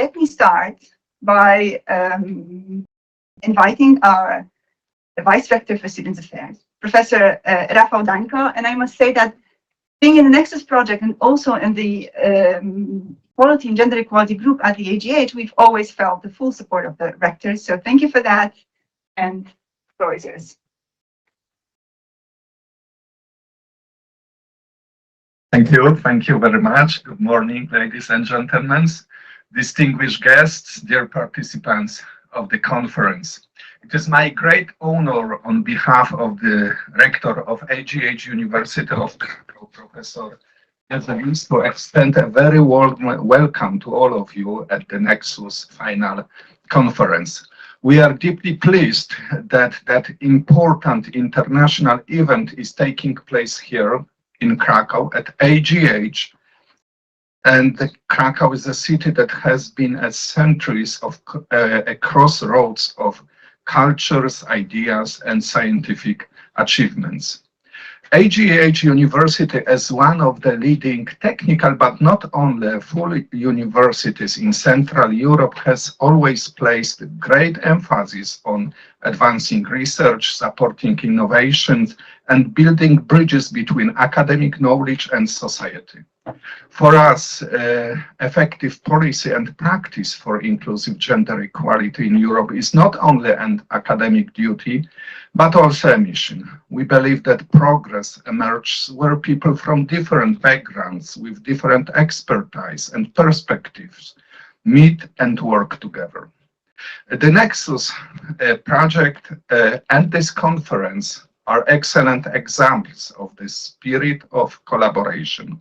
let me start by inviting our Vice Rector for Students Affairs, Professor Rafał Danko. And I must say that being in the NEXUS project and also in the Equality and Gender Equality group at the AGH, we've always felt the full support of the rectors. So thank you for that. And the floor is yours. Thank you very much. Good morning, ladies and gentlemen, distinguished guests, dear participants of the conference. It is my great honor on behalf of the rector of AGH University of Krakow, Professor Jezelis, to extend a very warm welcome to all of you at the NEXUS Final Conference. We are deeply pleased that that important international event is taking place here in Krakow at AGH, and Krakow is a city that has been a centuries of a crossroads of cultures, ideas, and scientific achievements. AGH University, as one of the leading technical but not only full universities in Central Europe, has always placed great emphasis on advancing research, supporting innovations, and building bridges between academic knowledge and society. For us, effective policy and practice for inclusive gender equality in Europe is not only an academic duty, but also a mission. We believe that progress emerges where people from different backgrounds with different expertise and perspectives meet and work together. The NEXUS project and this conference are excellent examples of this spirit of collaboration,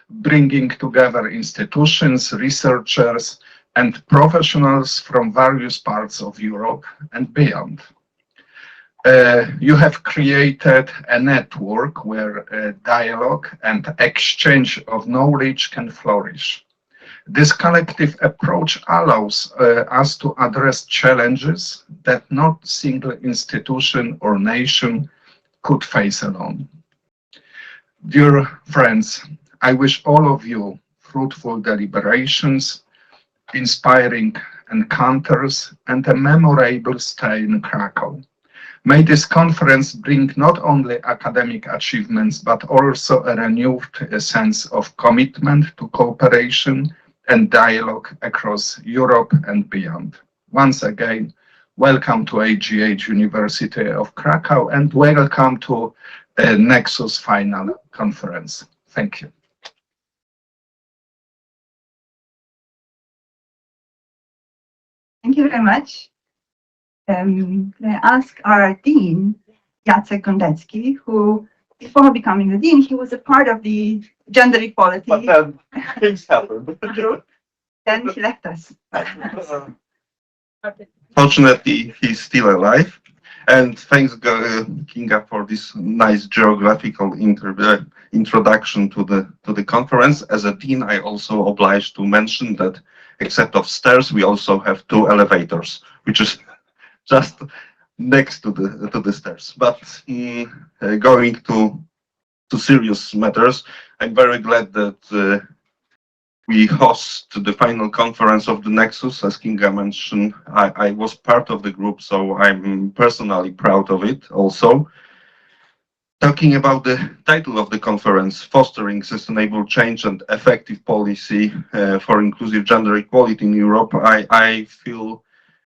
bringing together institutions, researchers, and professionals from various parts of Europe and beyond. You have created a network where dialogue and exchange of knowledge can flourish. This collective approach allows us to address challenges that no single institution or nation could face alone. Dear friends, I wish all of you fruitful deliberations, inspiring encounters, and a memorable stay in Krakow. May this conference bring not only academic achievements, but also a renewed sense of commitment to cooperation and dialogue across Europe and beyond. Once again, welcome to AGH University of Krakow and welcome to NEXUS Final Conference. Thank you. Thank you very much. Can I ask our Dean, Jacek Gondecki, who, before becoming the Dean, he was a part of the gender equality. But then things happen. Group. Then he left us. Fortunately, he's still alive. And thanks, Kinga, for this nice geographical introduction to the conference. As a dean, I also obliged to mention that except of stairs, we also have 2 elevators, which is just next to the stairs. But going to serious matters, I'm very glad that we host the final conference of the NEXUS. As Kinga mentioned, I was part of the group, so I'm personally proud of it also. Talking about the title of the conference, Fostering Sustainable Change and Effective Policy for Inclusive Gender Equality in Europe, I feel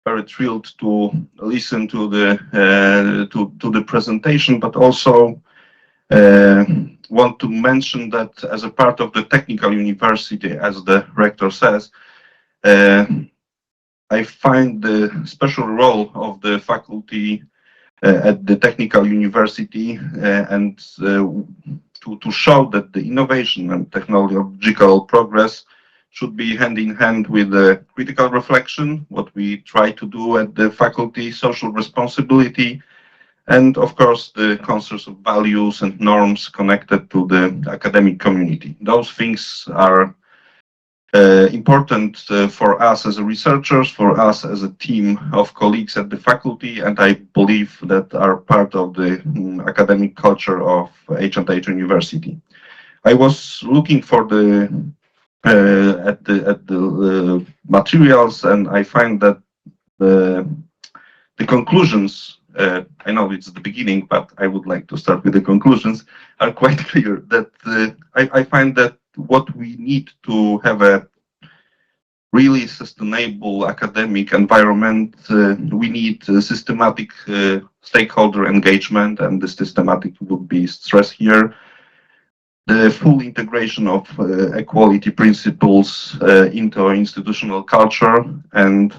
very thrilled to listen to the presentation, but also want to mention that as a part of the technical university, as the rector says, I find the special role of the faculty at the technical university and to show that the innovation and technological progress should be hand in hand with the critical reflection, what we try to do at the faculty, social responsibility, and of course the concerns of values and norms connected to the academic community. Those things are important for us as researchers, for us as a team of colleagues at the faculty, and I believe that are part of the academic culture of H&H University. I was looking for the at the materials, and I find that the conclusions, I know it's the beginning, but I would like to start with the conclusions, are quite clear. That I find that what we need to have a really sustainable academic environment, we need systematic stakeholder engagement, and the systematic would be stressed here. The full integration of equality principles into institutional culture, and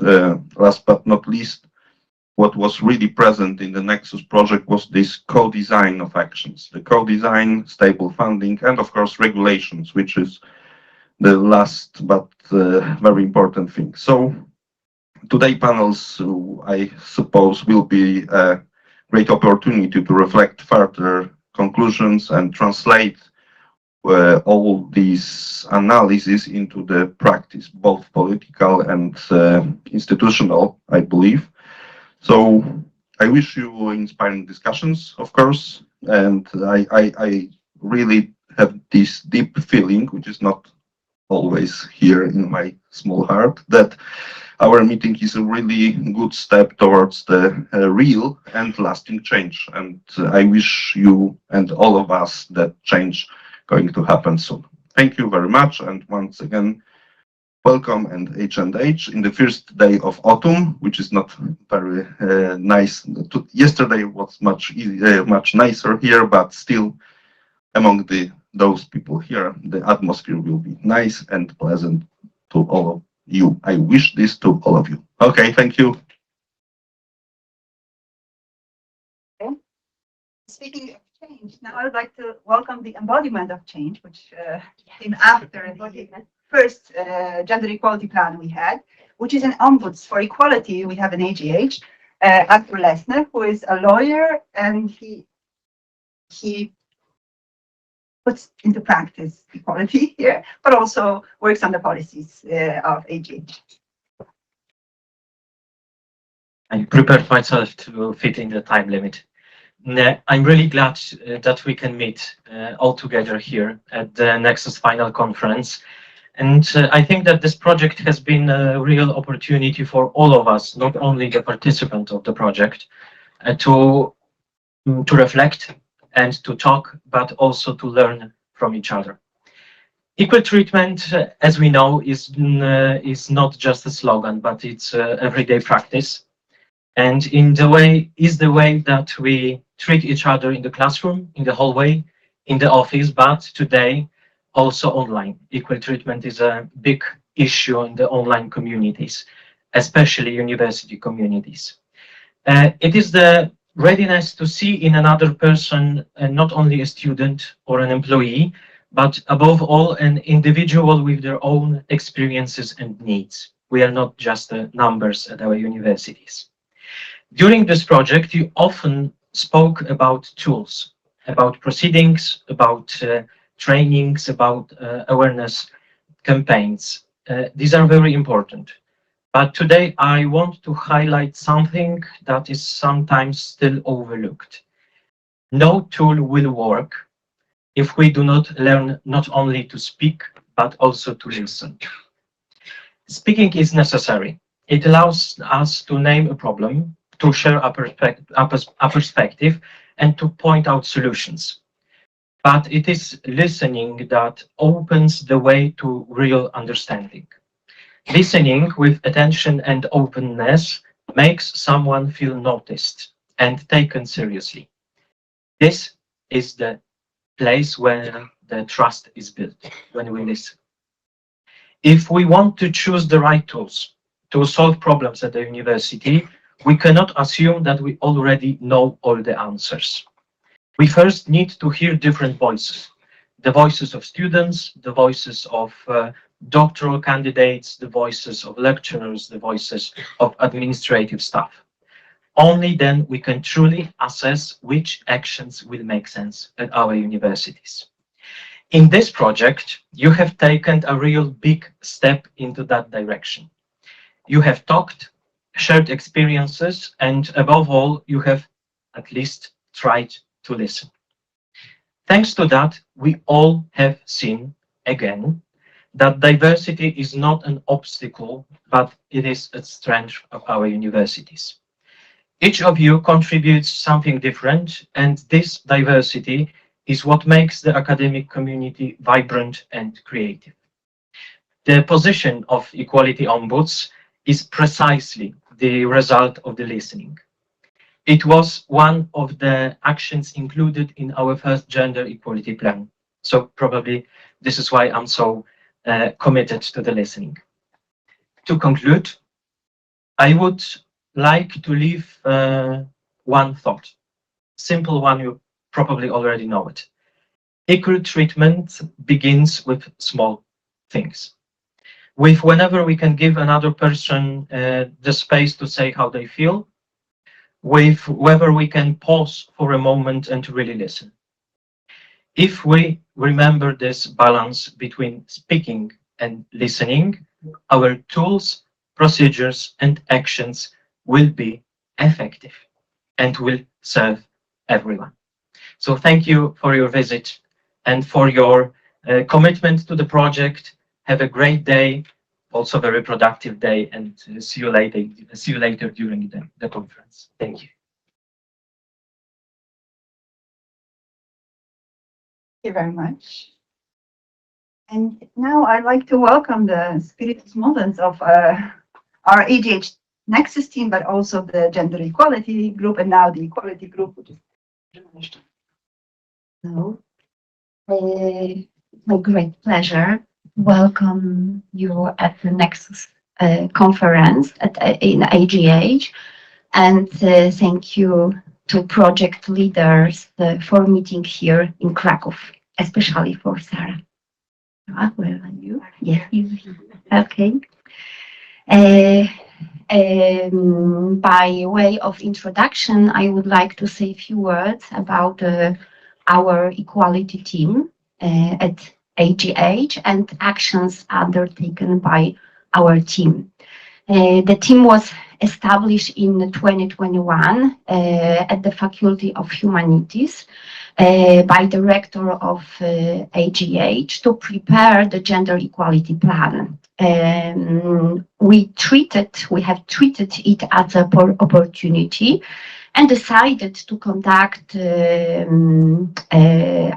last but not least, what was really present in the Nexus project was this co-design of actions, the co-design, stable funding, and of course regulations, which is the last but very important thing. So today panels, I suppose, will be a great opportunity to reflect further conclusions and translate all these analyses into the practice, both political and institutional, I believe. So I wish you inspiring discussions, of course, and I really have this deep feeling, which is not always here in my small heart, that our meeting is a really good step towards the real and lasting change. And I wish you and all of us that change going to happen soon. Thank you very much, and once again, welcome and H&H in the first day of autumn, which is not very nice. Yesterday was much nicer here, but still among those people here, the atmosphere will be nice and pleasant to all of you. I wish this to all of you. Okay, thank you. Okay. Speaking of change, now I would like to welcome the embodiment of change, which came after the first gender equality plan we had, which is an ombuds for equality. We have an AGH, Arthur Lesner, who is a lawyer, and he puts into practice equality here, but also works on the policies of AGH. I prepared myself to fit in the time limit. I'm really glad that we can meet all together here at the NEXUS Final Conference. And I think that this project has been a real opportunity for all of us, not only the participants of the project, to reflect and to talk, but also to learn from each other. Equal treatment, as we know, is not just a slogan, but it's everyday practice. And is the way that we treat each other in the classroom, in the hallway, in the office, but today also online. Equal treatment is a big issue in the online communities, especially university communities. It is the readiness to see in another person not only a student or an employee, but above all an individual with their own experiences and needs. We are not just numbers at our universities. During this project, you often spoke about tools, about proceedings, about trainings, about awareness campaigns. These are very important. But today I want to highlight something that is sometimes still overlooked. No tool will work if we do not learn not only to speak, but also to listen. Speaking is necessary. It allows us to name a problem, to share a perspective, and to point out solutions. But it is listening that opens the way to real understanding. Listening with attention and openness makes someone feel noticed and taken seriously. This is the place where the trust is built, when we listen. If we want to choose the right tools to solve problems at the university, we cannot assume that we already know all the answers. We first need to hear different voices. The voices of students, the voices of doctoral candidates, the voices of lecturers, the voices of administrative staff. Only then we can truly assess which actions will make sense at our universities. In this project, you have taken a real big step into that direction. You have talked, shared experiences, and above all, you have at least tried to listen. Thanks to that, we all have seen, again, that diversity is not an obstacle, but it is a strength of our universities. Each of you contributes something different, and this diversity is what makes the academic community vibrant and creative. The position of Equality Ombuds is precisely the result of the listening. It was one of the actions included in our first gender equality plan. So probably this is why I'm so committed to the listening. To conclude, I would like to leave one thought, simple one, you probably already know it. Equal treatment begins with small things. With whenever we can give another person the space to say how they feel, with whether we can pause for a moment and really listen. If we remember this balance between speaking and listening, our tools, procedures, and actions will be effective and will serve everyone. So thank you for your visit and for your commitment to the project. Have a great day, also very productive day, and see you later during the conference. Thank you. Thank you very much. And now I'd like to welcome the spiritus movens of our AGH Nexus team, but also the gender equality group, and now the equality group, which is journalist. Hello. It's my great pleasure to welcome you at the NEXUS conference in AGH, and thank you to project leaders for meeting here in Krakow, especially for Sarah. Where are you? Yes, okay. By way of introduction, I would like to say a few words about our equality team at AGH and actions undertaken by our team. The team was established in 2021 at the Faculty of Humanities by director of AGH to prepare the gender equality plan. We have treated it as an opportunity and decided to conduct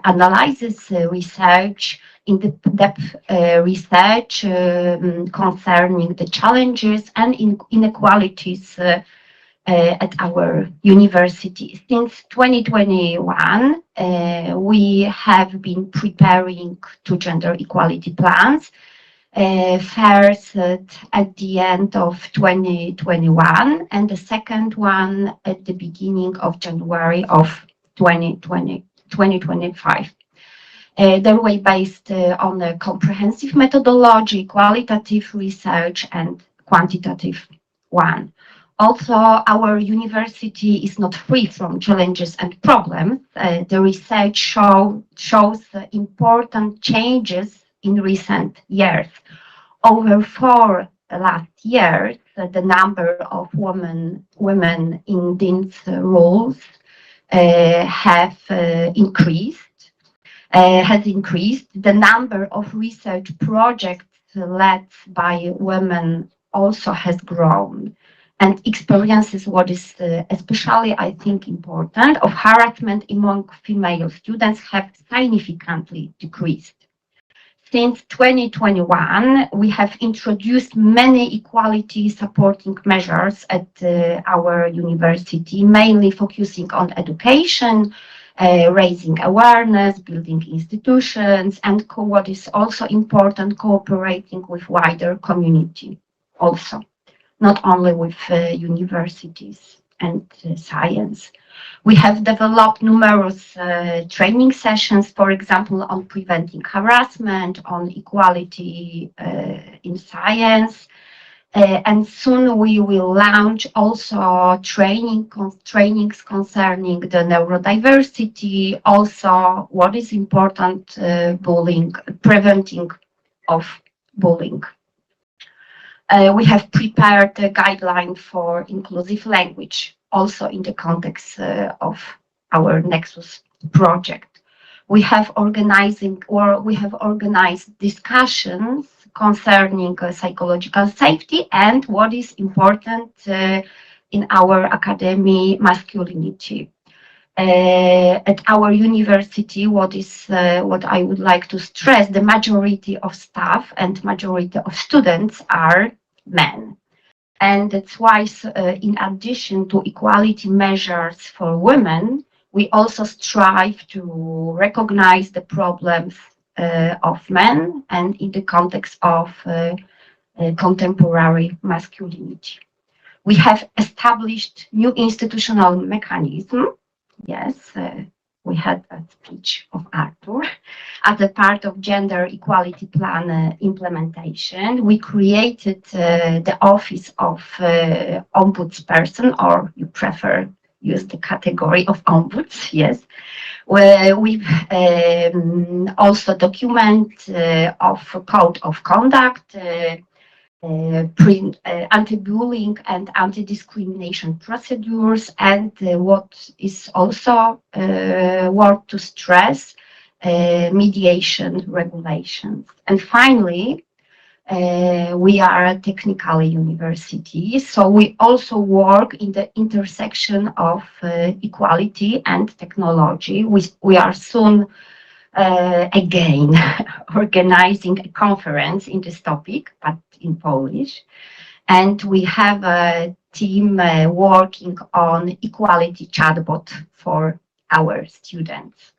analysis, research, in-depth research concerning the challenges and inequalities at our university. Since 2021, we have been preparing two gender equality plans. First at the end of 2021, and the second one at the beginning of January of 2025. They were based on a comprehensive methodology, qualitative research, and quantitative one. Also, our university is not free from challenges and problems. The research shows important changes in recent years. Over 4 last years, the number of women in these roles has increased. The number of research projects led by women also has grown. And experiences, what is especially, I think, important, of harassment among female students have significantly decreased. Since 2021, we have introduced many equality supporting measures at our university, mainly focusing on education, raising awareness, building institutions, and what is also important, cooperating with wider community also, not only with universities and science. We have developed numerous training sessions, for example, on preventing harassment, on equality in science, and soon we will launch also trainings concerning the neurodiversity, also what is important, bullying, preventing of bullying. We have prepared a guideline for inclusive language, also in the context of our NEXUS project. We have organized discussions concerning psychological safety and what is important in our academy, masculinity. At our university, what I would like to stress, the majority of staff and majority of students are men. And that's why, in addition to equality measures for women, we also strive to recognize the problems of men and in the context of contemporary masculinity. We have established new institutional mechanism. Yes, we had a speech of Arthur. As a part of gender equality plan implementation, we created the office of ombudsperson, or you prefer use the category of ombuds, yes. Where we also document of code of conduct, anti-bullying and anti-discrimination procedures, and what is also worth to stress, mediation regulations. And finally, we are a technical university, so we also work in the intersection of equality and technology. We are soon again organizing a conference in this topic, but in Polish. And we have a team working on equality chatbot for our students.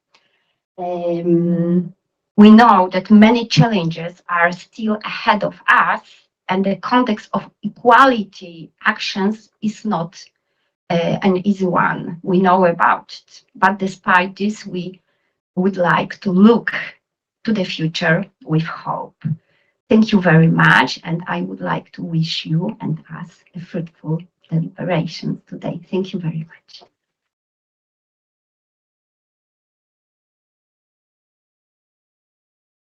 We know that many challenges are still ahead of us, and the context of equality actions is not an easy one. We know about it. But despite this, we would like to look to the future with hope. Thank you very much, and I would like to wish you and us a fruitful deliberation today. Thank you very much.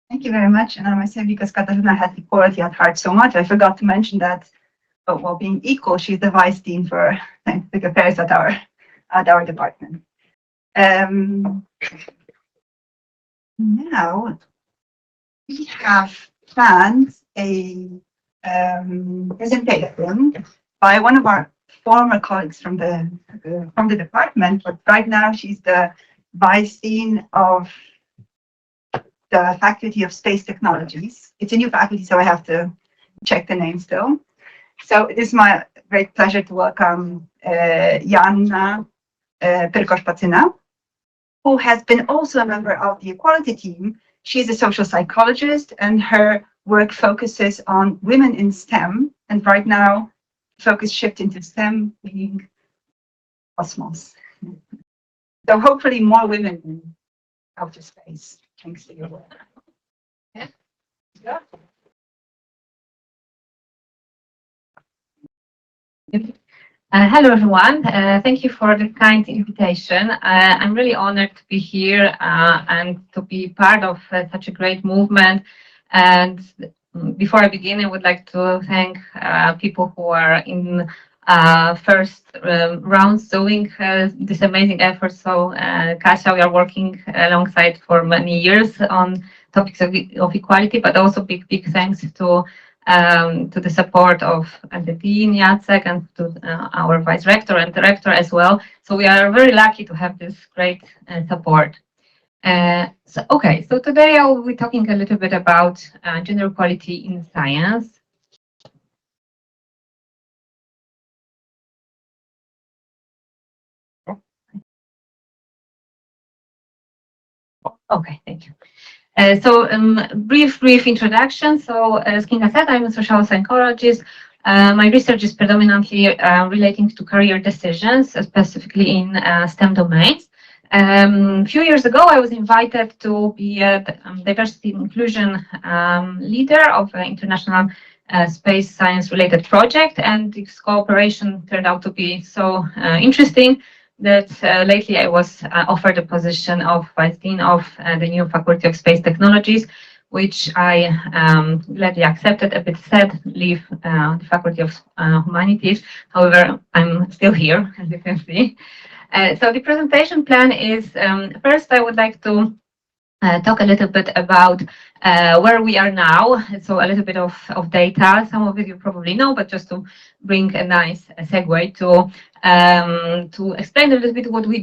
Thank you very much. And I must say, because Katarzyna had equality at heart so much, I forgot to mention that, while being equal, she's the vice dean for scientific affairs at our department. Now we have planned a presentation by one of our former colleagues from the department, but right now she's the vice dean of the Faculty of Space Technologies. It's a new faculty, so I have to check the name still. So it is my great pleasure to welcome Joanna Pyrkosz-Pacyna, who has been also a member of the equality team. She's a social psychologist, and her work focuses on women in STEM. And right now, focus shift into STEM being cosmos. So hopefully more women in outer space, thanks to your work. Yeah. Yeah. Hello, everyone. Thank you for the kind invitation. I'm really honored to be here and to be part of such a great movement. And before I begin, I would like to thank people who are in first rounds doing this amazing effort. So, Kasia, we are working alongside for many years on topics of equality, but also big thanks to the support of the Dean, Jacek, and to our Vice Rector and Director as well. So we are very lucky to have this great support. So today I will be talking a little bit about gender equality in science. Okay, thank you. Brief introduction. So, as Kinga said, I'm a social psychologist. My research is predominantly relating to career decisions, specifically in STEM domains. A few years ago, I was invited to be a diversity and inclusion leader of an international space science related project, and this cooperation turned out to be so interesting that lately I was offered the position of Vice Dean of the new Faculty of Space Technologies, which I gladly accepted. A bit sad to leave the Faculty of Humanities. However, I'm still here, as you can see. So the presentation plan is, first I would like to talk a little bit about where we are now. So a little bit of data. Some of it you probably know, but just to bring a nice segue to explain a little bit what we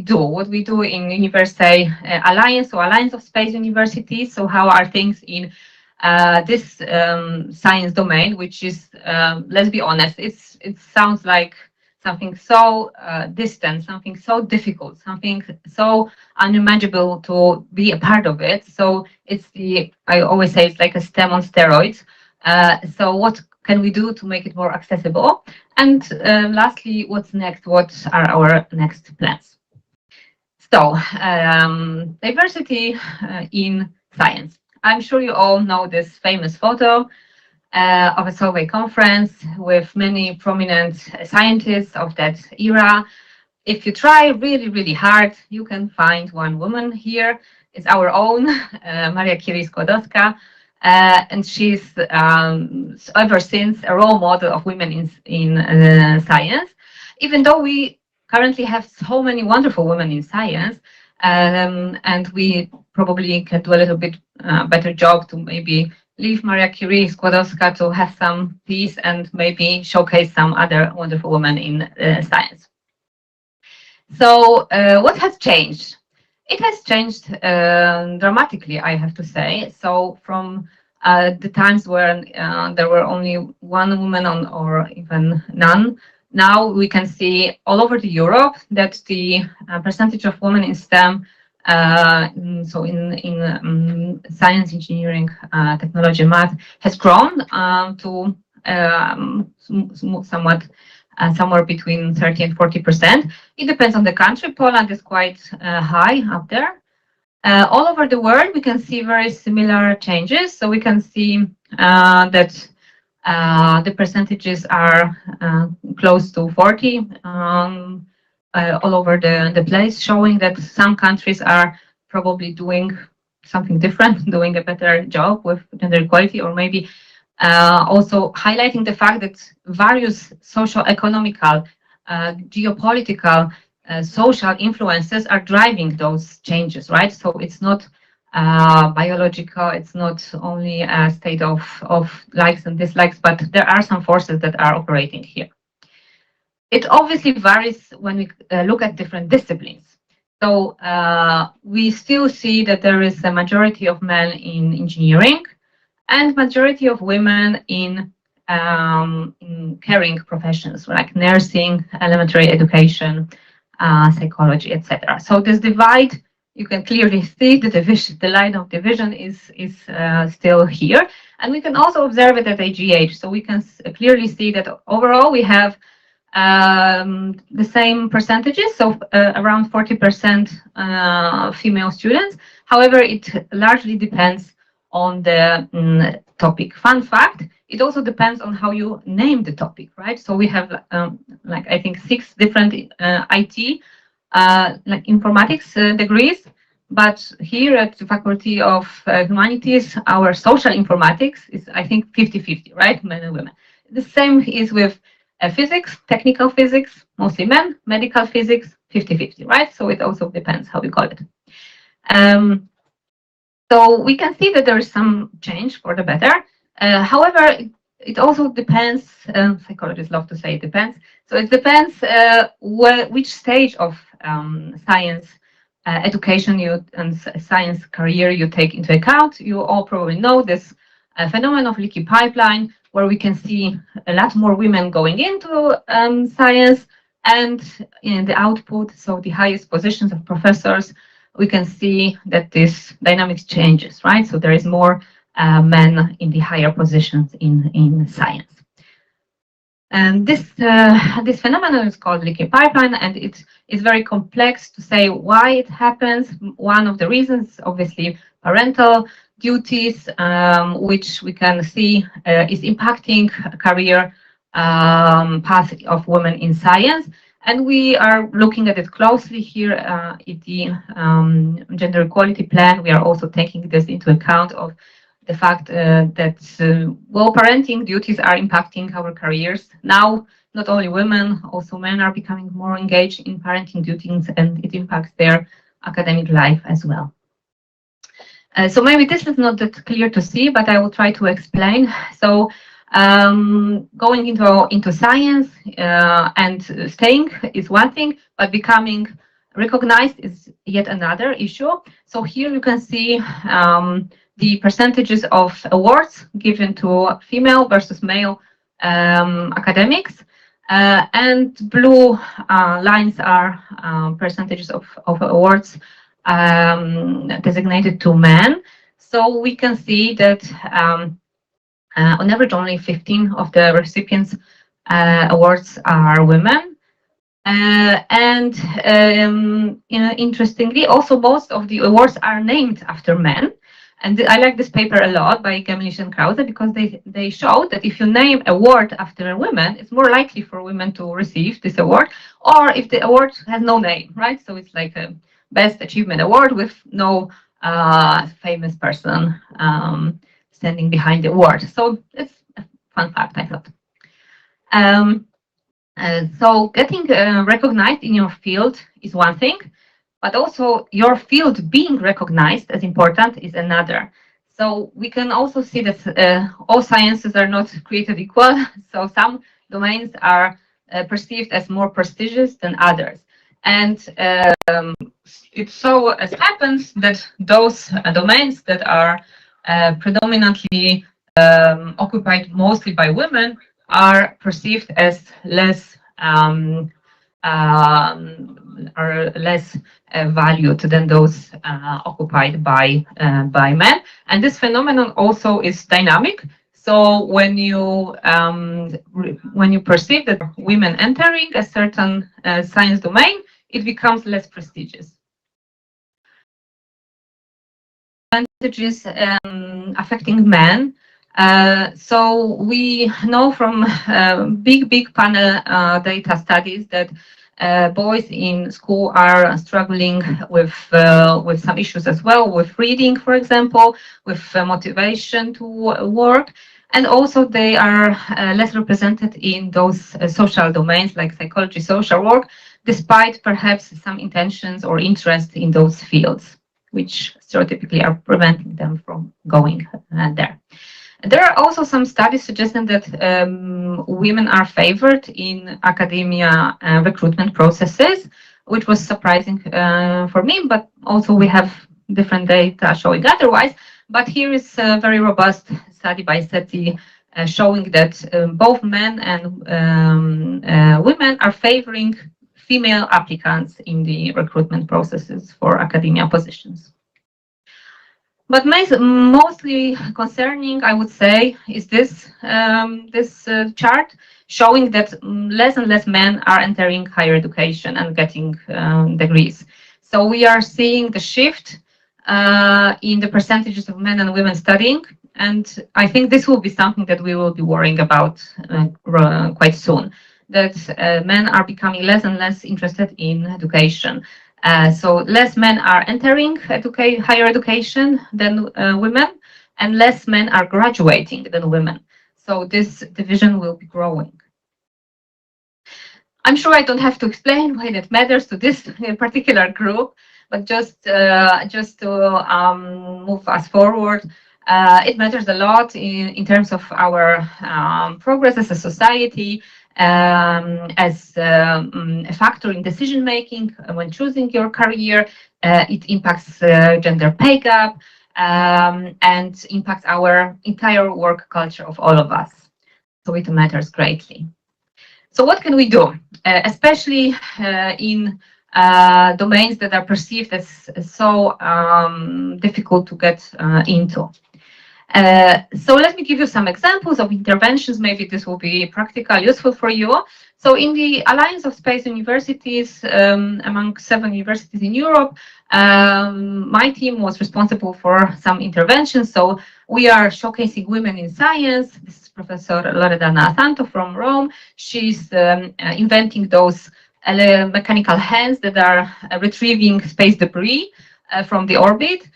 do in University Alliance, so Alliance of Space Universities. So how are things in this science domain, which is, let's be honest, it sounds like something so distant, something so difficult, something so unimaginable to be a part of it. So I always say it's like a STEM on steroids. So what can we do to make it more accessible? And lastly, what's next? What are our next plans? So diversity in science. I'm sure you all know this famous photo of a Solvay conference with many prominent scientists of that era. If you try really, really hard, you can find one woman here. It's our own Maria Curie-Skłodowska, and she's ever since a role model of women in science. Even though we currently have so many wonderful women in science, and we probably can do a little bit better job to maybe leave Maria Curie-Skłodowska to have some peace and maybe showcase some other wonderful women in science. So what has changed? It has changed dramatically, I have to say. So from the times where there were only one woman or even none, now we can see all over Europe that the percentage of women in STEM, so in science, engineering, technology, math, has grown to somewhat somewhere between 30 and 40%. It depends on the country. Poland is quite high up there. All over the world, we can see very similar changes. So we can see that the percentages are close to 40 all over the place, showing that some countries are probably doing something different, doing a better job with gender equality, or maybe also highlighting the fact that various socio-economical, geopolitical, social influences are driving those changes, right? So it's not biological, it's not only a state of likes and dislikes, but there are some forces that are operating here. It obviously varies when we look at different disciplines. So we still see that there is a majority of men in engineering and majority of women in caring professions like nursing, elementary education, psychology, etc. So this divide, you can clearly see the division, the line of division is still here. And we can also observe it at AGH. So we can clearly see that overall we have the same percentages, so around 40% female students. However, it largely depends on the topic. Fun fact, it also depends on how you name the topic, right? So we have like I think 6 different IT, like informatics degrees, but here at the Faculty of Humanities, our social informatics is I think 50-50, right? Men and women. The same is with physics, technical physics, mostly men, medical physics, 50-50, right? So it also depends how we call it. So we can see that there is some change for the better. However, it also depends, psychologists love to say it depends. So it depends which stage of science education and science career you take into account. You all probably know this phenomenon of leaky pipeline, where we can see a lot more women going into science and in the output, so the highest positions of professors, we can see that this dynamics changes, right? So there is more men in the higher positions in science. And this phenomenon is called leaky pipeline, and it is very complex to say why it happens. One of the reasons, obviously, parental duties, which we can see is impacting career path of women in science. And we are looking at it closely here at the gender equality plan. We are also taking this into account of the fact that, well, parenting duties are impacting our careers. Now, not only women, also men are becoming more engaged in parenting duties, and it impacts their academic life as well. So maybe this is not that clear to see, but I will try to explain. So going into science and staying is one thing, but becoming recognized is yet another issue. So here you can see the percentages of awards given to female versus male academics. And blue lines are percentages of awards designated to men. So we can see that on average, only 15 of the recipients awards are women. Interestingly, also most of the awards are named after men. And I like this paper a lot by Gemlich and Krause because they show that if you name a award after a woman, it's more likely for women to receive this award, or if the award has no name, right? So it's like a best achievement award with no famous person standing behind the award. So it's a fun fact, I thought. So getting recognized in your field is one thing, but also your field being recognized as important is another. So we can also see that all sciences are not created equal. So some domains are perceived as more prestigious than others. And it so as happens that those domains that are predominantly occupied mostly by women are perceived as less valued than those occupied by men. And this phenomenon also is dynamic. So when you perceive that women entering a certain science domain, it becomes less prestigious. Advantages affecting men. So we know from big panel data studies that boys in school are struggling with some issues as well, with reading, for example, with motivation to work, and also they are less represented in those social domains like psychology, social work, despite perhaps some intentions or interest in those fields, which stereotypically are preventing them from going there. There are also some studies suggesting that women are favored in academia recruitment processes, which was surprising for me, but also we have different data showing otherwise. But here is a very robust study by SETI showing that both men and women are favoring female applicants in the recruitment processes for academia positions. But mostly concerning, I would say, is this chart showing that less and less men are entering higher education and getting degrees. So we are seeing the shift in the percentages of men and women studying. And I think this will be something that we will be worrying about quite soon, that men are becoming less and less interested in education. So less men are entering higher education than women, and less men are graduating than women. So this division will be growing. I'm sure I don't have to explain why that matters to this particular group, but just to move us forward, it matters a lot in terms of our progress as a society, as a factor in decision making when choosing your career. It impacts gender pay gap and impacts our entire work culture of all of us. So it matters greatly. So what can we do, especially in domains that are perceived as so difficult to get into? So let me give you some examples of interventions. Maybe this will be practical, useful for you. So in the Alliance of Space Universities, among 7 universities in Europe, my team was responsible for some interventions. So we are showcasing women in science. This is Professor Loredana Santo from Rome. She's inventing those mechanical hands that are retrieving space debris from the orbit.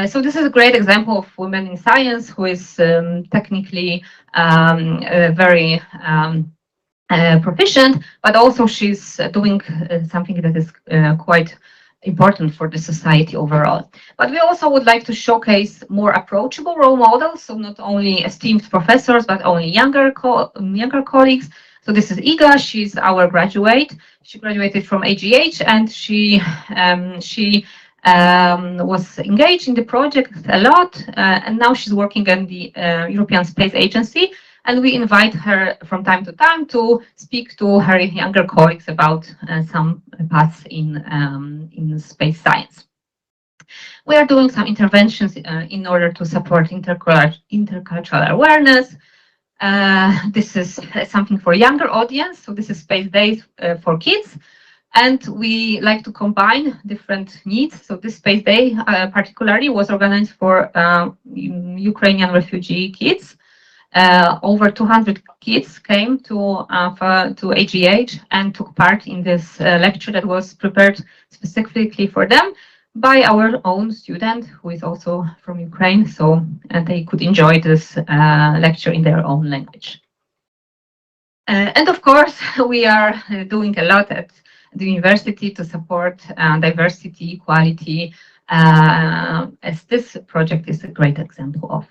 So this is a great example of women in science who is technically very proficient, but also she's doing something that is quite important for the society overall. But we also would like to showcase more approachable role models, so not only esteemed professors, but only younger colleagues. So this is Iga, she's our graduate. She graduated from AGH, and she was engaged in the project a lot, and now she's working in the European Space Agency. And we invite her from time to time to speak to her younger colleagues about some paths in space science. We are doing some interventions in order to support intercultural awareness. This is something for younger audience, so this is Space Days for kids. And we like to combine different needs. So this Space Day particularly was organized for Ukrainian refugee kids. Over 200 kids came to AGH and took part in this lecture that was prepared specifically for them by our own student, who is also from Ukraine, so they could enjoy this lecture in their own language. And of course, we are doing a lot at the university to support diversity, equality, as this project is a great example of.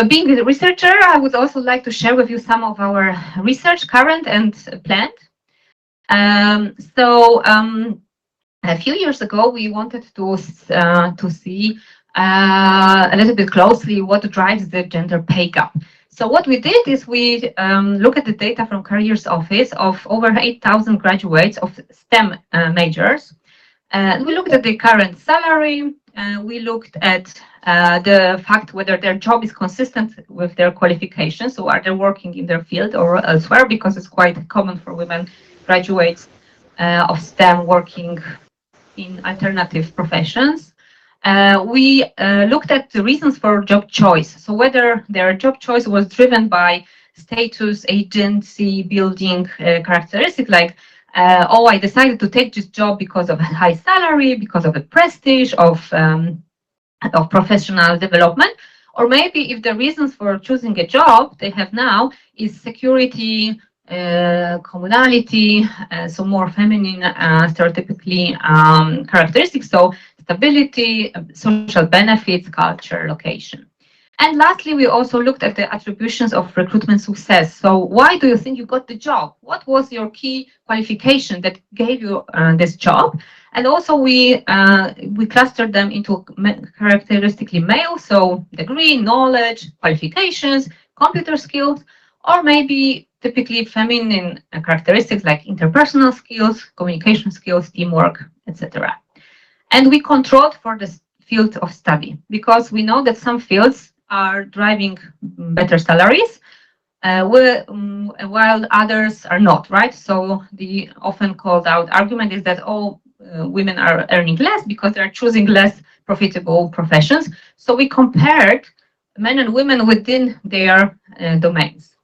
Being a researcher, I would also like to share with you some of our research, current and planned. A few years ago, we wanted to see a little bit closely what drives the gender pay gap. So what we did is we look at the data from Careers Office of over 8,000 graduates of STEM majors. We looked at the current salary. We looked at the fact whether their job is consistent with their qualifications. So are they working in their field or elsewhere? Because it's quite common for women graduates of STEM working in alternative professions. We looked at the reasons for job choice. So whether their job choice was driven by status, agency, building characteristics like oh, I decided to take this job because of a high salary, because of the prestige of professional development, or maybe if the reasons for choosing a job they have now is security, communality, so more feminine stereotypically characteristics, so stability, social benefits, culture, location. And lastly, we also looked at the attributions of recruitment success. So why do you think you got the job? What was your key qualification that gave you this job? And also we clustered them into characteristically male, so degree, knowledge, qualifications, computer skills, or maybe typically feminine characteristics like interpersonal skills, communication skills, teamwork, etc. And we controlled for the field of study because we know that some fields are driving better salaries, while others are not, right? So the often called out argument is that all women are earning less because they're choosing less profitable professions. So we compared men and women within their domains.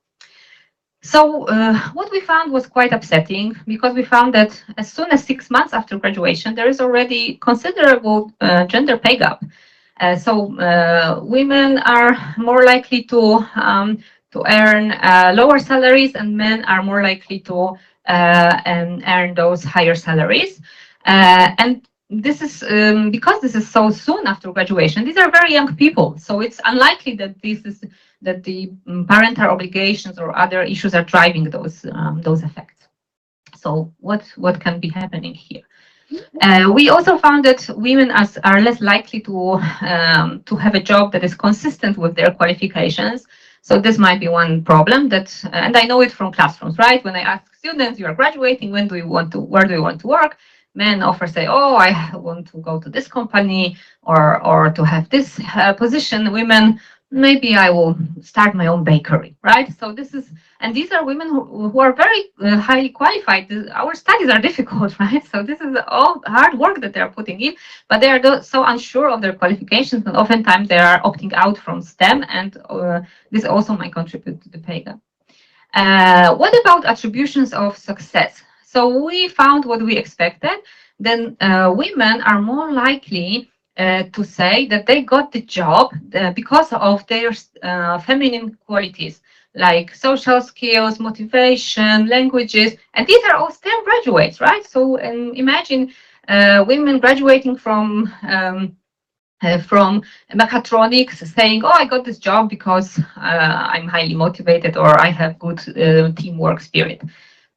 So what we found was quite upsetting because we found that as soon as 6 months after graduation, there is already considerable gender pay gap. Women are more likely to earn lower salaries, and men are more likely to earn those higher salaries. And this is because this is so soon after graduation. These are very young people, so it's unlikely that the parental obligations or other issues are driving those effects. So what can be happening here? We also found that women are less likely to have a job that is consistent with their qualifications. So this might be one problem and I know it from classrooms, right? When I ask students, you are graduating, where do you want to work? Men often say, oh, I want to go to this company or to have this position. Women, maybe I will start my own bakery, right? So these are women who are very highly qualified. Our studies are difficult, right? So this is all hard work that they're putting in, but they are so unsure of their qualifications, and oftentimes they are opting out from STEM, and this also might contribute to the pay gap. What about attributions of success? So we found what we expected. Then women are more likely to say that they got the job because of their feminine qualities, like social skills, motivation, languages, and these are all STEM graduates, right? So imagine women graduating from mechatronics saying, oh, I got this job because I'm highly motivated or I have good teamwork spirit.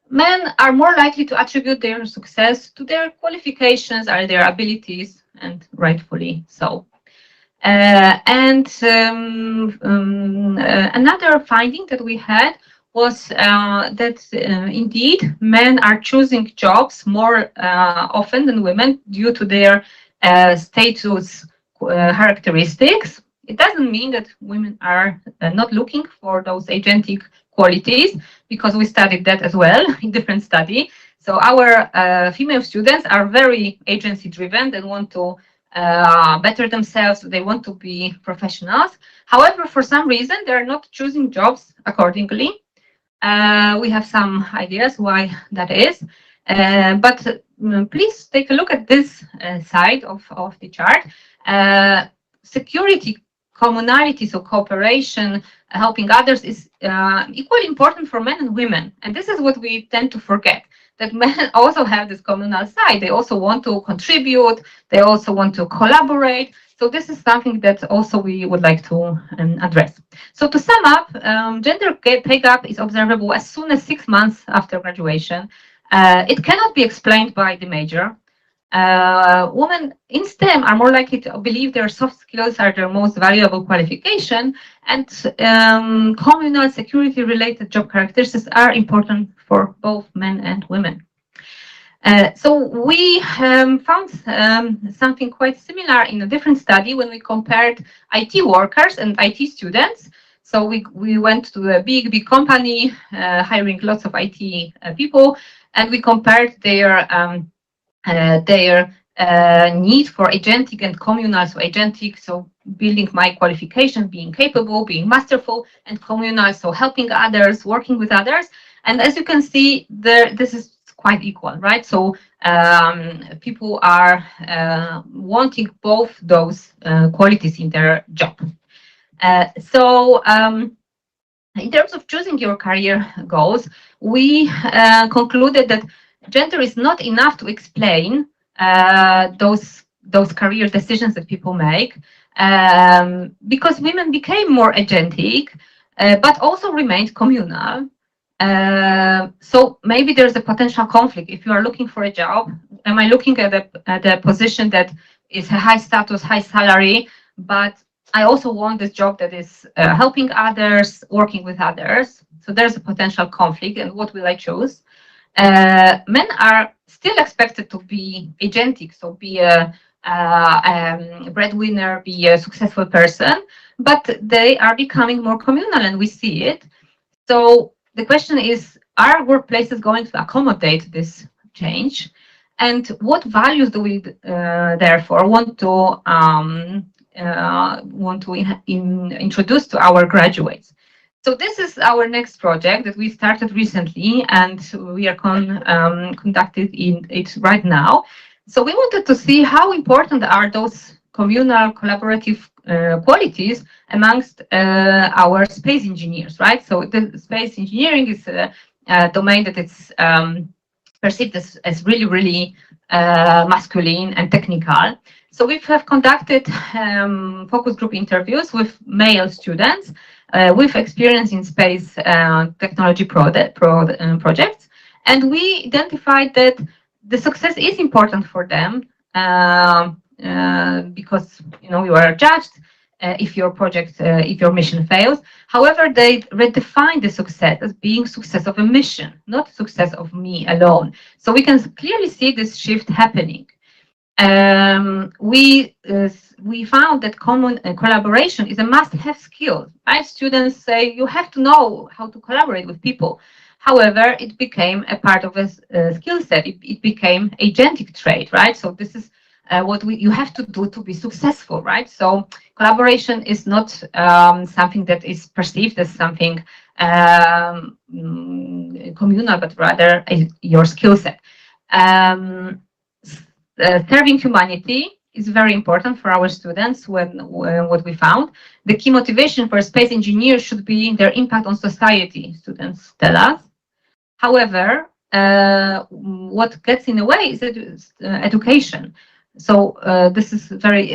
Men are more likely to attribute their success to their qualifications or their abilities, and rightfully so. Another finding that we had was that indeed men are choosing jobs more often than women due to their status characteristics. It doesn't mean that women are not looking for those agentic qualities, because we studied that as well in different study. So our female students are very agency driven. They want to better themselves. They want to be professionals. However, for some reason, they're not choosing jobs accordingly. We have some ideas why that is. But please take a look at this side of the chart. Security, communality, so cooperation, helping others is equally important for men and women. And this is what we tend to forget, that men also have this communal side. They also want to contribute. They also want to collaborate. So this is something that also we would like to address. So to sum up, gender pay gap is observable as soon as 6 months after graduation. It cannot be explained by the major. Women in STEM are more likely to believe their soft skills are their most valuable qualification, and communal security-related job characteristics are important for both men and women. So we found something quite similar in a different study when we compared IT workers and IT students. So we went to a big company hiring lots of IT people, and we compared their need for agentic and communal. So agentic, so building my qualification, being capable, being masterful, and communal, so helping others, working with others. And as you can see, this is quite equal, right? So people are wanting both those qualities in their job. In terms of choosing your career goals, we concluded that gender is not enough to explain those career decisions that people make, because women became more agentic, but also remained communal. So maybe there's a potential conflict. If you are looking for a job, am I looking at a position that is a high status, high salary, but I also want this job that is helping others, working with others. So there's a potential conflict, and what will I choose? Men are still expected to be agentic, so be a breadwinner, be a successful person, but they are becoming more communal, and we see it. So the question is, are workplaces going to accommodate this change? And what values do we therefore want to introduce to our graduates? So this is our next project that we started recently, and we are conducting it right now. So we wanted to see how important are those communal collaborative qualities amongst our space engineers, right? So the space engineering is a domain that it's perceived as really, really masculine and technical. So we have conducted focus group interviews with male students with experience in space technology projects, and we identified that the success is important for them because you are judged if your project, if your mission fails. However, they redefine the success as being success of a mission, not success of me alone. So we can clearly see this shift happening. We found that common collaboration is a must-have skill. Right? Students say you have to know how to collaborate with people. However, it became a part of a skill set. It became agentic trait, right? So this is what you have to do to be successful, right? So collaboration is not something that is perceived as something communal, but rather your skill set. Serving humanity is very important for our students. When what we found, the key motivation for a space engineer should be their impact on society, students tell us. However, what gets in the way is education. So this is a very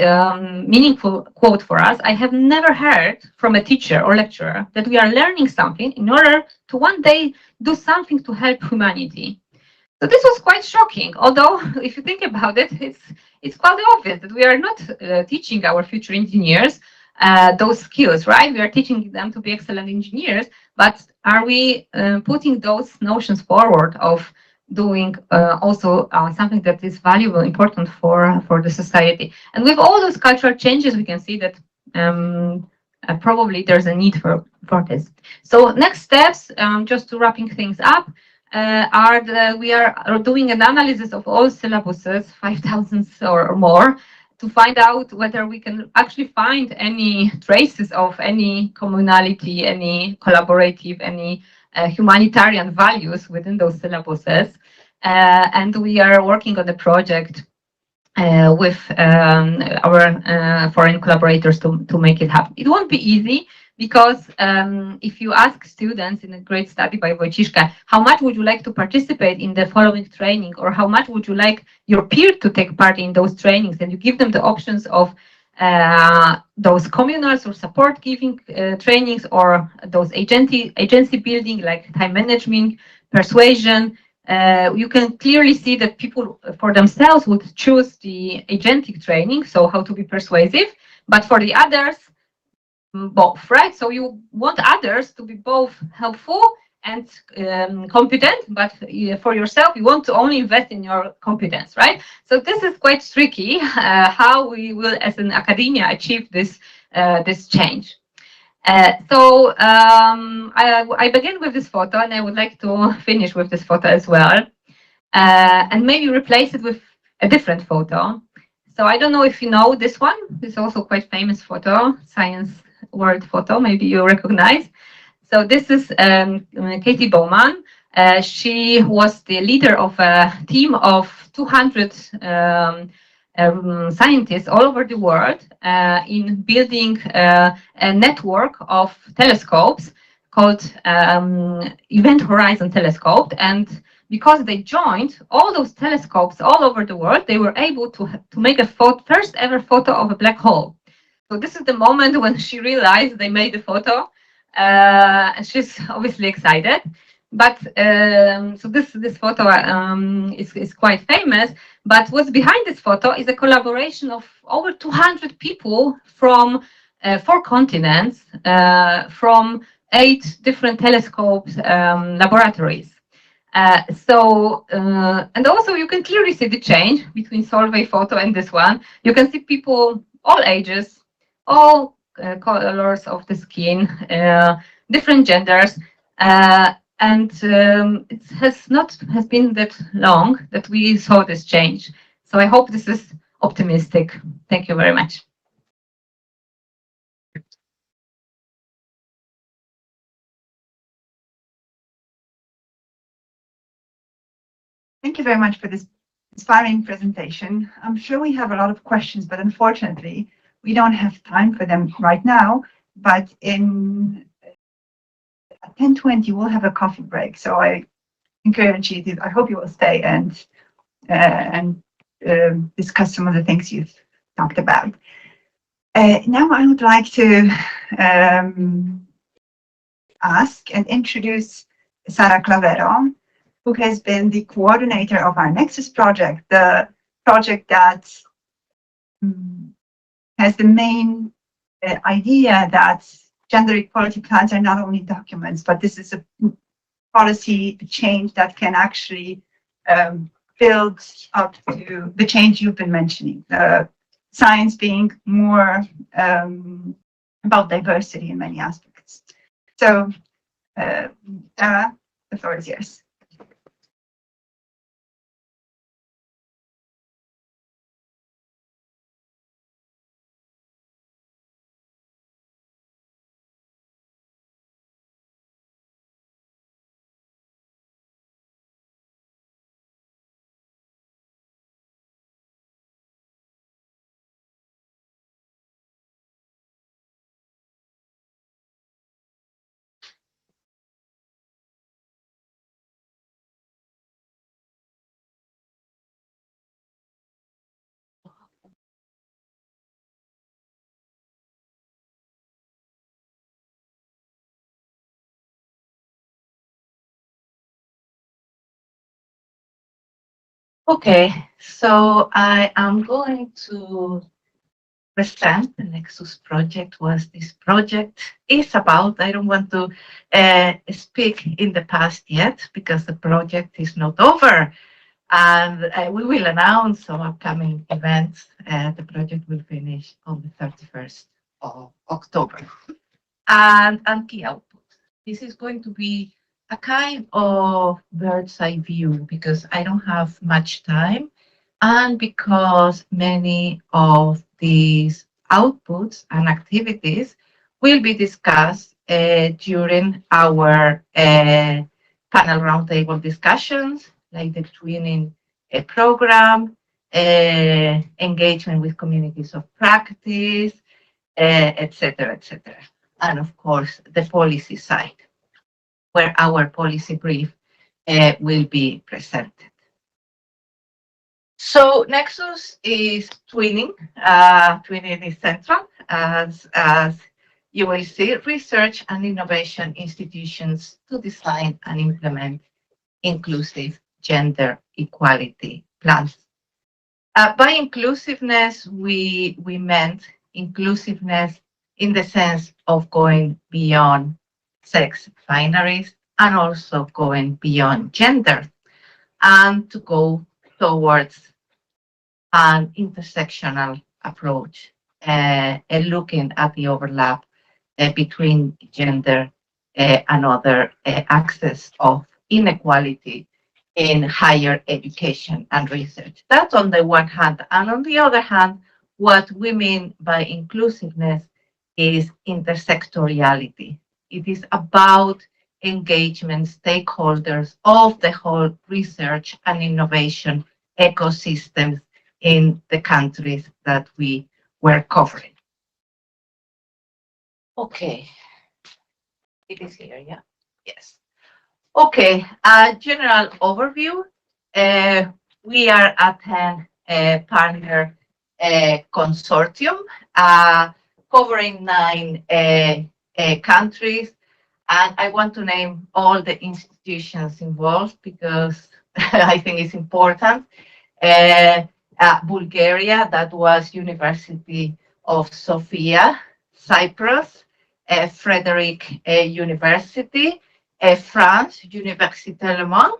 meaningful quote for us. I have never heard from a teacher or lecturer that we are learning something in order to one day do something to help humanity. So this was quite shocking, although if you think about it, it's quite obvious that we are not teaching our future engineers those skills, right? We are teaching them to be excellent engineers, but are we putting those notions forward of doing also something that is valuable, important for the society? And with all those cultural changes, we can see that probably there's a need for this. So next steps, just to wrapping things up, we are doing an analysis of all syllabuses, 5,000 or more, to find out whether we can actually find any traces of any communality, any collaborative, any humanitarian values within those syllabuses. And we are working on the project with our foreign collaborators to make it happen. It won't be easy, because if you ask students in a great study by Wojciszka, how much would you like to participate in the following training, or how much would you like your peer to take part in those trainings, and you give them the options of those communals or support giving trainings, or those agency building like time management, persuasion, you can clearly see that people for themselves would choose the agentic training, so how to be persuasive, but for the others, both, right? So you want others to be both helpful and competent, but for yourself, you want to only invest in your competence, right? So this is quite tricky, how we will, as an academia, achieve this change. I begin with this photo, and I would like to finish with this photo as well, and maybe replace it with a different photo. So I don't know if you know this one. This is also quite famous photo, science world photo, maybe you recognize. So this is Katie Bowman. She was the leader of a team of 200 scientists all over the world in building a network of telescopes called Event Horizon Telescope. And because they joined all those telescopes all over the world, they were able to make a first ever photo of a black hole. So this is the moment when she realized they made the photo, and she's obviously excited. But so this photo is quite famous. But what's behind this photo is a collaboration of over 200 people from 4 continents, from 8 different telescopes laboratories. And also you can clearly see the change between Solveig photo and this one. You can see people all ages, all colors of the skin, different genders, and it has been that long that we saw this change. So I hope this is optimistic. Thank you very much. Thank you very much for this inspiring presentation. I'm sure we have a lot of questions, but unfortunately, we don't have time for them right now. But in 10:20, we'll have a coffee break. So I encourage you to, I hope you will stay and discuss some of the things you've talked about. Now I would like to ask and introduce Sara Clavero, who has been the coordinator of our NEXUS project, the project that has the main idea that gender equality plans are not only documents, but this is a policy change that can actually build up to the change you've been mentioning, science being more about diversity in many aspects. So, Sarah, the floor is yours. Okay, so I am going to present the Nexus project, what this project is about. I don't want to speak in the past yet because the project is not over. And we will announce some upcoming events. The project will finish on the 31st of October. And key outputs. This is going to be a kind of bird's eye view because I don't have much time and because many of these outputs and activities will be discussed during our panel roundtable discussions, like the twinning program, engagement with communities of practice, etc., etc. And of course, the policy side, where our policy brief will be presented. So Nexus is twinning. Twinning is central, as you will see, research and innovation institutions to design and implement inclusive gender equality plans. By inclusiveness, we meant inclusiveness in the sense of going beyond sex binaries and also going beyond gender and to go towards an intersectional approach, looking at the overlap between gender and other access of inequality in higher education and research. That's on the one hand. And on the other hand, what we mean by inclusiveness is intersectoriality. It is about engagement stakeholders of the whole research and innovation ecosystems in the countries that we were covering. Okay, it is here, yeah? Yes. Okay, a general overview. We are at a partner consortium covering 9 countries. And I want to name all the institutions involved because I think it's important. Bulgaria, that was University of Sofia, Cyprus, Frederick University, France, Université Le Mans,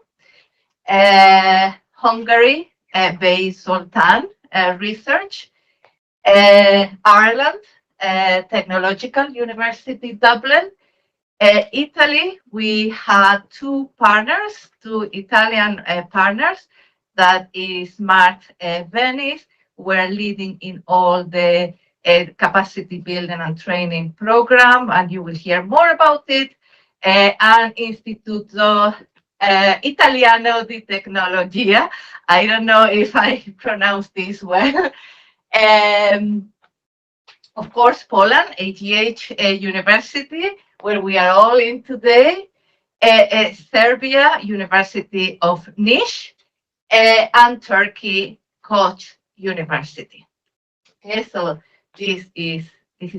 Hungary, Bay Sultan Research, Ireland, Technological University Dublin, Italy, we had 2 partners, 2 Italian partners, that is Smart Venice, were leading in all the capacity building and training program, and you will hear more about it, and Istituto Italiano di Tecnologia. I don't know if I pronounce this well. Of course, Poland, AGH University, where we are all in today, Serbia, University of Niš, and Turkey, Koç University. Okay, so this is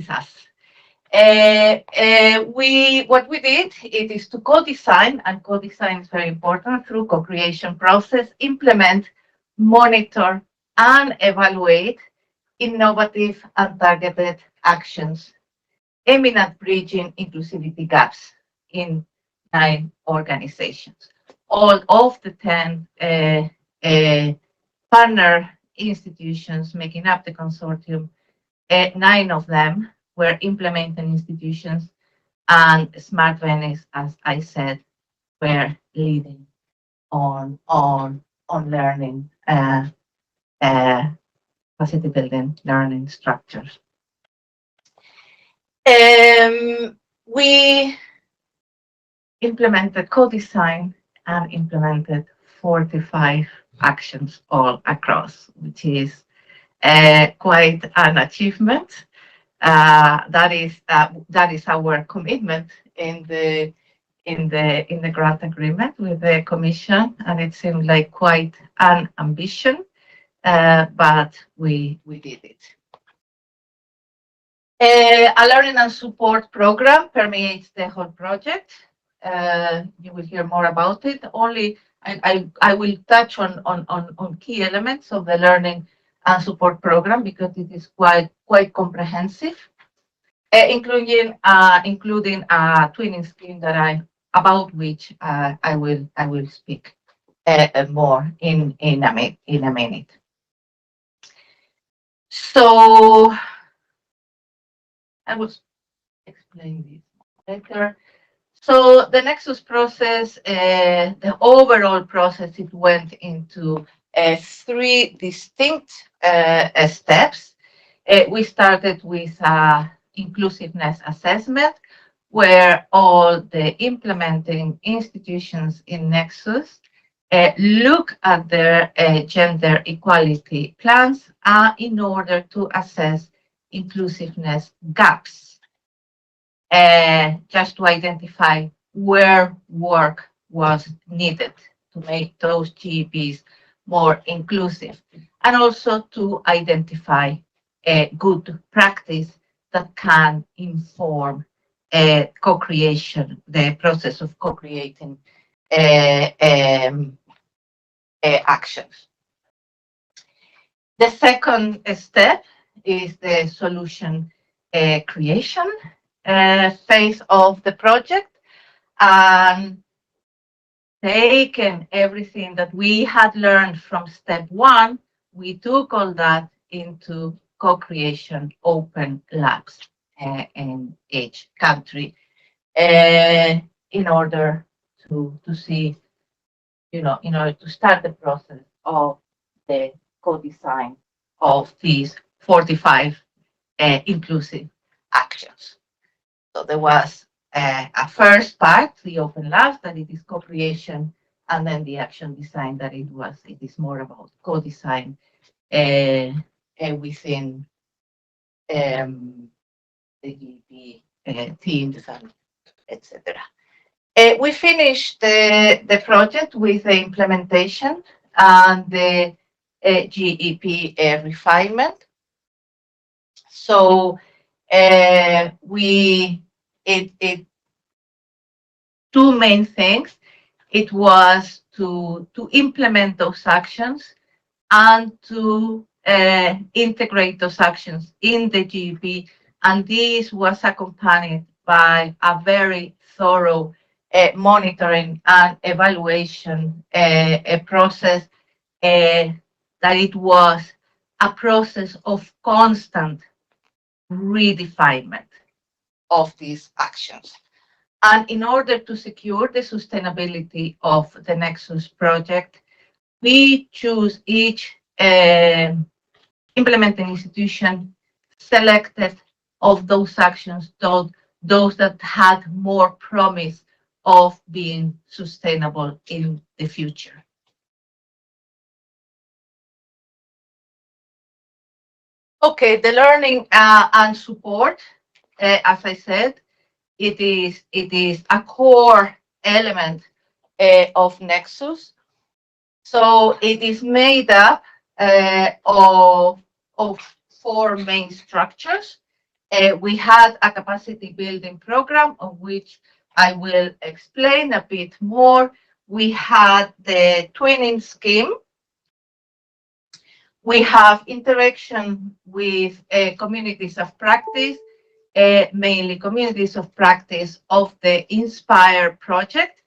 us. What we did it is to co-design, and co-design is very important through co-creation process, implement, monitor, and evaluate innovative and targeted actions aiming at bridging inclusivity gaps in 9 organizations. All of the 10 partner institutions making up the consortium, 9 of them were implementing institutions, and Smart Venice, as I said, were leading on learning, capacity building learning structures. We implemented co-design and implemented 45 actions all across, which is quite an achievement. That is our commitment in the grant agreement with the Commission, and it seemed like quite an ambition, but we did it. A learning and support program permeates the whole project. You will hear more about it. I I will touch on key elements of the learning and support program because it is quite comprehensive, including a twinning scheme about which I will speak more in a minute. So I will explain this later. So the Nexus process, the overall process, it went into 3 distinct steps. We started with inclusiveness assessment, where all the implementing institutions in Nexus look at their gender equality plans in order to assess inclusiveness gaps, just to identify where work was needed to make those GEPs more inclusive, and also to identify a good practice that can inform co-creation, the process of co-creating actions. The second step is the solution creation phase of the project, and taken everything that we had learned from step 1, we took all that into co-creation open labs in each country in order to see, in order to start the process of the co-design of these 45 inclusive actions. So there was a first part, the open labs, that it is co-creation, and then the action design that it is more about co-design within the GEP teams and etc. We finished the project with the implementation and the GEP refinement. So two main things. It was to implement those actions and to integrate those actions in the GEP, and this was accompanied by a very thorough monitoring and evaluation process, that it was a process of constant redefinement of these actions. And in order to secure the sustainability of the Nexus project, we choose each implementing institution selected of those actions, those that had more promise of being sustainable in the future. Okay, the learning and support, as I said, it is a core element of Nexus. So it is made up of 4 main structures. We had a capacity building program, of which I will explain a bit more. We had the twinning scheme. We have interaction with communities of practice, mainly communities of practice of the Inspire project,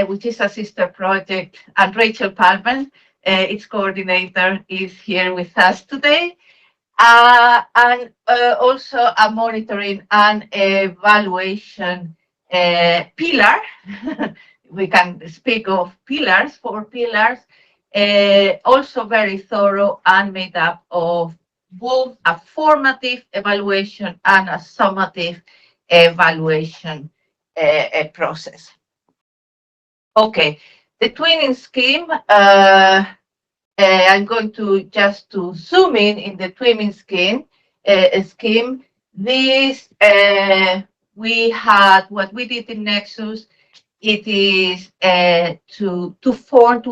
which is a sister project, and Rachel Palman, its coordinator, is here with us today. And also a monitoring and evaluation pillar. We can speak of pillars, 4 pillars, also very thorough and made up of both a formative evaluation and a summative evaluation process. Okay, the twinning scheme, I'm going to just to zoom in the twinning scheme. This, we had, what we did in Nexus, it is to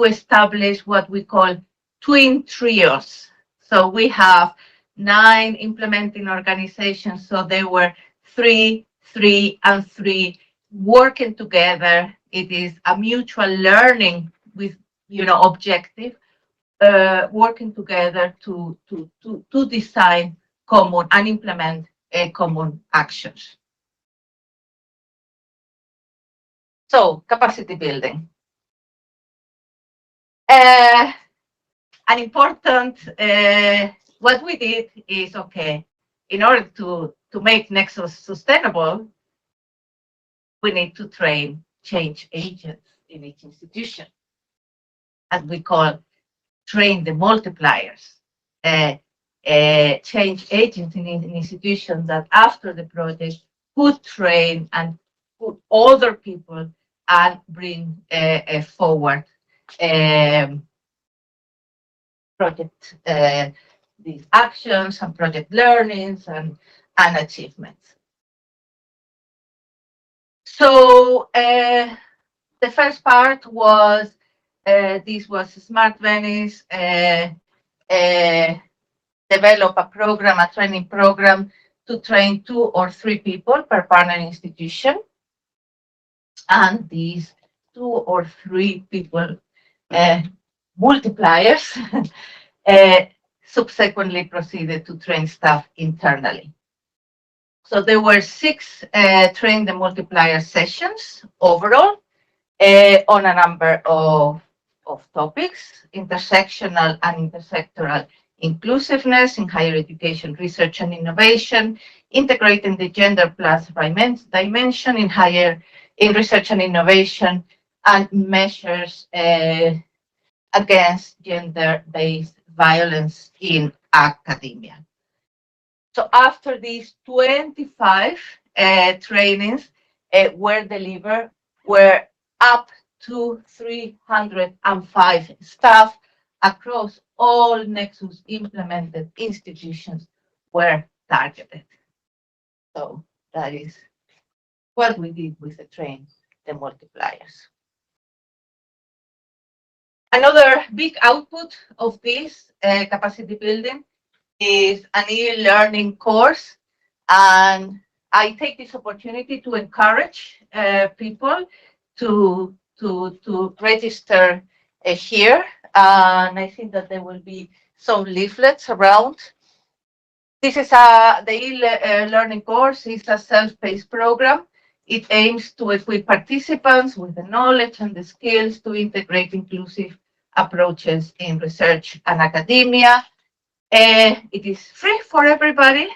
establish what we call twin trios. So we have 9 implementing organizations, so there were 3, 3, and 3 working together. It is a mutual learning with objective, working together to design common and implement common actions. So capacity building. An important, what we did is, okay, in order to make Nexus sustainable, we need to train change agents in each institution, as we call train the multipliers. Change agents in institutions that after the project could train and put other people and bring forward project these actions and project learnings and achievements. So the first part was this was Smart Venice, develop a program, a training program to train 2 or 3 people per partner institution. And these 2 or 3 people multipliers subsequently proceeded to train staff internally. So there were 6 train the multiplier sessions overall on a number of topics: intersectional and intersectoral inclusiveness in higher education, research and innovation, integrating the gender plus dimension in research and innovation, and measures against gender-based violence in academia. So after these 25 trainings were delivered, were up to 305 staff across all Nexus implemented institutions were targeted. So that is what we did with the train the multipliers. Another big output of this capacity building is an e-learning course, and I take this opportunity to encourage people to register here, and I think that there will be some leaflets around. This is the e-learning course. It's a self-paced program. It aims to equip participants with the knowledge and the skills to integrate inclusive approaches in research and academia. It is free for everybody,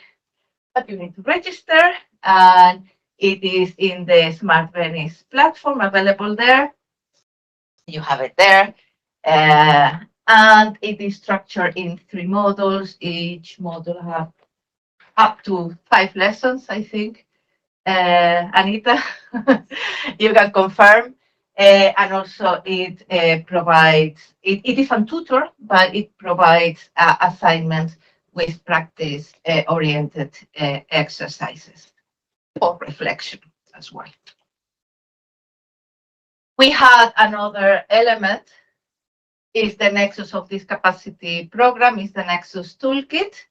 but you need to register, and it is in the Smart Venice platform available there. You have it there, and it is structured in 3 modules. Each module has up to 5 lessons, I think. Anita, you can confirm. And also it provides, it is on tutor, but it provides assignments with practice oriented exercises for reflection as well. We had another element, is the nexus of this capacity program, is the Nexus Toolkit,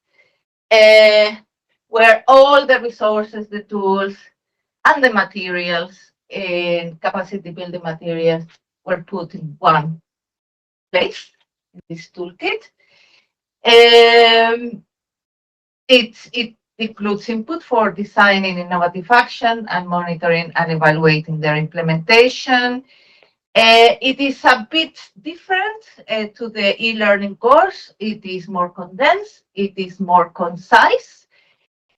where all the resources, the tools, and the materials in capacity building materials were put in one place in this toolkit. It includes input for designing innovative action and monitoring and evaluating their implementation. It is a bit different to the e-learning course. It is more condensed. It is more concise.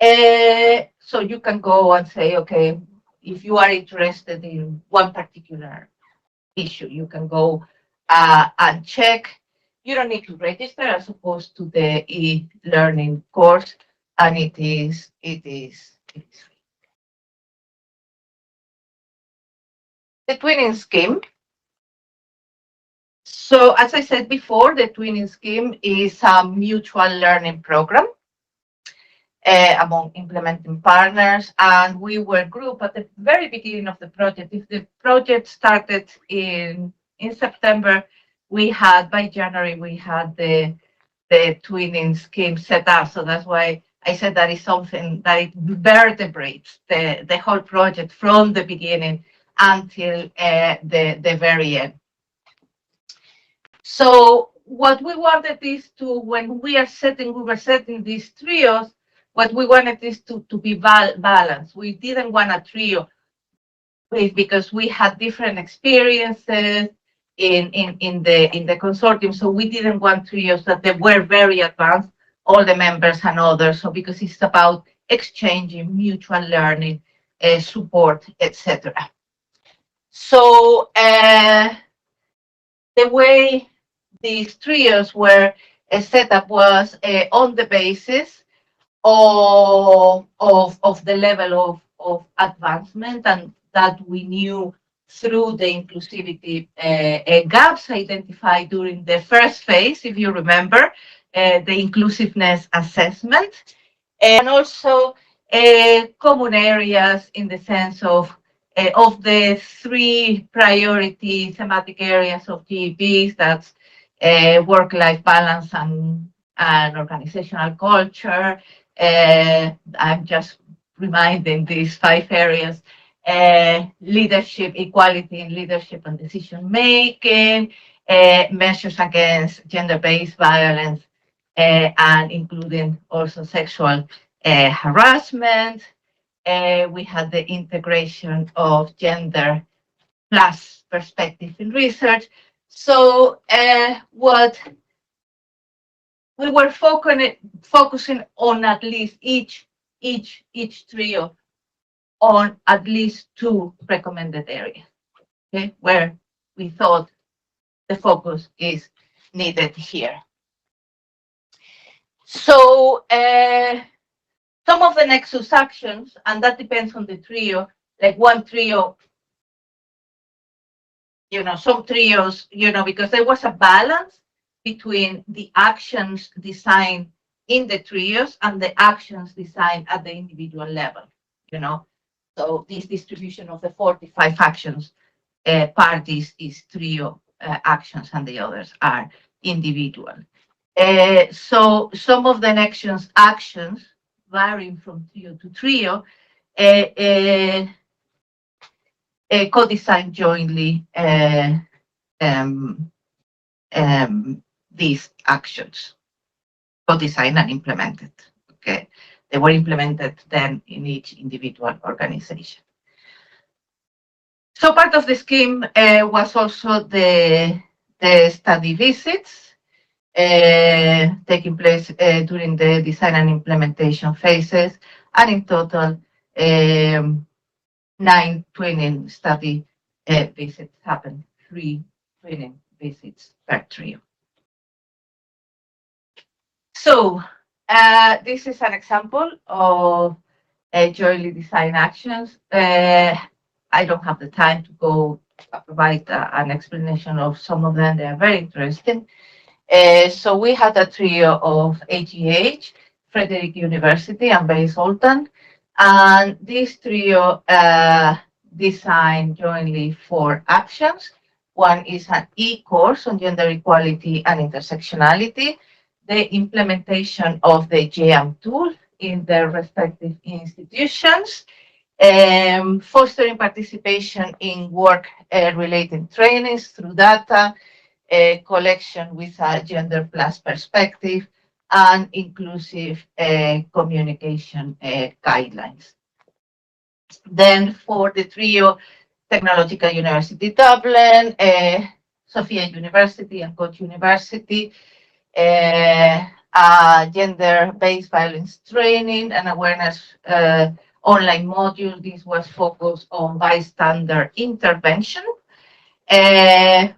So you can go and say, okay, if you are interested in one particular issue, you can go and check. You don't need to register as opposed to the e-learning course, and it is free. The twinning scheme. So as I said before, the twinning scheme is a mutual learning program among implementing partners, and we were grouped at the very beginning of the project. If the project started in September, we had, by January, we had the twinning scheme set up. So that's why I said that is something that it vertebrates the whole project from the beginning until the very end. So what we wanted is to, when we were setting these trios, what we wanted is to be balanced. We didn't want a trio because we had different experiences in the consortium. So we didn't want trios that they were very advanced, all the members and others. So because it's about exchanging, mutual learning, support, etc. So the way these trios were set up was on the basis of the level of advancement, and that we knew through the inclusivity gaps identified during the first phase, if you remember, the inclusiveness assessment, and also common areas in the sense of the three priority thematic areas of GEPs, that's work-life balance and organizational culture. I'm just reminding these 5 areas: leadership, equality in leadership and decision making, measures against gender-based violence, and including also sexual harassment. We had the integration of gender plus perspective in research. So what we were focusing on at least each trio on at least 2 recommended areas, okay, where we thought the focus is needed here. So some of the Nexus actions, and that depends on the trio, like one trio, some trios, because there was a balance between the actions designed in the trios and the actions designed at the individual level, So this distribution of the 45 actions, part is trio actions and the others are individual. So some of the Nexus actions varying from trio to trio, co-designed jointly these actions, co-designed and implemented. Okay, they were implemented then in each individual organization. So part of the scheme was also the study visits taking place during the design and implementation phases, and in total 9 twinning study visits happened, 3 twinning visits per trio. So this is an example of jointly designed actions. I don't have the time to go provide an explanation of some of them. They are very interesting. So we had a trio of AGH, Frederick University, and Bay Sultan. And this trio designed jointly 4 actions. One is an e-course on gender equality and intersectionality, the implementation of the GEM tool in their respective institutions, fostering participation in work-related trainings through data, collection with a gender plus perspective, and inclusive communication guidelines. Then for the trio, Technological University Dublin, Sophia University and Koch University, gender-based violence training and awareness online module. This was focused on bystander intervention, and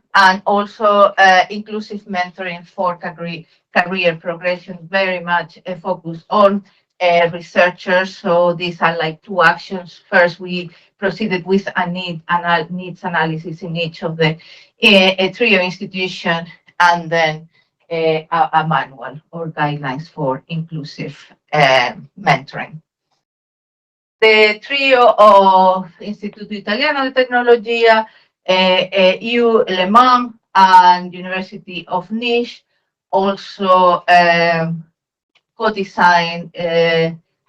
also inclusive mentoring for career progression, very much focused on researchers. So these are like 2 actions. First, we proceeded with a needs analysis in each of the trio institution, and then a manual or guidelines for inclusive mentoring. The trio of Istituto Italiano di Tecnologia, EU Le Mans, and University of Nice also co-design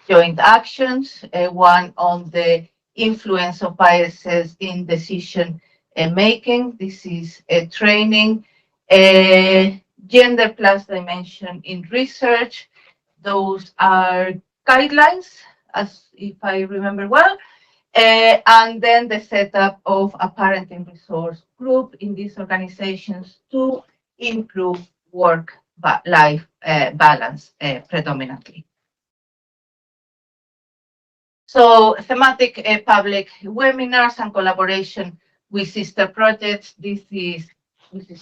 joint actions, one on the influence of biases in decision making. This is a training Gender plus dimension in research, those are guidelines, as if I remember well. And then the setup of a parenting resource group in these organizations to improve work-life balance predominantly. So thematic public webinars and collaboration with sister projects. This is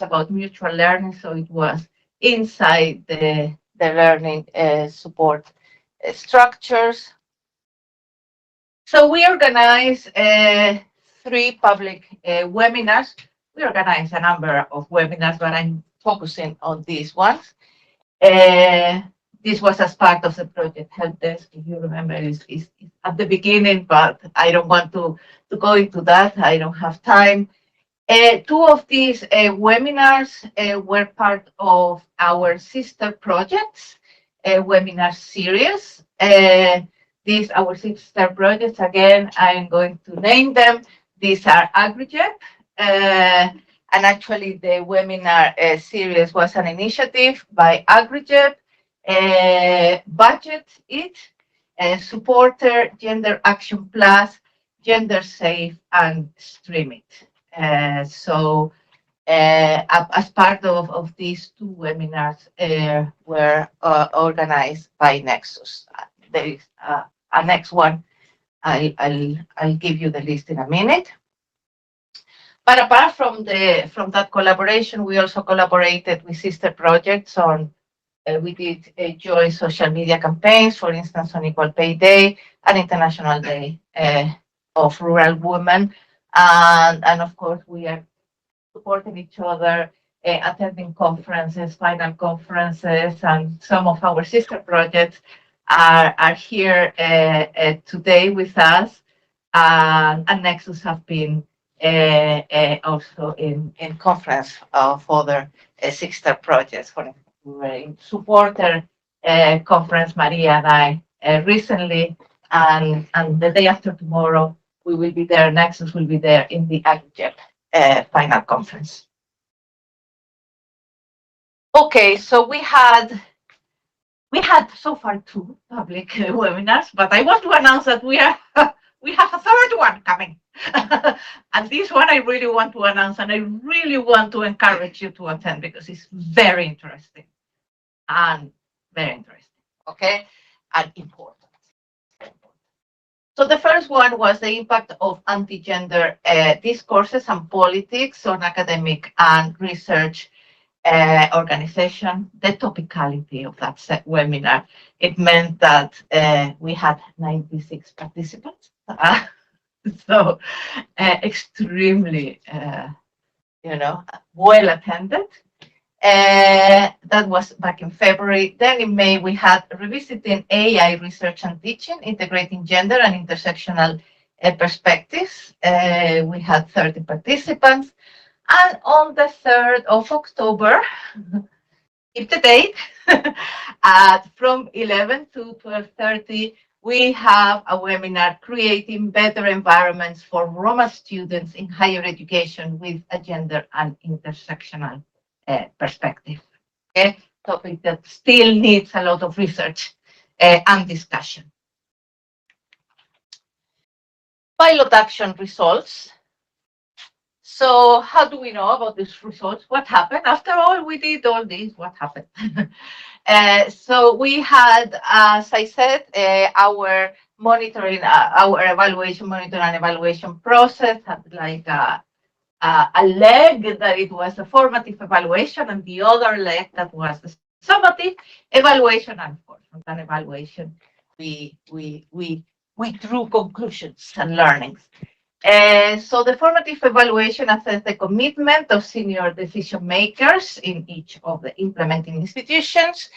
about mutual learning, so it was inside the learning support structures. So we organize 3 public webinars. We organize a number of webinars, but I'm focusing on these ones. This was as part of the project help desk. If you remember, is at the beginning, but I don't want to go into that. I don't have time. 2 of these webinars were part of our sister projects webinar series. These our sister projects. Again, I'm going to name them. These are AgriJEP. And actually, the webinar series was an initiative by AgriJEP, Budget It, Supporter, Gender Action Plus, Gender Safe, and Stream It. So as part of these 2 webinars were organized by Nexus. There is a next one. I'll give you the list in a minute. But apart from that collaboration, we also collaborated with sister projects on. We did joint social media campaigns, for instance, on Equal Pay Day and International Day of Rural Women, and of course we are supporting each other, attending conferences, final conferences, and some of our sister projects are here today with us, and Nexus have been also in conference of other sister projects. For instance, we were in supporter conference, Maria and I, recently, and the day after tomorrow we will be there. Nexus will be there in the AgriJEP final conference. Okay, so we had so far 2 public webinars, but I want to announce that we have a 3rd one coming. And this one I really want to announce, and I really want to encourage you to attend because it's very interesting, okay, and important. So the first one was the impact of anti-gender discourses and politics on academic and research organization. The topicality of that webinar, it meant that we had 96 participants. So extremely, well attended. That was back in February. Then in May, we had Revisiting AI Research and Teaching, Integrating Gender and Intersectional Perspectives. We had 30 participants. And on the 3rd of October, keep the date, from 11 to 12:30, we have a webinar, Creating Better Environments for Roma Students in Higher Education with a Gender and Intersectional Perspective. Okay, topic that still needs a lot of research and discussion. Pilot action results. So how do we know about these results? What happened? After all, we did all this. What happened? So we had, as I said, our monitoring, our evaluation, monitoring and evaluation process had like a leg that it was a formative evaluation, and the other leg that was the summative evaluation. And of course, from that evaluation, we drew conclusions and learnings. So the formative evaluation assessed the commitment of senior decision makers in each of the implementing institutions,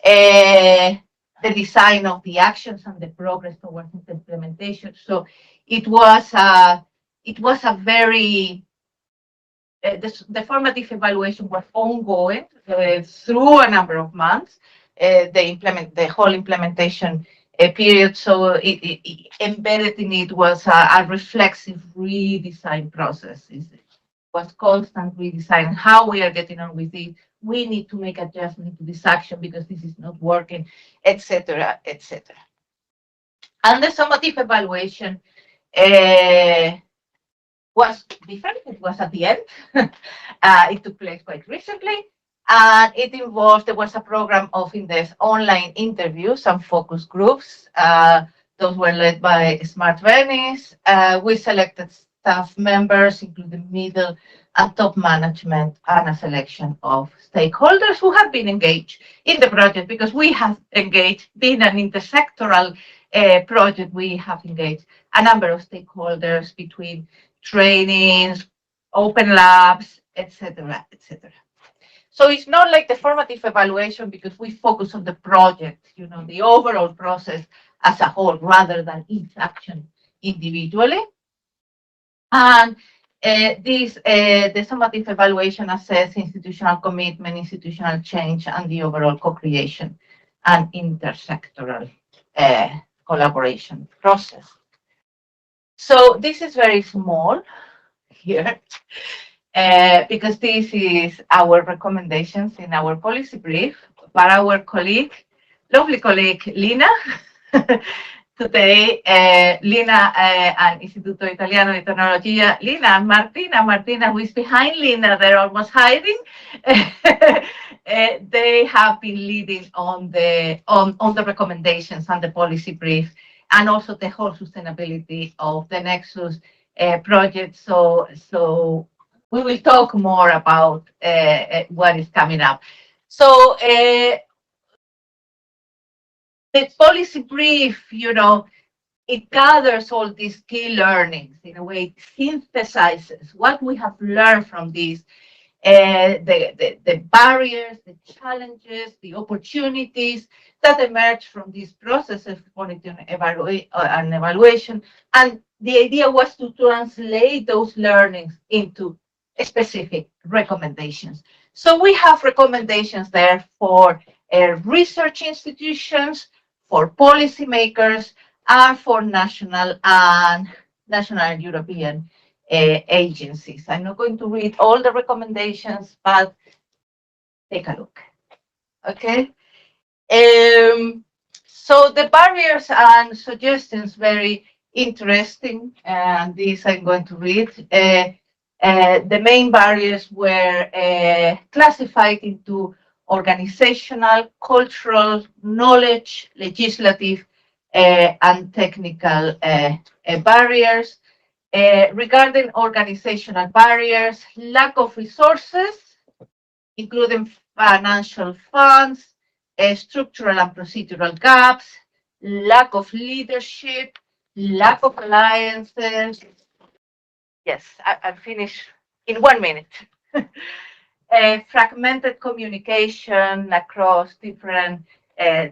the design of the actions and the progress towards implementation. So it was a very the formative evaluation was ongoing through a number of months. The whole implementation period, so it embedded in it was a reflexive redesign process. was constant redesign, how we are getting on with it. We need to make adjustment to this action because this is not working, etc., etc. And the summative evaluation was different. It was at the end. It took place quite recently. And it involved, there was a program of in-depth online interviews and focus groups. Those were led by Smart Venice. We selected staff members, including middle and top management, and a selection of stakeholders who have been engaged in the project, because we have engaged, being an intersectoral project, we have engaged a number of stakeholders between trainings, open labs, etc., etc. So it's not like the formative evaluation because we focus on the project, the overall process as a whole, rather than each action individually. And the summative evaluation assesses institutional commitment, institutional change, and the overall co-creation and intersectoral collaboration process. So this is very small here, because this is our recommendations in our policy brief. But our colleague, lovely colleague, Lina, today, Lina and Istituto Italiano di Tecnologia, Lina and Martina, who is behind Lina, they're almost hiding. They have been leading on the recommendations and the policy brief, and also the whole sustainability of the Nexus project. So we will talk more about what is coming up. So the policy brief, it gathers all these key learnings in a way, it synthesizes what we have learned from these, the barriers, the challenges, the opportunities that emerge from these processes of monitoring and evaluation. And the idea was to translate those learnings into specific recommendations. So we have recommendations there for research institutions, for policymakers, and for national and European agencies. I'm not going to read all the recommendations, but take a look. Okay. So the barriers and suggestions, very interesting, and these I'm going to read. The main barriers were classified into organizational, cultural, knowledge, legislative, and technical barriers. Regarding organizational barriers, lack of resources, including financial funds, structural and procedural gaps, lack of leadership, lack of alliances. Yes, I'll finish in 1 minute. Fragmented communication across different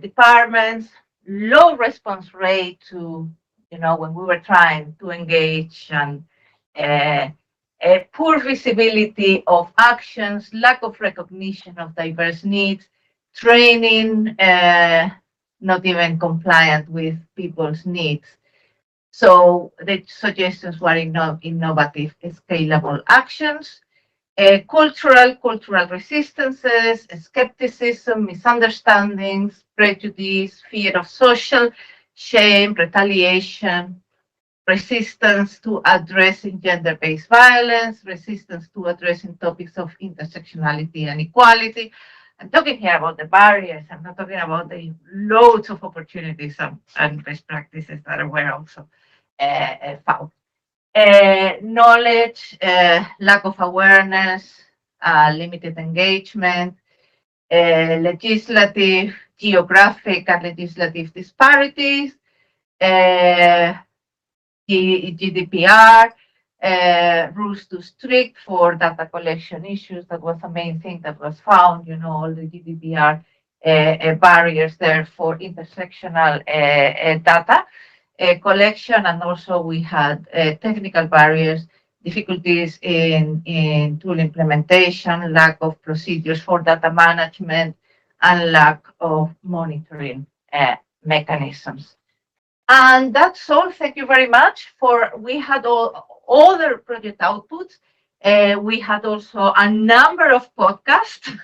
departments, low response rate to, when we were trying to engage, and poor visibility of actions, lack of recognition of diverse needs, training not even compliant with people's needs. So the suggestions were innovative, scalable actions. Cultural resistances, skepticism, misunderstandings, prejudice, fear of social shame, retaliation, resistance to addressing gender-based violence, resistance to addressing topics of intersectionality and equality. I'm talking here about the barriers. I'm not talking about the loads of opportunities and best practices that were also found. Knowledge, lack of awareness, limited engagement, legislative, geographic and legislative disparities, GDPR, rules too strict for data collection issues. That was the main thing that was found, all the GDPR barriers there for intersectional data collection. And also we had technical barriers, difficulties in tool implementation, lack of procedures for data management, and lack of monitoring mechanisms. And that's all. Thank you very much. We had all other project outputs. We had also a number of podcasts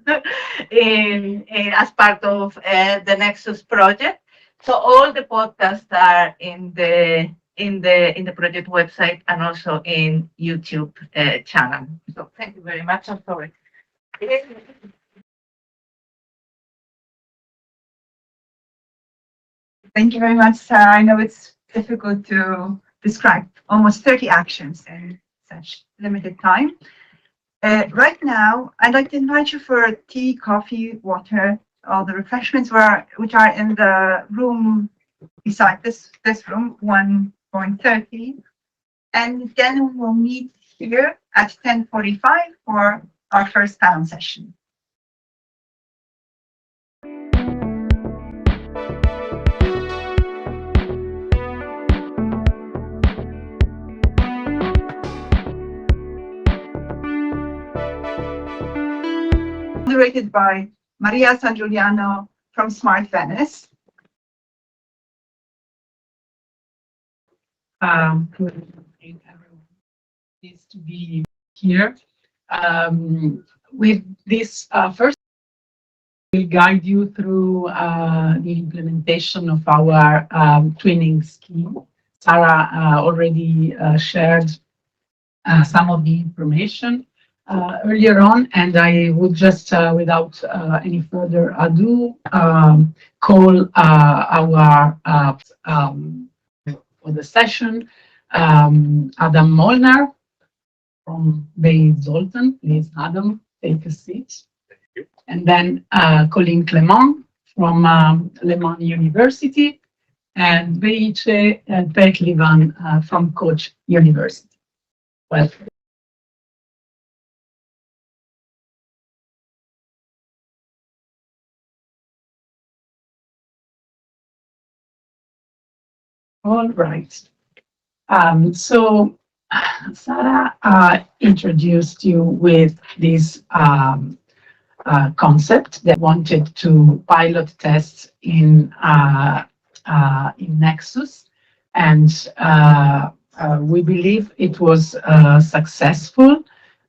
as part of the Nexus project. So all the podcasts are in the project website and also in YouTube channel. So thank you very much. I'm sorry. Thank you very much, Sarah. I know it's difficult to describe almost 30 actions in such limited time. Right now, I'd like to invite you for tea, coffee, water, all the refreshments which are in the room beside this room, 1.30. And then we'll meet here at 10:45 for our first panel session. Moderated by Maria San Giuliano from Smart Venice. Good evening, everyone. Pleased to be here. With this first, we'll guide you through the implementation of our twinning scheme. Sarah already shared some of the information earlier on, and I would just, without any further ado, call our for the session, Adam Molnar from Bay Zoltan. Please, Adam, take a seat. Thank you. And then Colleen Clement from Le Mans University, and Beice Petlivan from Koç University. Welcome. All right. So Sarah introduced you with this concept that wanted to pilot tests in Nexus, and we believe it was successful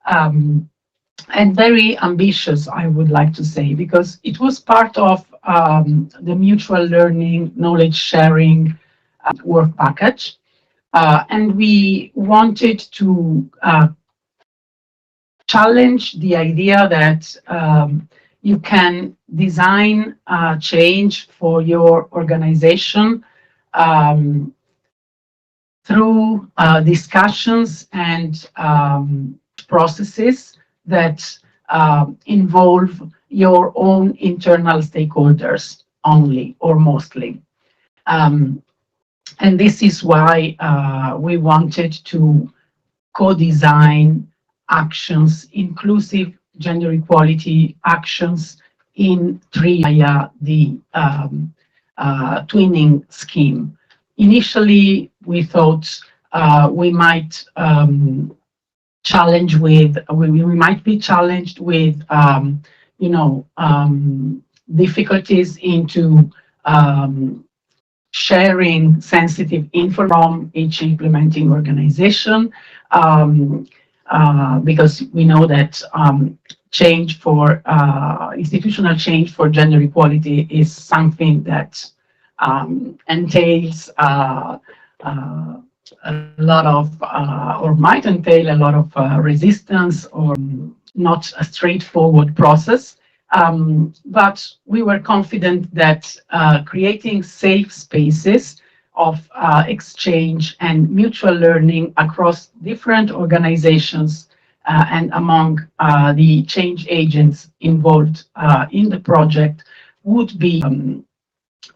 and very ambitious, I would like to say, because it was part of the mutual learning, knowledge sharing work package. And we wanted to challenge the idea that you can design change for your organization through discussions and processes that involve your own internal stakeholders only or mostly. And this is why we wanted to co-design actions, inclusive gender equality actions in three via the twinning scheme. Initially, we thought we might challenge with, we might be challenged with, difficulties into sharing sensitive info from each implementing organization, because we know that change for institutional change for gender equality is something that entails a lot of, or might entail a lot of resistance, or not a straightforward process. But we were confident that creating safe spaces of exchange and mutual learning across different organizations and among the change agents involved in the project would be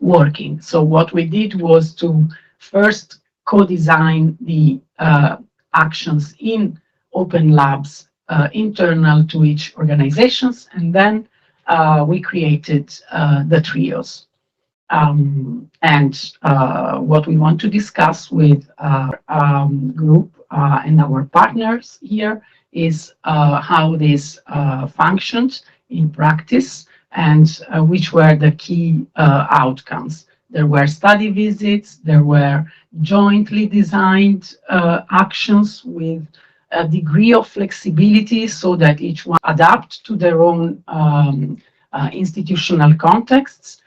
working. So what we did was to first co-design the actions in open labs internal to each organizations, and then we created the trios. And what we want to discuss with our group and our partners here is how this functioned in practice, and which were the key outcomes. There were study visits, there were jointly designed actions with a degree of flexibility so that each one adapt to their own institutional contexts.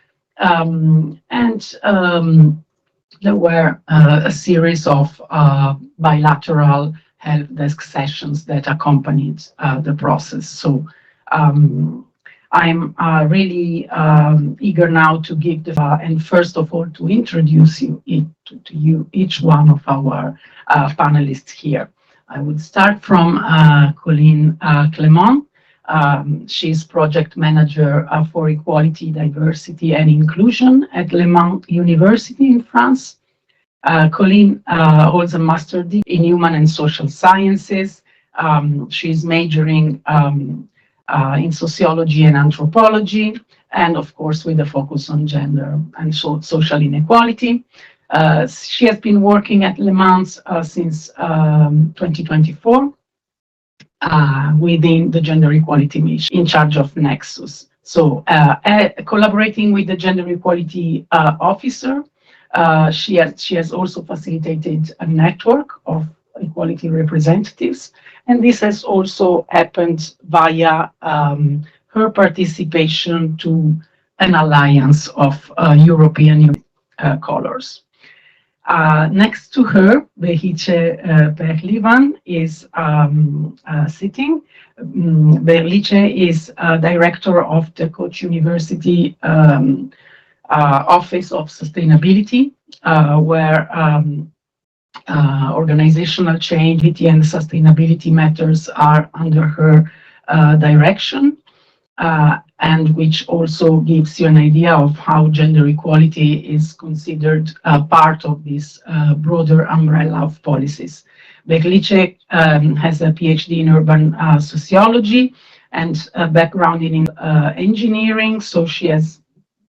There were a series of bilateral help desk sessions that accompanied the process. So I'm really eager now to give and first of all to introduce you each one of our panelists here. I would start from Colleen Clement. She's project manager for equality, diversity and inclusion at Le Mans University in France. Colleen holds a master's degree in human and social sciences. She's majoring in sociology and anthropology, and of course with a focus on gender and social inequality. She has been working at Le Mans since 2024 within the gender equality mission in charge of NEXUS. So collaborating with the gender equality officer, she has also facilitated a network of equality representatives, and this has also happened via her participation to an alliance of European colors. Next to her, Behice Perlivan is sitting. Berlice is director of the Koç University Office of Sustainability, where organizational change and sustainability matters are under her direction. And which also gives you an idea of how gender equality is considered part of this broader umbrella of policies. Berlice has a PhD in urban sociology and a background in engineering, so she has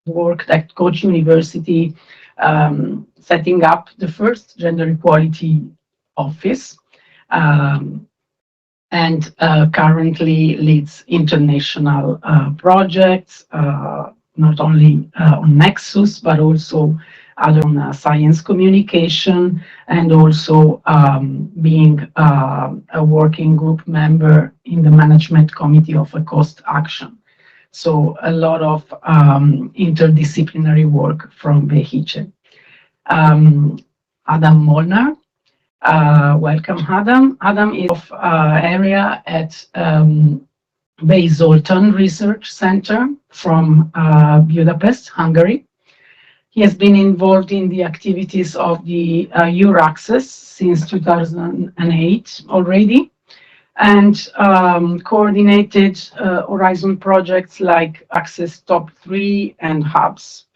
worked at Koç University setting up the first gender equality office. And currently leads international projects, not only on NEXUS, but also other on science communication, and also being a working group member in the management committee of a cost action. So a lot of interdisciplinary work from Behice. Adam Molnar. Welcome, Adam. Adam is of area at Bay Zoltan Research Center from Budapest, Hungary. He has been involved in the activities of the EURAccess since 2008 already, and coordinated Horizon projects like Access Top 3 and Hubs.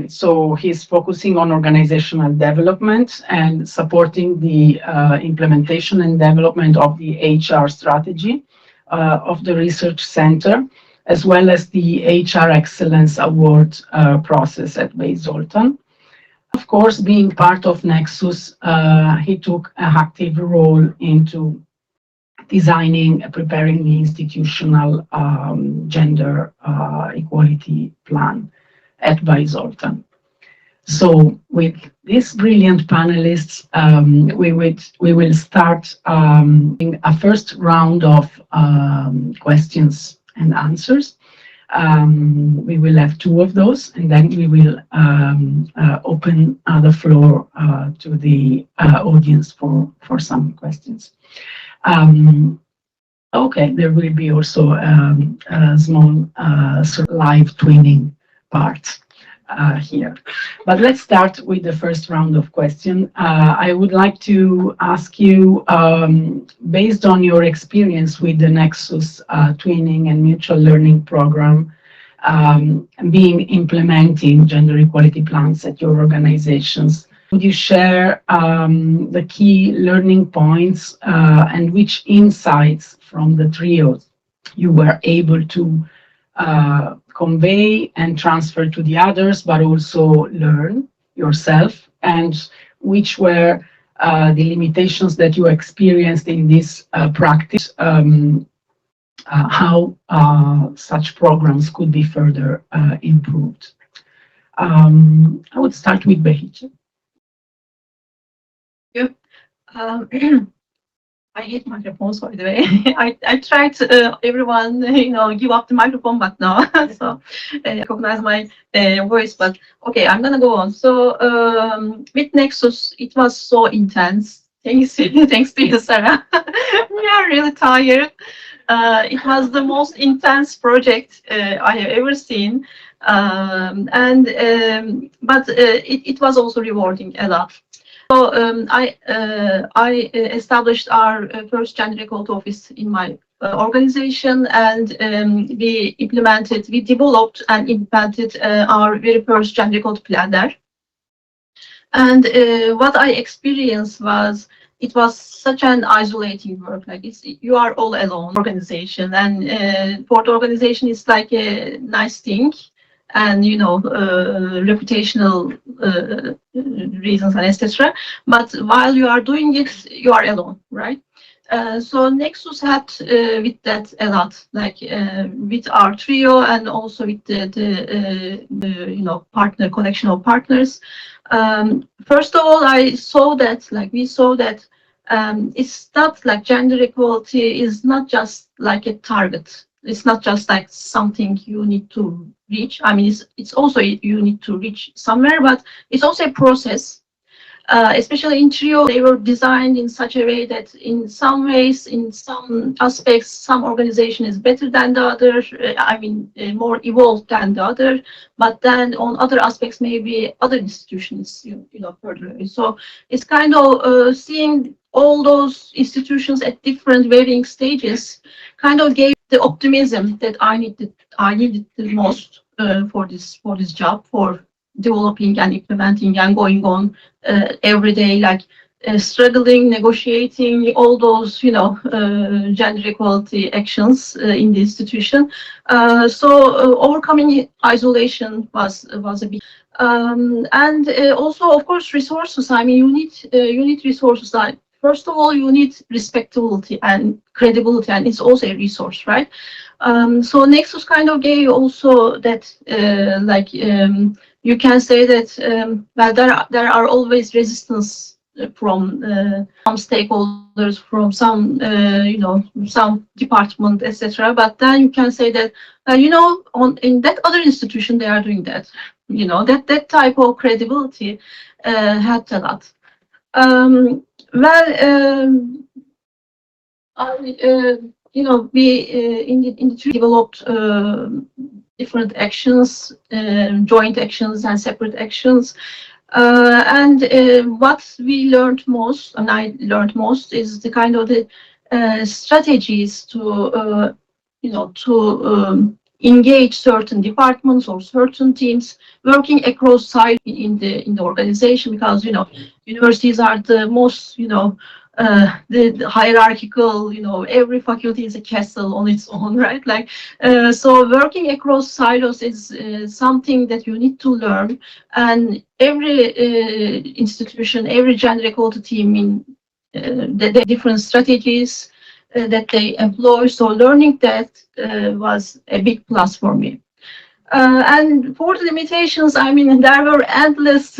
So he's focusing on organizational development and supporting the implementation and development of the HR strategy of the research center, as well as the HR Excellence Award process at Bay Zoltan. Of course, being part of NEXUS, he took an active role into designing, preparing the institutional gender equality plan at Bay Zoltan. So with these brilliant panelists, we will start a first round of questions and answers. We will have 2 of those, and then we will open the floor to the audience for some questions. Okay, there will be also a small live twinning part here. But let's start with the first round of questions. I would like to ask you, based on your experience with the NEXUS Twinning and Mutual Learning Program, implementing gender equality plans at your organizations, would you share the key learning points and which insights from the trios you were able to convey and transfer to the others, but also learn yourself, and which were the limitations that you experienced in this practice, how such programs could be further improved. I would start with Behice. I hate microphones, by the way. I tried everyone, give up the microphone, but no. So recognize my voice, but okay, I'm gonna go on. So with Nexus, it was so intense. Thanks, thanks to you, Sarah. We are really tired. It was the most intense project I have ever seen, but it was also rewarding a lot. So I established our first gender equality office in my organization, and we developed and implemented our very first gender equality plan there. And what I experienced was it was such an isolating work. Like you are all alone organization, and for the organization it's like a nice thing, and reputational reasons and etc. But while you are doing it, you are alone, right? So Nexus helped with that a lot, like with our trio and also with the partner collection of partners. First of all, we saw that it's not like gender equality is not just like a target. It's not just like something you need to reach. I mean, it's also you need to reach somewhere, but it's also a process. Especially in Trio, they were designed in such a way that in some ways, in some aspects, some organization is better than the other, more evolved than the other, but then on other aspects, maybe other institutions, further away. So it's kind of seeing all those institutions at different varying stages kind of gave the optimism that I needed the most for this job, for developing and implementing and going on every day, like struggling, negotiating all those, gender equality actions in the institution. So overcoming isolation was a big, and also, of course, resources. I mean, you need resources. Like, first of all, you need respectability and credibility, and it's also a resource, right? So Nexus kind of gave also that, you can say that well, there are always resistance from some stakeholders, from some some department, etc. But then you can say that in that other institution they are doing that. That type of credibility helped a lot. We in the tree developed different actions, joint actions and separate actions. What we learned most, and I learned most, is the kind of the strategies to engage certain departments or certain teams working across silos in the organization, because universities are the most the hierarchical, every faculty is a castle on its own, right? Like, so working across silos is something that you need to learn, and every institution, every gender equality team in the different strategies that they employ. So learning that was a big plus for me. And for the limitations, I mean, there were endless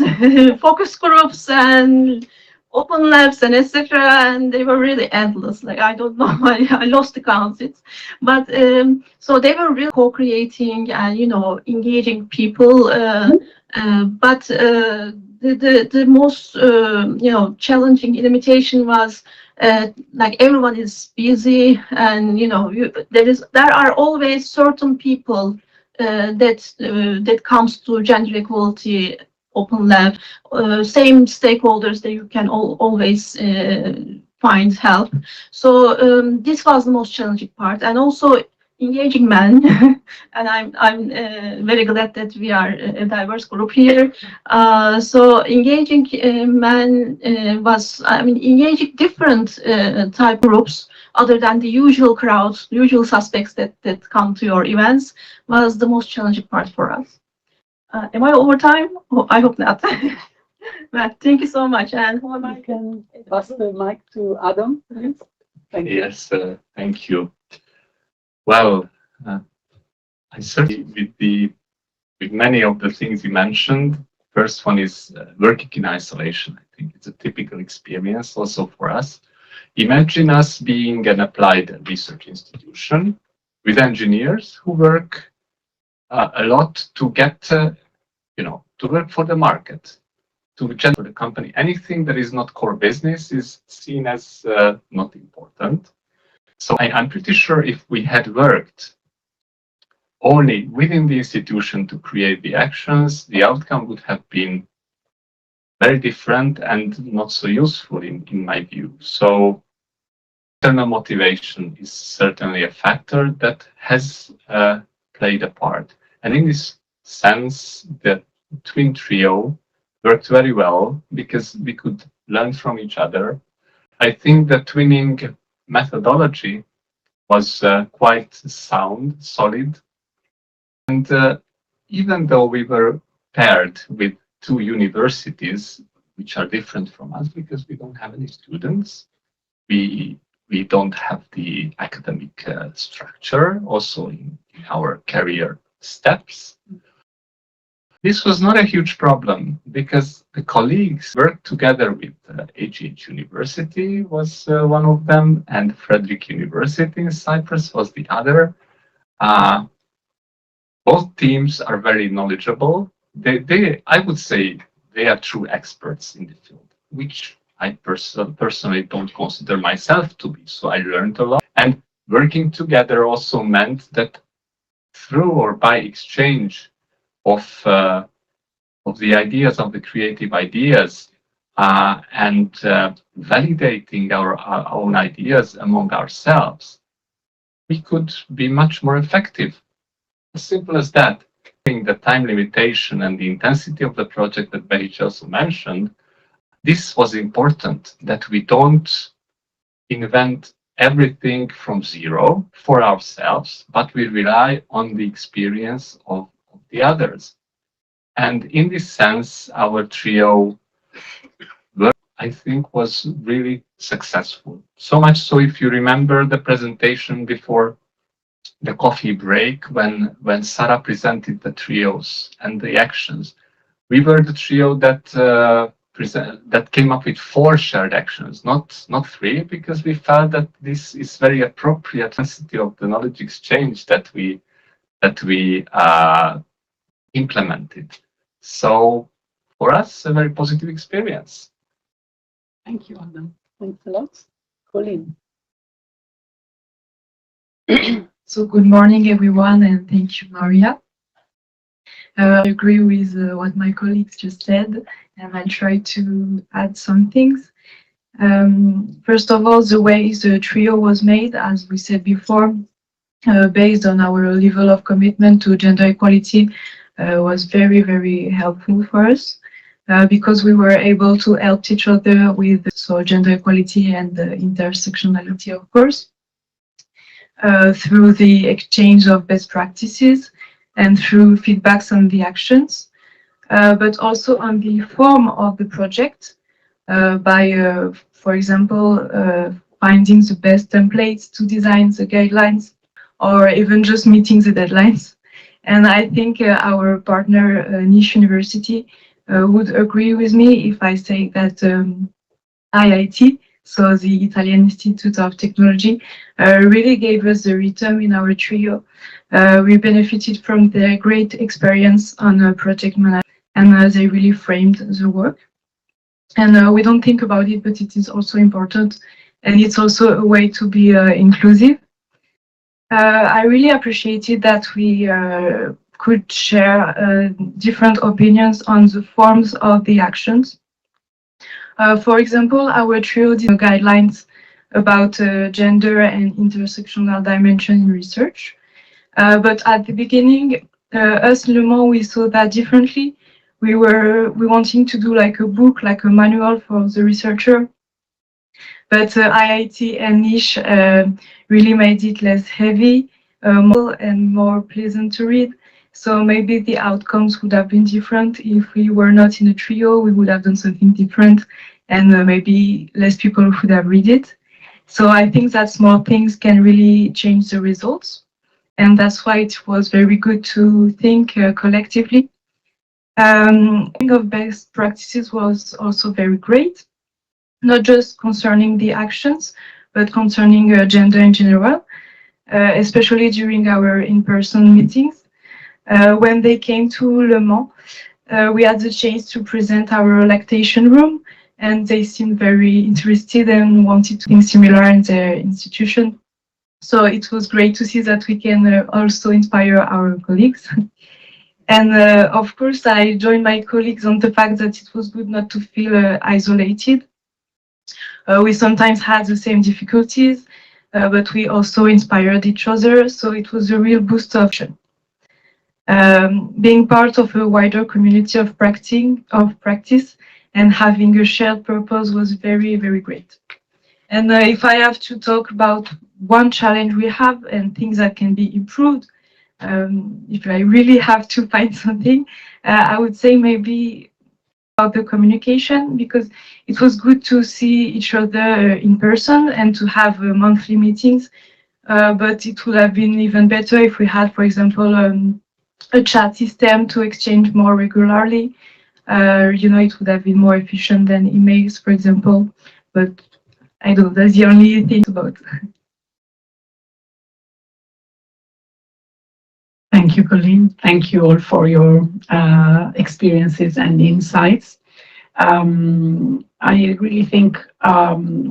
focus groups and open labs and etc., and they were really endless. Like, I don't know, I lost the count. But so they were really co-creating and engaging people. But the most challenging limitation was like everyone is busy, and there are always certain people that comes to gender equality open lab, same stakeholders that you can always find help. So this was the most challenging part, and also engaging men. And I'm very glad that we are a diverse group here. So engaging men was, engaging different type groups other than the usual crowds, usual suspects that come to your events, was the most challenging part for us. Am I over time? Oh, I hope not. Well, thank you so much. And who am I? You can pass the mic to Adam, please. Thank you. Yes, thank you. Well, I certainly with many of the things you mentioned. First one is working in isolation. I think it's a typical experience also for us. Imagine us being an applied research institution with engineers who work a lot to get, to work for the market, to generate for the company. Anything that is not core business is seen as not important. So I'm pretty sure if we had worked only within the institution to create the actions, the outcome would have been very different and not so useful in my view. So internal motivation is certainly a factor that has played a part. And in this sense, the twin trio worked very well because we could learn from each other. I think the twinning methodology was quite sound, solid. And even though we were paired with two universities, which are different from us because we don't have any students, we don't have the academic structure also in our career steps. This was not a huge problem because the colleagues worked together with AGH University was one of them, and Frederick University in Cyprus was the other. Both teams are very knowledgeable. I would say they are true experts in the field, which I personally don't consider myself to be. So I learned a lot. And working together also meant that through or by exchange of the ideas, of the creative ideas, and validating our own ideas among ourselves, we could be much more effective. As simple as that. The time limitation and the intensity of the project that Behic also mentioned, this was important, that we don't invent everything from zero for ourselves, but we rely on the experience of the others. And in this sense, our trio work, I think, was really successful. So much so, if you remember the presentation before the coffee break, when Sarah presented the trios and the actions, we were the trio that came up with 4 shared actions, not 3, because we felt that this is very appropriate intensity of the knowledge exchange that we implemented. So for us, a very positive experience. Thank you, Adam. Thanks a lot. Colin. So good morning, everyone, and thank you, Maria. I agree with what my colleagues just said, and I'll try to add some things. First of all, the way the trio was made, as we said before, based on our level of commitment to gender equality, was very, very helpful for us, because we were able to help each other with gender equality and intersectionality, of course. Through the exchange of best practices and through feedbacks on the actions, but also on the form of the project by, for example, finding the best templates to design the guidelines or even just meeting the deadlines. And I think our partner, NEXUS University, would agree with me if I say that IIT, so the Italian Institute of Technology, really gave us the rhythm in our trio. We benefited from their great experience on project management, and they really framed the work. And we don't think about it, but it is also important, and it's also a way to be inclusive. I really appreciated that we could share different opinions on the forms of the actions. For example, our trio did guidelines about gender and intersectional dimension in research. But at the beginning, us in Le Mans, we saw that differently. We wanting to do like a book, like a manual for the researcher. But IIT and NEXUS really made it less heavy and more pleasant to read. So maybe the outcomes would have been different. If we were not in a trio, we would have done something different, and maybe less people would have read it. So I think that small things can really change the results. And that's why it was very good to think collectively. Think of best practices was also very great. not just concerning the actions, but concerning gender in general, especially during our in-person meetings. When they came to Le Mans, we had the chance to present our lactation room, and they seemed very interested and wanted to think similar in their institution. So it was great to see that we can also inspire our colleagues. And of course, I joined my colleagues on the fact that it was good not to feel isolated. We sometimes had the same difficulties, but we also inspired each other. So it was a real boost of action. Being part of a wider community of practice and having a shared purpose was very, very great. And if I have to talk about one challenge we have and things that can be improved, if I really have to find something, I would say maybe about the communication, because it was good to see each other in person and to have monthly meetings. But it would have been even better if we had, for example, a chat system to exchange more regularly. It would have been more efficient than emails, for example. But I don't know, that's the only thing about. Thank you, Colleen. Thank you all for your experiences and insights. I really think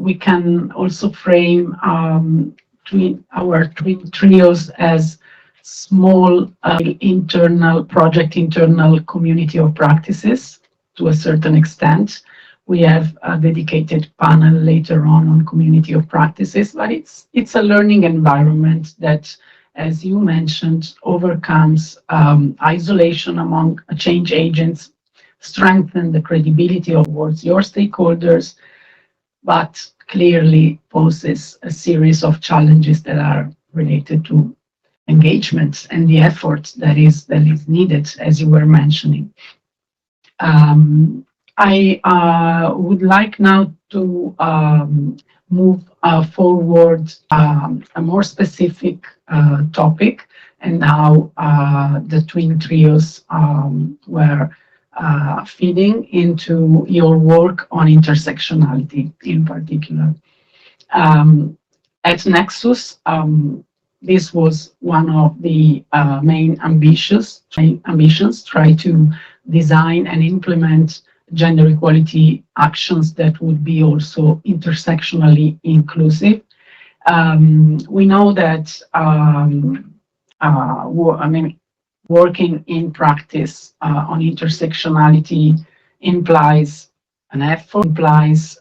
we can also frame our twin trios as small internal community of practices to a certain extent. We have a dedicated panel later on community of practices, but it's a learning environment that, as you mentioned, overcomes isolation among change agents, strengthen the credibility towards your stakeholders, but clearly poses a series of challenges that are related to engagement and the effort that is needed, as you were mentioning. I would like now to move forward a more specific topic, and how the twin trios were feeding into your work on intersectionality in particular. At Nexus, this was one of the main ambitions, try to design and implement gender equality actions that would be also intersectionally inclusive. We know that working in practice on intersectionality implies an effort, implies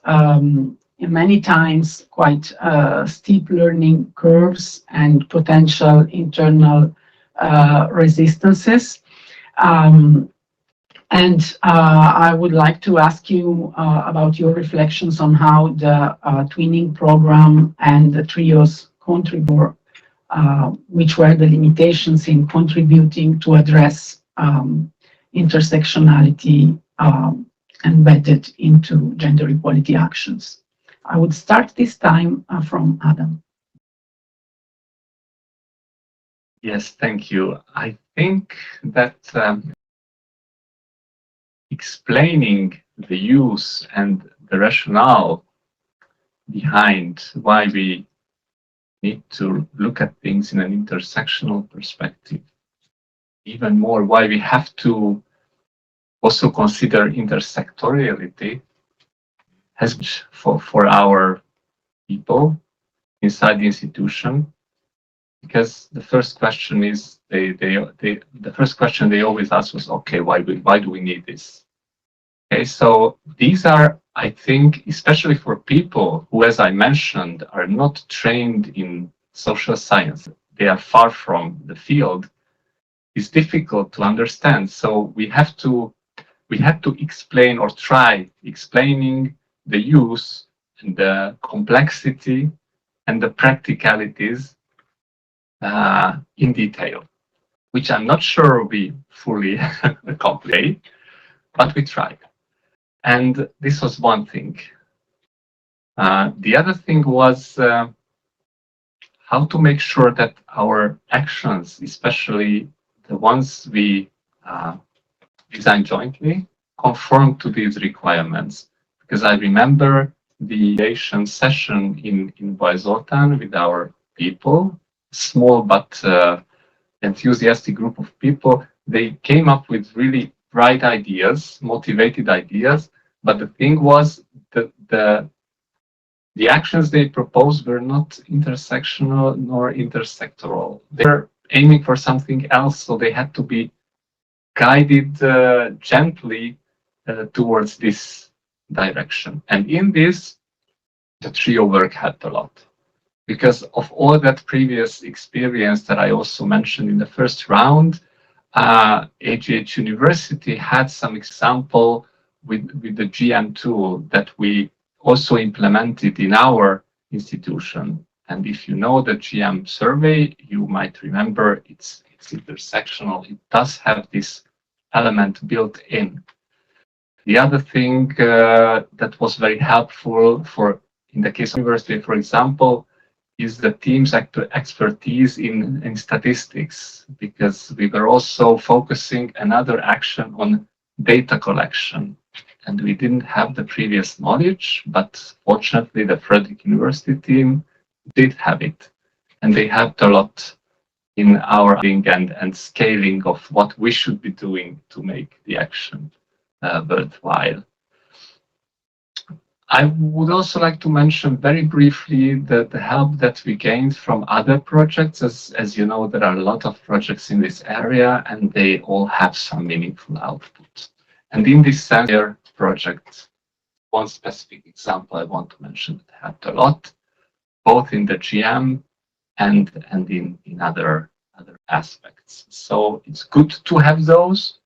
many times quite steep learning curves and potential internal resistances. And I would like to ask you about your reflections on how the twinning program and the trios contribute, which were the limitations in contributing to address intersectionality embedded into gender equality actions. I would start this time from Adam. Yes, thank you. I think that explaining the use and the rationale behind why we need to look at things in an intersectional perspective, even more why we have to also consider intersectoriality, has for our people inside the institution, because the first question is the first question they always ask was, okay, why do we need this? Okay, so these are, I think, especially for people who, as I mentioned, are not trained in social science, they are far from the field, it's difficult to understand. So we have to explain, or try explaining, the use and the complexity and the practicalities in detail, which I'm not sure we fully accomplish, but we tried. And this was one thing. The other thing was how to make sure that our actions, especially the ones we design jointly, conform to these requirements. Because I remember the creation session in Boisotan with our people, small but enthusiastic group of people. They came up with really bright ideas, motivated ideas, but the thing was that the actions they proposed were not intersectional nor intersectoral. They were aiming for something else, so they had to be guided gently towards this direction. And in this, the trio work helped a lot. Because of all that previous experience that I also mentioned in the first round, AGH University had some example with the GM tool that we also implemented in our institution. And if you know the GM survey, you might remember it's intersectional. It does have this element built in. The other thing that was very helpful in the case of university, for example, is the team's expertise in statistics, because we were also focusing another action on data collection. And we didn't have the previous knowledge, but fortunately the Frederick University team did have it. And they helped a lot in our and scaling of what we should be doing to make the action worthwhile. I would also like to mention very briefly the help that we gained from other projects. As you know, there are a lot of projects in this area, and they all have some meaningful output. And in this sense, project, one specific example I want to mention that helped a lot, both in the GM and in other aspects. So it's good to have those.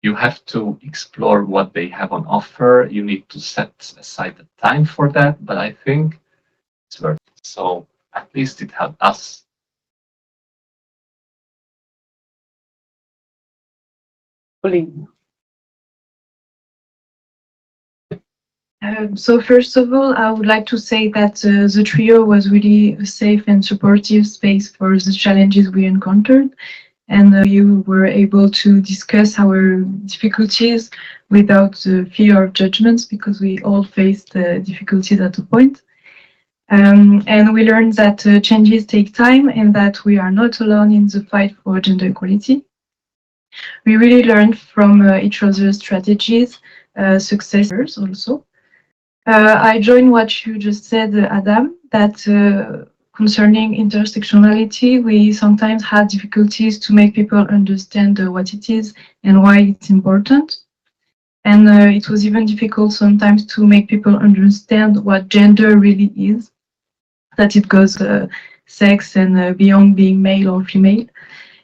You have to explore what they have on offer. You need to set aside the time for that, but I think it's worth it. So at least it helped us. So first of all, I would like to say that the trio was really a safe and supportive space for the challenges we encountered. And you were able to discuss our difficulties without fear of judgments, because we all faced difficulties at a point. And we learned that changes take time and that we are not alone in the fight for gender equality. We really learned from each other's strategies, successors also. I join what you just said, Adam, that concerning intersectionality, we sometimes had difficulties to make people understand what it is and why it's important. And it was even difficult sometimes to make people understand what gender really is, that it goes sex and beyond being male or female.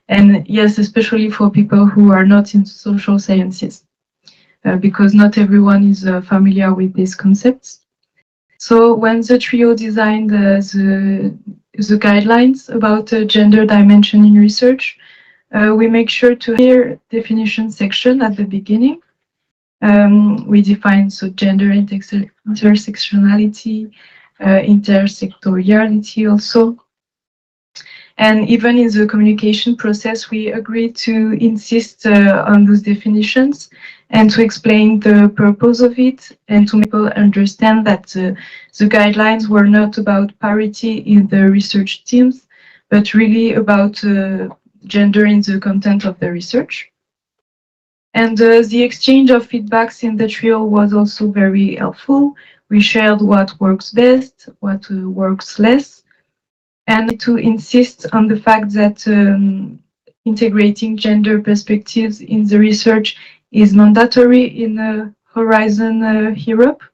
And yes, especially for people who are not in social sciences, because not everyone is familiar with these concepts. So when the trio designed the guidelines about gender dimension in research, we make sure to hear definition section at the beginning. We define gender intersectionality, intersectoriality also. And even in the communication process, we agreed to insist on those definitions and to explain the purpose of it, and to make people understand that the guidelines were not about parity in the research teams, but really about gender in the content of the research. And the exchange of feedbacks in the trio was also very helpful. We shared what works best, what works less, and to insist on the fact that integrating gender perspectives in the research is mandatory in Horizon Europe.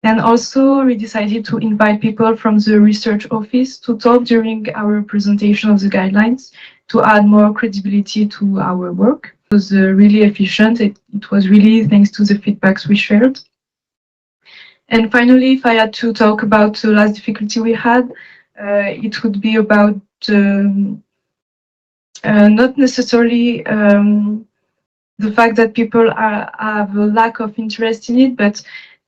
And also we decided to invite people from the research office to talk during our presentation of the guidelines to add more credibility to our work. It was really efficient. It was really thanks to the feedbacks we shared. And finally, if I had to talk about the last difficulty we had, it would be about not necessarily the fact that people have a lack of interest in it, but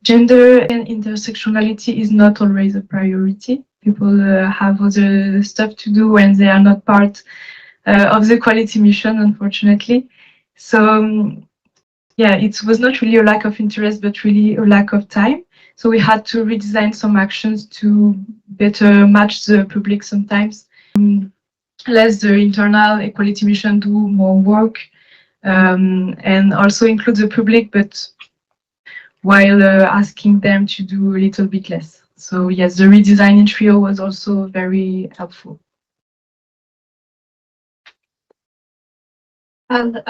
gender and intersectionality is not always a priority. People have other stuff to do when they are not part of the quality mission, unfortunately. So yeah, it was not really a lack of interest, but really a lack of time. So we had to redesign some actions to better match the public sometimes. Let the internal equality mission do more work, and also include the public, but while asking them to do a little bit less. So yes, the redesign in TRIO was also very helpful. And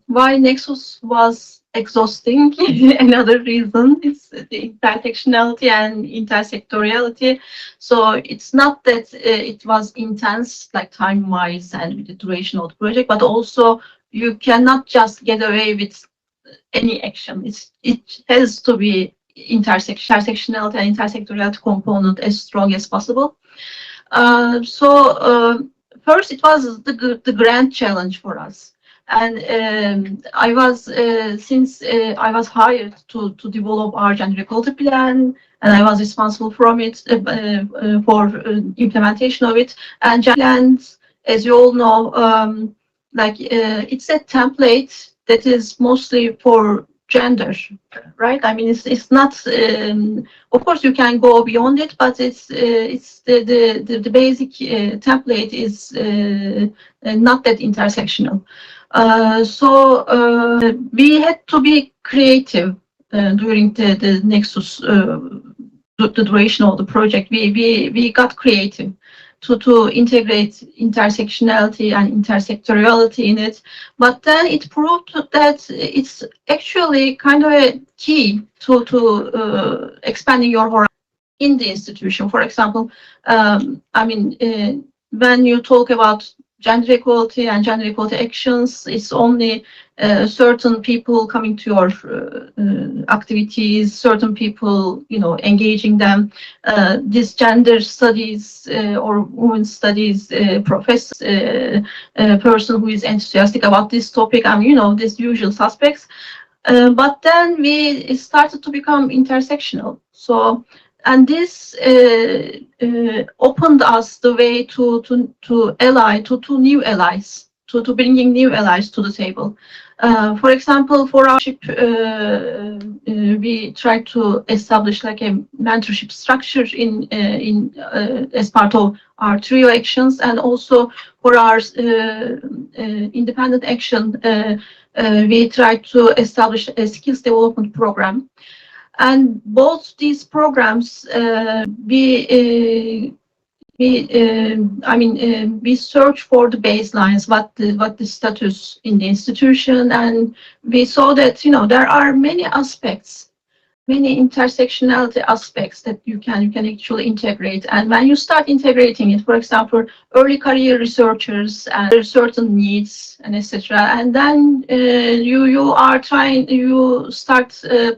why Nexus was exhausting, another reason is the intersectionality and intersectoriality. So it's not that it was intense, like time-wise and the duration of the project, but also you cannot just get away with any action. It has to be intersectionality and intersectoriality component as strong as possible. First, it was the grand challenge for us. And I was, since I was hired to develop our gender equality plan, and I was responsible from it for implementation of it. And gender plans, as you all know, it's a template that is mostly for gender, right? I mean, it's not. Of course, you can go beyond it, but it's the basic template is not that intersectional. We had to be creative during the Nexus, the duration of the project. We got creative to integrate intersectionality and intersectoriality in it. But then it proved that it's actually kind of a key to expanding your horizon in the institution. For example, when you talk about gender equality and gender equality actions, it's only certain people coming to your activities, certain people, engaging them. This gender studies or women's studies professor, person who is enthusiastic about this topic, and these usual suspects. But then we started to become intersectional. And this opened us the way to ally, to new allies, to bringing new allies to the table. For example, for our ship, we tried to establish like a mentorship structure in as part of our TRIO actions, and also for our independent action, we tried to establish a skills development program. And both these programs, we search for the baselines, what the status in the institution, and we saw that there are many aspects, many intersectionality aspects that you can actually integrate. And when you start integrating it, for example, early career researchers and their certain needs and etc., and then you start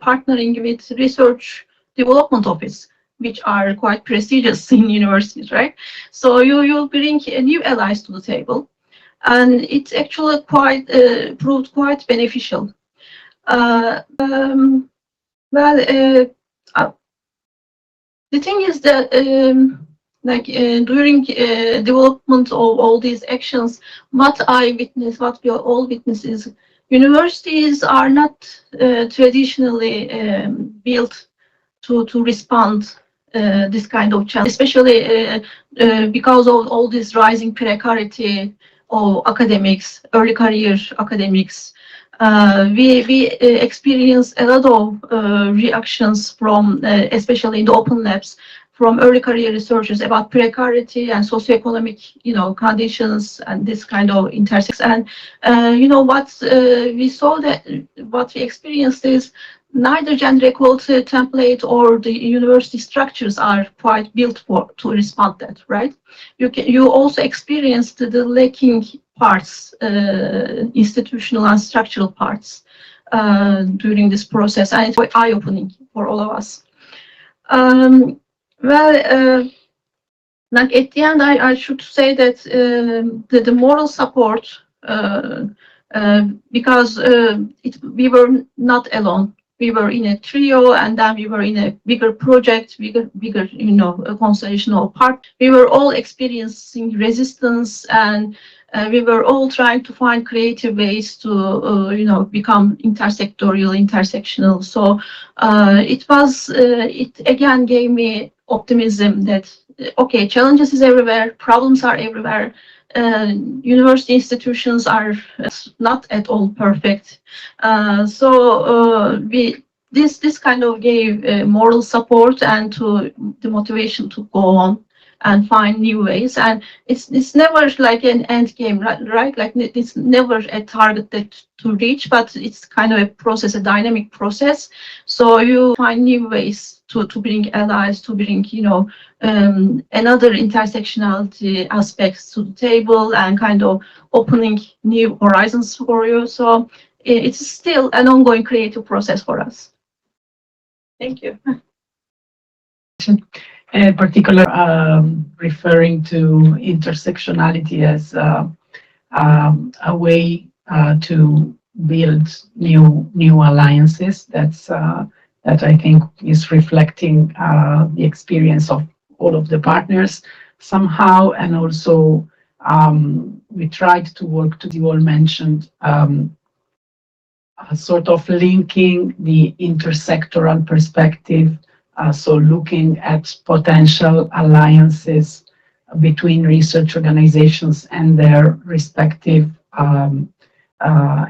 partnering with research development office, which are quite prestigious in universities, right? So you bring new allies to the table, and it's actually proved quite beneficial. The thing is that, during development of all these actions, what we all witness is universities are not traditionally built to respond this kind of challenge, especially because of all this rising precarity of academics, early career academics. We experience a lot of reactions from, especially in the open labs, from early career researchers about precarity and socioeconomic, conditions and this kind of intersection. And we saw that what we experienced is neither gender equality template or the university structures are quite built to respond that, right? You also experienced the lacking parts, institutional and structural parts during this process, and it's quite eye-opening for all of us. At the end, I should say that the moral support, because we were not alone. we were in a trio, and then we were in a bigger project, bigger, you know, a constellation of part. We were all experiencing resistance, and we were all trying to find creative ways to, you know, become intersectorial, intersectional. So it again gave me optimism that, okay, challenges is everywhere, problems are everywhere. University institutions are not at all perfect. This kind of gave moral support and the motivation to go on and find new ways. And it's never like an end game, right? Like it's never a target to reach, but it's kind of a process, a dynamic process. So you find new ways to bring allies, to bring, you know, another intersectionality aspects to the table, and kind of opening new horizons for you. So it's still an ongoing creative process for us. Thank you. In particular, referring to intersectionality as a way to build new alliances. That I think is reflecting the experience of all of the partners somehow, and also we tried to work, to you all mentioned, sort of linking the intersectoral perspective. So looking at potential alliances between research organizations and their respective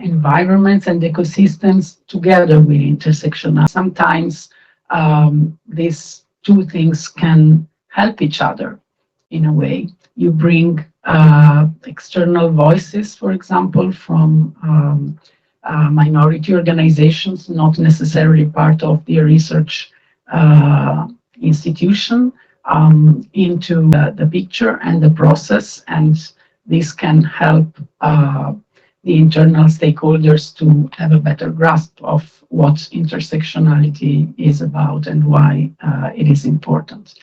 environments and ecosystems together with intersectional. Sometimes these two things can help each other in a way. You bring external voices, for example, from minority organizations, not necessarily part of the research institution, into the picture and the process, and this can help the internal stakeholders to have a better grasp of what intersectionality is about and why it is important.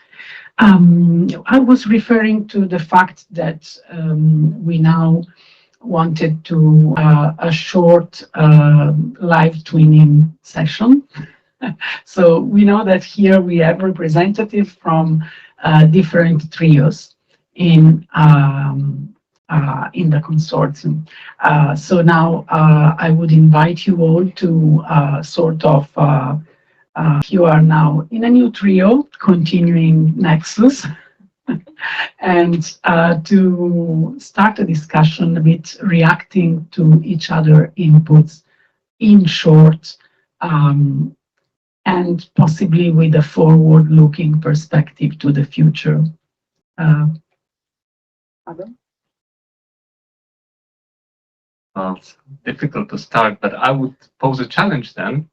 I was referring to the fact that we now wanted to a short live twinning session. So we know that here we have representatives from different trios in the consortium. So now I would invite you all to sort of, you are now in a new trio, continuing Nexus, and to start a discussion a bit reacting to each other inputs in short, and possibly with a forward-looking perspective to the future. Well, it's difficult to start, but I would pose a challenge then.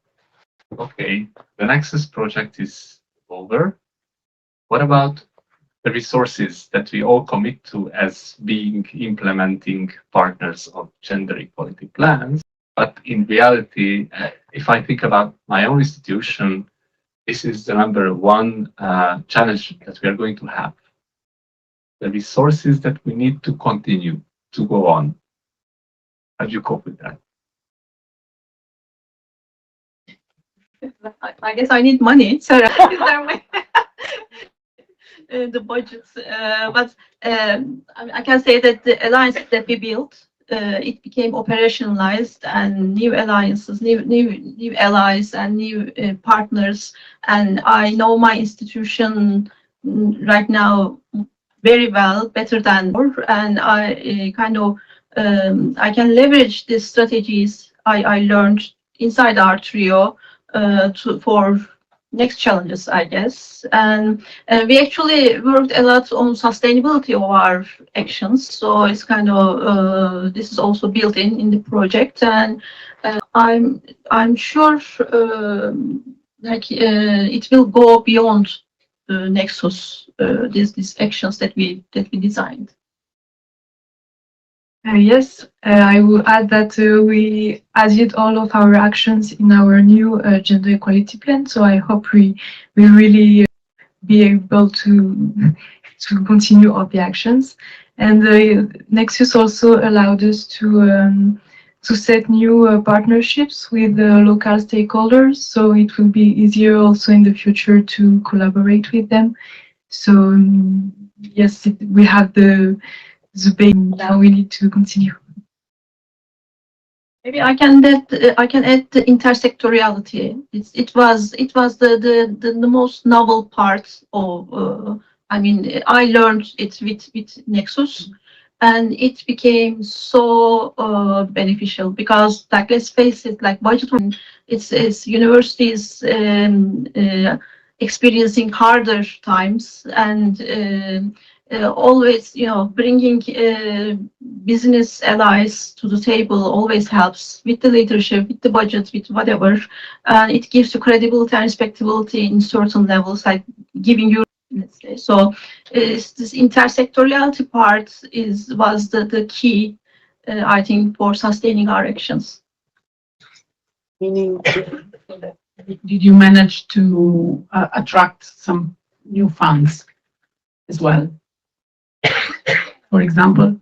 Okay, the NEXUS project is over. What about the resources that we all commit to as being implementing partners of gender equality plans? But in reality, if I think about my own institution, this is the number one challenge that we are going to have. The resources that we need to continue to go on. How do you cope with that? I guess I need money, so the budgets. But I can say that the alliance that we built, it became operationalized, and new alliances, new allies, and new partners. And I know my institution right now very well, better than before, and I kind of I can leverage the strategies I learned inside our trio for next challenges, I guess. And we actually worked a lot on sustainability of our actions. So it's kind of this is also built in the project, and I'm sure it will go beyond Nexus, these actions that we designed. Yes, I will add that we added all of our actions in our new gender equality plan. So I hope we really be able to continue all the actions. And Nexus also allowed us to to set new partnerships with the local stakeholders, so it will be easier also in the future to collaborate with them. So yes, we have the base. Now we need to continue. Maybe I can add the intersectoriality. It was the most novel part of. I mean, I learned it with Nexus, and it became so beneficial because, like, let's face it, like budget, it's universities experiencing harder times, and always, bringing business allies to the table always helps with the leadership, with the budget, with whatever, and it gives you credibility and respectability in certain levels, like giving you, let's say. So this intersectoriality part was the key, I think, for sustaining our actions. Meaning, did you manage to attract some new funds as well? For example,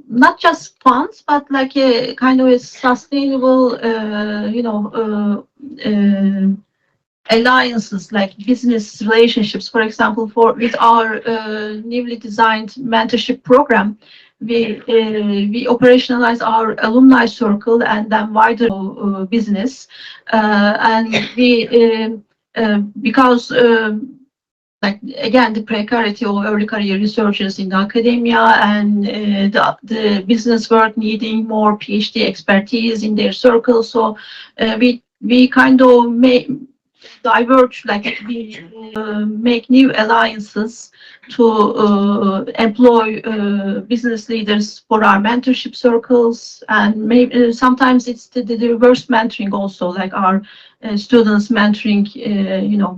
Not just funds, but like a kind of a sustainable, alliances, like business relationships. For example, with our newly designed mentorship program, we operationalize our alumni circle and then wider business, and because. Like, again, the precarity of early career researchers in academia, and the business world needing more PhD expertise in their circle. So we kind of diverge, like we make new alliances to employ business leaders for our mentorship circles, and maybe sometimes it's the reverse mentoring also, like our students mentoring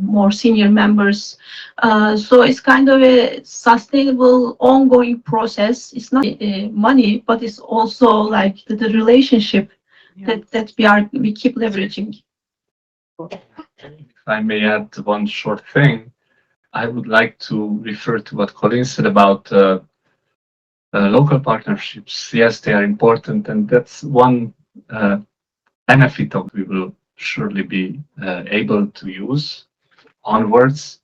more senior members. So it's kind of a sustainable ongoing process. It's not money, but it's also like the relationship that we keep leveraging. If I may add one short thing, I would like to refer to what Colin said about local partnerships. Yes, they are important, and that's one benefit of we will surely be able to use onwards,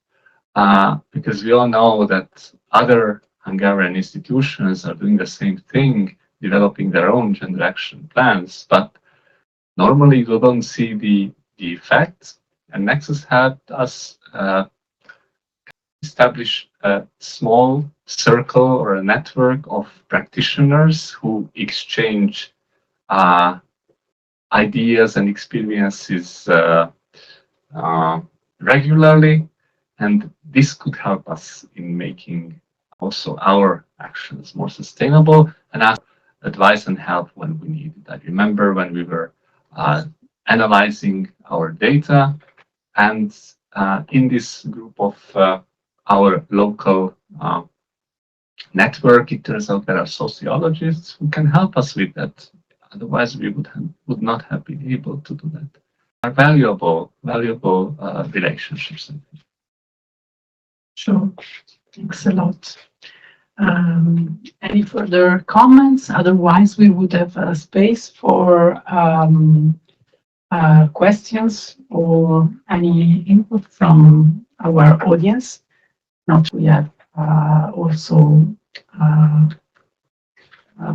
because we all know that other Hungarian institutions are doing the same thing, developing their own gender action plans, but normally you don't see the effects. And Nexus had us establish a small circle or a network of practitioners who exchange ideas and experiences regularly, and this could help us in making also our actions more sustainable and ask advice and help when we need it. I remember when we were analyzing our data, and in this group of our local network, it turns out there are sociologists who can help us with that. Otherwise, we would not have been able to do that. Are valuable relationships. sure. Thanks a lot. Any further comments? Otherwise, we would have space for questions or any input from our audience. Not we have also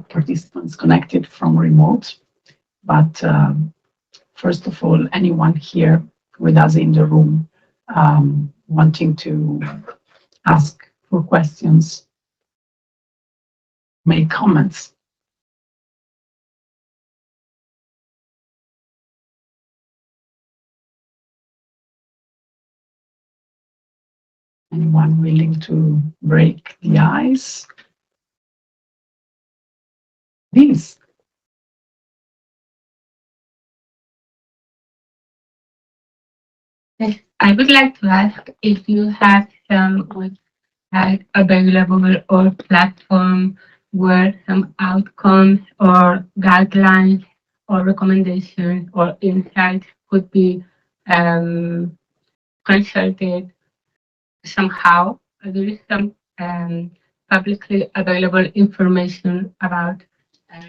participants connected from remote, but first of all, anyone here with us in the room wanting to ask for questions, make comments. Anyone willing to break the ice? Please. I would like to ask if you have some available or platform where some outcomes or guidelines or recommendations or insights could be consulted somehow. There is some publicly available information about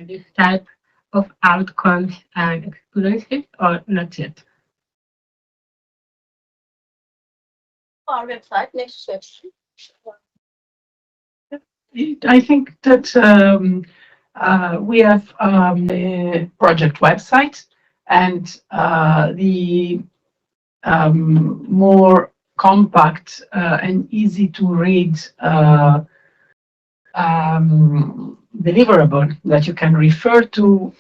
this type of outcomes and experiences, or not yet? Our website, NEXUS website. I think that we have a project website, and the more compact and easy to read deliverable that you can refer to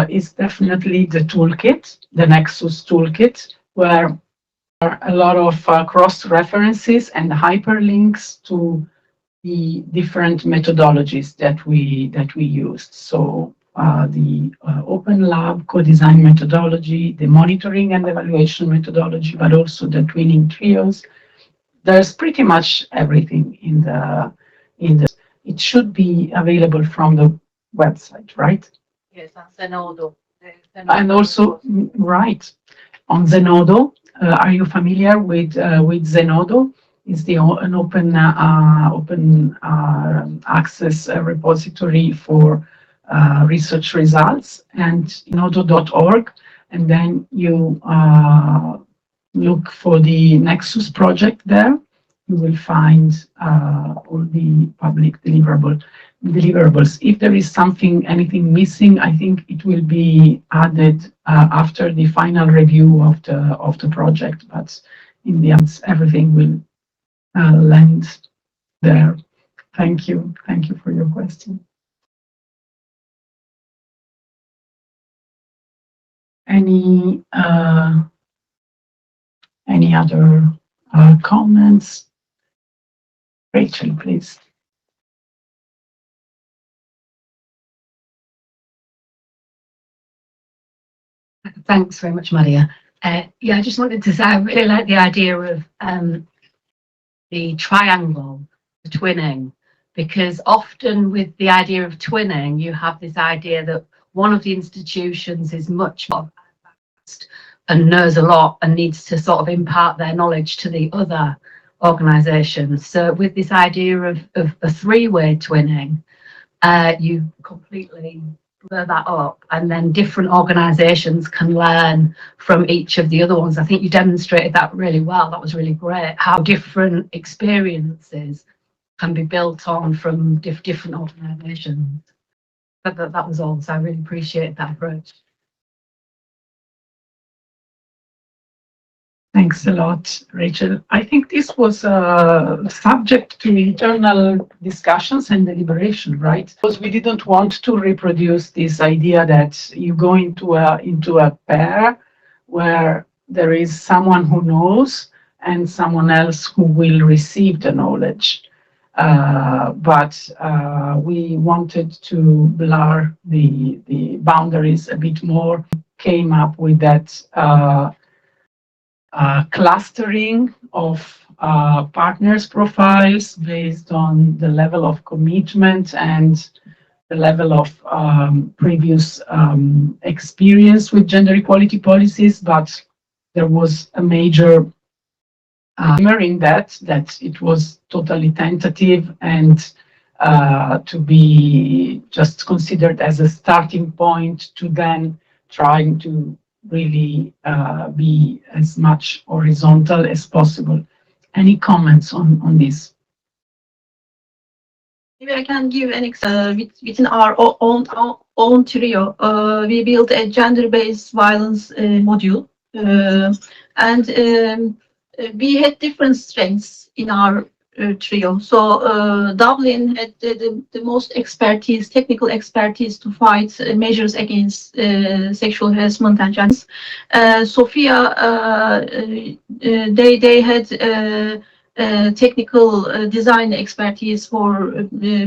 is definitely the toolkit, the NEXUS toolkit, where there are a lot of cross references and hyperlinks to the different methodologies that we used. So the Open Lab co-design methodology, the monitoring and evaluation methodology, but also the twinning trios. There's pretty much everything in the. It should be available from the website, right? Yes, and Zenodo. And also, right, on Zenodo. Are you familiar with Zenodo? It's an open access repository for research results, and zenodo.org. And then you look for the NEXUS project there. You will find all the public deliverables. If there is anything missing, I think it will be added after the final review of the project. But in the end, everything will land there. Thank you for your question. Any other comments? Rachel, please. Thanks very much, Maria. Yeah, I just wanted to say I really like the idea of the triangle, the twinning, because often with the idea of twinning, you have this idea that one of the institutions is much more advanced and knows a lot and needs to sort of impart their knowledge to the other organisations. So with this idea of a three-way twinning, you completely blow that up, and then different organisations can learn from each of the other ones. I think you demonstrated that really well. That was really great, how different experiences can be built on from different organisations. That was all, so I really appreciate that approach. Thanks a lot, Rachel. I think this was subject to internal discussions and deliberation, right? Because we didn't want to reproduce this idea that you go into a pair where there is someone who knows and someone else who will receive the knowledge. But we wanted to blur the boundaries a bit more, came up with that clustering of partners profiles based on the level of commitment and the level of previous experience with gender equality policies, but there was a major in that it was totally tentative and to be just considered as a starting point to then trying to really be as much horizontal as possible. Any comments on this? Maybe I can give an example. Within our own trio, we built a gender-based violence module, and we had different strengths in our trio. So Dublin had the most expertise, technical expertise to fight measures against sexual harassment and gender. Sofia, they had technical design expertise for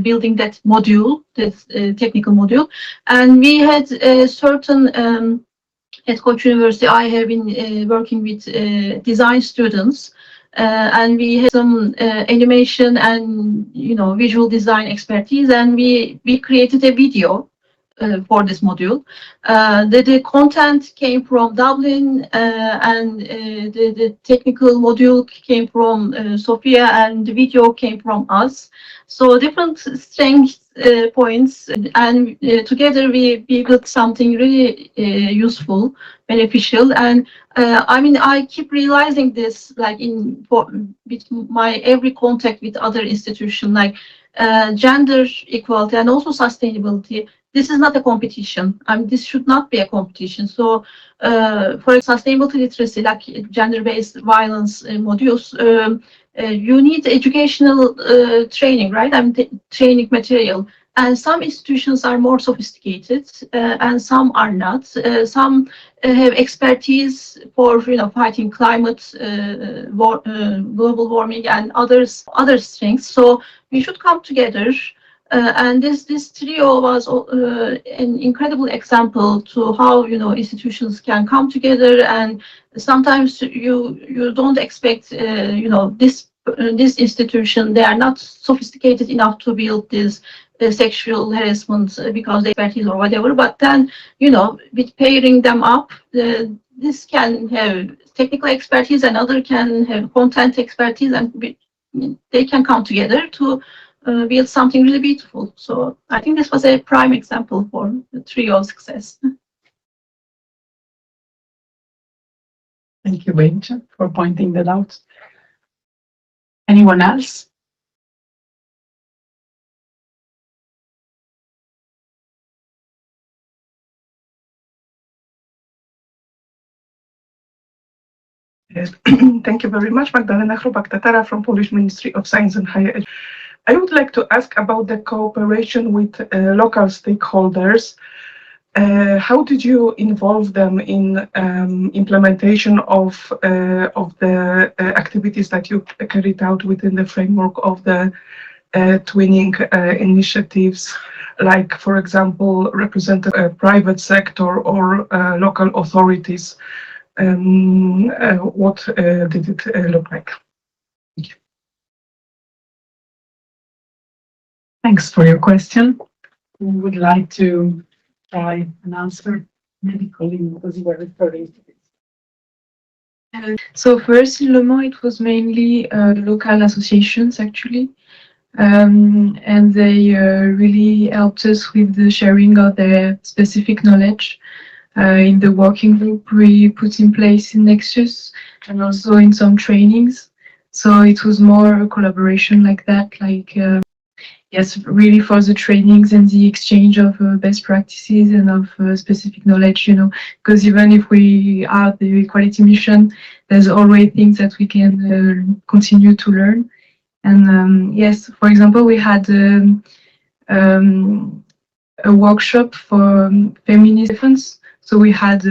building that module, that technical module, and we had certain. At Koç University, I have been working with design students. And we had some animation and visual design expertise, and we created a video for this module. The content came from Dublin, and the technical module came from Sophia, and the video came from us. So different strength points, and together we built something really useful, beneficial. And I mean, I keep realizing this, like with my every contact with other institutions, like gender equality and also sustainability. This is not a competition. I mean, this should not be a competition. So, for sustainability literacy, like gender-based violence modules, you need educational training, right? I mean, training material. And some institutions are more sophisticated, and some are not. Some have expertise for fighting climate, global warming, and other strengths. So we should come together. And this trio was an incredible example to how institutions can come together. And sometimes you don't expect this institution, they are not sophisticated enough to build this sexual harassment because they expertise or whatever. But then with pairing them up, this can have technical expertise and other can have content expertise, and they can come together to build something really beautiful. So I think this was a prime example for the trio success. Thank you, Benja, for pointing that out. Anyone else? Yes. Thank you very much, Magdalena Chrobak-Tatara from Polish Ministry of Science and Higher Education. I would like to ask about the cooperation with local stakeholders. How did you involve them in implementation of the activities that you carried out within the framework of the twinning initiatives, like, for example, representative private sector or local authorities? What did it look like? Thank you. Thanks for your question. We would like to try an answer, maybe Colleen, because you were referring to this. So first in Le Mans, it was mainly local associations actually, and they really helped us with the sharing of their specific knowledge. In the working group we put in place in Nexus, and also in some trainings. So it was more a collaboration like that, like yes, really for the trainings and the exchange of best practices and of specific knowledge, because even if we are the equality mission, there's always things that we can continue to learn. And yes, for example, we had a workshop for feminist defense. So we had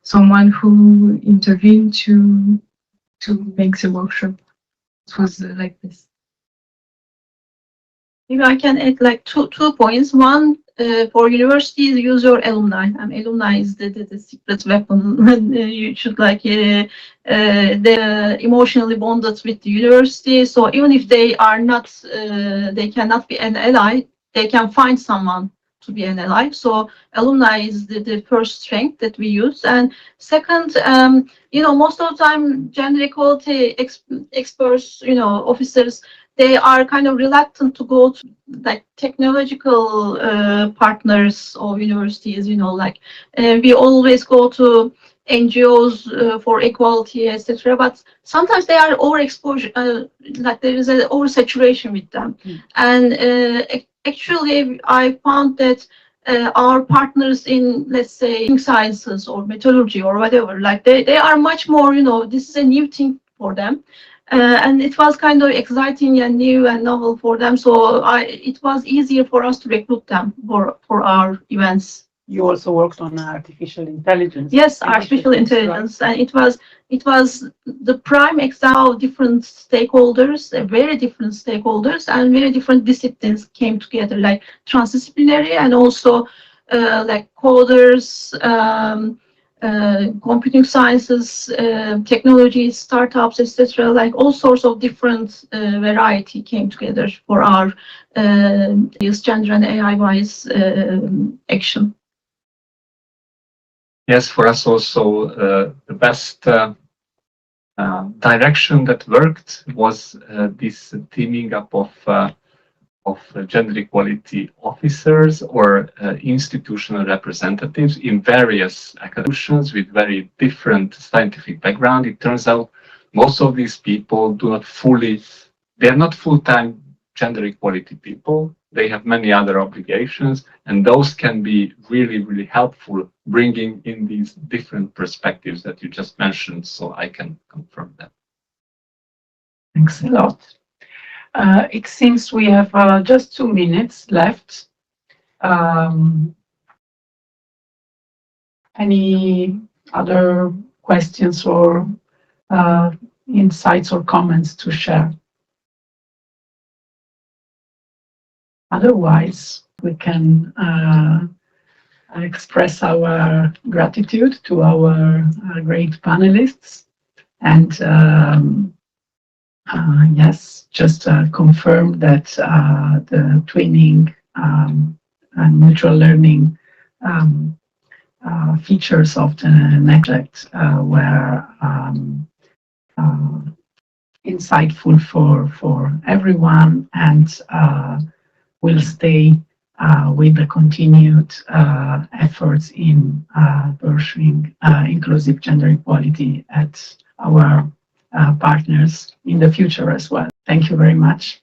someone who intervened to make the workshop. It was like this. Maybe I can add like two points. One, for universities, use your alumni. Alumni is the secret weapon. You should they're emotionally bonded with the university. So even if they are not, they cannot be an ally, they can find someone to be an ally. So alumni is the first strength that we use. And second, most of the time, gender equality experts, officers, they are kind of reluctant to go to like technological partners of universities, we always go to NGOs for equality, etc. But sometimes they are overexposure, like there is an oversaturation with them. And actually, I found that our partners in, let's say, sciences or metallurgy or whatever, like they are much more, this is a new thing for them. And it was kind of exciting and new and novel for them. So it was easier for us to recruit them for our events. You also worked on artificial intelligence. Yes, artificial intelligence, right. And it was the prime example of different stakeholders, very different stakeholders, and very different disciplines came together, like transdisciplinary and also like coders, computing sciences, technologies, startups, etc. Like all sorts of different variety came together for our gender and AI-wise action. Yes, for us also the best direction that worked was this teaming up of gender equality officers or institutional representatives in various academics with very different scientific background. It turns out most of these people they are not full-time gender equality people. They have many other obligations, and those can be really, really helpful bringing in these different perspectives that you just mentioned. So I can confirm that. Thanks a lot. It seems we have just 2 minutes left. Any other questions or insights or comments to share? Otherwise, we can express our gratitude to our great panelists and yes, just confirm that the twinning and mutual learning features of the NEXUS were insightful for everyone and will stay with the continued efforts in pursuing inclusive gender equality at our partners in the future as well. Thank you very much.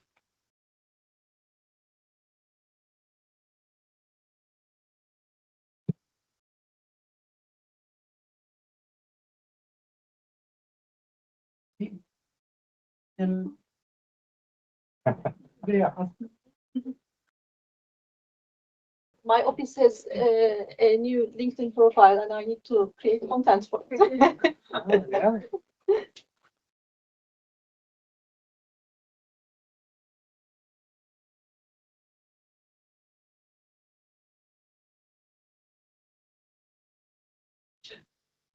My office has a new LinkedIn profile, and I need to create content for it.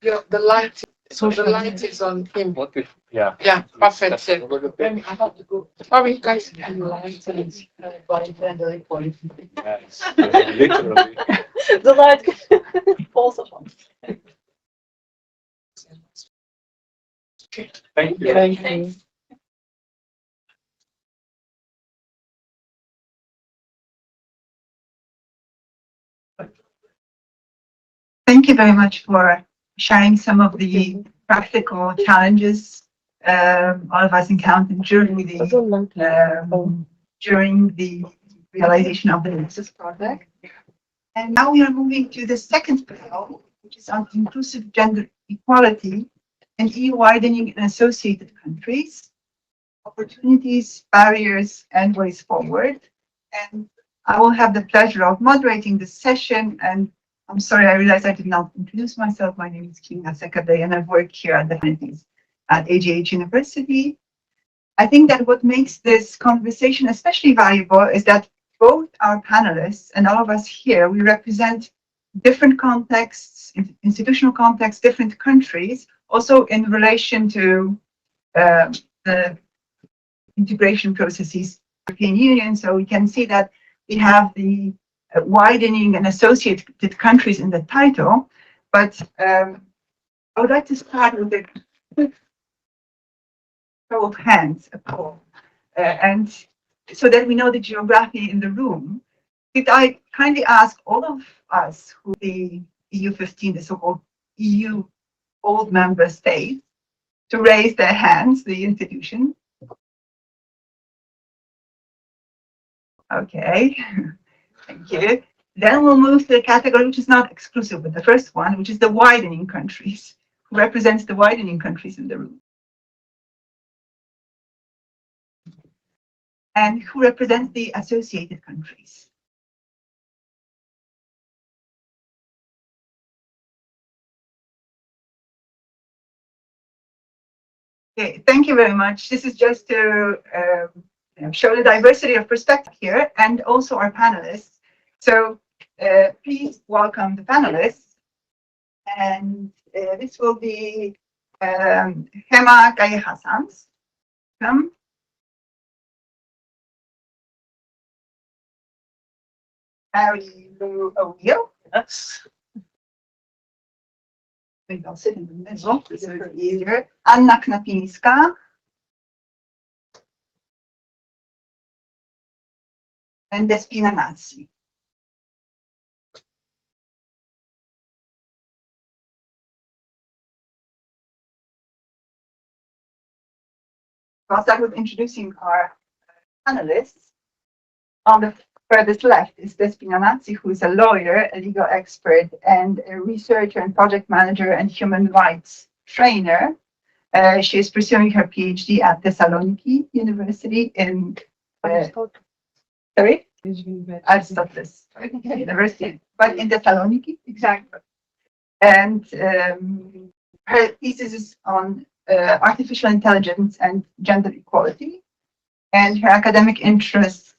Yeah, the light is on him. Yeah. Yeah, perfect. Then I have to go. Sorry, guys. Yes, literally. The light falls upon. Thank you. Thank you. Thank you very much for sharing some of the practical challenges all of us encountered during the realization of the NEXUS project. And now we are moving to the second panel, which is on inclusive gender equality and EU widening in associated countries, opportunities, barriers, and ways forward. And I will have the pleasure of moderating this session. And I'm sorry, I realized I did not introduce myself. My name is Kinga Sekade, and I've worked here at the Humanities at AGH University. I think that what makes this conversation especially valuable is that both our panelists and all of us here, we represent different contexts, institutional contexts, different countries, also in relation to the integration processes of the European Union. So we can see that we have the widening and associated countries in the title, but I would like to start with a quick show of hands, a poll, and so that we know the geography in the room. Could I kindly ask all of us who the EU 15, the so-called EU old member states, to raise their hands, the institution. Okay, thank you. Then we'll move to the category which is not exclusive with the first one, which is the widening countries, who represents the widening countries in the room. And who represents the associated countries. Okay, thank you very much. This is just to show the diversity of perspective here and also our panelists. So please welcome the panelists. And this will be Hema Gaye Hassan's. Mary Lou O'Neill. Yes. Maybe I'll sit in the middle, so it's easier. Anna Knapińska. And Despina Nazi. I'll start with introducing our panelists. On the furthest left is Despina Nazi, who is a lawyer, a legal expert, and a researcher and project manager and human rights trainer. She is pursuing her PhD at Thessaloniki University in sorry? Aristoteles University, but in Thessaloniki, exactly. And her thesis is on artificial intelligence and gender equality, and her academic interests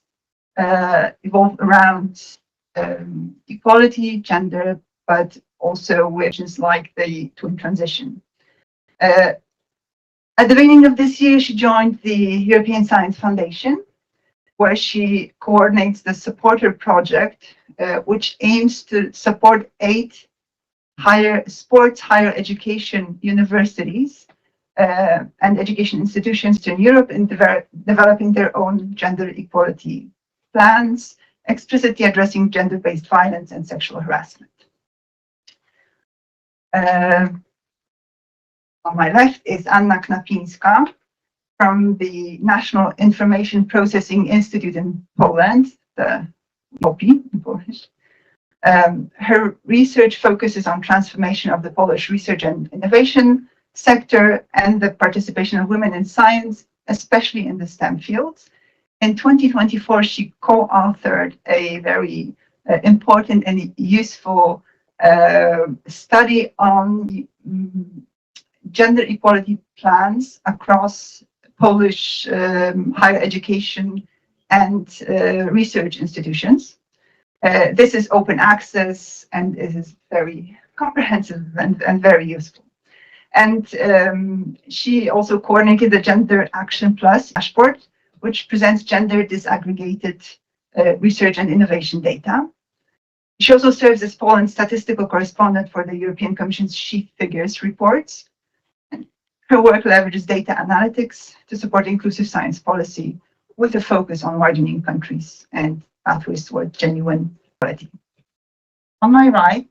evolve around equality, gender, but also which is like the twin transition. At the beginning of this year, she joined the European Science Foundation, where she coordinates the Supporter Project, which aims to support 8 higher education universities and education institutions in Europe in developing their own gender equality plans, explicitly addressing gender-based violence and sexual harassment. On my left is Anna Knapińska from the National Information Processing Institute in Poland, the POPI in Polish. Her research focuses on transformation of the Polish research and innovation sector and the participation of women in science, especially in the STEM fields. In 2024, she co-authored a very important and useful study on gender equality plans across Polish higher education and research institutions. This is open access and it is very comprehensive and very useful. And she also coordinated the Gender Action Plus dashboard, which presents gender disaggregated research and innovation data. She also serves as Poland's statistical correspondent for the European Commission's Chief Figures reports. Her work leverages data analytics to support inclusive science policy with a focus on widening countries and pathways toward genuine equality. On my right,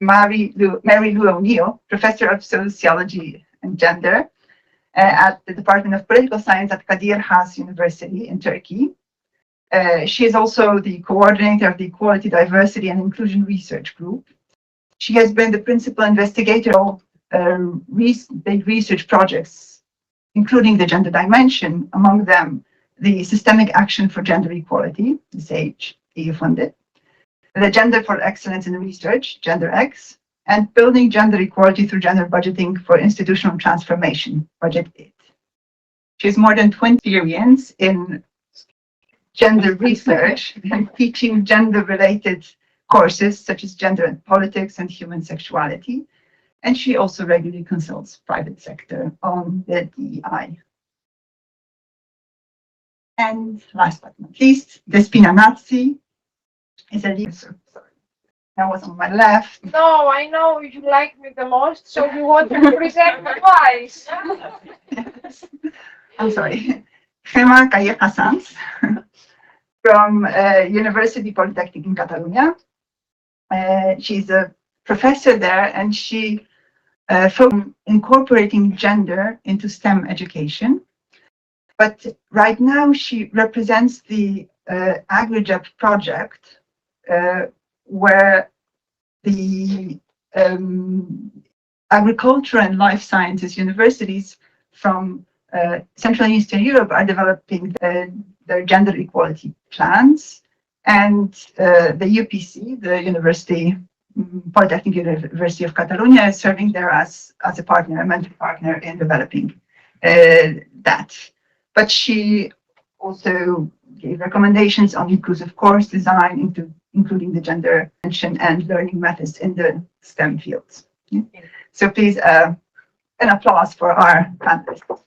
Mary Lou O'Neill, Professor of Sociology and Gender at the Department of Political Science at Kadir Has University in Turkey. She is also the coordinator of the Equality, Diversity and Inclusion Research Group. She has been the principal investigator of research projects, including the gender dimension, among them the Systemic Action for Gender Equality, the SAGE, EU-funded, the Gender for Excellence in Research, GenderX, and Building Gender Equality through Gender Budgeting for Institutional Transformation, Project 8. She has more than 20 experience in gender research and teaching gender-related courses such as gender and politics and human sexuality. And she also regularly consults private sector on the DEI. And last but not least, Despina Nazi is a leader. Sorry, that was on my left. No, I know you like me the most, so you want to present twice. Yes. I'm sorry. Hema Gaye Hassan's from University Polytechnic in Catalonia. She's a professor there, and she focused on incorporating gender into STEM education. But right now she represents the AgriJEP project, where the agriculture and life sciences universities from Central and Eastern Europe are developing their gender equality plans, and the UPC, the Polytechnic University of Catalonia, is serving there as a partner, a mentor partner in developing that. But she also gave recommendations on inclusive course design, including the gender dimension and learning methods in the STEM fields. So please, an applause for our panelists.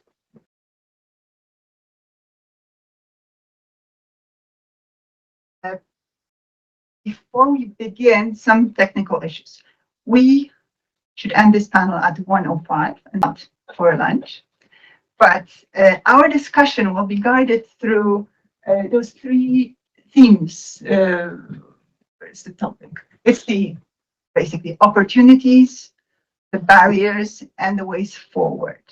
Before we begin, some technical issues. We should end this panel at 1:05 and not for lunch. But our discussion will be guided through those three themes. Where's the topic? It's basically opportunities, the barriers, and the ways forward.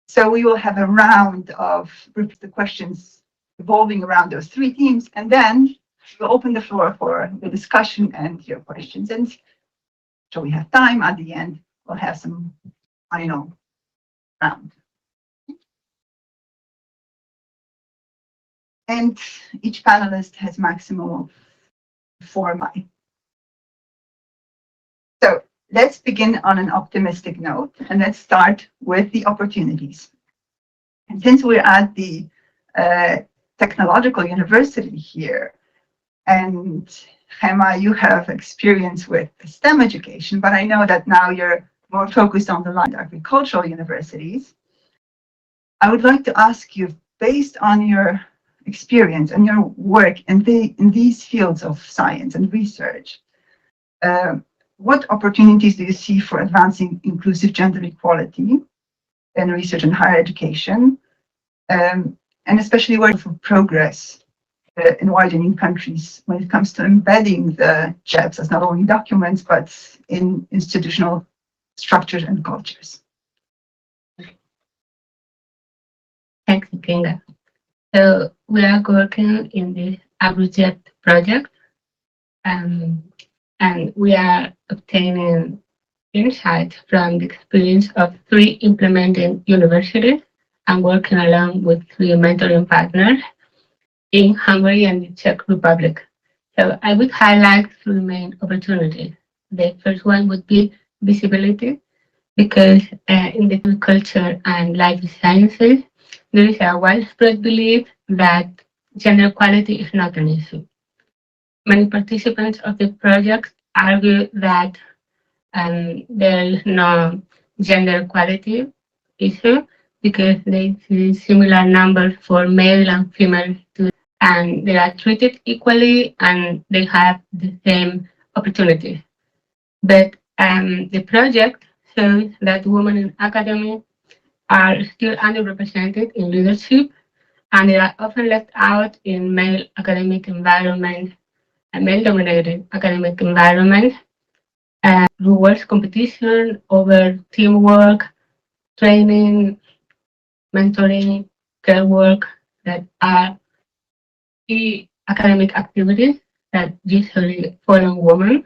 So we will have a round of the questions revolving around those three themes, and then we'll open the floor for the discussion and your questions. And so we have time at the end, we'll have some final round. And each panelist has maximum of 4 minutes. So let's begin on an optimistic note, and let's start with the opportunities. And since we're at the technological university here, and Gemma, you have experience with STEM education, but I know that now you're more focused on the line agricultural universities. I would like to ask you, based on your experience and your work in these fields of science and research, what opportunities do you see for advancing inclusive gender equality in research and higher education, and especially work for progress in widening countries when it comes to embedding the GEPs as not only documents, but in institutional structures and cultures? Thanks, Kinga. So we are working in the AgriJet project, and we are obtaining insights from the experience of 3 implementing universities and working along with 3 mentoring partners in Hungary and the Czech Republic. So I would highlight 3 main opportunities. The first one would be visibility, because in the agriculture and life sciences, there is a widespread belief that gender equality is not an issue. Many participants of the project argue that there is no gender equality issue because they see similar numbers for male and female students, and they are treated equally and they have the same opportunities. But the project shows that women in academia are still underrepresented in leadership, and they are often left out in male academic environment, and male-dominated academic environment, rewards competition over teamwork, training, mentoring, care work that are key academic activities that usually fall on women.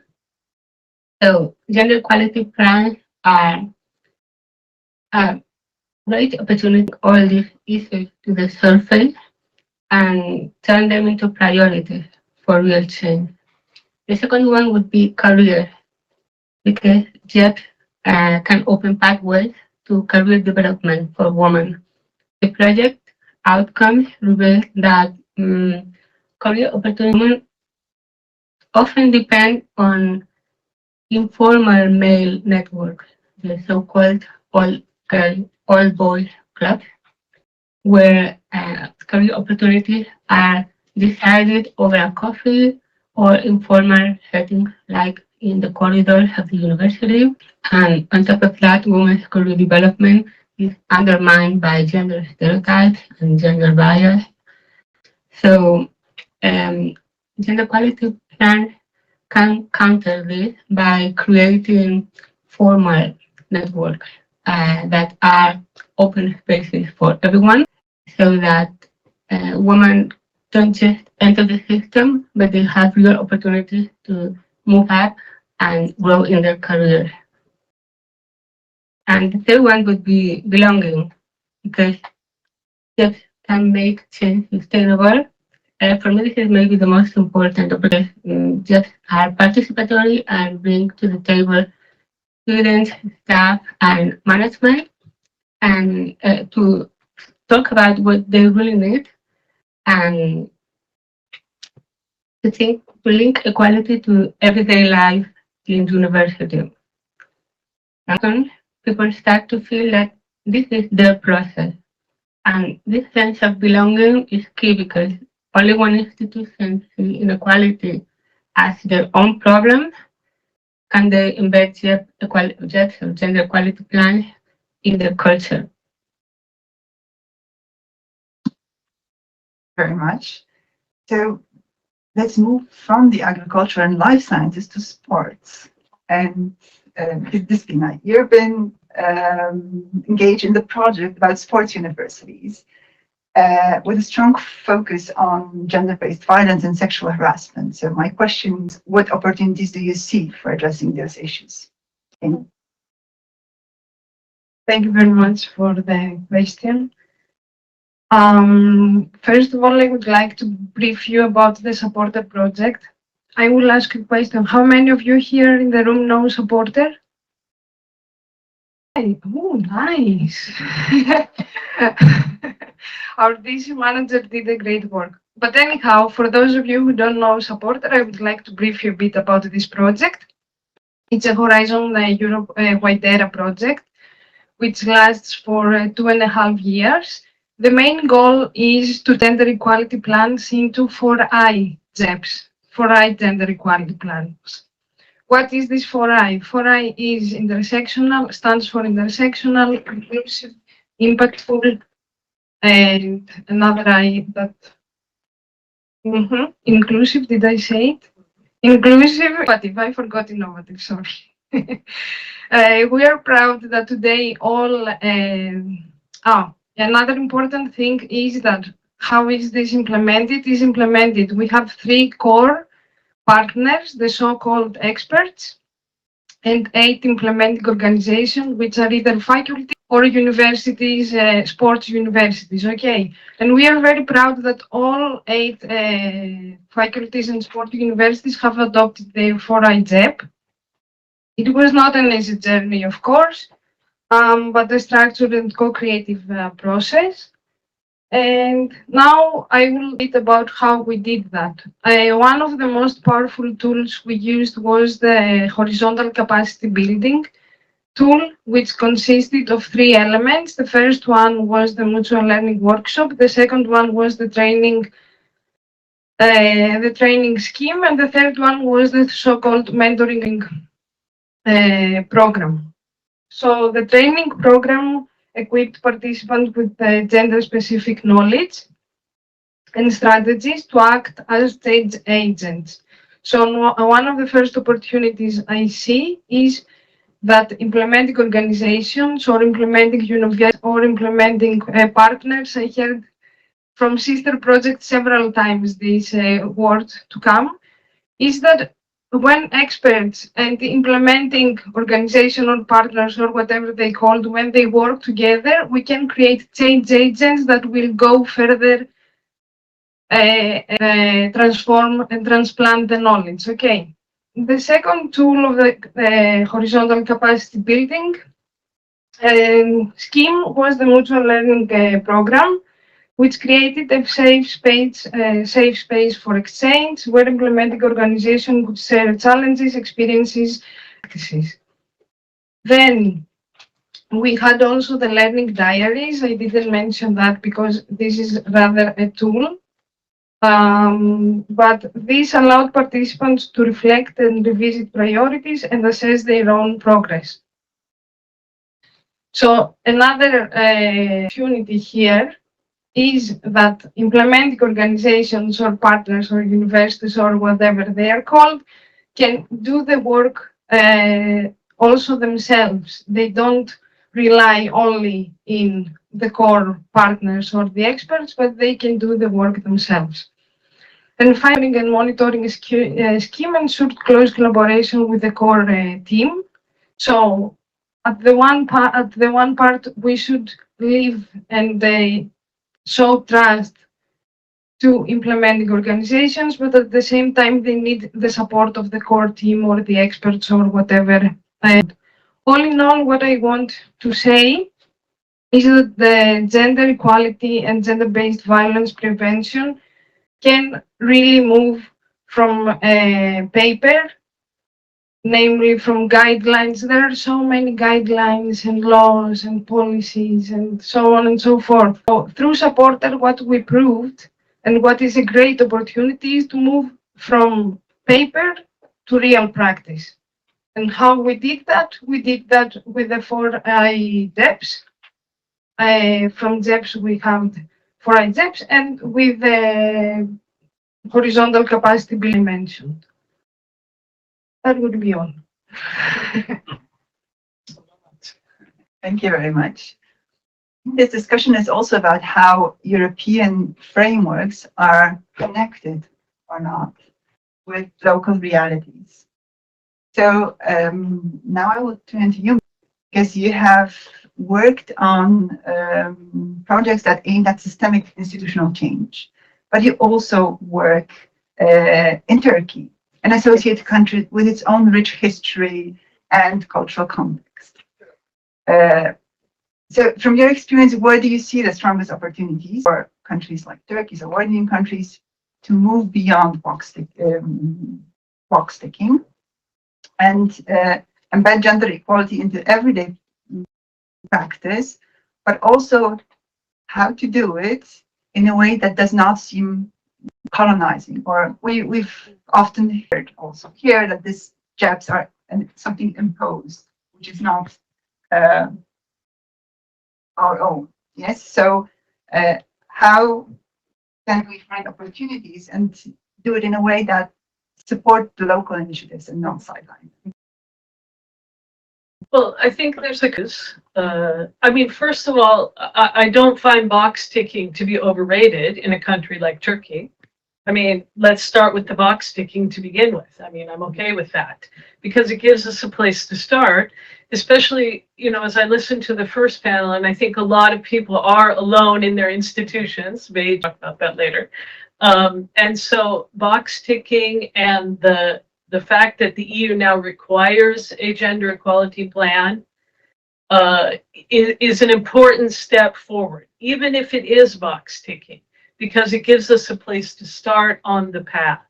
So gender equality plans are a great opportunity to all these issues to the surface and turn them into priorities for real change. The second one would be career, because JET can open pathways to career development for women. The project outcomes reveal that career opportunities often depend on informal male networks, the so-called all-girl, all-boys clubs, where career opportunities are decided over a coffee or informal settings like in the corridors of the university. And on top of that, women's career development is undermined by gender stereotypes and gender bias. So gender equality plans can counter this by creating formal networks that are open spaces for everyone, so that women don't just enter the system, but they have real opportunities to move up and grow in their career. And the third one would be belonging, because jobs can make change sustainable. For me, this is maybe the most important, because jobs are participatory and bring to the table students, staff, and management, and to talk about what they really need and to link equality to everyday life in university. And people start to feel that this is their process. And this sense of belonging is key because only one institution sees inequality as their own problem can they embed gender equality plans in their culture. Very much. So let's move from the agriculture and life sciences to sports and discipline. You've been engaged in the project about sports universities with a strong focus on gender-based violence and sexual harassment. So my question is, what opportunities do you see for addressing those issues? Thank you very much for the question. First of all, I would like to brief you about the Supporter project. I will ask a question. How many of you here in the room know Supporter? Oh, nice. Our DC manager did a great work. But anyhow, for those of you who don't know Supporter, I would like to brief you a bit about this project. It's a Horizon Europe wide era project, which lasts for 2.5 years. The main goal is to gender equality plans into 4I GEPs, 4I gender equality plans. What is this 4I? 4I is intersectional, stands for intersectional, inclusive, impactful, and another I that inclusive, did I say it? Inclusive, but if I forgot innovative, sorry. We are proud that today all another important thing is that how is this implemented? Is implemented. We have 3 core partners, the so-called experts, and 8 implementing organizations, which are either faculty or universities, sports universities, okay? And we are very proud that all 8 faculties and sport universities have adopted the 4I GEP. It was not an easy journey, of course, but a structured and co-creative process. And now I will read about how we did that. One of the most powerful tools we used was the horizontal capacity building tool, which consisted of 3 elements. The first one was the mutual learning workshop. The second one was the training scheme. And the third one was the so-called mentoring program. So the training program equipped participants with gender-specific knowledge and strategies to act as change agents. So one of the first opportunities I see is that implementing organizations or implementing universities or implementing partners, I heard from sister projects several times this word to come, is that when experts and implementing organization or partners or whatever they called, when they work together, we can create change agents that will go further, transform and transplant the knowledge. Okay. The second tool of the horizontal capacity building scheme was the mutual learning program, which created a safe space for exchange, where implementing organizations could share challenges, experiences, practices. Then we had also the learning diaries. I didn't mention that because this is rather a tool. But this allowed participants to reflect and revisit priorities and assess their own progress. So another opportunity here is that implementing organizations or partners or universities or whatever they are called can do the work also themselves. They don't rely only in the core partners or the experts, but they can do the work themselves. And finding and monitoring scheme ensured close collaboration with the core team. So at the one part, we should live and they show trust to implementing organizations, but at the same time, they need the support of the core team or the experts or whatever. All in all, what I want to say is that the gender equality and gender-based violence prevention can really move from paper, namely from guidelines. There are so many guidelines and laws and policies and so on and so forth. So through Supporter, what we proved and what is a great opportunity is to move from paper to real practice. And how we did that? We did that with the 4I DEPs. From DEPs, we have 4I DEPs, and with the horizontal capacity building mentioned. That would be all. Thank you very much. This discussion is also about how European frameworks are connected or not with local realities. So now I will turn to you, because you have worked on projects that aim at systemic institutional change, but you also work in Turkey, an associated country with its own rich history and cultural context. So from your experience, where do you see the strongest opportunities for countries like Turkey, so widening countries, to move beyond box ticking and embed gender equality into everyday practice, but also how to do it in a way that does not seem colonizing? Or we've often heard also here that these jabs are something imposed, which is not our own. Yes, so how can we find opportunities and do it in a way that support the local initiatives and not sideline? Well, I think there's I mean, first of all, I don't find box ticking to be overrated in a country like Turkey. I mean, let's start with the box ticking to begin with. I mean, I'm okay with that because it gives us a place to start, especially, you know, as I listened to the first panel, and I think a lot of people are alone in their institutions. We'll talk about that later. And so box ticking and the fact that the EU now requires a gender equality plan is an important step forward, even if it is box ticking, because it gives us a place to start on the path.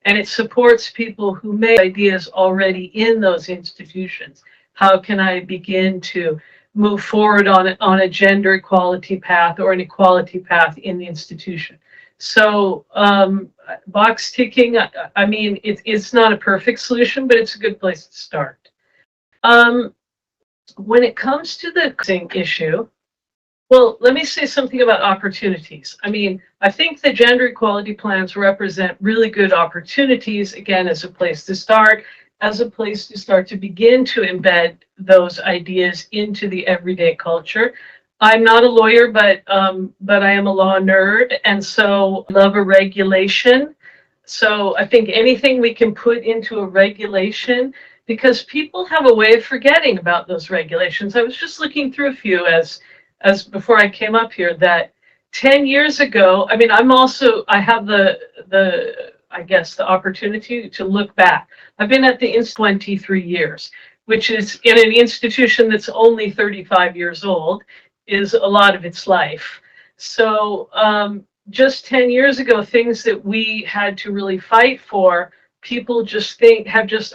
And it supports people who make ideas already in those institutions. How can I begin to move forward on a gender equality path or an equality path in the institution? So box ticking, I mean, it's not a perfect solution, but it's a good place to start. When it comes to the issue, well, let me say something about opportunities. I mean, I think the gender equality plans represent really good opportunities, again, as a place to start, to begin to embed those ideas into the everyday culture. I'm not a lawyer, but I am a law nerd, and so I love a regulation. So I think anything we can put into a regulation, because people have a way of forgetting about those regulations. I was just looking through a few as before I came up here, that 10 years ago, I mean, I have I guess the opportunity to look back. I've been at the INS 23 years, which is in an institution that's only 35 years old, is a lot of its life. So just 10 years ago, things that we had to really fight for, people just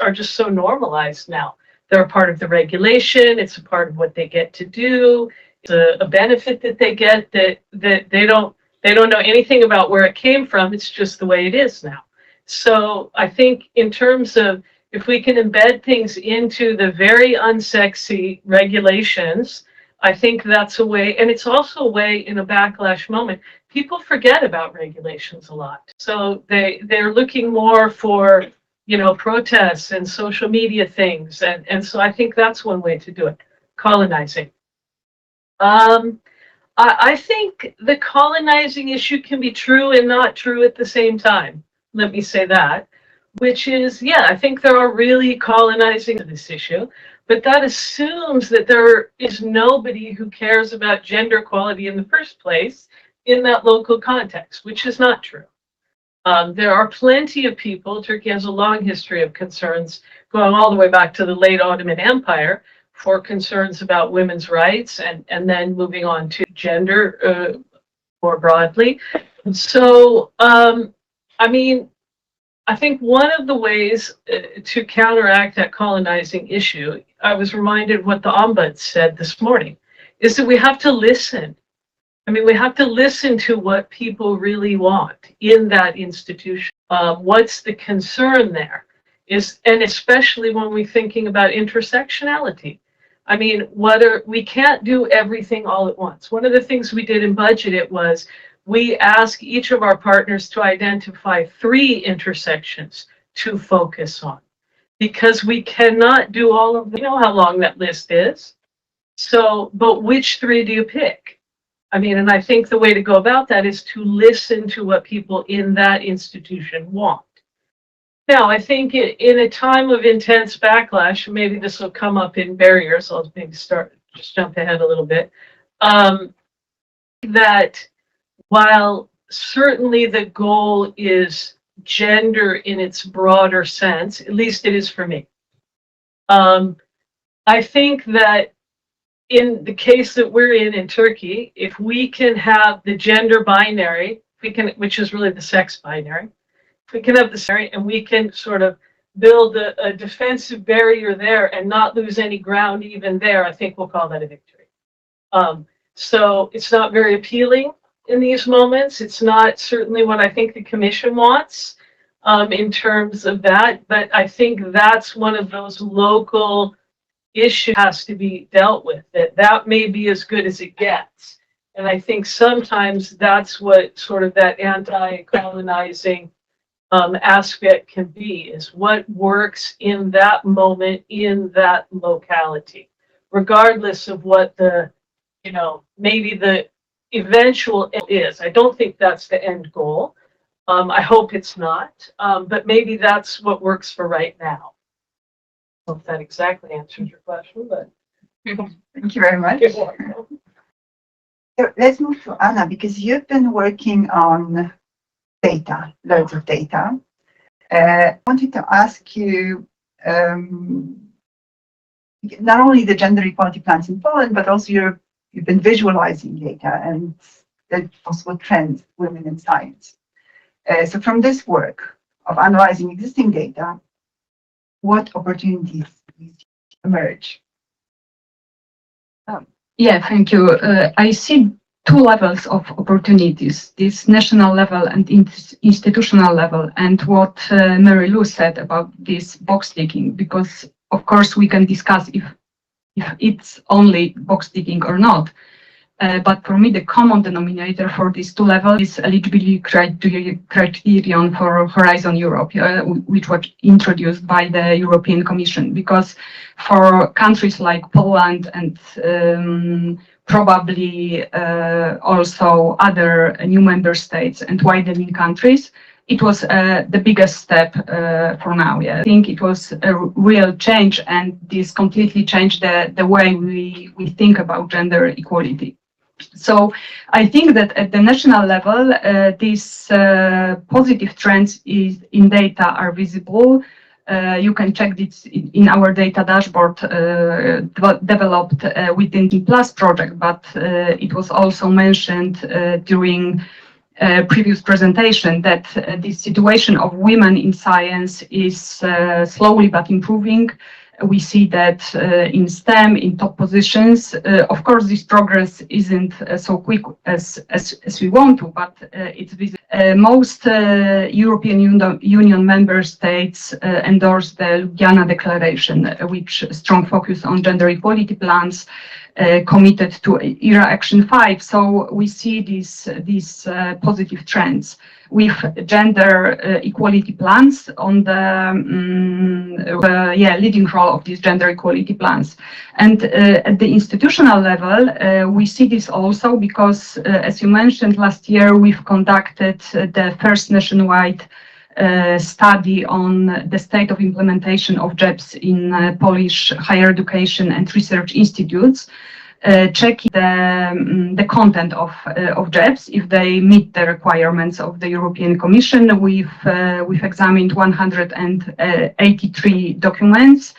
are just so normalized now. They're a part of the regulation. It's a part of what they get to do. It's a benefit that they get that they don't know anything about where it came from. It's just the way it is now. So I think in terms of if we can embed things into the very unsexy regulations, I think that's a way, and it's also a way in a backlash moment. People forget about regulations a lot. So they're looking more for, you know, protests and social media things. And so I think that's one way to do it, colonizing. I think the colonizing issue can be true and not true at the same time. Let me say that, which is, yeah, I think there are really colonizing to this issue, but that assumes that there is nobody who cares about gender equality in the first place in that local context, which is not true. There are plenty of people. Turkey has a long history of concerns going all the way back to the late Ottoman Empire for concerns about women's rights and then moving on to gender more broadly. So, I mean, I think one of the ways to counteract that colonizing issue, I was reminded what the Ombuds said this morning, is that we have to listen. I mean, we have to listen to what people really want in that institution. What's the concern there? And especially when we're thinking about intersectionality. I mean, we can't do everything all at once. One of the things we did in Budget It was we ask each of our partners to identify 3 intersections to focus on, because we cannot do all of them. You know how long that list is. So, but which 3 do you pick? I mean, and I think the way to go about that is to listen to what people in that institution want. Now, I think in a time of intense backlash, maybe this will come up in barriers. I'll maybe just jump ahead a little bit. That while certainly the goal is gender in its broader sense, at least it is for me. I think that in the case that we're in Turkey, if we can have the gender binary, which is really the sex binary, if we can have the binary and we can sort of build a defensive barrier there and not lose any ground even there, I think we'll call that a victory. So it's not very appealing in these moments. It's not certainly what I think the Commission wants in terms of that, but I think that's one of those local issue has to be dealt with, that may be as good as it gets. And I think sometimes that's what sort of that anti-colonizing aspect can be, is what works in that moment, in that locality, regardless of what the, maybe the eventual is. I don't think that's the end goal. I hope it's not, but maybe that's what works for right now. I don't know if that exactly answers your question, but thank you very much. So let's move to Anna, because you've been working on data, loads of data. I wanted to ask you not only the gender equality plans in Poland, but also you've been visualizing data and the possible trends, women in science. So from this work of analyzing existing data, what opportunities emerge? Yeah, thank you. I see 2 levels of opportunities, this national level and institutional level, and what Mary Lou said about this box ticking, because of course we can discuss if it's only box ticking or not. But for me, the common denominator for these 2 levels is eligibility criterion for Horizon Europe, which was introduced by the European Commission. Because for countries like Poland and probably also other new member states and widening countries, it was the biggest step for now. Yeah. I think it was a real change, and this completely changed the way we think about gender equality. So I think that at the national level, these positive trends in data are visible. You can check this in our data dashboard developed within the Plus project, but it was also mentioned during previous presentation that the situation of women in science is slowly but improving. We see that in STEM, in top positions. Of course, this progress isn't so quick as we want to, but it's visible. Most European Union member states endorsed the Ljubljana Declaration, which strong focus on gender equality plans, committed to ERA Action 5. So we see these positive trends with gender equality plans on the leading role of these gender equality plans. And at the institutional level, we see this also because, as you mentioned, last year we've conducted the first nationwide study on the state of implementation of JEBs in Polish higher education and research institutes, checking the content of JEBs, if they meet the requirements of the European Commission. We've examined 183 documents,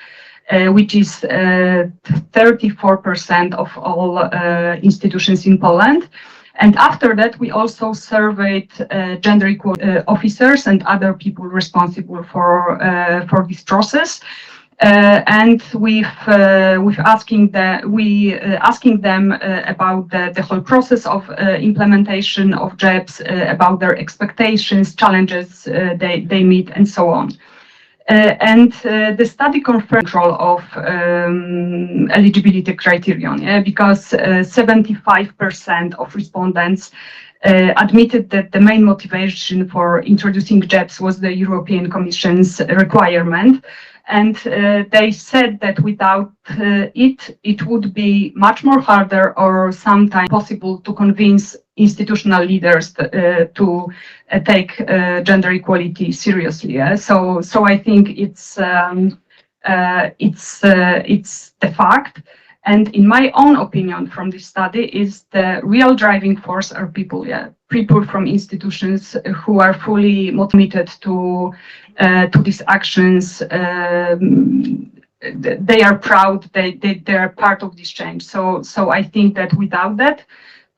which is 34% of all institutions in Poland. And after that, we also surveyed gender equality officers and other people responsible for this process. And we've asking them about the whole process of implementation of JEBs, about their expectations, challenges they meet, and so on. And the study confirmed control of eligibility criterion, because 75% of respondents admitted that the main motivation for introducing JEBs was the European Commission's requirement. And they said that without it would be much more harder or sometimes possible to convince institutional leaders to take gender equality seriously. Yeah? So I think it's the fact. And in my own opinion, from this study, is the real driving force are people, people from institutions who are fully motivated to these actions. They are proud, they are part of this change. So I think that without that,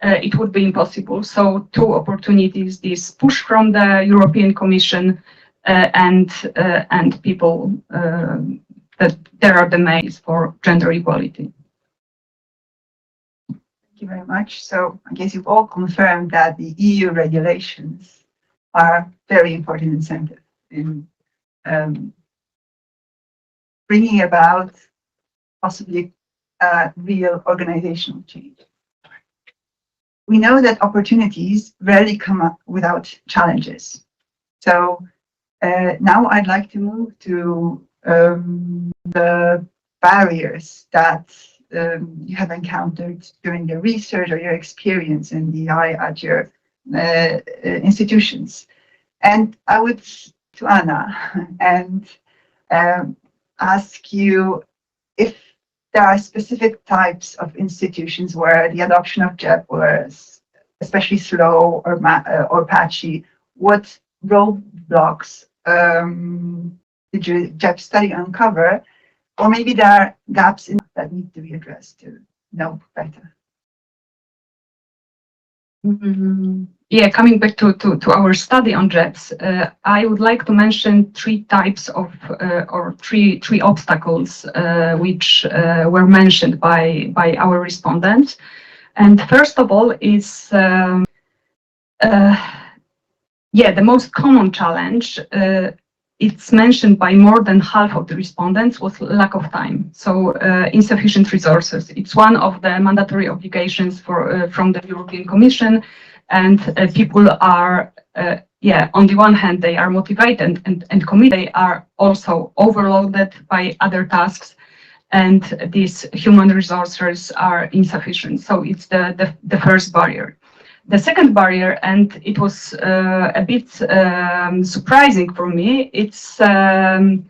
it would be impossible. So two opportunities: this push from the European Commission and people that there are the mains for gender equality. Thank you very much. So I guess you've all confirmed that the EU regulations are very important incentive in bringing about possibly real organizational change. We know that opportunities rarely come up without challenges. So now I'd like to move to the barriers that you have encountered during your research or your experience in DEI at your institutions. And I would to Anna and ask you if there are specific types of institutions where the adoption of JEB was especially slow or patchy. What roadblocks did your JEB study uncover? Or maybe there are gaps in that need to be addressed to know better. Yeah, coming back to our study on JEBs, I would like to mention three types of or three obstacles which were mentioned by our respondents. And first of all is the most common challenge. It's mentioned by more than half of the respondents was lack of time, so insufficient resources. It's one of the mandatory obligations from the European Commission, and people are, on the one hand, they are motivated and committed, they are also overloaded by other tasks, and these human resources are insufficient. So it's the first barrier. The second barrier, and it was a bit surprising for me, it's some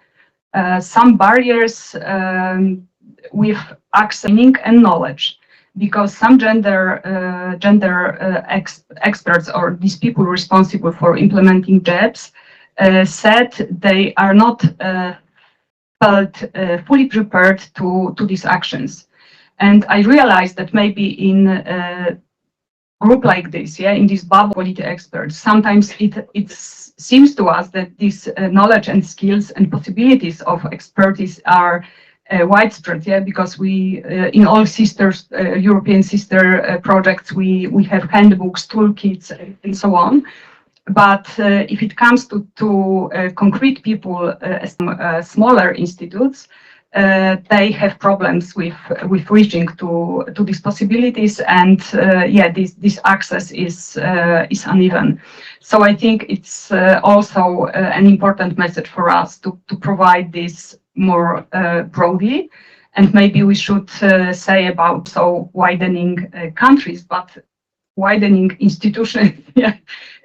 barriers with access and knowledge, because some gender experts or these people responsible for implementing JEBs said they are not felt fully prepared to these actions. And I realized that maybe in group like this, in this bubble quality experts, sometimes it seems to us that this knowledge and skills and possibilities of expertise are widespread, because we in all European sister projects we have handbooks, toolkits, and so on. But if it comes to concrete people, smaller institutes, they have problems with reaching to these possibilities, and this access is uneven. So I think it's also an important message for us to provide this more broadly, and maybe we should say about widening countries, but widening institutions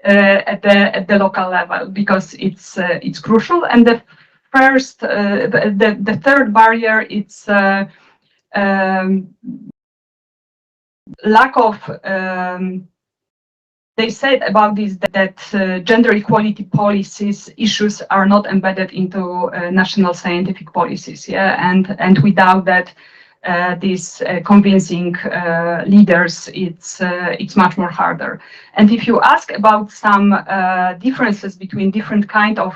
at the local level, because it's crucial. And the third barrier, it's lack of, they said about this that gender equality policies issues are not embedded into national scientific policies, and without that these convincing leaders, it's much more harder. And if you ask about some differences between different kind of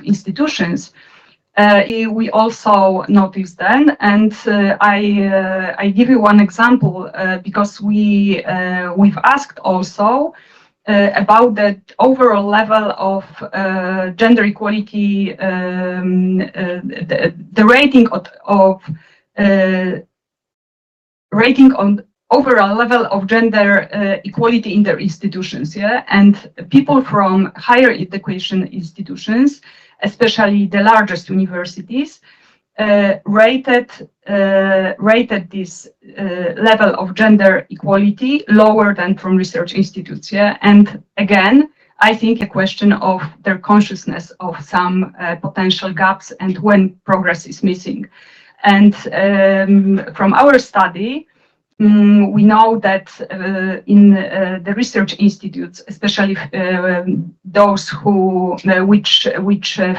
institutions, we also noticed then, and I give you one example because we've asked also about the overall level of gender equality, the rating on overall level of gender equality in their institutions, yeah, and people from higher education institutions, especially the largest universities, rated this level of gender equality lower than from research institutes. Yeah, and again, I think a question of their consciousness of some potential gaps and when progress is missing. And from our study, we know that in the research institutes, especially those which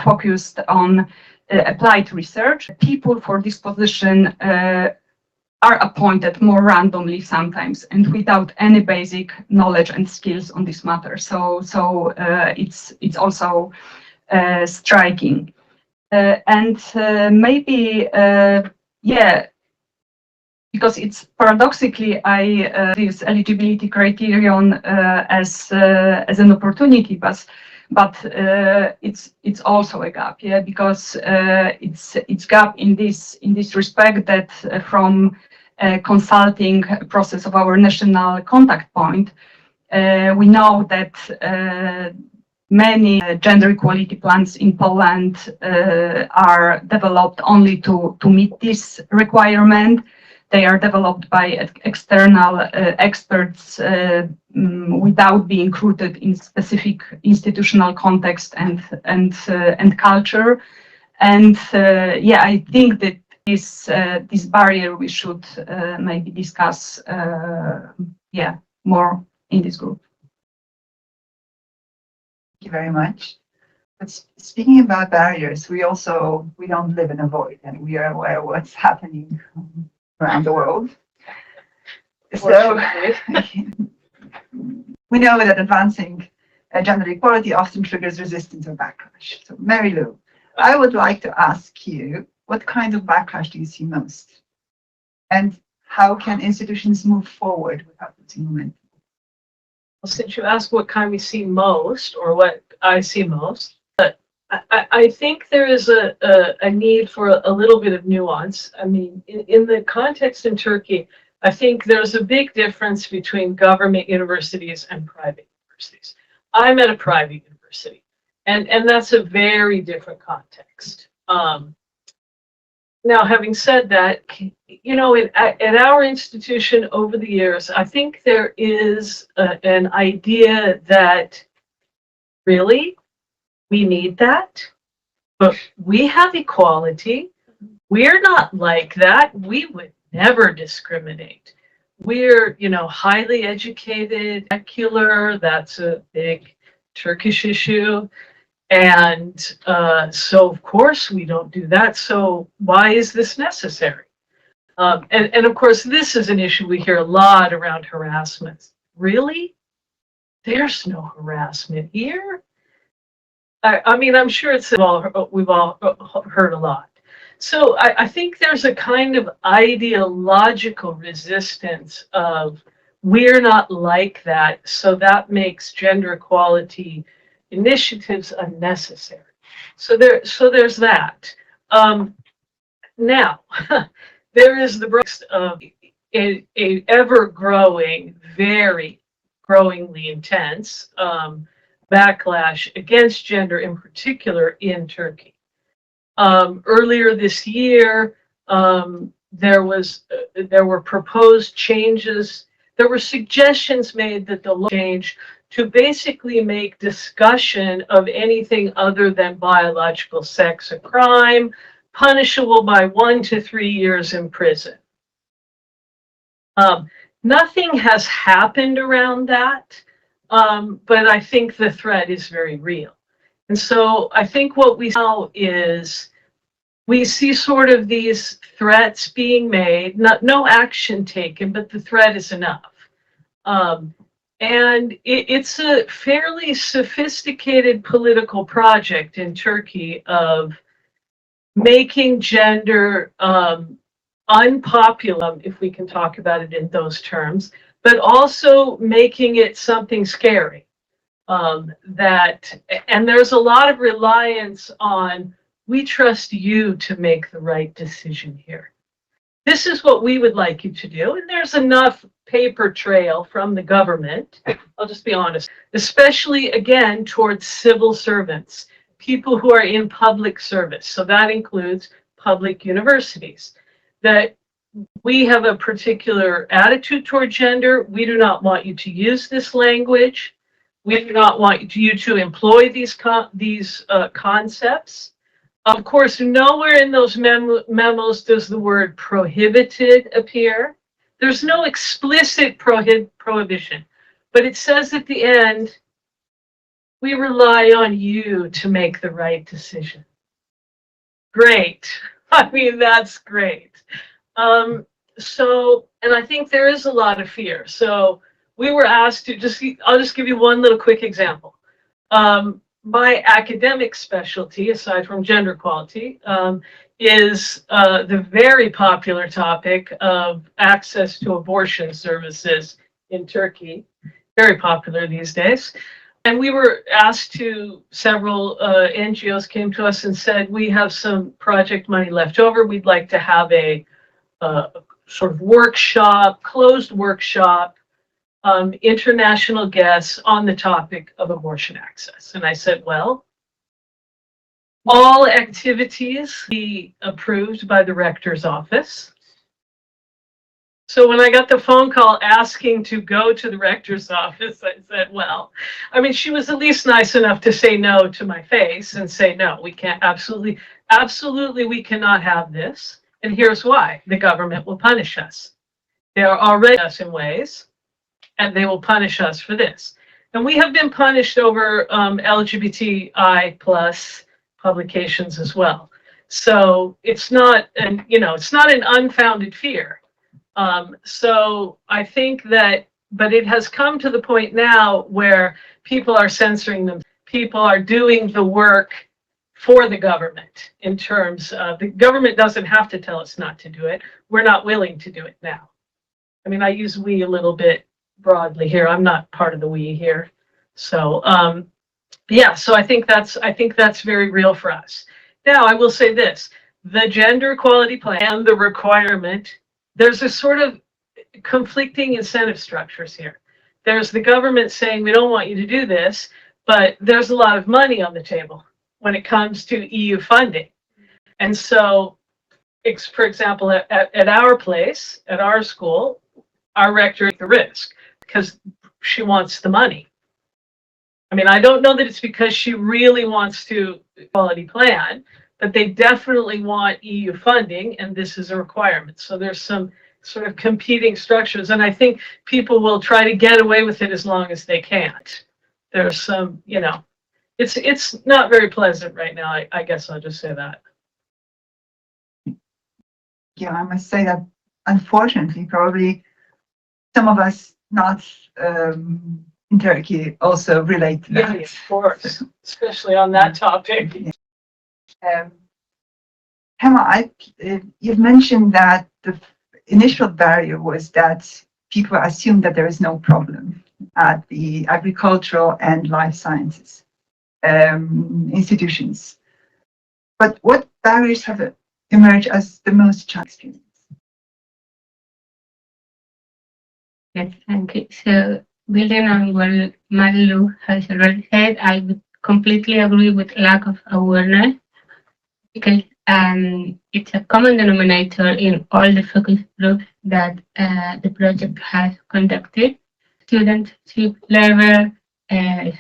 focused on applied research, people for this position are appointed more randomly sometimes and without any basic knowledge and skills on this matter. So it's also striking. And maybe, yeah, because it's paradoxically, this eligibility criterion as an opportunity, but it's also a gap, yeah, because it's gap in this respect that from consulting process of our national contact point, we know that many gender equality plans in Poland are developed only to meet this requirement. They are developed by external experts without being rooted in specific institutional context and culture. And yeah, I think that this barrier we should maybe discuss yeah, more in this group. Thank you very much. But speaking about barriers, we don't live in a void, and we are aware of what's happening around the world. So we know that advancing gender equality often triggers resistance or backlash. So Mary Lou, I would like to ask you, what kind of backlash do you see most? And how can institutions move forward without losing momentum? Well, since you asked what kind we see most, or what I see most, I think there is a need for a little bit of nuance. I mean, in the context in Turkey, I think there's a big difference between government universities and private universities. I'm at a private university, and that's a very different context. Now, having said that, you know, at our institution over the years, I think there is an idea that really we need that, but we have equality. We're not like that. We would never discriminate. We're, you know, highly educated, secular. That's a big Turkish issue. And so, of course, we don't do that. So why is this necessary? And of course, this is an issue we hear a lot around harassment. Really? There's no harassment here. I mean, I'm sure we've all heard a lot. So I think there's a kind of ideological resistance of we're not like that, so that makes gender equality initiatives unnecessary. So there's that. Now, there is the breast of a ever-growing, very growingly intense backlash against gender in particular in Turkey. Earlier this year, there were proposed changes. There were suggestions made that the law change to basically make discussion of anything other than biological sex a crime, punishable by 1 to 3 years in prison. Nothing has happened around that. But I think the threat is very real. And so I think what we see now is we see sort of these threats being made, no action taken, but the threat is enough. And it's a fairly sophisticated political project in Turkey of making gender unpopular, if we can talk about it in those terms, but also making it something scary. And there's a lot of reliance on, we trust you to make the right decision here. This is what we would like you to do. And there's enough paper trail from the government, I'll just be honest, especially again towards civil servants, people who are in public service. So that includes public universities, that we have a particular attitude toward gender. We do not want you to use this language. We do not want you to employ these concepts. Of course, nowhere in those memos does the word prohibited appear. There's no explicit prohibition, but it says at the end, we rely on you to make the right decision. Great. I mean, that's great. And I think there is a lot of fear. So we were asked to I'll just give you one little quick example. My academic specialty, aside from gender equality, is the very popular topic of access to abortion services in Turkey. Very popular these days. And we were asked to, several NGOs came to us and said, we have some project money left over. We'd like to have a sort of workshop, closed workshop, international guests on the topic of abortion access. And I said, well, all activities be approved by the rector's office. So when I got the phone call asking to go to the rector's office, I said, well, I mean, she was at least nice enough to say no to my face and say, no, we can't, absolutely, we cannot have this. And here's why: the government will punish us. They are already us in ways, and they will punish us for this. And we have been punished over LGBTI plus publications as well. So it's not it's not an unfounded fear. So I think that, but it has come to the point now where people are censoring them. People are doing the work for the government in terms of, the government doesn't have to tell us not to do it. We're not willing to do it now. I mean, I use we a little bit broadly here. I'm not part of the we here. So yeah, so I think that's very real for us. Now, I will say this: the gender equality plan and the requirement, there's a sort of conflicting incentive structures here. There's the government saying, we don't want you to do this, but there's a lot of money on the table when it comes to EU funding. And so, for example, at our place, at our school, our rector took the risk because she wants the money. I mean, I don't know that it's because she really wants to equality plan, but they definitely want EU funding, and this is a requirement. So there's some sort of competing structures, and I think people will try to get away with it as long as they can't. There's some, it's not very pleasant right now. I guess I'll just say that. Yeah, I must say that unfortunately, probably some of us not in Turkey also relate to that. Yeah, of course, especially on that topic. Hema, you've mentioned that the initial barrier was that people assume that there is no problem at the agricultural and life sciences institutions. But what barriers have emerged as the most challenging? Yes, thank you. So, building on what Marilu has already said, I would completely agree with lack of awareness, because it's a common denominator in all the focus groups that the project has conducted. Studentship level,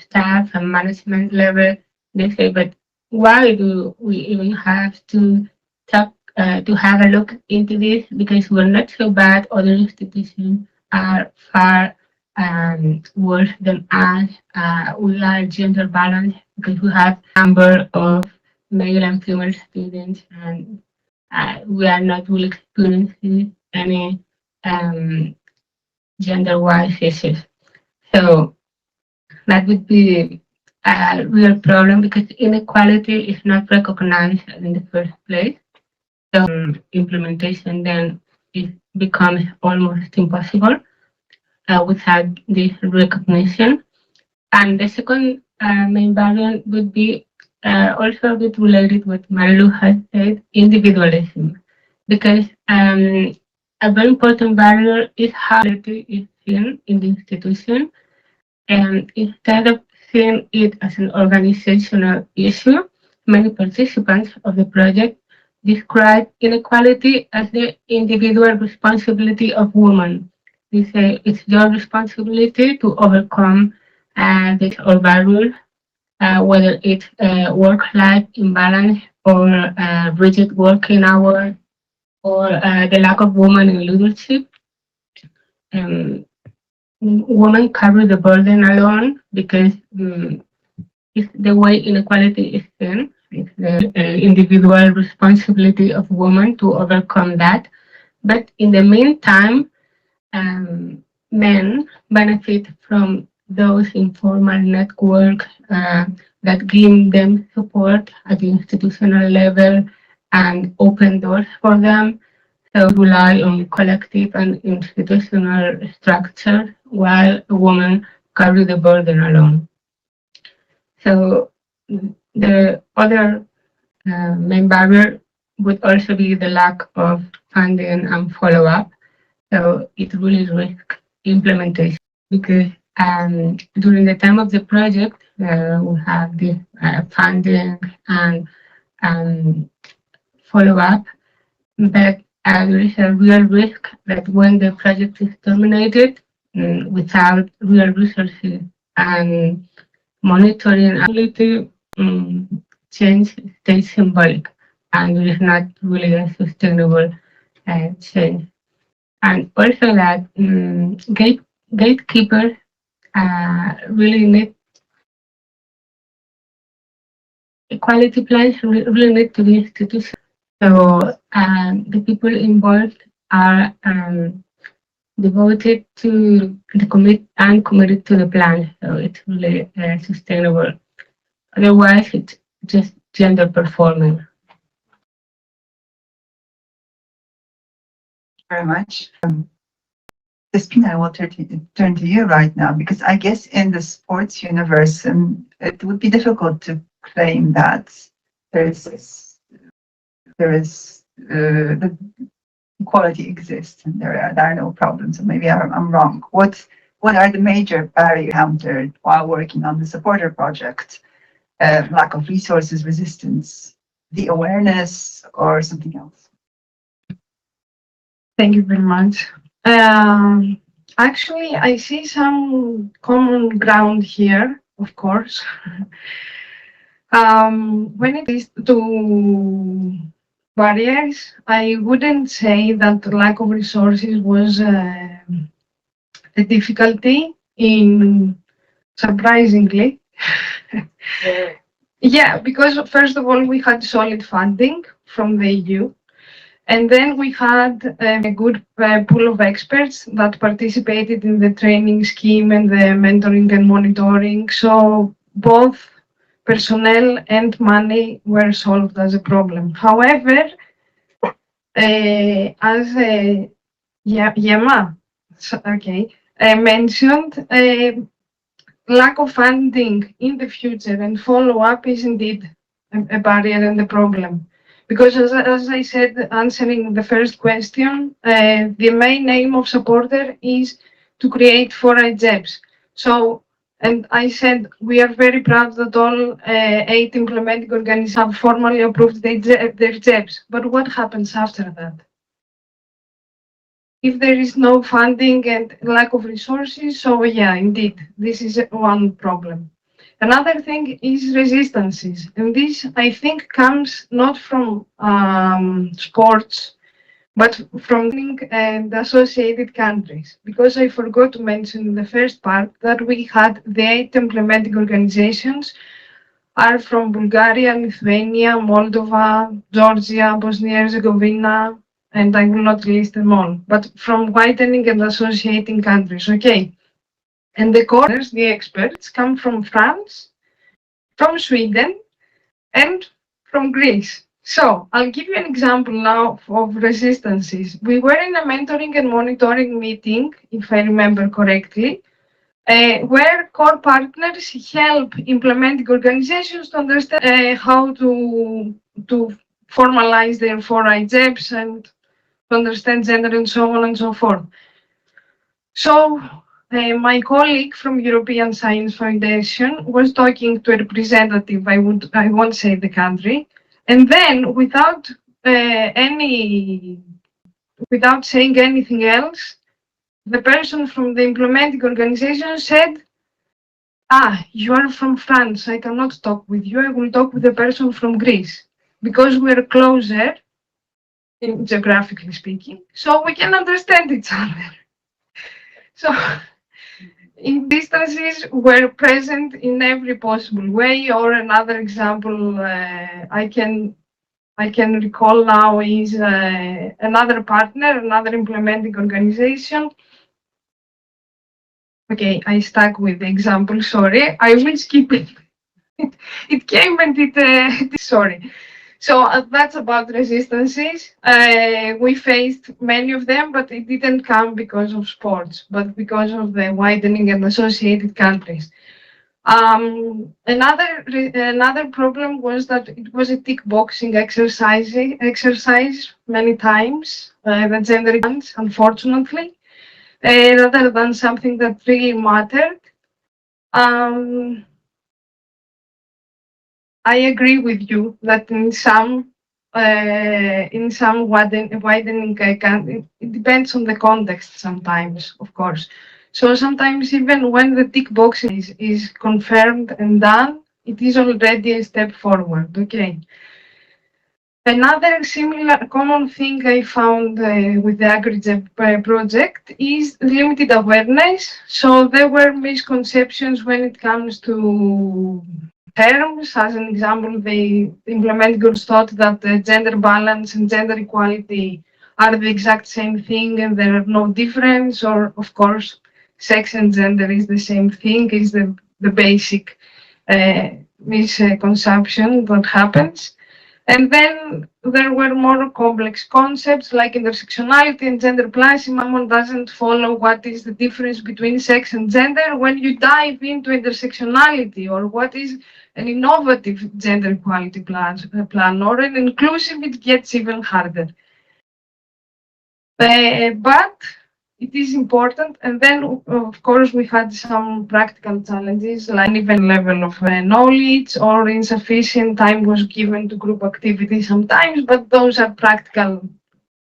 staff and management level, they say, but why do we even have to talk, to have a look into this? Because we're not so bad, other institutions are far worse than us. We are gender balanced because we have a number of male and female students, and we are not really experiencing any gender-wise issues. So that would be a real problem because inequality is not recognized in the first place. So implementation then it becomes almost impossible without this recognition. And the second main barrier would be also a bit related to what Marilu has said, individualism. Because a very important barrier is how it is seen in the institution. And instead of seeing it as an organizational issue, many participants of the project describe inequality as the individual responsibility of women. They say it's your responsibility to overcome this or barrier, whether it's work-life imbalance or rigid working hours or the lack of women in leadership. Women carry the burden alone because it's the way inequality is seen. It's the individual responsibility of women to overcome that. But in the meantime, men benefit from those informal networks that give them support at the institutional level and open doors for them. So rely on collective and institutional structure while women carry the burden alone. So the other main barrier would also be the lack of funding and follow-up. So it really risks implementation because during the time of the project, we have the funding and follow-up, but there is a real risk that when the project is terminated without real resources and monitoring ability, change stays symbolic and it is not really a sustainable change. And also that gatekeepers really need equality plans really need to be institutional. So the people involved are devoted to the committed to the plan. So it's really sustainable. Otherwise, it's just gender performing. Very much. Despina, I will turn to you right now because I guess in the sports universe, it would be difficult to claim that there is the equality exists and there are no problems. So maybe I'm wrong. What are the major barriers encountered while working on the supporter project? Lack of resources, resistance, the awareness, or something else? Thank you very much. Actually, I see some common ground here, of course. When it is to barriers, I wouldn't say that the lack of resources was a difficulty in surprisingly. Yeah, because first of all, we had solid funding from the EU. And then we had a good pool of experts that participated in the training scheme and the mentoring and monitoring. So both personnel and money were solved as a problem. However, as Yema mentioned, lack of funding in the future and follow-up is indeed a barrier and a problem. Because as I said, answering the first question, the main aim of supporter is to create 4 jobs. So, and I said, we are very proud that all 8 implementing organizations have formally approved their jobs. But what happens after that? If there is no funding and lack of resources, so yeah, indeed, this is one problem. Another thing is resistances, and this I think comes not from sports, but from the associated countries. Because I forgot to mention in the first part that we had the 8 implementing organizations are from Bulgaria, Lithuania, Moldova, Georgia, Bosnia and Herzegovina, and I will not list them all, but from widening and associating countries, okay? And the corners, the experts, come from France, from Sweden, and from Greece. So I'll give you an example now of resistances. We were in a mentoring and monitoring meeting, if I remember correctly, where core partners help implementing organizations to understand how to formalize their 4 IJEPs and to understand gender and so on and so forth. So my colleague from European Science Foundation was talking to a representative, I won't say the country, and then without saying anything else, the person from the implementing organization said, you are from France, I cannot talk with you, I will talk with the person from Greece, because we're closer, geographically speaking, so we can understand each other. So, distances were present in every possible way, or another example I can recall now is another partner, another implementing organization. Okay, I stuck with the example, sorry, I will skip it. It came and sorry. So that's about resistances. We faced many of them, but it didn't come because of sports, but because of the widening and associated countries. Another problem was that it was a tick boxing exercise many times, the gender ones, unfortunately, rather than something that really mattered. I agree with you that in some widening, it depends on the context sometimes, of course. So sometimes even when the tick boxing is confirmed and done, it is already a step forward, okay. Another similar common thing I found with the AgriJEP project is limited awareness. So there were misconceptions when it comes to terms. As an example, the implementing groups thought that the gender balance and gender equality are the exact same thing and there are no difference, or of course, sex and gender is the same thing, is the basic misconception that happens. And then there were more complex concepts like intersectionality and gender plus. Someone doesn't follow what is the difference between sex and gender. When you dive into intersectionality, or what is an innovative gender equality plan or an inclusive, it gets even harder. But it is important. And then, of course, we had some practical challenges, like uneven level of knowledge, or insufficient time was given to group activities sometimes, but those are practical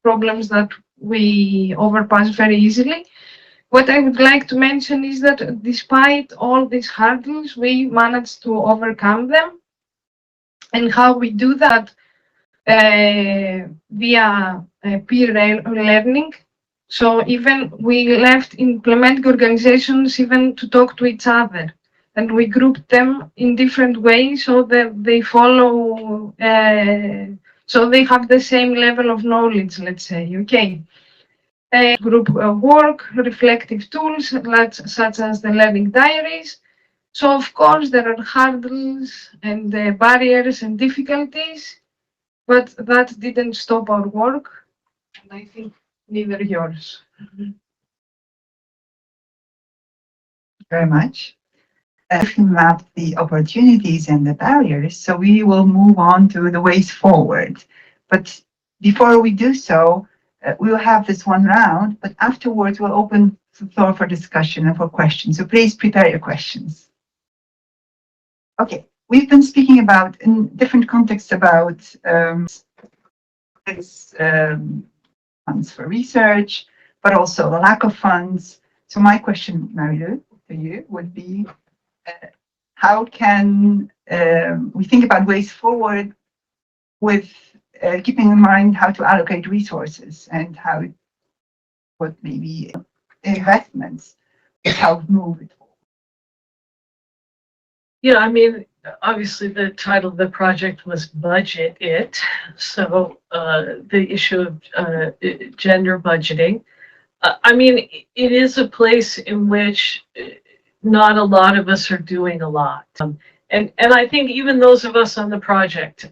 problems that we overpass very easily. What I would like to mention is that despite all these hurdles, we managed to overcome them. And how we do that? Via peer learning. So even we left implementing organizations even to talk to each other, and we grouped them in different ways so that they follow, so they have the same level of knowledge, let's say, okay. Group work, reflective tools such as the learning diaries. So of course there are hurdles and barriers and difficulties, but that didn't stop our work, and I think neither yours. Very much. If we map the opportunities and the barriers, so we will move on to the ways forward. But before we do so, we will have this one round, but afterwards we'll open the floor for discussion and for questions. So please prepare your questions. Okay, we've been speaking about, in different contexts, about funds for research, but also the lack of funds. So my question, Marie-Lou, to you would be, how can we think about ways forward with keeping in mind how to allocate resources and how, what maybe investments help move it forward? Yeah, I mean, obviously the title of the project was Budget It. So the issue of gender budgeting. I mean, it is a place in which not a lot of us are doing a lot. And I think even those of us on the project,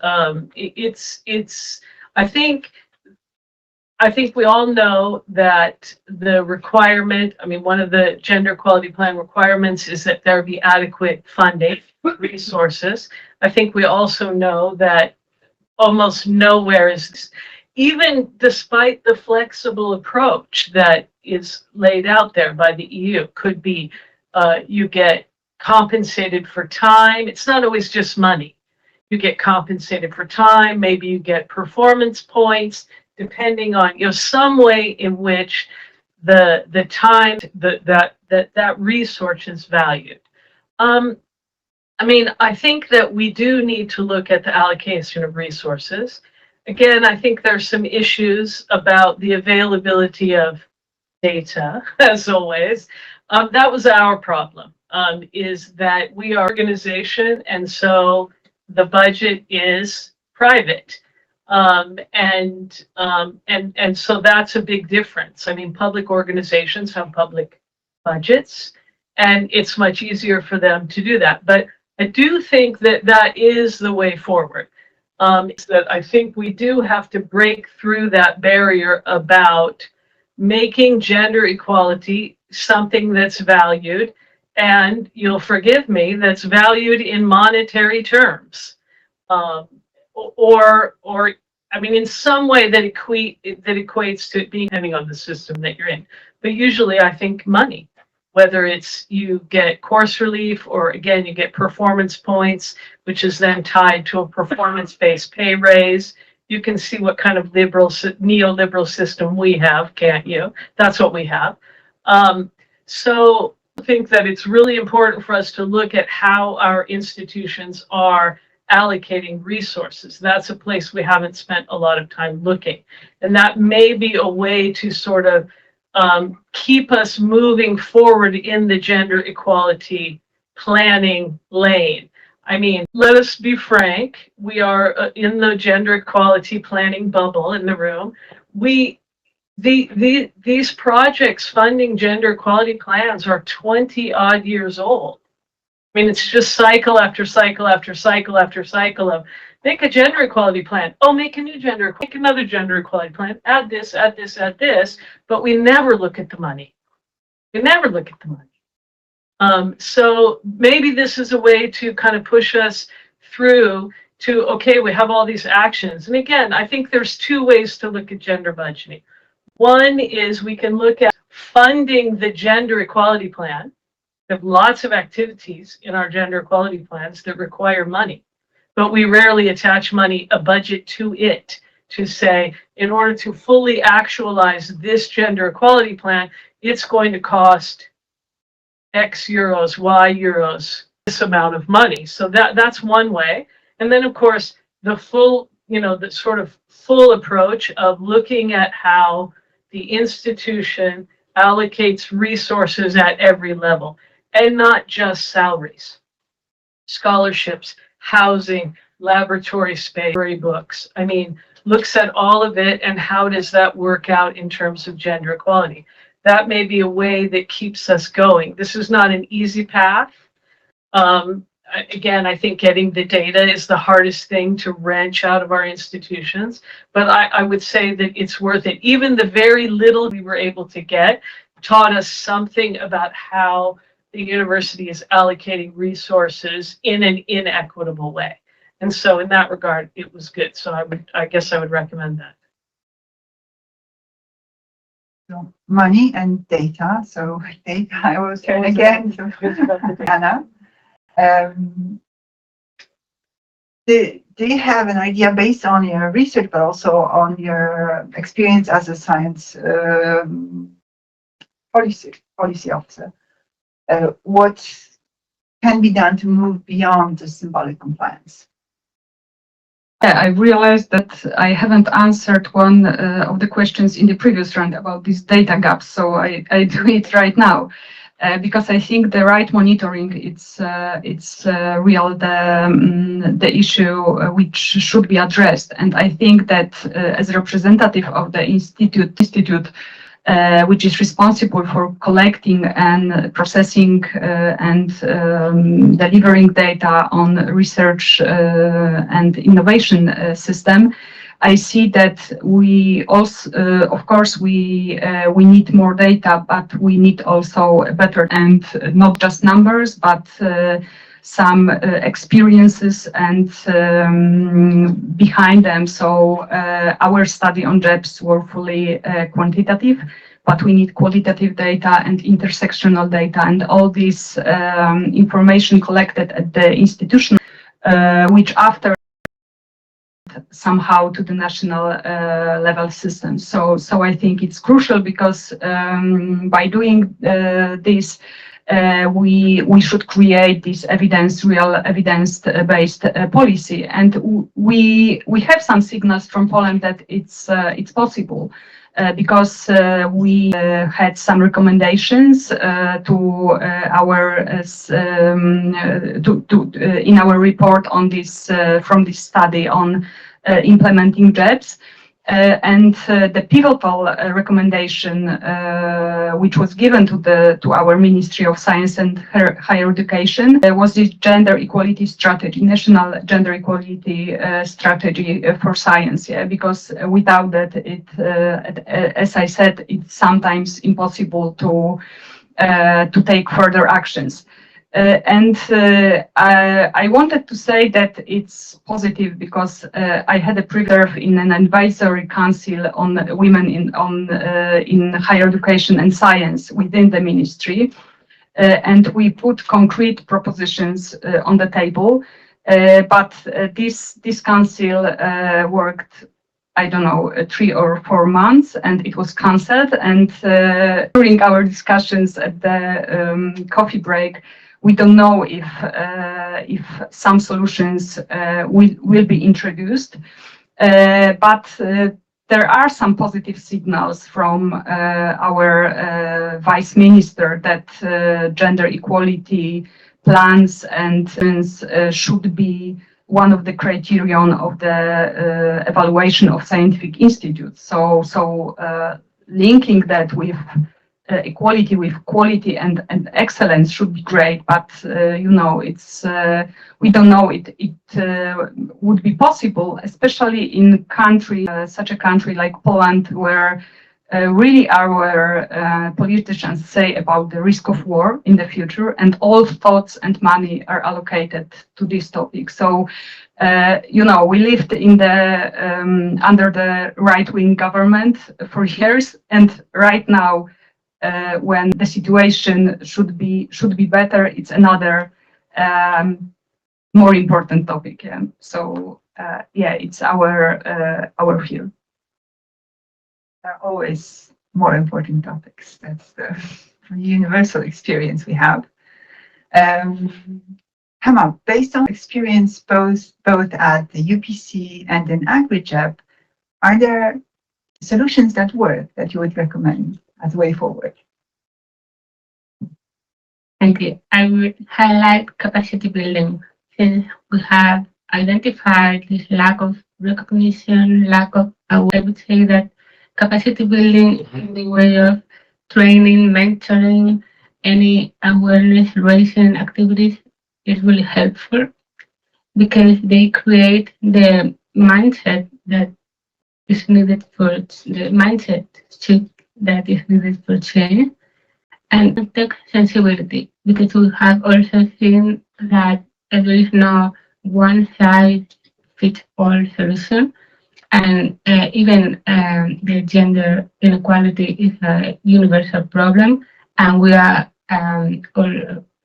I think we all know that the requirement, I mean, one of the gender equality plan requirements is that there be adequate funding, resources. I think we also know that almost nowhere is, even despite the flexible approach that is laid out there by the EU, could be you get compensated for time. It's not always just money. You get compensated for time, maybe you get performance points, depending on, you know, some way in which the time that resource is valued. I mean, I think that we do need to look at the allocation of resources. Again, I think there's some issues about the availability of data, as always. That was our problem, is that we are an organization, and so the budget is private. And so that's a big difference. I mean, public organizations have public budgets, and it's much easier for them to do that. But I do think that that is the way forward. It's that I think we do have to break through that barrier about making gender equality something that's valued, and you'll forgive me, that's valued in monetary terms. Or I mean, in some way that equates to being, depending on the system that you're in. But usually I think money, whether it's you get course relief, or again, you get performance points, which is then tied to a performance-based pay raise. You can see what kind of neoliberal system we have, can't you? That's what we have. So I think that it's really important for us to look at how our institutions are allocating resources. That's a place we haven't spent a lot of time looking. And that may be a way to sort of keep us moving forward in the gender equality planning lane. I mean, let us be frank, we are in the gender equality planning bubble in the room. These projects funding gender equality plans are 20 odd years old. I mean, it's just cycle after cycle after cycle after cycle of make a gender equality plan. Oh, make a new make another gender equality plan. Add this, add this, add this. But we never look at the money. We never look at the money. So maybe this is a way to kind of push us through to, okay, we have all these actions. And again, I think there's two ways to look at gender budgeting. One is we can look at funding the gender equality plan. We have lots of activities in our gender equality plans that require money, but we rarely attach money, a budget to it, to say, in order to fully actualize this gender equality plan, it's going to cost X euros, Y euros, this amount of money. So that's one way. And then, of course, the full, the sort of full approach of looking at how the institution allocates resources at every level, and not just salaries, scholarships, housing, laboratory space, books. I mean, looks at all of it and how does that work out in terms of gender equality. That may be a way that keeps us going. This is not an easy path. Again, I think getting the data is the hardest thing to wrench out of our institutions, but I would say that it's worth it. Even the very little we were able to get taught us something about how the university is allocating resources in an inequitable way. And so in that regard, it was good. So I guess I would recommend that. So money and data. So data, I will turn again to Anna. Do you have an idea based on your research, but also on your experience as a science policy officer? What can be done to move beyond the symbolic compliance? Yeah, I realized that I haven't answered one of the questions in the previous round about these data gaps, so I do it right now. because I think the right monitoring it's real the issue which should be addressed, and I think that as a representative of the institute which is responsible for collecting and processing and delivering data on research and innovation system. I see that we also, of course, we need more data, but we need also better, and not just numbers, but some experiences and behind them. So our study on JEBs were fully quantitative, but we need qualitative data and intersectional data, and all this information collected at the institution, which after somehow to the national level system. So I think it's crucial, because by doing this, we should create this real evidence-based policy, and we have some signals from Poland that it's possible. Because we had some recommendations to our in our report on this from this study on implementing JEBs. And the pivotal recommendation which was given to our Ministry of Science and Higher Education was this gender equality strategy, national gender equality strategy for science. Yeah, because without that, as I said, it's sometimes impossible to take further actions. I wanted to say that it's positive, because I had a privilege in an advisory council on women in higher education and science within the ministry, and we put concrete propositions on the table. But this council worked, I don't know, 3 or 4 months, and it was cancelled. And during our discussions at the coffee break, we don't know if some solutions will be introduced, but there are some positive signals from our vice minister that gender equality plans and should be one of the criterion of the evaluation of scientific institutes. So linking that with equality with quality and excellence should be great, but it's we don't know it would be possible, especially in such a country like Poland, where really our politicians say about the risk of war in the future, and all thoughts and money are allocated to this topic. So we lived in the under the right-wing government for years, and right now, when the situation should be better, it's another more important topic. Yeah. So it's our field. There are always more important topics. That's the universal experience we have. Hema, based on experience both at the UPC and in AgriJEB, are there solutions that work that you would recommend as a way forward? Thank you. I would highlight capacity building, since we have identified this lack of recognition, I would say that capacity building in the way of training, mentoring, any awareness raising activities is really helpful, because they create the mindset that is needed for the mindset shift that is needed for change, and tech sensibility, because we have also seen that there is no one size fits all solution, and even the gender inequality is a universal problem, and we are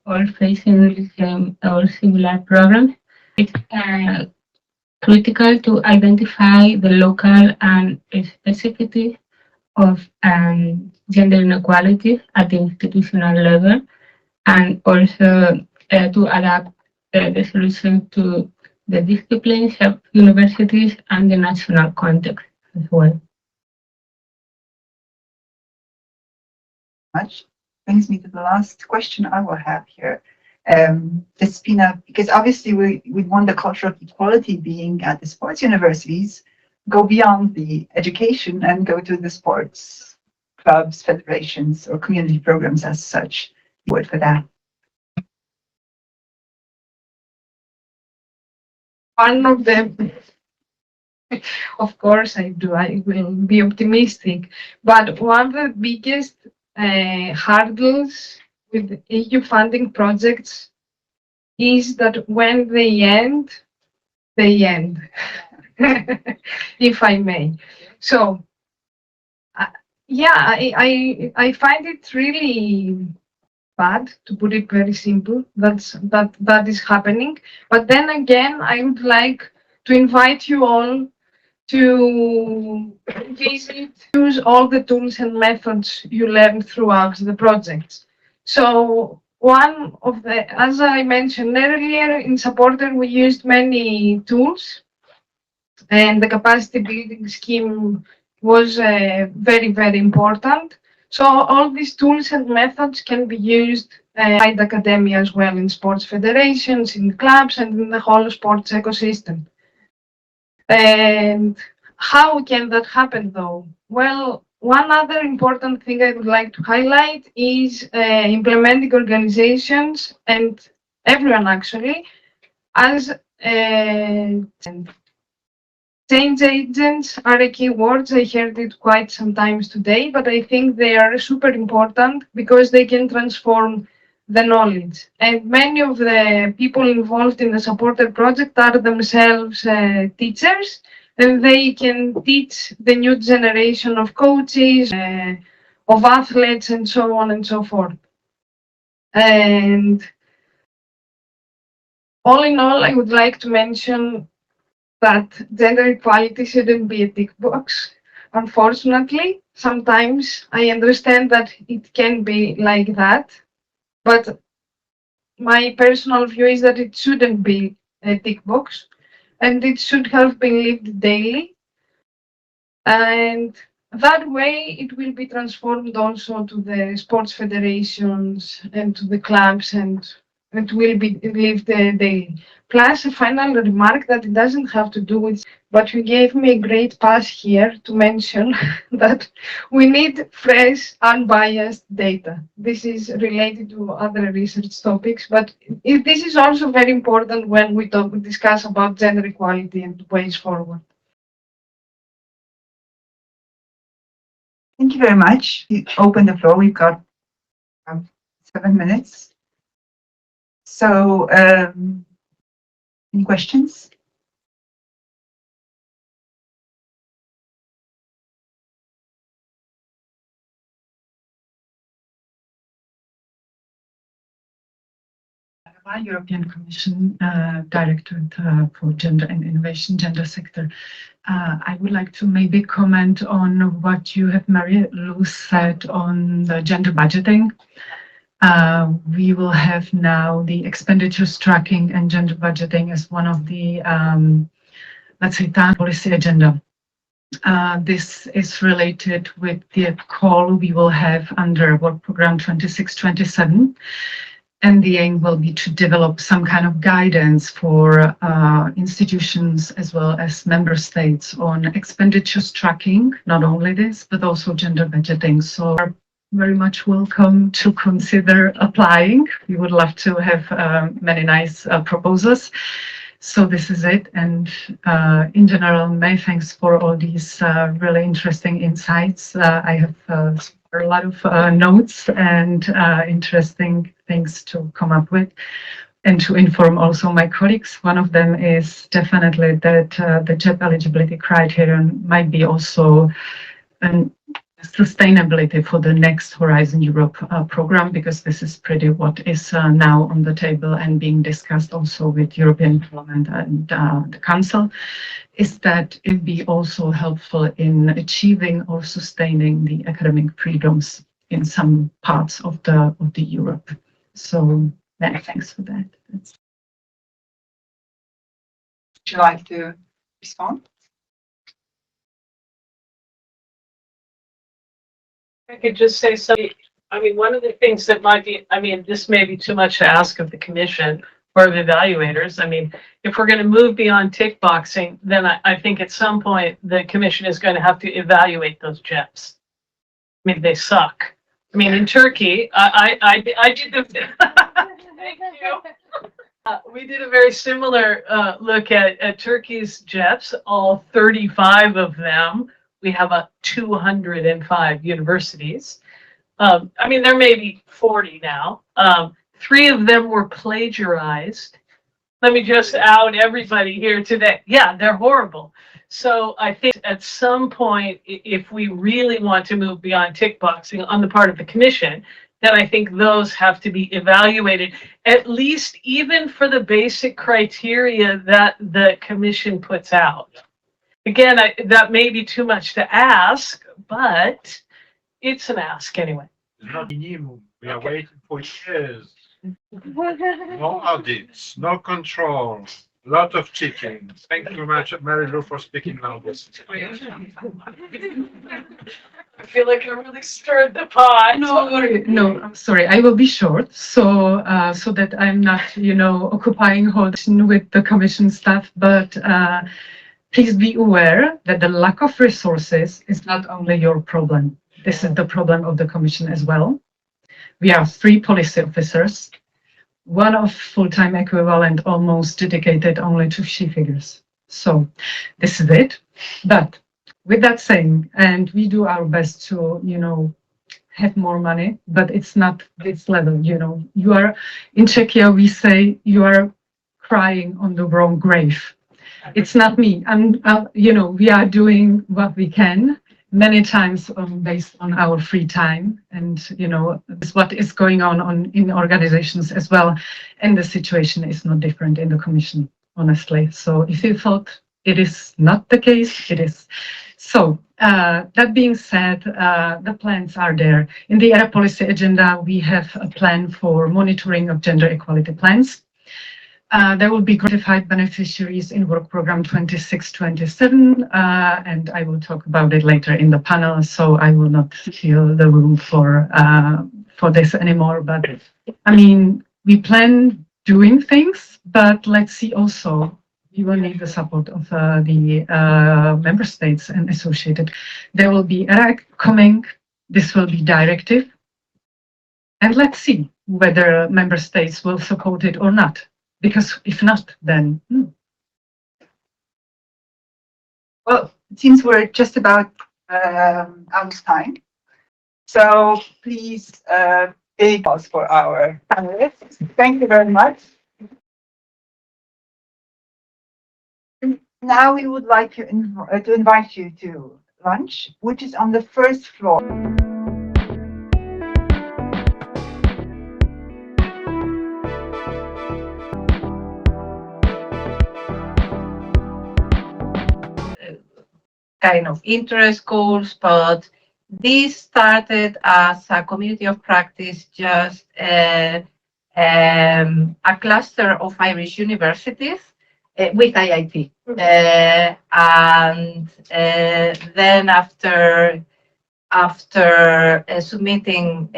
all facing the same or similar problems. It's critical to identify the local and specificity of gender inequality at the institutional level, and also to adapt the solution to the disciplines of universities and the national context as well. Much. brings me to the last question I will have here. Despina, because obviously we want the culture of equality being at the sports universities, go beyond the education and go to the sports clubs, federations, or community programs as such. Word for that. One of them, of course, I do. I will be optimistic, but one of the biggest hurdles with EU funding projects is that when they end, if I may. So, yeah, I find it really bad, to put it very simple. That is happening. But then again, I would like to invite you all to visit, use all the tools and methods you learn throughout the projects. So one of the, as I mentioned earlier, in Supporter we used many tools, and the capacity building scheme was very, very important. So all these tools and methods can be used by the academia as well, in sports federations, in clubs, and in the whole sports ecosystem. And how can that happen though? Well, one other important thing I would like to highlight is implementing organizations and everyone actually as change agents are a key word. I heard it quite sometimes today, but I think they are super important because they can transform the knowledge. And many of the people involved in the supporter project are themselves teachers, and they can teach the new generation of coaches, of athletes, and so on and so forth. And all in all, I would like to mention that gender equality shouldn't be a tick box. Unfortunately, sometimes I understand that it can be like that, but my personal view is that it shouldn't be a tick box, and it should have been lived daily. And that way it will be transformed also to the sports federations and to the clubs, and it will be lived daily. Plus, a final remark that it doesn't have to do with, but you gave me a great pass here to mention that we need fresh, unbiased data. This is related to other research topics, but this is also very important when we discuss about gender equality and ways forward. Thank you very much. We open the floor. We've got 7 minutes. So, any questions? European Commission Directorate for Gender and Innovation, Gender Sector. I would like to maybe comment on what you have, Marie-Lou, said on the gender budgeting. We will have now the expenditures tracking and gender budgeting as one of the, let's say, policy agenda. This is related with the call we will have under Work Program 26-27. And the aim will be to develop some kind of guidance for institutions as well as member states on expenditures tracking, not only this, but also gender budgeting. So are very much welcome to consider applying. We would love to have many nice proposals. So this is it. And in general, many thanks for all these really interesting insights. I have a lot of notes and interesting things to come up with and to inform also my colleagues. One of them is definitely that the job eligibility criterion might be also an sustainability for the next Horizon Europe program, because this is pretty what is now on the table and being discussed also with European Parliament and the Council, is that it be also helpful in achieving or sustaining the academic freedoms in some parts of the Europe. So many thanks for that. Would you like to respond? I could just say something. I mean, one of the things that might be, I mean, this may be too much to ask of the commission or the evaluators. I mean, if we're going to move beyond tick boxing, then I think at some point the commission is going to have to evaluate those JEPs. I mean, they suck. I mean, in Turkey, I did the, thank you. We did a very similar look at Turkey's JEPs, all 35 of them. We have 205 universities. I mean, there may be 40 now. 3 of them were plagiarized. Let me just out everybody here today. Yeah, they're horrible. So I think at some point, if we really want to move beyond tick boxing on the part of the commission, then I think those have to be evaluated, at least even for the basic criteria that the commission puts out. Again, that may be too much to ask, but it's an ask anyway. It's not minimum. We are waiting for years. No audits, no control, lot of cheating. Thank you very much, Mary Lou, for speaking now. I feel like I really stirred the pot. No, no, I'm sorry. I will be short, so so that I'm not, occupying whole with the commission staff. But please be aware that the lack of resources is not only your problem. This is the problem of the commission as well. We are 3 policy officers, 1 of full-time equivalent, almost dedicated only to she figures. So this is it. But with that saying, and we do our best to, have more money, but it's not this level, You are, in Czechia, we say you are crying on the wrong grave. It's not me. We are doing what we can. Many times based on our free time, and this what is going on in organizations as well, and the situation is not different in the commission, honestly. So if you thought it is not the case, it is. So that being said, the plans are there. In the ERA policy agenda, we have a plan for monitoring of gender equality plans. There will be gratified beneficiaries in work program 26-27, and I will talk about it later in the panel, so I will not fill the room for this anymore. But I mean, we plan doing things, but let's see also, we will need the support of the member states and associated. There will be ERA coming, this will be directive, and let's see whether member states will support it or not. Because if not, then... Well, it seems we're just about out of time. So please, big applause for our panelists. Thank you very much. Now we would like to invite you to lunch, which is on the first floor. Kind of interest goals, but this started as a community of practice, just a cluster of Irish universities with IIT. And then after submitting,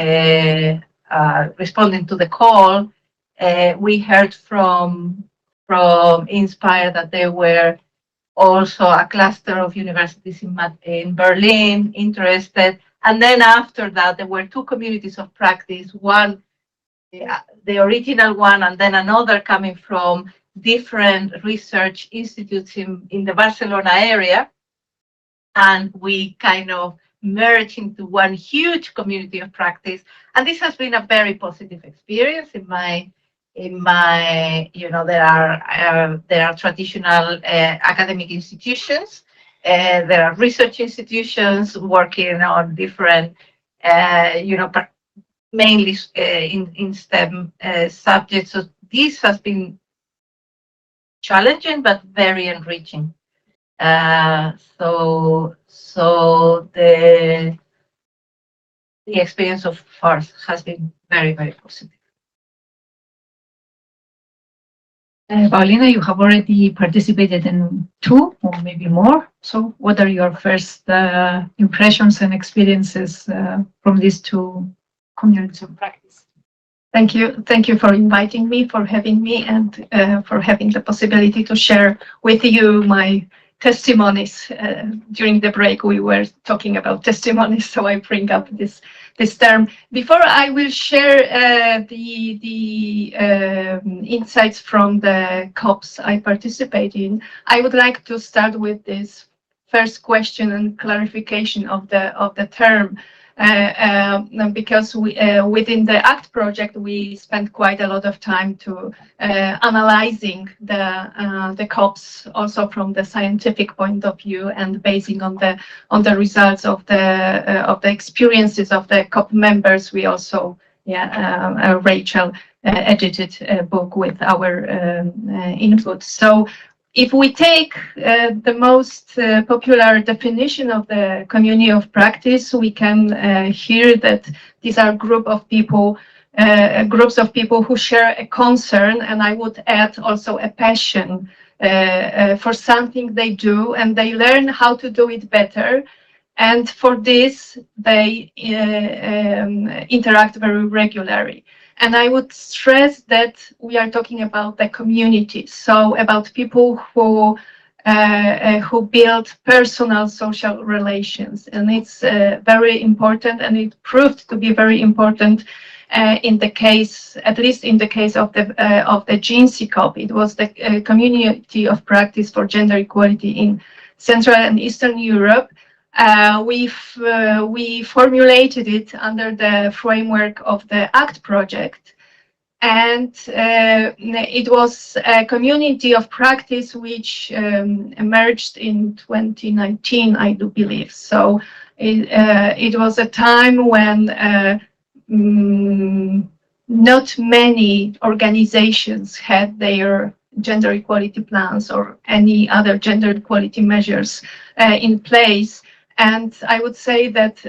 responding to the call, we heard from Inspire that they were also a cluster of universities in Berlin interested. And then after that, there were 2 communities of practice, one, the original one, and then another coming from different research institutes in the Barcelona area. And we kind of merged into one huge community of practice. And this has been a very positive experience in my, there are traditional academic institutions, there are research institutions working on different, mainly in STEM subjects. So this has been challenging, but very enriching. So the experience of ours has been very, very positive. Paulina, you have already participated in 2 or maybe more. So what are your first impressions and experiences from these 2 community of practice. Thank you. Thank you for inviting me, for having me, and for having the possibility to share with you my testimonies. During the break, we were talking about testimonies, so I bring up this term. Before I will share the insights from the COPs I participate in, I would like to start with this first question and clarification of the term. Because within the ACT project, we spent quite a lot of time to analyzing the COPs also from the scientific point of view and basing on the results of the experiences of the COP members. We also, Rachel edited a book with our input. So if we take the most popular definition of the community of practice, we can hear that these are groups of people who share a concern, and I would add also a passion for something they do, and they learn how to do it better. And for this, they interact very regularly. And I would stress that we are talking about the community, so about people who build personal social relations, and it's very important, and it proved to be very important in the case, at least in the case of the GNC COP. It was the community of practice for gender equality in Central and Eastern Europe. We formulated it under the framework of the ACT project, and it was a community of practice which emerged in 2019, I do believe. So it was a time when not many organizations had their gender equality plans or any other gender equality measures in place. And I would say that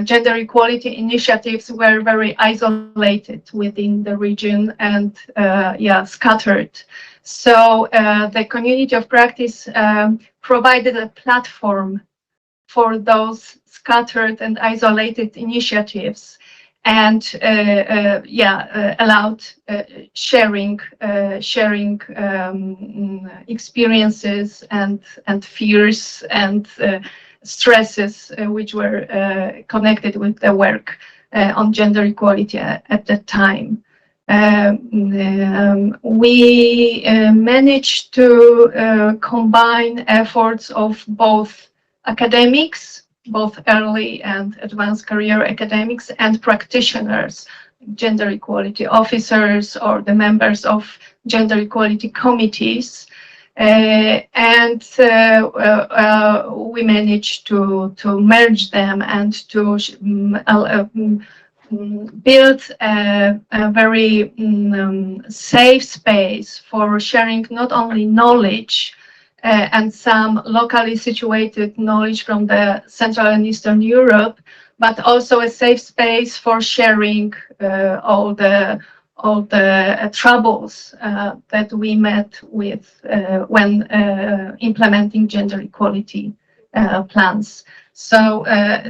gender equality initiatives were very isolated within the region and scattered. So the community of practice provided a platform for those scattered and isolated initiatives, and allowed sharing experiences and fears and stresses which were connected with the work on gender equality at that time. We managed to combine efforts of both academics, both early and advanced career academics, and practitioners, gender equality officers or the members of gender equality committees. And we managed to merge them and to build a very safe space for sharing not only knowledge and some locally situated knowledge from the Central and Eastern Europe, but also a safe space for sharing all the troubles that we met with when implementing gender equality plans. So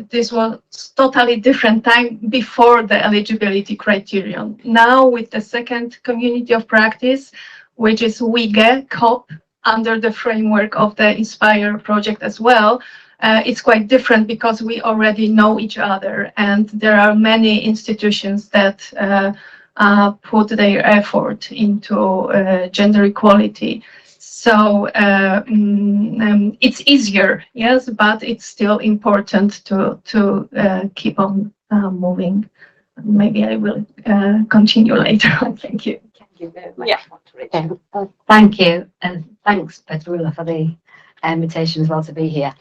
this was totally different time before the eligibility criterion. Now with the second community of practice, which is WIGE COP, under the framework of the INSPIRE project as well, it's quite different because we already know each other, and there are many institutions that put their effort into gender equality. So it's easier, yes, but it's still important to keep on moving. Maybe I will continue later on. Thank you. Thank you very much. Thank you, and thanks, Petrula, for the invitation as well to be here.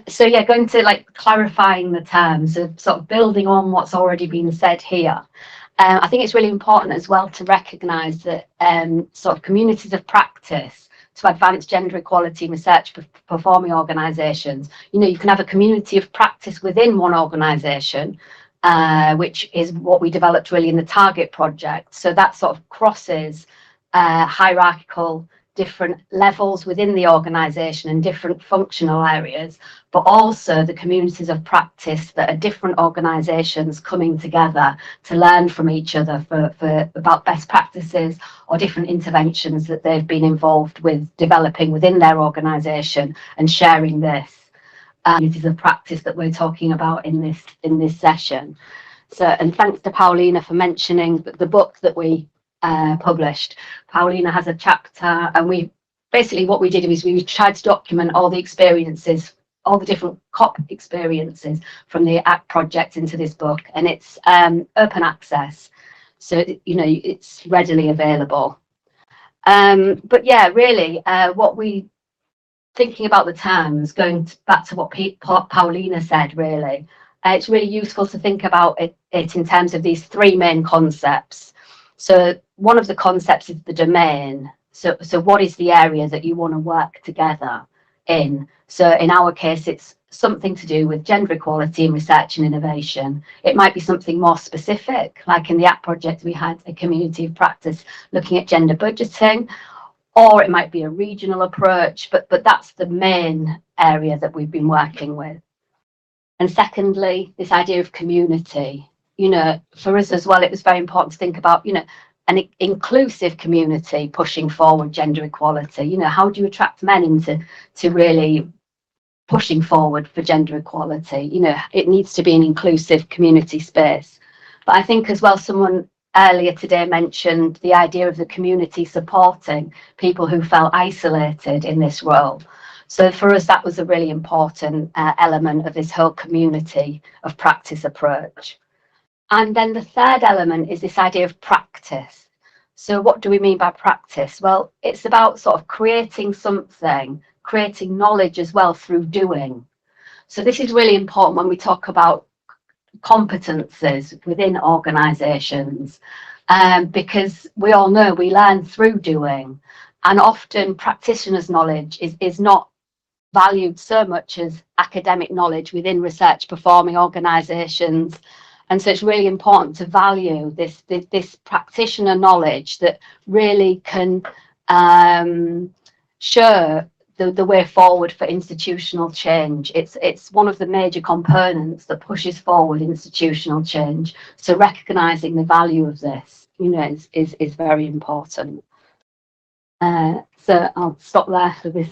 So yeah, going to clarifying the terms of sort of building on what's already been said here. I think it's really important as well to recognise that sort of communities of practice to advance gender equality research performing organisations. You know, you can have a community of practice within one organisation, which is what we developed really in the Target project. So that sort of crosses hierarchical different levels within the organisation and different functional areas, but also the communities of practice that are different organisations coming together to learn from each other for about best practices or different interventions that they've been involved with developing within their organisation and sharing this. Communities of practice that we're talking about in this session. So, and thanks to Paulina for mentioning the book that we published. Paulina has a chapter, and what we did was we tried to document all the experiences, all the different COP experiences from the ACT project into this book, and it's open access, so it's readily available. But yeah, really, thinking about the terms, going back to what Paulina said, really, it's really useful to think about it in terms of these three main concepts. So one of the concepts is the domain. So what is the area that you want to work together in? So in our case, it's something to do with gender equality in research and innovation. It might be something more specific, like in the ACT project, we had a community of practice looking at gender budgeting, or it might be a regional approach, but that's the main area that we've been working with. And secondly, this idea of community. For us as well, it was very important to think about, an inclusive community pushing forward gender equality. How do you attract men into really pushing forward for gender equality? It needs to be an inclusive community space. But I think as well, someone earlier today mentioned the idea of the community supporting people who felt isolated in this role. So for us, that was a really important element of this whole community of practice approach. And then the third element is this idea of practice. So what do we mean by practice? Well, it's about sort of creating something, creating knowledge as well through doing. So this is really important when we talk about competences within organisations, because we all know we learn through doing, and often practitioners' knowledge is not valued so much as academic knowledge within research performing organisations. And so it's really important to value this practitioner knowledge that really can show the way forward for institutional change. It's one of the major components that pushes forward institutional change. So recognising the value of this, is very important. So I'll stop there for this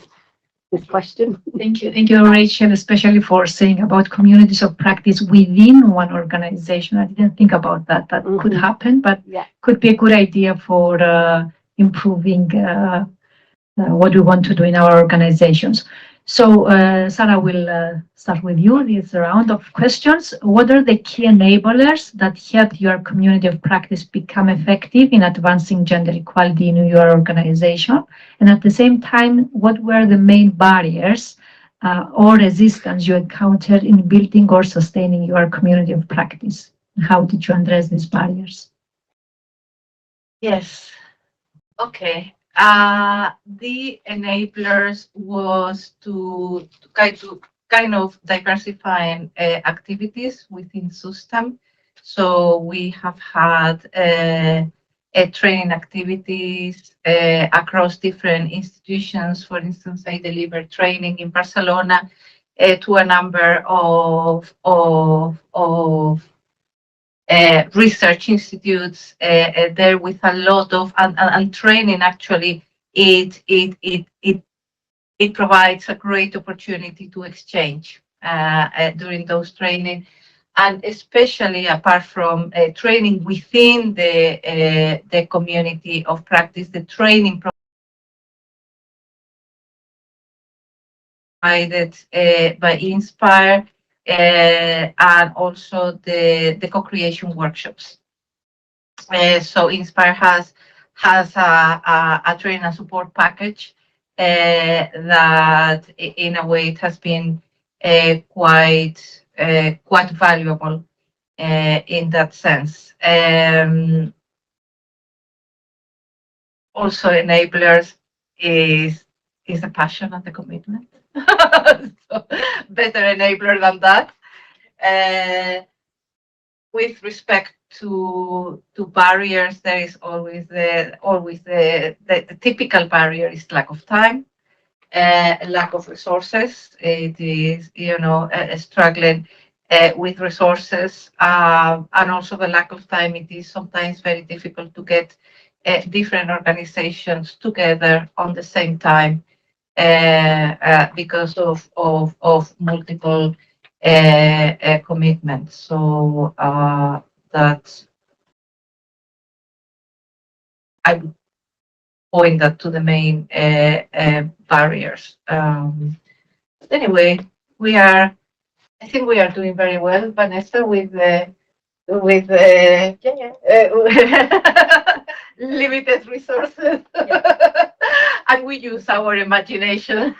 question. Thank you, Rachel, especially for saying about communities of practice within one organization. I didn't think about that. That could happen, but could be a good idea for improving what we want to do in our organizations. So, Sarah, will start with you this round of questions. What are the key enablers that help your community of practice become effective in advancing gender equality in your organization? And at the same time, what were the main barriers or resistance you encountered in building or sustaining your community of practice? How did you address these barriers? Yes. Okay. The enablers was to kind of diversifying activities within system. So we have had training activities across different institutions. For instance, I delivered training in Barcelona to a number of research institutes there with a lot of and training. Actually, it provides a great opportunity to exchange during those training, and especially apart from training within the community of practice, the training provided by Inspire. And also the co-creation workshops. So Inspire has a training and support package that, in a way, it has been quite valuable in that sense. Also, enablers is the passion and the commitment. So, better enabler than that. With respect to barriers, there is always the typical barrier is lack of time, lack of resources. It is, struggling with resources, and also the lack of time. It is sometimes very difficult to get different organizations together on the same time because of multiple commitments. So that I would point that to the main barriers. Anyway, I think we are doing very well, Vanessa, with limited resources, and we use our imagination.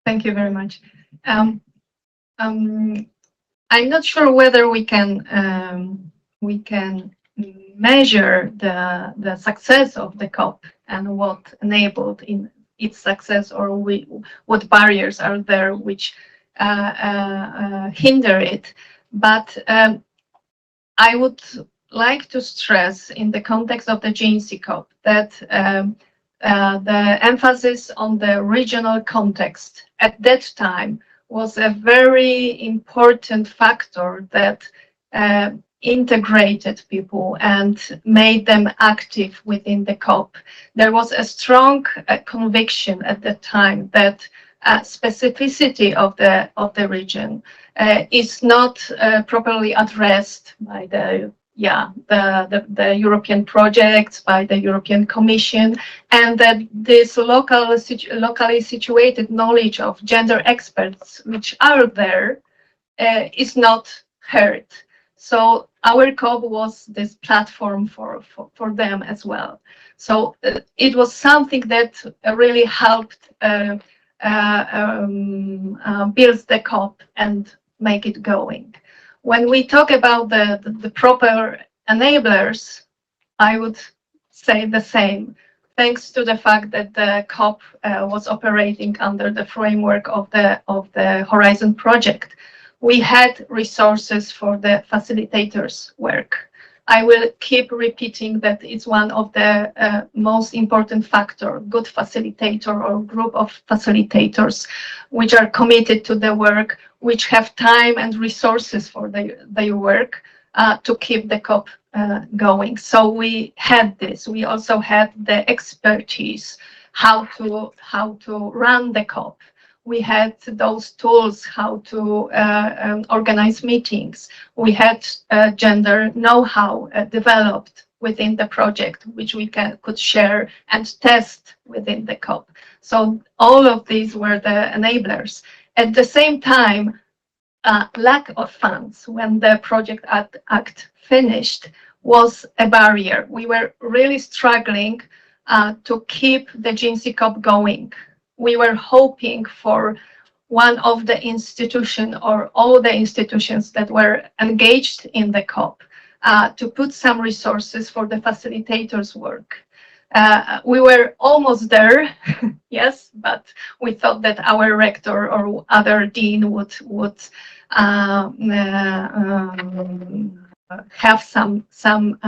Thank you very much. I'm not sure whether we can measure the success of the COP and what enabled in its success, or what barriers are there which hinder it. But I would like to stress, in the context of the GNC COP, that the emphasis on the regional context at that time was a very important factor that integrated people and made them active within the COP. There was a strong conviction at the time that specificity of the region is not properly addressed by the European projects, by the European Commission, and that this locally situated knowledge of gender experts which are there is not heard. So our COP was this platform for them as well. So it was something that really helped build the COP and make it going. When we talk about the proper enablers, I would say the same. Thanks to the fact that the COP was operating under the framework of the Horizon project, we had resources for the facilitators' work. I will keep repeating that it's one of the most important factors, good facilitator or group of facilitators, which are committed to the work, which have time and resources for their work to keep the COP going. So we had this. We also had the expertise how to run the COP. We had those tools how to organize meetings. We had gender know-how developed within the project, which we could share and test within the COP. So all of these were the enablers. At the same time, lack of funds when the Project Act finished was a barrier. We were really struggling to keep the GNC COP going. We were hoping for one of the institutions or all the institutions that were engaged in the COP to put some resources for the facilitators' work. We were almost there, yes, but we thought that our rector or other dean would have some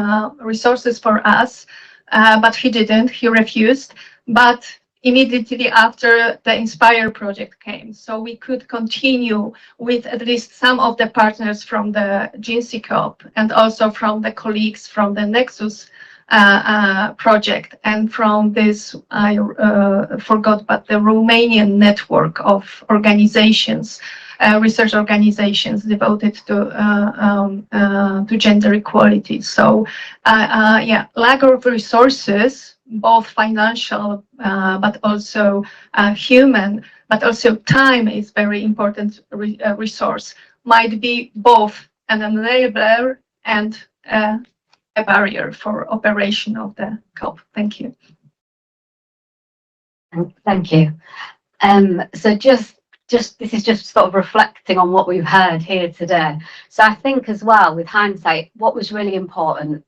resources for us, but he didn't. He refused. But immediately after, the Inspire project came, so we could continue with at least some of the partners from the GNC COP and also from the colleagues from the NEXUS project, and from this, I forgot, but the Romanian network of organizations, research organizations devoted to gender equality. So yeah, lack of resources, both financial, but also human, but also time is very important resource, might be both an enabler and a barrier for operation of the COP. Thank you. Thank you. So just this is just sort of reflecting on what we've heard here today. So I think as well, with hindsight, what was really important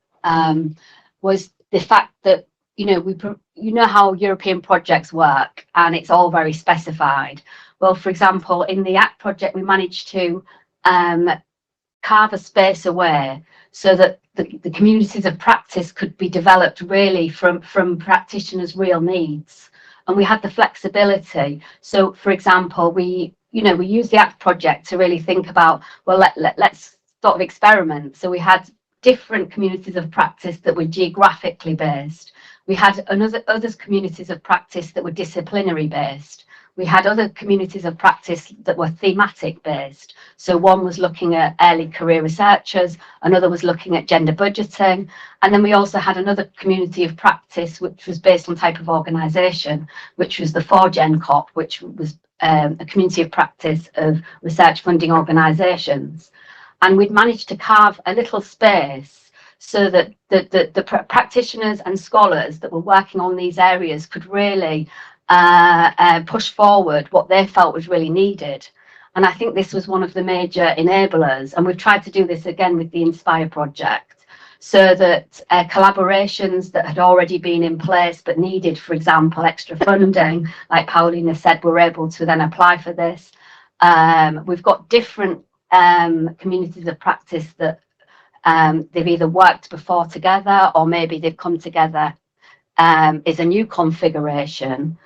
was the fact that you know, you know how European projects work, and it's all very specified. Well, for example, in the ACT project, we managed to carve a space away so that the communities of practice could be developed really from practitioners' real needs. And we had the flexibility. So, for example, we use the ACT project to really think about, well, let's sort of experiment. So we had different communities of practice that were geographically based. We had other communities of practice that were disciplinary based. We had other communities of practice that were thematic based. So one was looking at early career researchers, another was looking at gender budgeting. And then we also had another community of practice, which was based on type of organisation, which was the 4Gen COP, which was a community of practice of research funding organisations. And we'd managed to carve a little space so that the practitioners and scholars that were working on these areas could really push forward what they felt was really needed. And I think this was one of the major enablers. And we've tried to do this again with the Inspire project, so that collaborations that had already been in place but needed, for example, extra funding, like Paulina said, we're able to then apply for this. We've got different communities of practice that they've either worked before together, or maybe they've come together is a new configuration.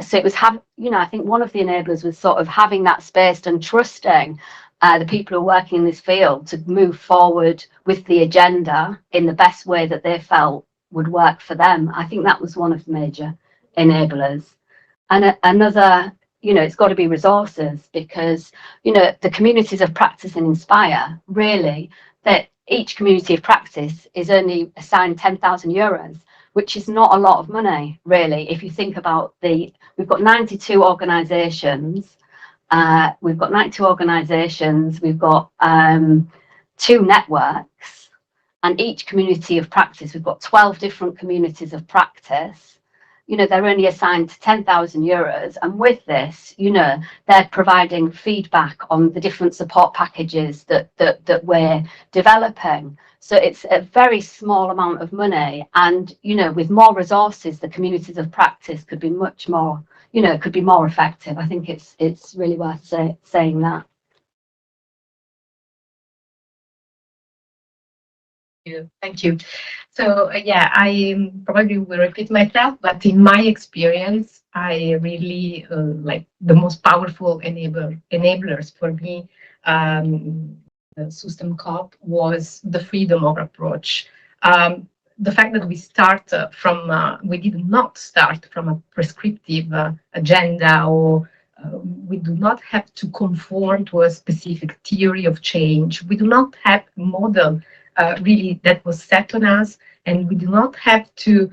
So it was I think one of the enablers was sort of having that space and trusting the people who are working in this field to move forward with the agenda in the best way that they felt would work for them. I think that was one of the major enablers. And another, it's got to be resources, because, the communities of practice and Inspire, really, that each community of practice is only assigned €10,000, which is not a lot of money, really. If you think about we've got 92 organisations, we've got 2 networks, and each community of practice, we've got 12 different communities of practice. They're only assigned €10,000, and with this, they're providing feedback on the different support packages that we're developing. So it's a very small amount of money, and with more resources, the communities of practice could be much more, could be more effective. I think it's really worth saying that. Thank you. So yeah, I probably will repeat myself, but in my experience, I really like the most powerful enablers for me. The system COP was the freedom of approach. The fact that we did not start from a prescriptive agenda, or we do not have to conform to a specific theory of change. We do not have a model really that was set on us, and we do not have to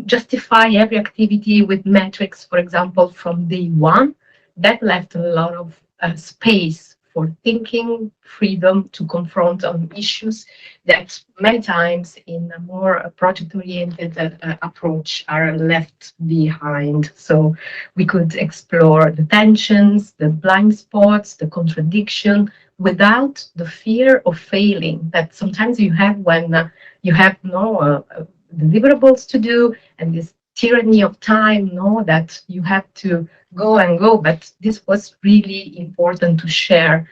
justify every activity with metrics, for example, from day one. That left a lot of space for thinking, freedom to confront on issues that many times in a more project-oriented approach are left behind. So we could explore the tensions, the blind spots, the contradiction, without the fear of failing that sometimes you have when you have no deliverables to do, and this tyranny of time, that you have to go and go. But this was really important to share.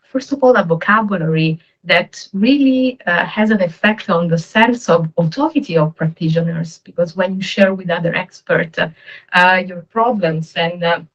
First of all, a vocabulary that really has an effect on the sense of authority of practitioners, because when you share with other experts your problems, and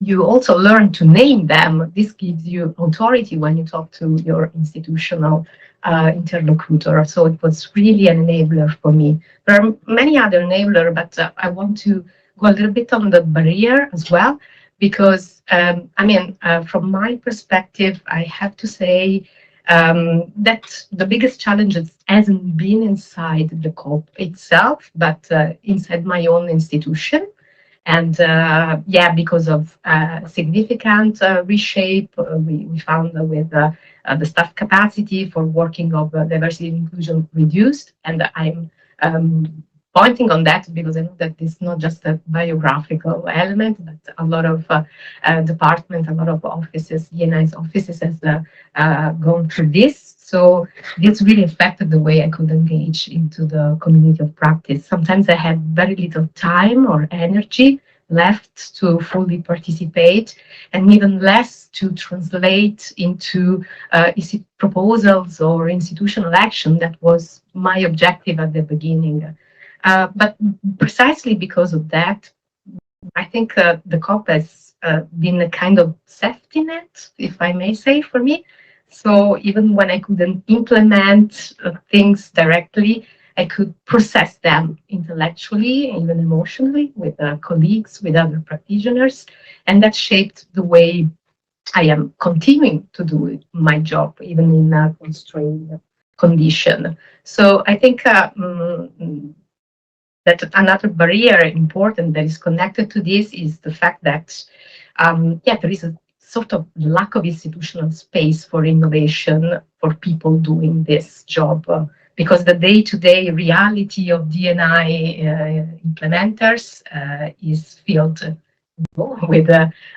you also learn to name them, this gives you authority when you talk to your institutional interlocutor. So it was really an enabler for me. There are many other enablers, but I want to go a little bit on the barrier as well, because from my perspective, I have to say that the biggest challenge hasn't been inside the COP itself, but inside my own institution. And because of significant reshape, we found with the staff capacity for working of diversity and inclusion reduced. And I'm pointing on that because I know that it's not just a biographical element, but a lot of departments, a lot of offices, ENI's offices has gone through this. So this really affected the way I could engage into the community of practice. Sometimes I had very little time or energy left to fully participate, and even less to translate into proposals or institutional action. That was my objective at the beginning. But precisely because of that, I think the COP has been a kind of safety net, if I may say, for me. So even when I couldn't implement things directly, I could process them intellectually, even emotionally, with colleagues, with other practitioners, and that shaped the way I am continuing to do my job, even in a constrained condition. So I think that another barrier important that is connected to this is the fact that, there is a sort of lack of institutional space for innovation for people doing this job, because the day-to-day reality of D&I implementers is filled with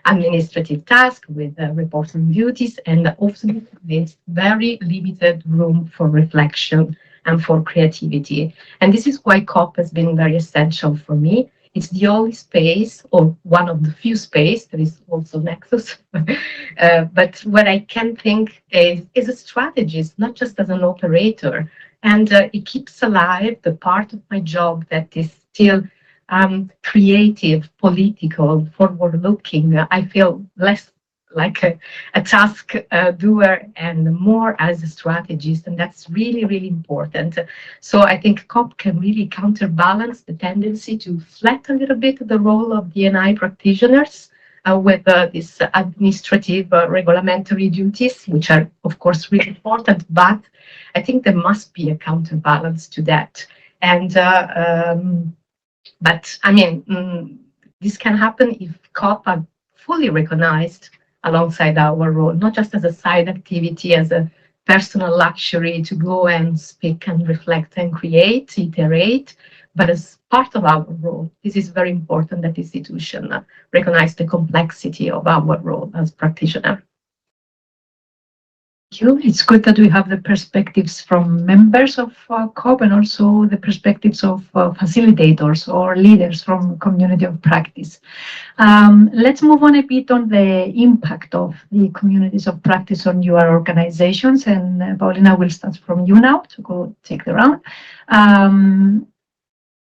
administrative tasks, with reporting duties, and often with very limited room for reflection and for creativity. And this is why COP has been very essential for me. It's the only space, or one of the few space, there is also Nexus, but what I can think is a strategist, not just as an operator. And it keeps alive the part of my job that is still creative, political, forward-looking. I feel less like a task doer and more as a strategist, and that's really, really important. So I think COP can really counterbalance the tendency to flatten a little bit the role of D&I practitioners with this administrative regulatory duties, which are of course really important, but I think there must be a counterbalance to that. And but I mean, this can happen if COP are fully recognized alongside our role, not just as a side activity, as a personal luxury to go and speak and reflect and create, iterate, but as part of our role. This is very important that institution recognize the complexity of our role as practitioner. It's good that we have the perspectives from members of COP and also the perspectives of facilitators or leaders from community of practice. Let's move on a bit on the impact of the communities of practice on your organizations. And Paulina, will start from you now to go take the round.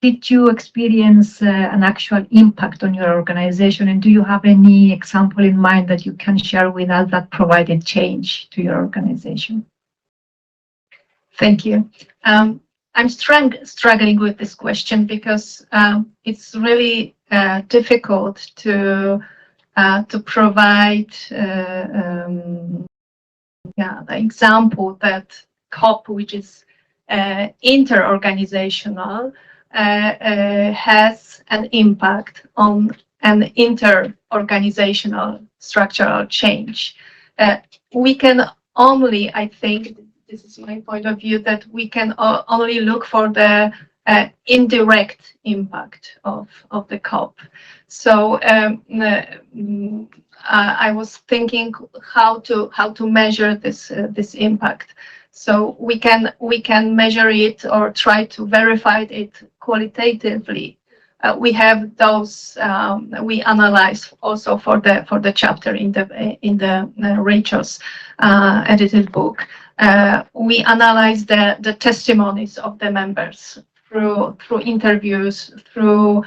Did you experience an actual impact on your organization, and do you have any example in mind that you can share with us that provided change to your organization? Thank you. I'm struggling with this question because it's really difficult to provide the example that COP, which is inter-organizational, has an impact on an inter-organizational structural change. We can only, I think, this is my point of view, that we can only look for the indirect impact of the COP. So I was thinking how to measure this impact. So we can measure it or try to verify it qualitatively. We have those. We analyze also for the chapter in the Rachel's edited book. We analyze the testimonies of the members through interviews, through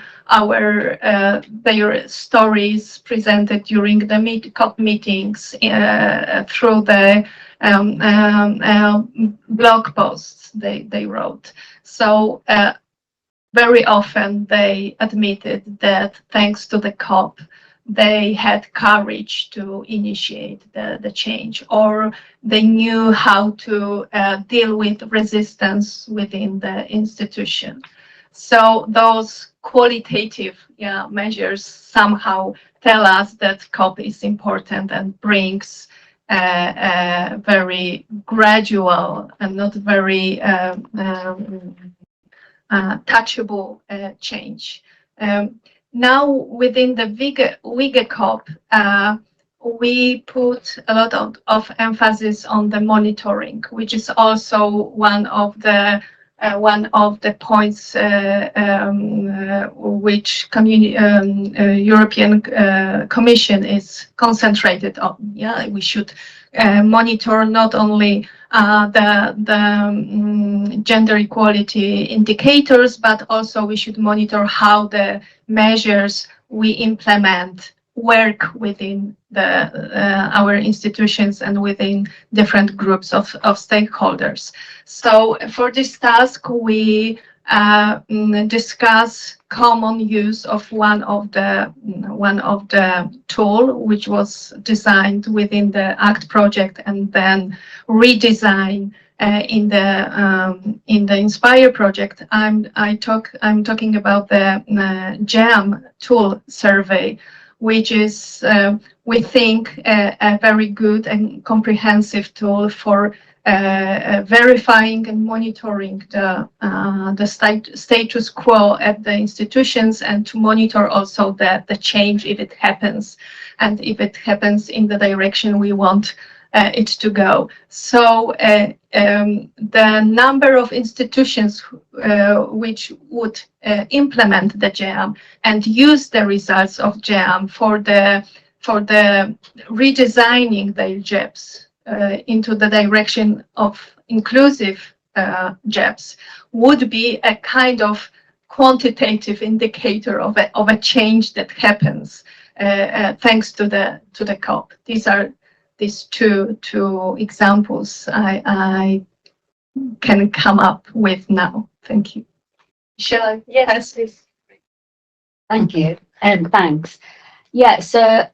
their stories presented during the COP meetings, through the blog posts they wrote. So very often they admitted that thanks to the COP, they had courage to initiate the change, or they knew how to deal with resistance within the institution. So those qualitative measures somehow tell us that COP is important and brings very gradual and not very touchable change. Now, within the WIGE COP, we put a lot of emphasis on the monitoring, which is also one of the points which European Commission is concentrated on. Yeah, we should monitor not only the gender equality indicators, but also we should monitor how the measures we implement work within our institutions and within different groups of stakeholders. So for this task, we discuss common use of one of the tool which was designed within the ACT project and then redesign in the Inspire project. I'm talking about the GEM tool survey, which is, we think, a very good and comprehensive tool for verifying and monitoring the status quo at the institutions, and to monitor also the change if it happens, and if it happens in the direction we want it to go. So the number of institutions which would implement the GEM and use the results of GEM for the redesigning their JEBs into the direction of inclusive JEBs would be a kind of quantitative indicator of a change that happens thanks to the COP. These two examples I can come up with now. Thank you. Shall I? Yes, please. Thank you, and thanks. Yeah, so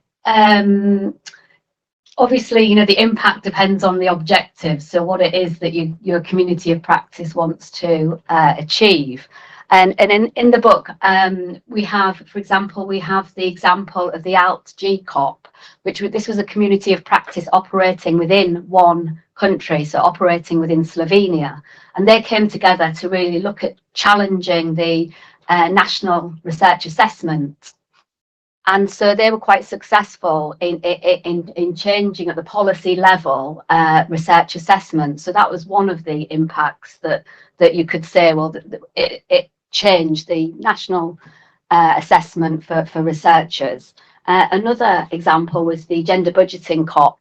obviously, you know, the impact depends on the objective. So what it is that your community of practice wants to achieve. And in the book, we have, for example, the example of the ALT-G COP, this was a community of practice operating within one country, so operating within Slovenia. And they came together to really look at challenging the national research assessment. And so they were quite successful in changing at the policy level research assessment. So that was one of the impacts that you could say, well, it changed the national assessment for researchers. Another example was the gender budgeting COP.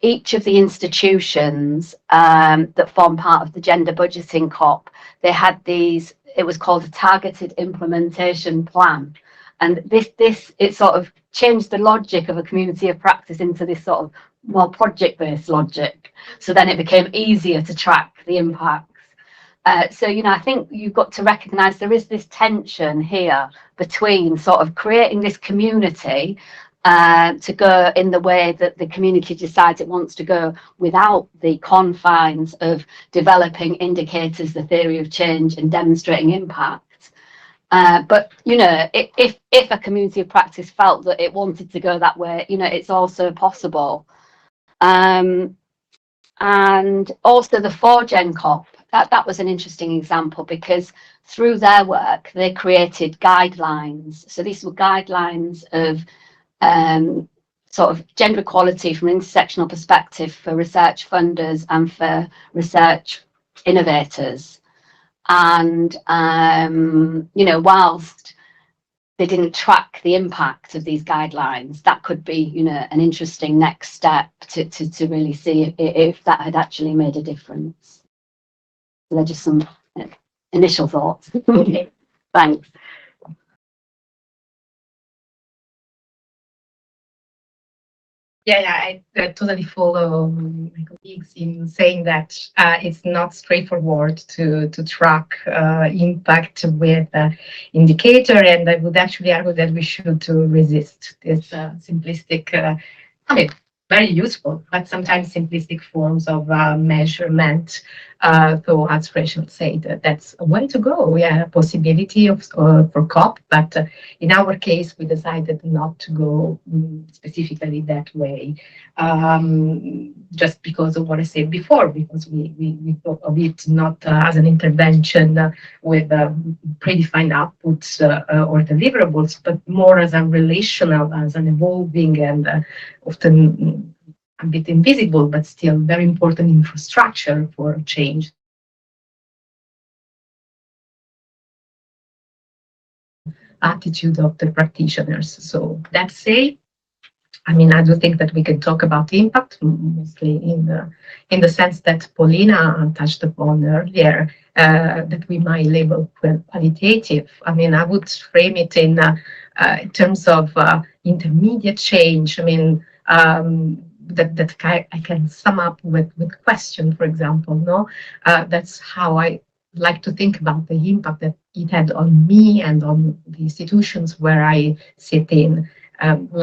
Each of the institutions that form part of the gender budgeting COP, they had these, it was called a targeted implementation plan. And it sort of changed the logic of a community of practice into this sort of more project-based logic. So then it became easier to track the impacts. So, you know, I think you've got to recognise there is this tension here between sort of creating this community to go in the way that the community decides it wants to go without the confines of developing indicators, the theory of change, and demonstrating impact. But, you know, if a community of practice felt that it wanted to go that way, you know, it's also possible. And also the 4Gen COP, that was an interesting example, because through their work, they created guidelines. So these were guidelines of sort of gender equality from an intersectional perspective for research funders and for research innovators. And, you know, whilst they didn't track the impact of these guidelines, that could be, you know, an interesting next step to really see if that had actually made a difference. So they're just some initial thoughts. Thanks. Yeah, I totally follow my colleagues in saying that it's not straightforward to track impact with indicator, and I would actually argue that we should resist this simplistic very useful, but sometimes simplistic forms of measurement. So as Rachel said, that's a way to go. Yeah, possibility of for COP, but in our case, we decided not to go specifically that way, just because of what I said before, because we thought of it not as an intervention with predefined outputs or deliverables, but more as a relational, as an evolving and often a bit invisible, but still very important infrastructure for change. Attitude of the practitioners. So that said, I mean, I do think that we can talk about impact mostly in the sense that Paulina touched upon earlier, that we might label qualitative. I mean, I would frame it in terms of intermediate change. I mean, that I can sum up with question, for example. No, that's how I like to think about the impact that it had on me and on the institutions where I sit in.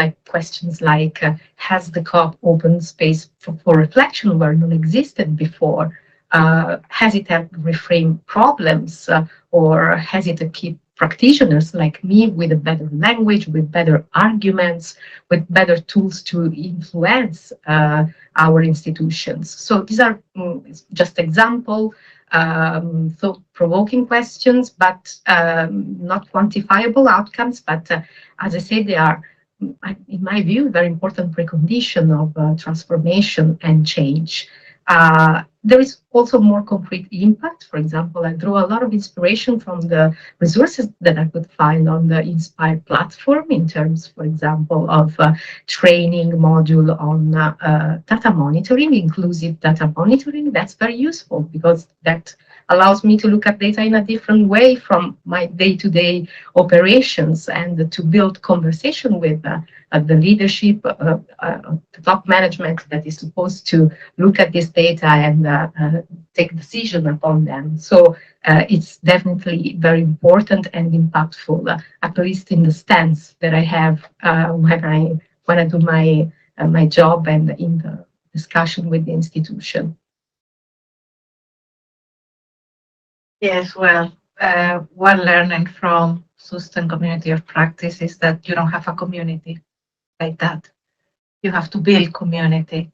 Like questions like, has the COP opened space for reflection where none existed before? Has it helped reframe problems, or has it equipped practitioners like me with a better language, with better arguments, with better tools to influence our institutions? So these are just examples. Thought-provoking questions, but not quantifiable outcomes. But as I said, they are, in my view, a very important precondition of transformation and change. There is also more concrete impact. For example, I draw a lot of inspiration from the resources that I could find on the Inspire platform in terms, for example, of training module on data monitoring, inclusive data monitoring. That's very useful because that allows me to look at data in a different way from my day-to-day operations and to build conversation with the leadership, the top management that is supposed to look at this data and take decision upon them. So it's definitely very important and impactful, at least in the stance that I have when I do my job and in the discussion with the institution. Yes, well, one learning from Sustain Community of Practice is that you don't have a community like that. You have to build community,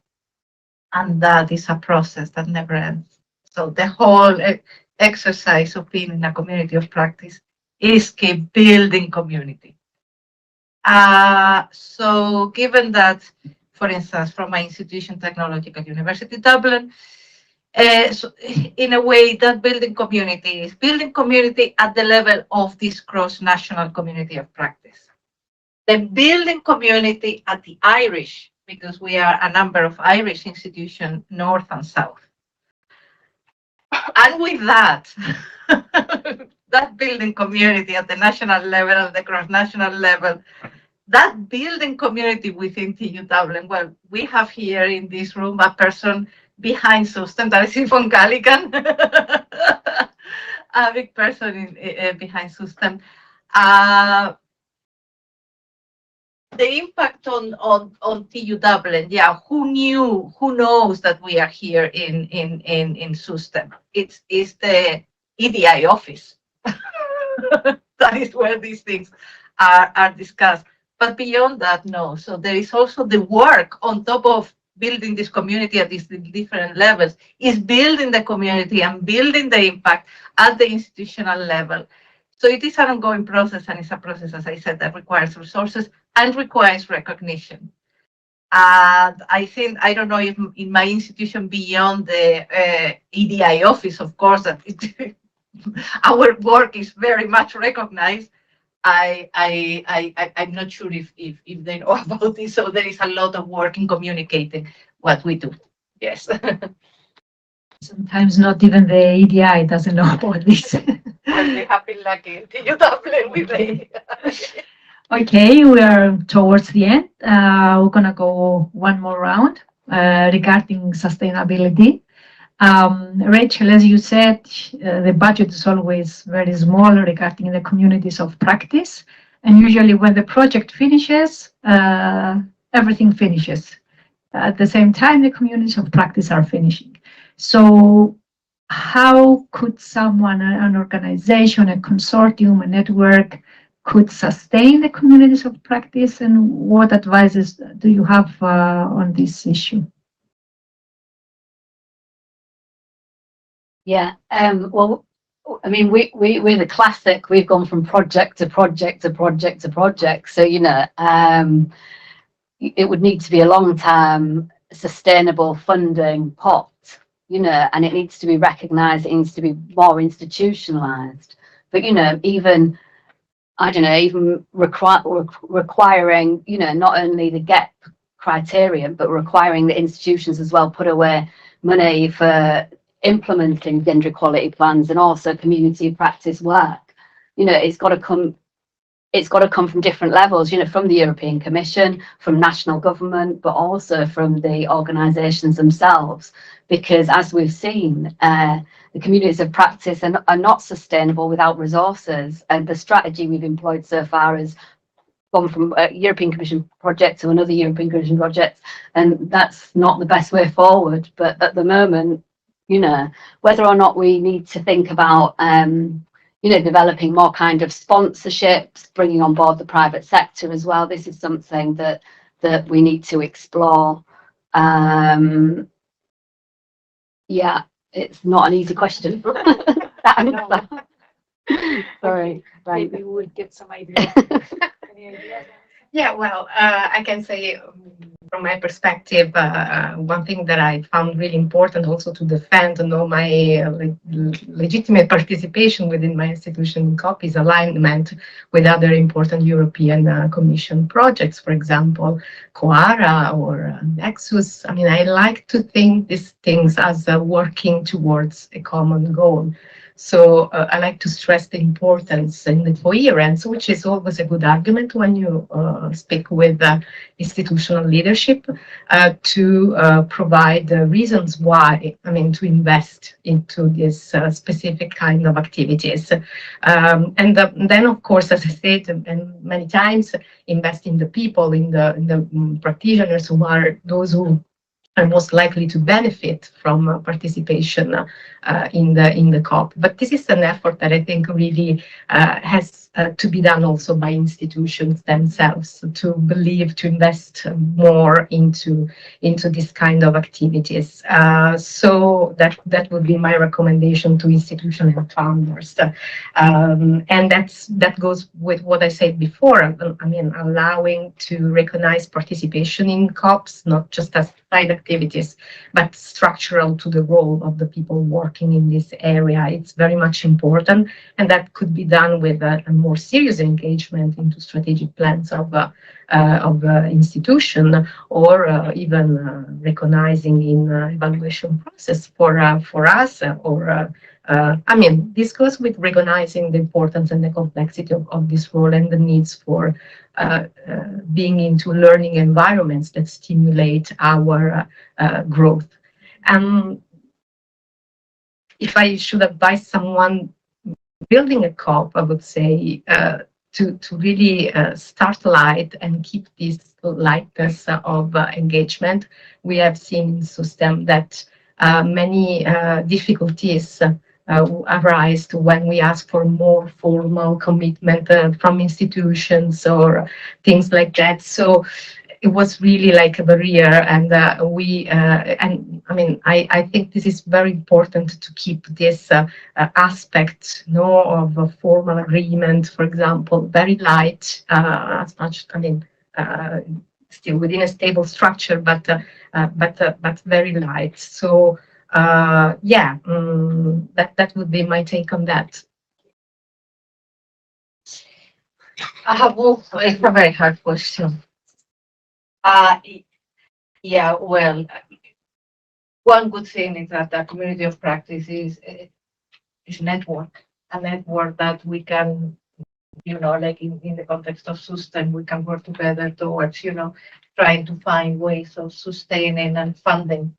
and that is a process that never ends. So the whole exercise of being in a community of practice is keep building community. So given that, for instance, from my institution, Technological University Dublin, so in a way that building community is building community at the level of this cross-national community of practice. Then building community at the Irish, because we are a number of Irish institutions, north and south. And with that, that building community at the national level, at the cross-national level, that building community within TU Dublin, well, we have here in this room a person behind Sustain, that is Yvonne Galligan, a big person behind Sustain. The impact on TU Dublin, yeah, who knows that we are here in Sustain? It's the EDI office. That is where these things are discussed. But beyond that, no. So there is also the work on top of building this community at these different levels, is building the community and building the impact at the institutional level. So it is an ongoing process, and it's a process, as I said, that requires resources and requires recognition. And I think, I don't know if in my institution beyond the EDI office, of course, that our work is very much recognized. I'm not sure if they know about this, so there is a lot of work in communicating what we do. Yes. Sometimes not even the EDI doesn't know about this. Well, we have been lucky. You Dublin with me. Okay, we are towards the end. We're gonna go one more round regarding sustainability. Rachel, as you said, the budget is always very small regarding the communities of practice. And usually when the project finishes, everything finishes. At the same time, the communities of practice are finishing. So how could someone, an organization, a consortium, a network, could sustain the communities of practice, and what advices do you have on this issue? Yeah, well, I mean, we're the classic. We've gone from project to project to project to project. So, you know, it would need to be a long-term sustainable funding pot, you know, and it needs to be recognised. It needs to be more institutionalised. But, you know, even, I don't know, even requiring, you know, not only the GEP criterion, but requiring the institutions as well put away money for implementing gender equality plans and also community practice work. You know, it's got to come from different levels, you know, from the European Commission, from national government, but also from the organisations themselves. Because as we've seen, the communities of practice are not sustainable without resources. And the strategy we've employed so far has gone from a European Commission project to another European Commission project, and that's not the best way forward. But at the moment, you know, whether or not we need to think about you know, developing more kind of sponsorships, bringing on board the private sector as well. This is something that we need to explore. Yeah, it's not an easy question. Sorry. Right. Maybe we would get some ideas. Any ideas? Yeah, well, I can say from my perspective, one thing that I found really important also to defend and know my legitimate participation within my institution in COP is alignment with other important European Commission projects, for example, COARA or NEXUS. I mean, I like to think these things as working towards a common goal. So I like to stress the importance and the coherence, which is always a good argument when you speak with institutional leadership to provide reasons why, I mean, to invest into this specific kind of activities. And then, of course, as I said, and many times, invest in the people, in the practitioners who are those who are most likely to benefit from participation in the COP. But this is an effort that I think really has to be done also by institutions themselves to believe, to invest more into this kind of activities. So that would be my recommendation to institutions and founders. And that goes with what I said before. I mean, allowing to recognize participation in COPs, not just as side activities, but structural to the role of the people working in this area. It's very much important, and that could be done with a more serious engagement into strategic plans of institution, or even recognizing in evaluation process for us, or I mean, this goes with recognizing the importance and the complexity of this role and the needs for being into learning environments that stimulate our growth. If I should advise someone building a COP, I would say to really start light and keep this lightness of engagement. We have seen in system that many difficulties arise when we ask for more formal commitment from institutions or things like that. So it was really like a barrier, and and I mean, I think this is very important to keep this aspect, of a formal agreement, for example, very light, as much. I mean, still within a stable structure, but very light. So yeah, that would be my take on that. Well, it's a very hard question. Yeah, well, one good thing is that the community of practice is a network that we can, like in the context of sustain, we can work together towards, trying to find ways of sustaining and funding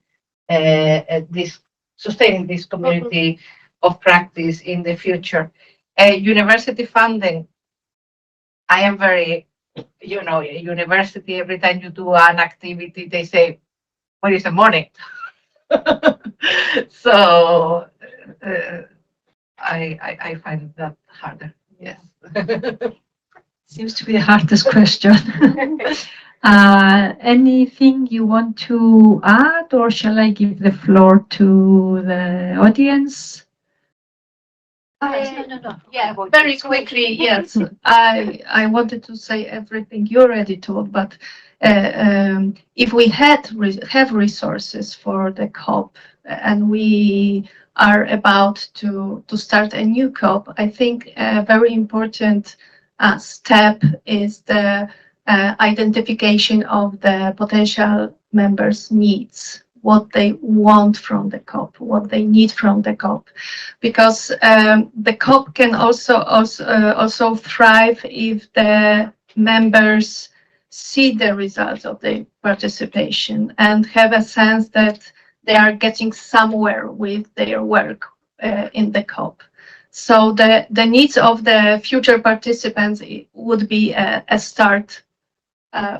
sustaining this community of practice in the future. University funding, I am very, university, every time you do an activity, they say, when it's the morning. So I find that harder. Yes. Seems to be the hardest question. Anything you want to add, or shall I give the floor to the audience? No. Yeah, very quickly, yes. I wanted to say everything you already told, but if we have resources for the COP and we are about to start a new COP, I think a very important step is the identification of the potential members' needs, what they want from the COP, what they need from the COP, because the COP can also thrive if the members see the results of their participation and have a sense that they are getting somewhere with their work in the COP. So the needs of the future participants would be a start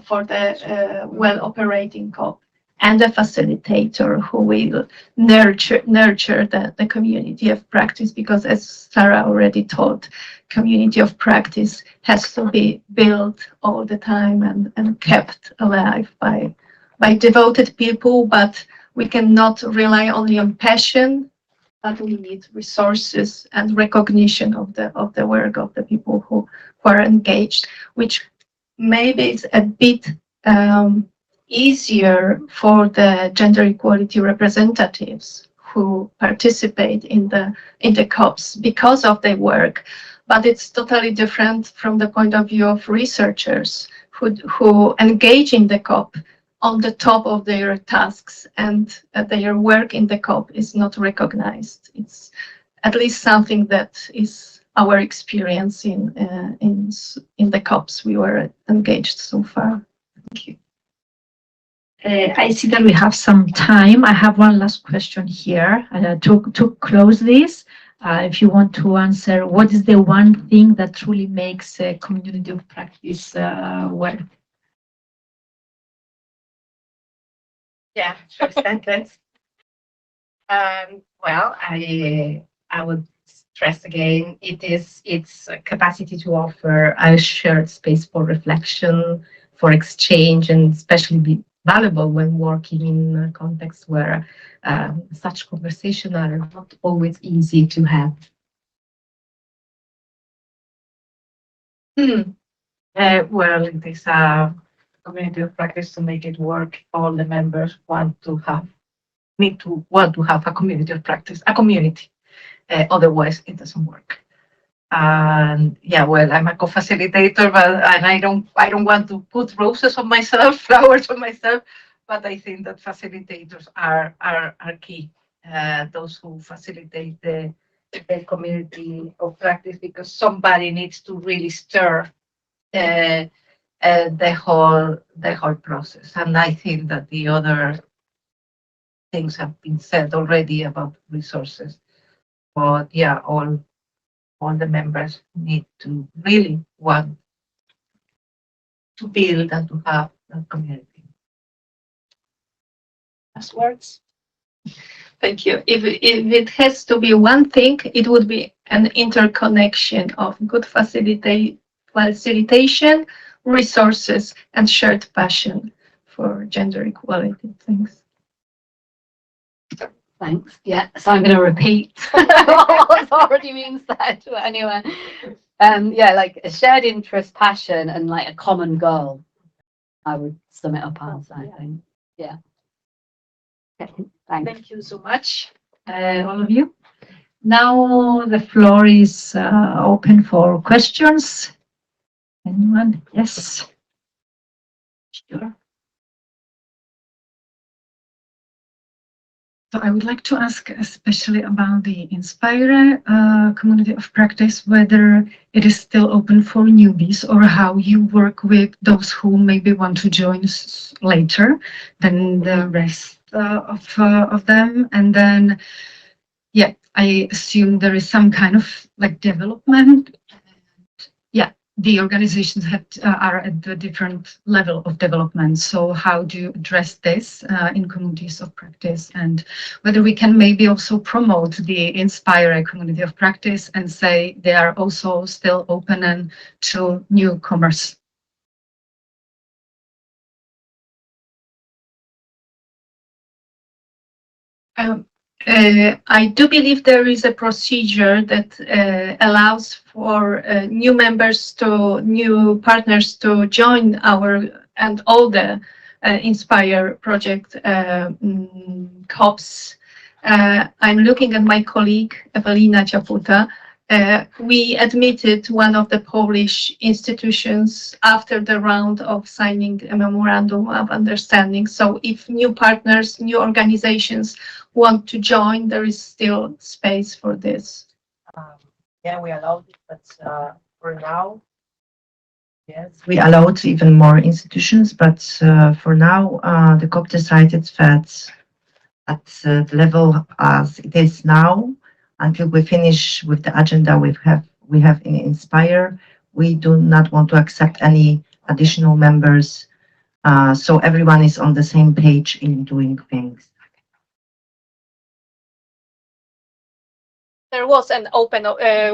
for the well-operating COP, and a facilitator who will nurture the community of practice, because as Sarah already told, community of practice has to be built all the time and kept alive by devoted people, but we cannot rely only on passion, but we need resources and recognition of the work of the people who are engaged, which maybe is a bit easier for the gender equality representatives who participate in the COPs because of their work, but it's totally different from the point of view of researchers who engage in the COP on the top of their tasks, and their work in the COP is not recognized. It's at least something that is our experience in the COPs we were engaged so far. Thank you. I see that we have some time. I have one last question here to close this. If you want to answer, what is the one thing that truly makes a community of practice work? Yeah, sure, sentence. Well, I would stress again, its capacity to offer a shared space for reflection, for exchange, and especially be valuable when working in a context where such conversations are not always easy to have. Well, it is a community of practice to make it work. All the members want to have a community of practice, a community. Otherwise, it doesn't work. And yeah, well, I'm a co-facilitator, and I don't want to put roses on myself, flowers on myself, but I think that facilitators are key. Those who facilitate the community of practice, because somebody needs to really stir the whole process. And I think that the other things have been said already about resources. But yeah, all the members need to really want to build and to have a community. Last words. Thank you. If it has to be one thing, it would be an interconnection of good facilitation, resources, and shared passion for gender equality. Thanks. Thanks. Yeah, so I'm going to repeat what's already been said to anyone. Yeah, like a shared interest, passion, and like a common goal. I would sum it up as, I think. Yeah. Okay, thanks. Thank you so much, all of you. Now the floor is open for questions. Anyone? Yes. Sure. So I would like to ask especially about the Inspire community of practice, whether it is still open for newbies or how you work with those who maybe want to join later than the rest of them. And then, yeah, I assume there is some kind of like development. Yeah, the organizations are at a different level of development. So how do you address this in communities of practice, and whether we can maybe also promote the Inspire community of practice and say they are also still open and to newcomers? I do believe there is a procedure that allows for new partners to join and all the Inspire project COPs. I'm looking at my colleague, Ewelina Ciaputa. We admitted one of the Polish institutions after the round of signing a memorandum of understanding. So if new partners, new organizations want to join, there is still space for this. Yeah, we allowed it, but for now, yes, we allowed even more institutions, but for now, the COP decided that at the level as it is now, until we finish with the agenda we have in Inspire, we do not want to accept any additional members. So everyone is on the same page in doing things. There was an open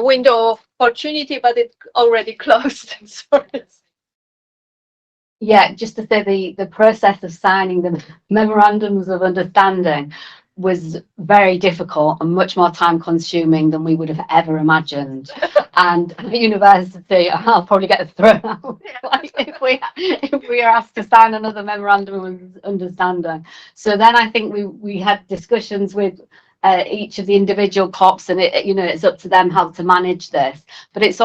window of opportunity, but it already closed. Sorry. Yeah, just to say the process of signing the memorandums of understanding was very difficult and much more time consuming than we would have ever imagined. And at university, I'll probably get thrown out if we are asked to sign another memorandum of understanding. So then I think we had discussions with each of the individual COPs, and it's up to them how to manage this. But it's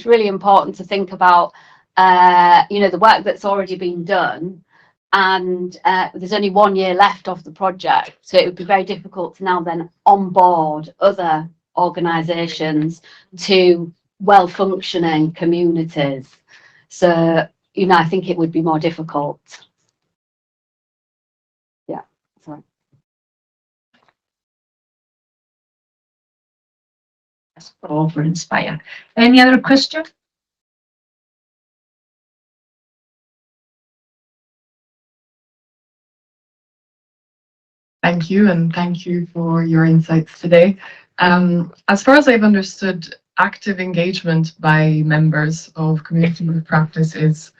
really important to think about the work that's already been done, and there's only 1 year left of the project, so it would be very difficult to now then onboard other organizations to well-functioning communities. So I think it would be more difficult. Yeah, sorry. That's all for Inspire. Any other question? Thank you, and thank you for your insights today. As far as I've understood, active engagement by members of community of practice is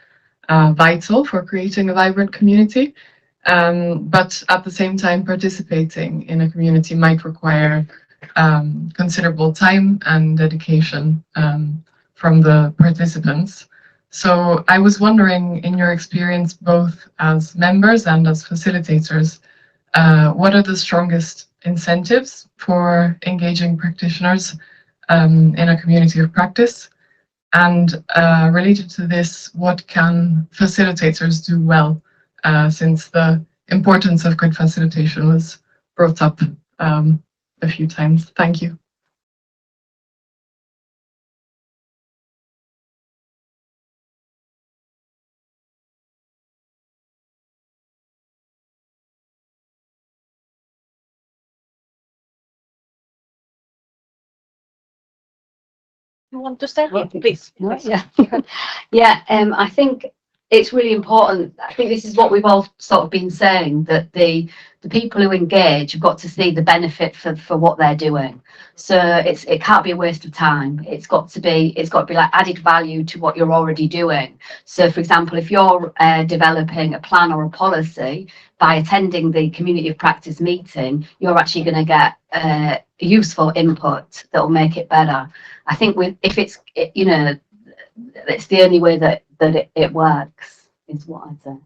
vital for creating a vibrant community. But at the same time, participating in a community might require considerable time and dedication from the participants. So I was wondering, in your experience, both as members and as facilitators, what are the strongest incentives for engaging practitioners in a community of practice? And related to this, what can facilitators do well, since the importance of good facilitation was brought up a few times? Thank you. You want to start? Please. No, yeah. I think it's really important. I think this is what we've all sort of been saying, that the people who engage have got to see the benefit for what they're doing. So it can't be a waste of time. It's got to be like added value to what you're already doing. So for example, if you're developing a plan or a policy, by attending the community of practice meeting, you're actually going to get useful input that will make it better. I think if it's it's the only way that it works, is what I'd say.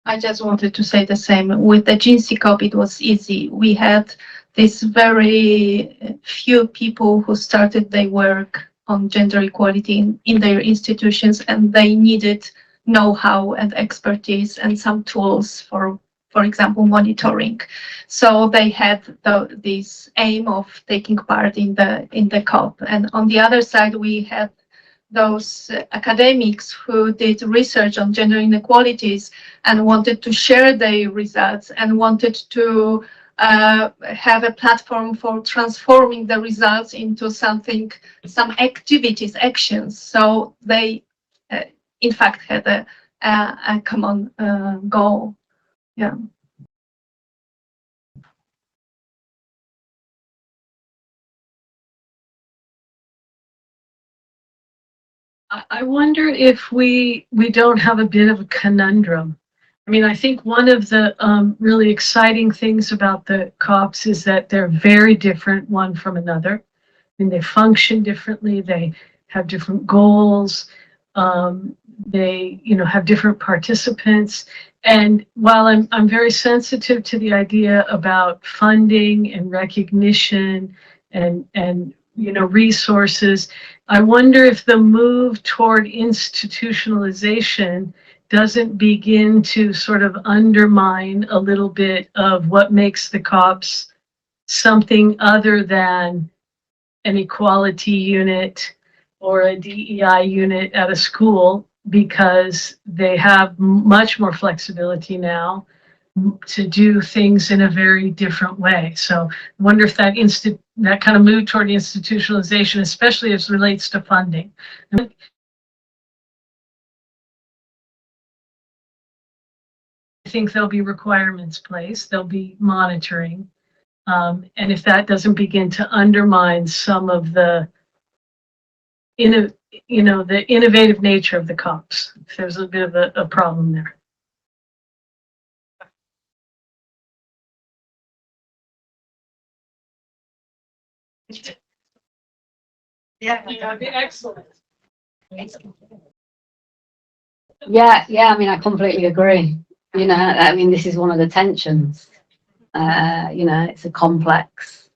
I just wanted to say the same. With the GNC COP, it was easy. We had this very few people who started their work on gender equality in their institutions, and they needed know-how and expertise and some tools for example, monitoring. So they had this aim of taking part in the COP. And on the other side, we had those academics who did research on gender inequalities and wanted to share their results and wanted to have a platform for transforming the results into something, some activities, actions. So they, in fact, had a common goal. Yeah. I wonder if we don't have a bit of a conundrum. I mean, I think one of the really exciting things about the COPs is that they're very different one from another. I mean, they function differently. They have different goals. They, have different participants. And while I'm very sensitive to the idea about funding and recognition and resources, I wonder if the move toward institutionalization doesn't begin to sort of undermine a little bit of what makes the COPs something other than an equality unit or a DEI unit at a school, because they have much more flexibility now to do things in a very different way. So I wonder if that kind of move toward institutionalization, especially as relates to funding. I think there'll be requirements placed, there'll be monitoring. And if that doesn't begin to undermine some of the the innovative nature of the COPs, if there's a bit of a problem there. Yeah, that'd be excellent. Yeah, I mean, I completely agree. I mean, this is one of the tensions. It's a complex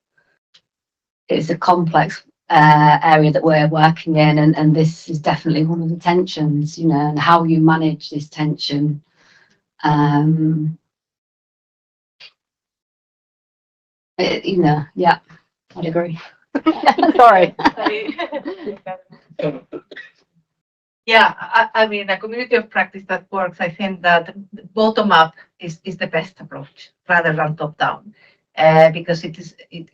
area that we're working in, and this is definitely one of the tensions, and how you manage this tension. Yeah, I'd agree. Sorry. Yeah, I mean, a community of practice that works, I think that bottom up is the best approach rather than top down, because it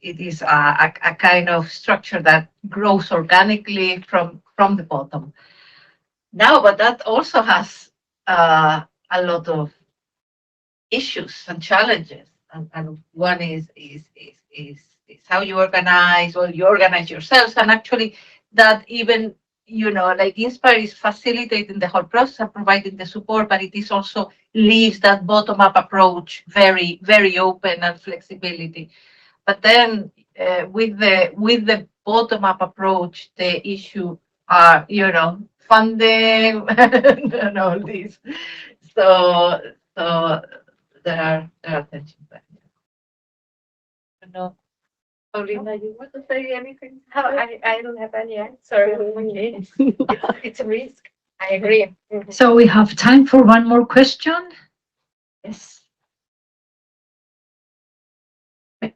is a kind of structure that grows organically from the bottom. Now, but that also has a lot of issues and challenges, and one is how you organize, or you organize yourselves, and actually that even like Inspire is facilitating the whole process and providing the support, but it is also leaves that bottom-up approach very, very open and flexibility. But then with the bottom-up approach, the issue are funding and all this. So there are tensions there. No. Paulina, you want to say anything? I don't have any answer. It's a risk. I agree. So we have time for one more question. Yes.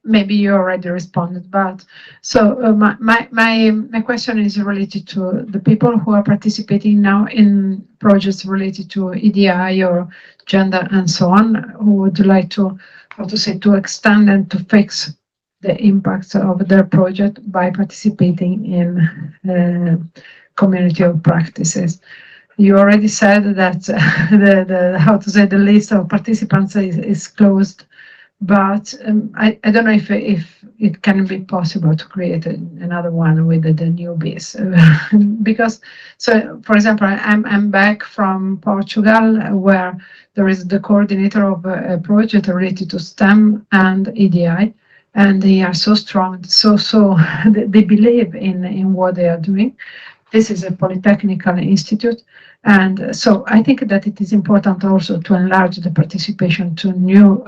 Maybe you already responded, but so my question is related to the people who are participating now in projects related to EDI or gender and so on, who would like to, to extend and to fix the impacts of their project by participating in community of practices. You already said that the list of participants is closed, but I don't know if it can be possible to create another one with the newbies, because for example, I'm back from Portugal, where there is the coordinator of a project related to STEM and EDI, and they are so strong, so they believe in what they are doing. This is a polytechnical institute, and so I think that it is important also to enlarge the participation to new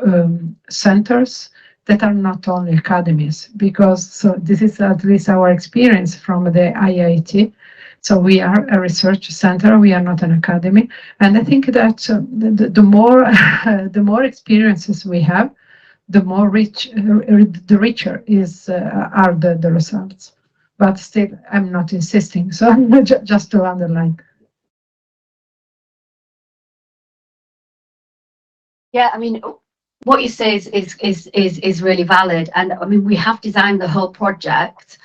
centers that are not only academies, because this is at least our experience from the IIT. So we are a research center, we are not an academy, and I think that the more experiences we have, the more the richer are the results. But still, I'm not insisting, so just to underline. Yeah, I mean, what you say is really valid. And I mean, we have designed the whole project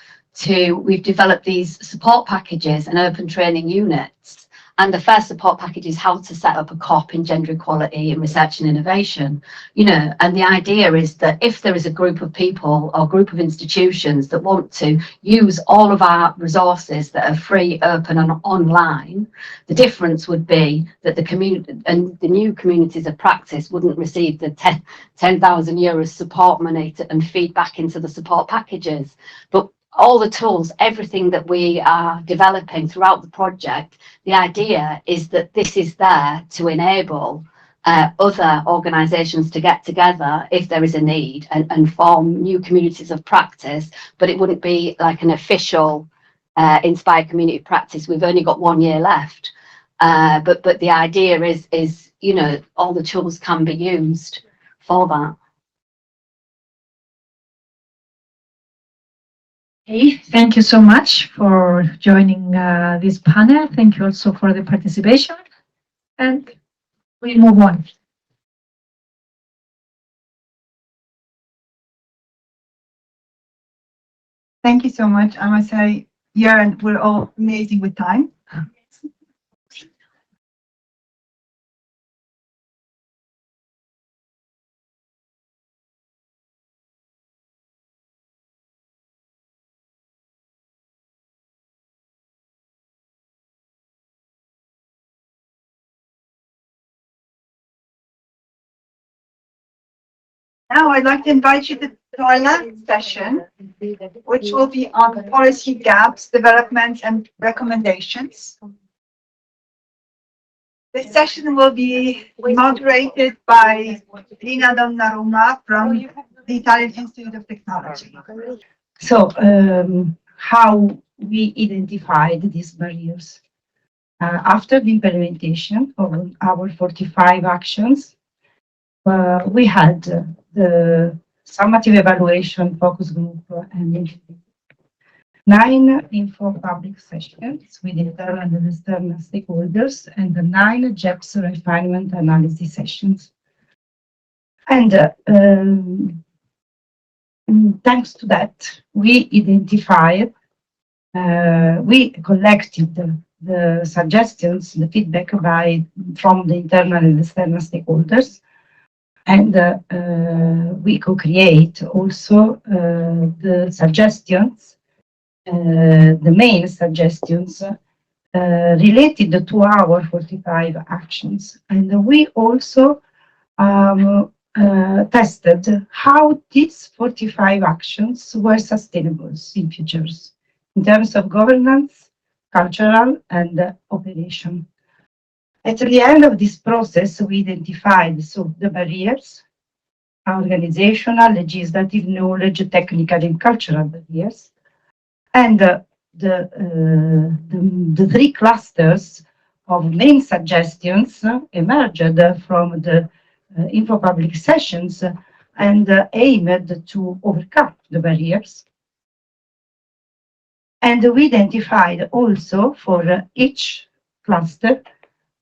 we've developed these support packages and open training units. And the first support package is how to set up a COP in gender equality in research and innovation. You know, and the idea is that if there is a group of people or group of institutions that want to use all of our resources that are free, open and online, the difference would be that the community and the new communities of practice wouldn't receive the 10,000 euros support money and feed back into the support packages. But all the tools, everything that we are developing throughout the project, the idea is that this is there to enable other organisations to get together if there is a need and form new communities of practice, but it wouldn't be like an official inspired community practice. We've only got 1 year left, but the idea is, you know, all the tools can be used for that. Okay, thank you so much for joining this panel. Thank you also for the participation. And we move on. Thank you so much. I must say, Jörn, we're all amazing with time. Now I'd like to invite you to our last session, which will be on policy gaps, developments, and recommendations. This session will be moderated by Lina Donnarumma from the Italian Institute of Technology. So, how we identified these barriers. After the implementation of our 45 actions, we had the summative evaluation focus group and 9 info public sessions with internal and external stakeholders and 9 JEPS refinement analysis sessions. And thanks to that, we identified, we collected the suggestions, the feedback from the internal and external stakeholders. And we co-create also the suggestions, the main suggestions related to our 45 actions. And we also tested how these 45 actions were sustainable in futures in terms of governance, cultural, and operation. At the end of this process, we identified the barriers, organizational, legislative, knowledge, technical, and cultural barriers, and the 3 clusters of main suggestions emerged from the info public sessions and aimed to overcome the barriers. And we identified also for each cluster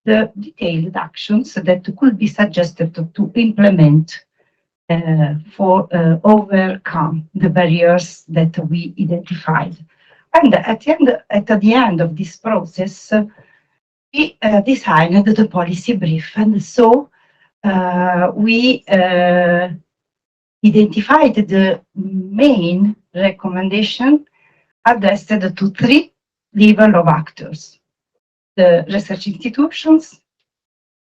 the detailed actions that could be suggested to implement for overcome the barriers that we identified. And at the end of this process, we designed the policy brief. And so we identified the main recommendation addressed to 3 levels of actors: the research institutions,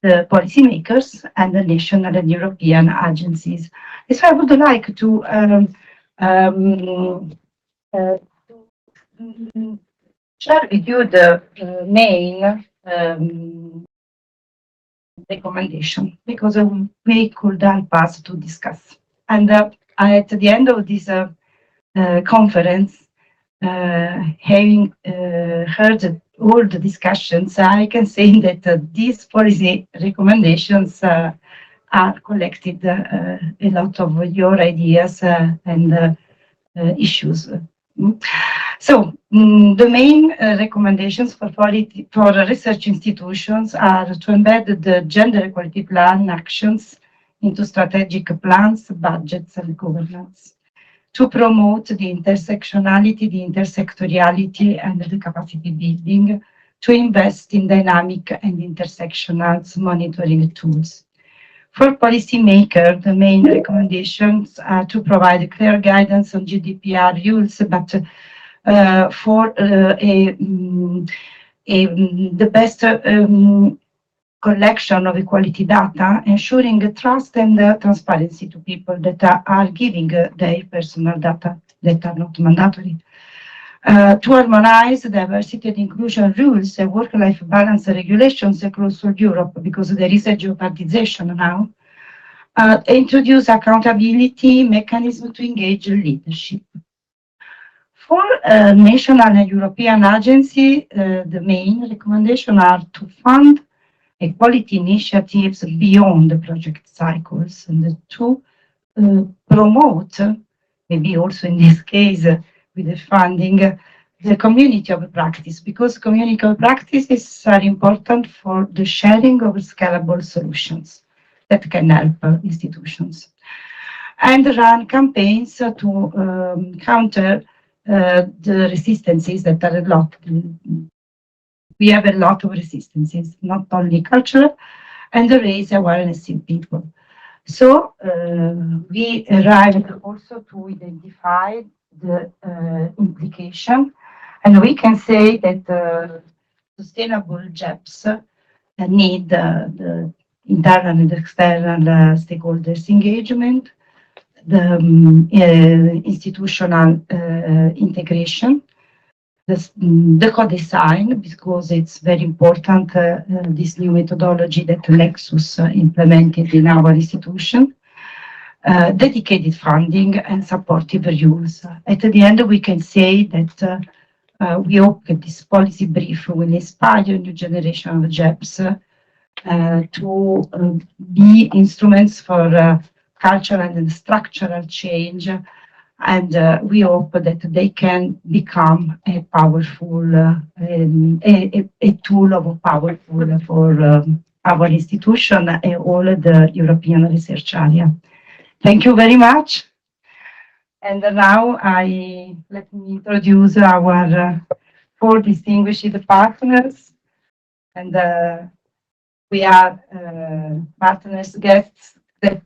the policymakers, and the national and European agencies. So I would like to share with you the main recommendation, because they could help us to discuss. And at the end of this conference, having heard all the discussions, I can say that these policy recommendations are collected a lot of your ideas and issues. So the main recommendations for research institutions are to embed the gender equality plan actions into strategic plans, budgets, and governance, to promote the intersectionality, the intersectoriality, and the capacity building, to invest in dynamic and intersectional monitoring tools. For policymakers, the main recommendations are to provide clear guidance on GDPR rules, but for the best collection of equality data, ensuring trust and transparency to people that are giving their personal data that are not mandatory. To harmonize diversity and inclusion rules and work-life balance regulations across all Europe, because there is a jeopardization now. Introduce accountability mechanism to engage leadership. For national and European agency, the main recommendation are to fund equality initiatives beyond the project cycles and to promote, maybe also in this case with the funding, the community of practice, because community of practices are important for the sharing of scalable solutions that can help institutions. And run campaigns to counter the resistances that are a lot. We have a lot of resistances, not only cultural, and raise awareness in people. So we arrived also to identify the implication, and we can say that sustainable JEPs need the internal and external stakeholders engagement, the institutional integration, the co-design, because it's very important, this new methodology that NEXUS implemented in our institution, dedicated funding and supportive rules. At the end, we can say that we hope that this policy brief will inspire a new generation of JEPs to be instruments for cultural and structural change, and we hope that they can become a powerful, a tool of powerful for our institution and all the European research area. Thank you very much. And now let me introduce our 4 distinguished partners, and we are partners guests that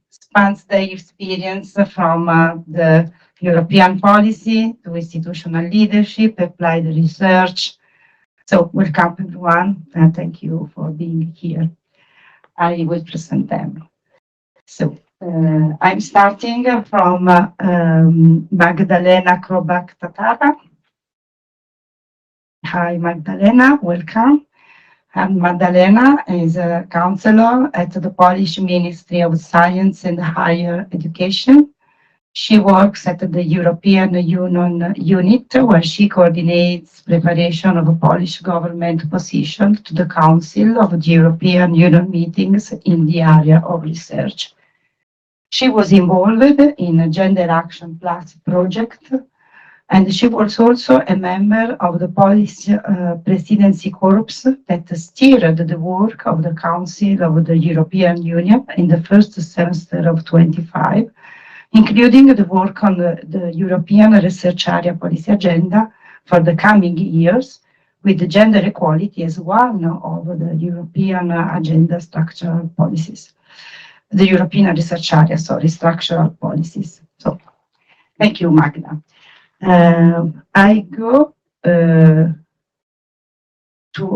spans their experience from the European policy to institutional leadership, applied research. So welcome everyone, and thank you for being here. I will present them. So I'm starting from Magdalena Krobak-Tatara. Hi Magdalena, welcome. And Magdalena is a counselor at the Polish Ministry of Science and Higher Education. She works at the European Union unit, where she coordinates preparation of a Polish government position to the Council of the European Union meetings in the area of research. She was involved in a Gender Action Plus project, and she was also a member of the Polish Presidency Corps that steered the work of the Council of the European Union in the first semester of 25, including the work on the European Research Area Policy Agenda for the coming years, with gender equality as one of the European Agenda Structural Policies. The European Research Area, sorry, Structural Policies. So, thank you, Magda. I go to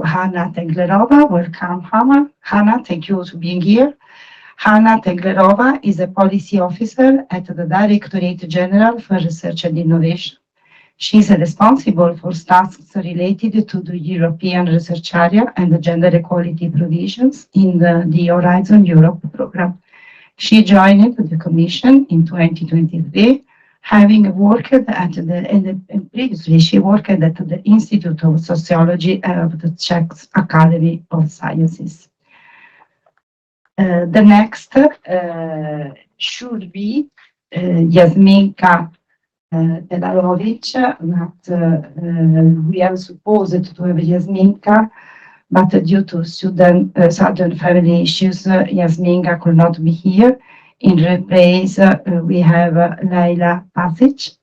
Hanna Tenglerova. Welcome, Hanna. Hanna, thank you for being here. Hanna Tenglerova is a policy officer at the Directorate General for Research and Innovation. She is responsible for tasks related to the European Research Area and the gender equality provisions in the Horizon Europe program. She joined the Commission in 2023, having worked at and previously she worked at the Institute of Sociology of the Czech Academy of Sciences. The next should be Jasminka Tedalovic, but we are supposed to have Jasminka, but due to sudden family issues, Yasminga could not be here. In replace, we have Laila Pasic,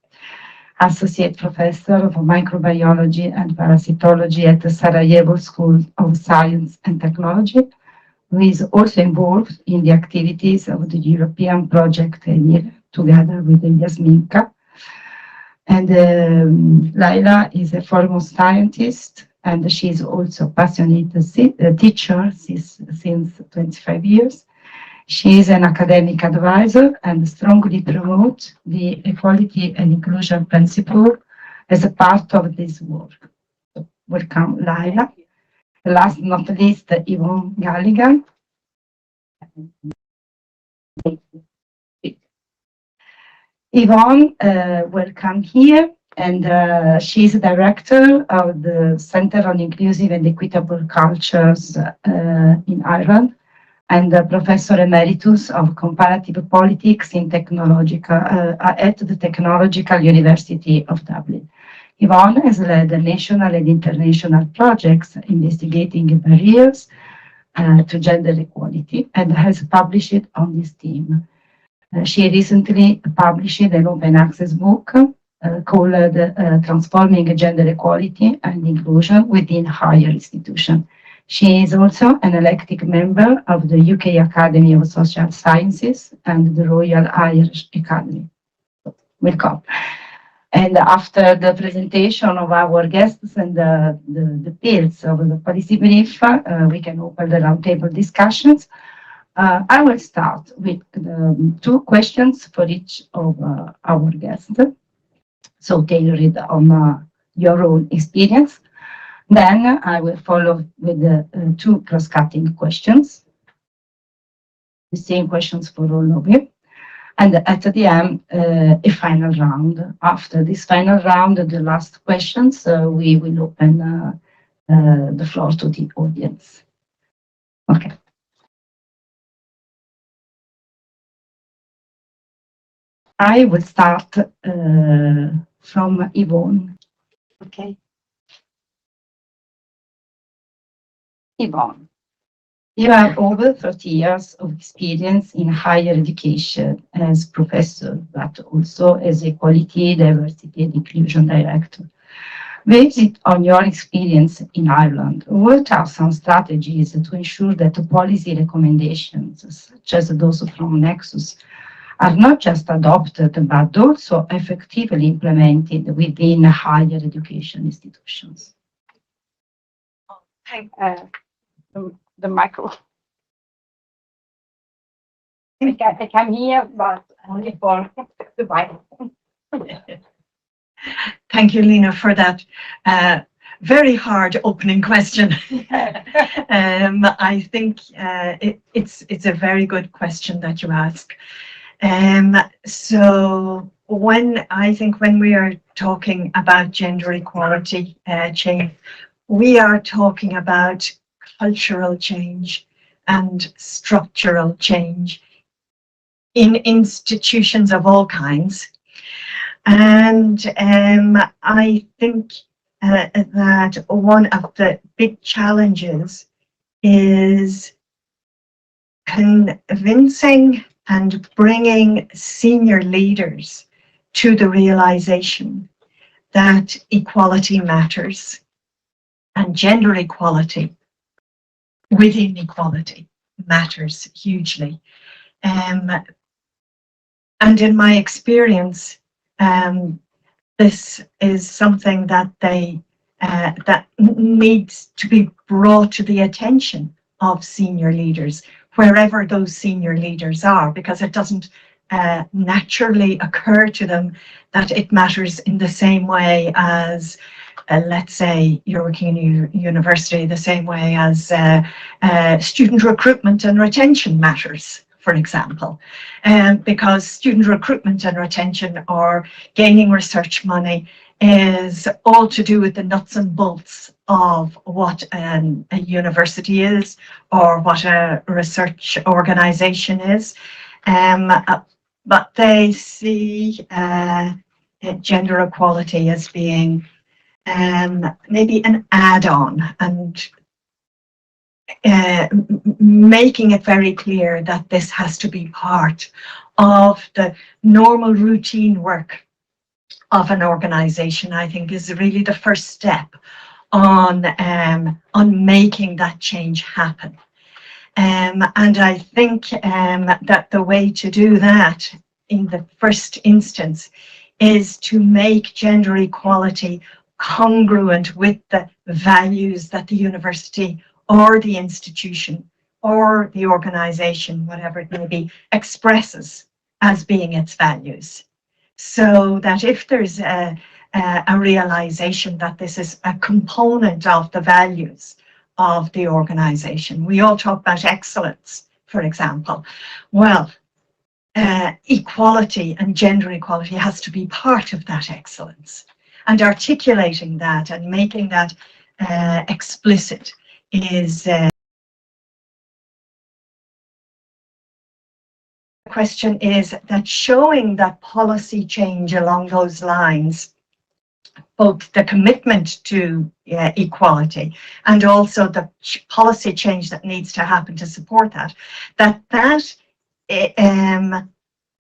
Associate Professor of Microbiology and Parasitology at the Sarajevo School of Science and Technology, who is also involved in the activities of the European project EMIR, together with Yasminka. And Laila is a foremost scientist, and she is also a passionate teacher since 25 years. She is an academic advisor and strongly promotes the equality and inclusion principle as a part of this work. So, welcome, Laila. Last but not least, Yvonne Galligan. Yvonne, welcome here, and she is director of the Center on Inclusive and Equitable Cultures in Ireland, and Professor Emeritus of Comparative Politics in at the Technological University of Dublin. Yvonne has led national and international projects investigating barriers to gender equality and has published on this theme. She recently published an open access book called Transforming Gender Equality and Inclusion Within Higher Institutions. She is also an elected member of the UK Academy of Social Sciences and the Royal Irish Academy. Welcome. And after the presentation of our guests and the fields of the policy brief, we can open the roundtable discussions. I will start with two questions for each of our guests, so tailored on your own experience. Then I will follow with the two cross-cutting questions, the same questions for all of you. And at the end, a final round. After this final round, the last questions, we will open the floor to the audience. Okay. I will start from Yvonne. Okay. Yvonne, you have over 30 years of experience in higher education as professor, but also as equality, diversity, and inclusion director. Based on your experience in Ireland, what are some strategies to ensure that the policy recommendations, such as those from NEXUS, are not just adopted, but also effectively implemented within higher education institutions? The micro. I can hear, but only for the Bible. Thank you, Lena, for that very hard opening question. I think it's a very good question that you ask. So when we are talking about gender equality change, we are talking about cultural change and structural change in institutions of all kinds. And I think that one of the big challenges is convincing and bringing senior leaders to the realization that equality matters and gender equality within equality matters hugely. And in my experience, this is something that that needs to be brought to the attention of senior leaders, wherever those senior leaders are, because it doesn't naturally occur to them that it matters in the same way as, let's say, you're working in a university, the same way as student recruitment and retention matters, for example. Because student recruitment and retention or gaining research money is all to do with the nuts and bolts of what a university is or what a research organization is. But they see gender equality as being maybe an add-on, and making it very clear that this has to be part of the normal routine work of an organization, I think is really the first step on making that change happen. And I think that the way to do that in the first instance is to make gender equality congruent with the values that the university or the institution or the organization, whatever it may be, expresses as being its values. So that if there's a realization that this is a component of the values of the organization. We all talk about excellence, for example. Well, equality and gender equality has to be part of that excellence. And articulating that and making that explicit is the question is that showing that policy change along those lines, both the commitment to equality and also the policy change that needs to happen to support that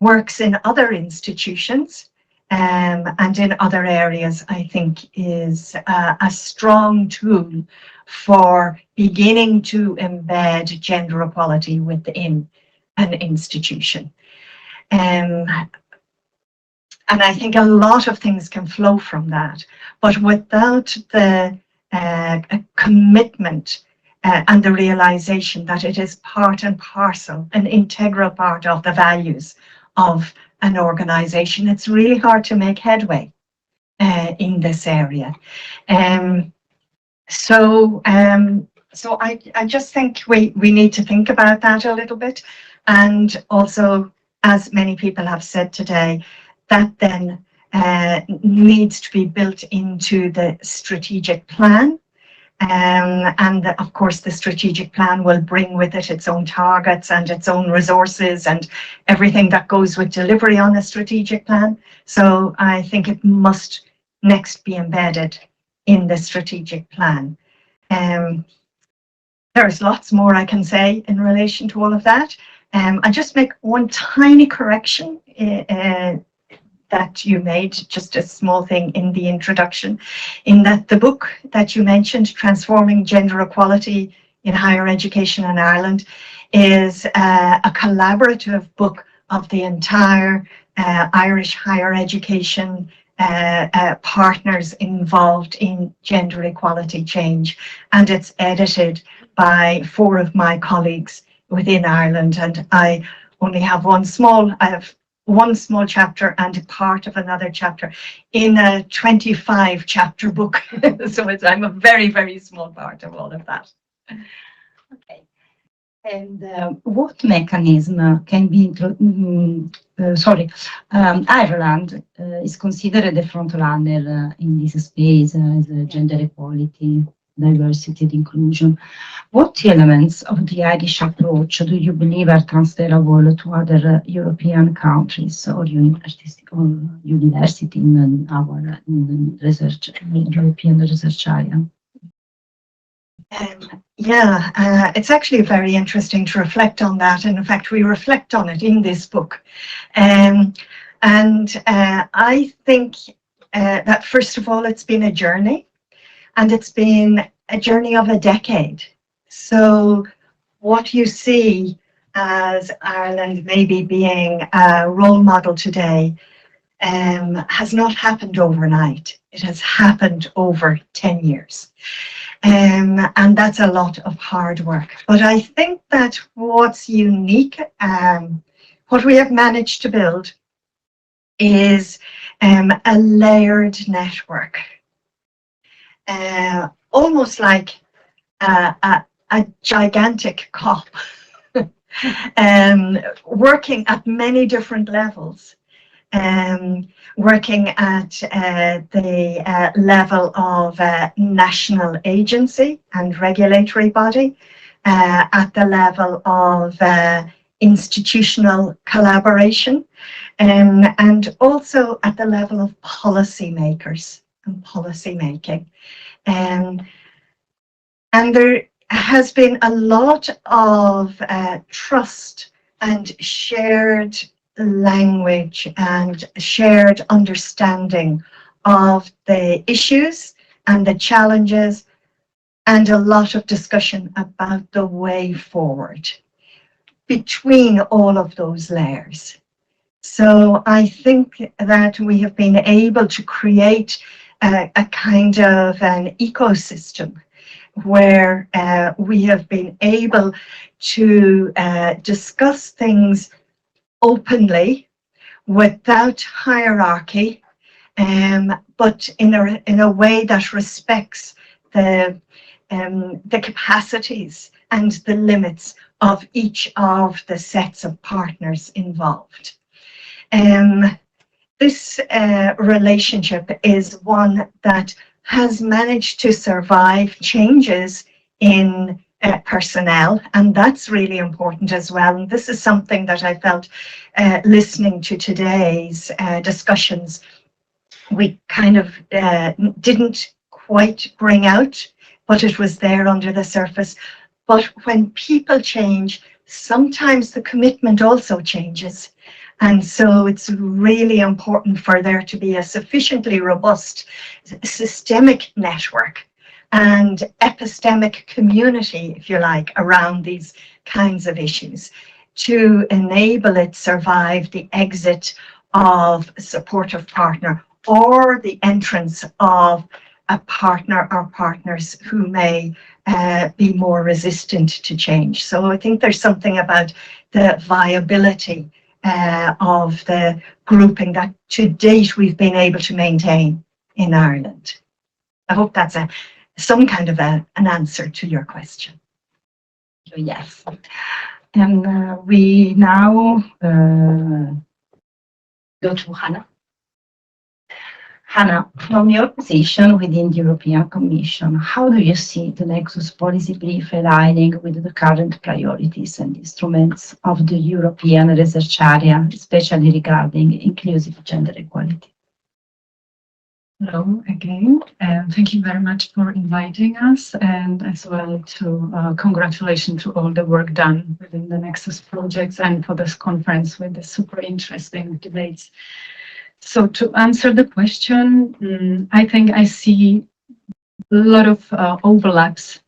works in other institutions and in other areas, I think is a strong tool for beginning to embed gender equality within an institution. And I think a lot of things can flow from that, but without the commitment and the realization that it is part and parcel, an integral part of the values of an organization, it's really hard to make headway in this area. So I just think we need to think about that a little bit. And also, as many people have said today, that then needs to be built into the strategic plan. And of course, the strategic plan will bring with it its own targets and its own resources and everything that goes with delivery on a strategic plan. So I think it must next be embedded in the strategic plan. There's lots more I can say in relation to all of that. I just make one tiny correction that you made, just a small thing in the introduction, in that the book that you mentioned, Transforming Gender Equality in Higher Education in Ireland, is a collaborative book of the entire Irish higher education partners involved in gender equality change. And it's edited by 4 of my colleagues within Ireland. And I only have one small chapter and part of another chapter in a 25 chapter book. So I'm a very, very small part of all of that. Okay. And what mechanism can be Ireland is considered a front runner in this space as gender equality, diversity and inclusion. What elements of the Irish approach do you believe are transferable to other European countries or university in our research, European research area? It's actually very interesting to reflect on that. And in fact, we reflect on it in this book. And I think that first of all, it's been a journey. And it's been a journey of a decade. So what you see as Ireland maybe being a role model today has not happened overnight. It has happened over 10 years. And that's a lot of hard work. But I think that what's unique, what we have managed to build is a layered network. Almost like a gigantic COP, working at many different levels, working at the level of national agency and regulatory body, at the level of institutional collaboration, and also at the level of policymakers and policy making. And there has been a lot of trust and shared language and shared understanding of the issues and the challenges, and a lot of discussion about the way forward between all of those layers. So I think that we have been able to create a kind of an ecosystem where we have been able to discuss things openly without hierarchy, but in a way that respects the capacities and the limits of each of the sets of partners involved. This relationship is one that has managed to survive changes in personnel, and that's really important as well. And this is something that I felt listening to today's discussions, we kind of didn't quite bring out, but it was there under the surface. But when people change, sometimes the commitment also changes. And so it's really important for there to be a sufficiently robust systemic network and epistemic community, if you like, around these kinds of issues to enable it survive the exit of a supportive partner or the entrance of a partner or partners who may be more resistant to change. So I think there's something about the viability of the grouping that to date we've been able to maintain in Ireland. I hope that's some kind of an answer to your question. Yes. And we now Go to Hannah. Hannah, from your position within the European Commission, how do you see the Nexus policy brief aligning with the current priorities and instruments of the European research area, especially regarding inclusive gender equality? Hello again, and thank you very much for inviting us, and as well to congratulations to all the work done within the Nexus projects and for this conference with the super interesting debates. So to answer the question, I think I see a lot of overlaps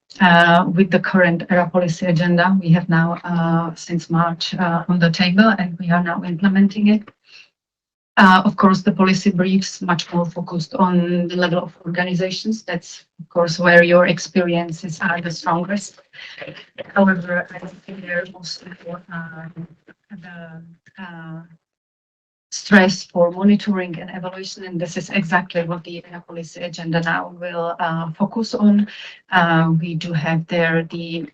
with the current ERA policy agenda. We have now since March on the table, and we are now implementing it. Of course, the policy briefs much more focused on the level of organizations. That's, of course, where your experiences are the strongest. However, I think they're mostly for the stress for monitoring and evaluation, and this is exactly what the ERA policy agenda now will focus on. We do have there the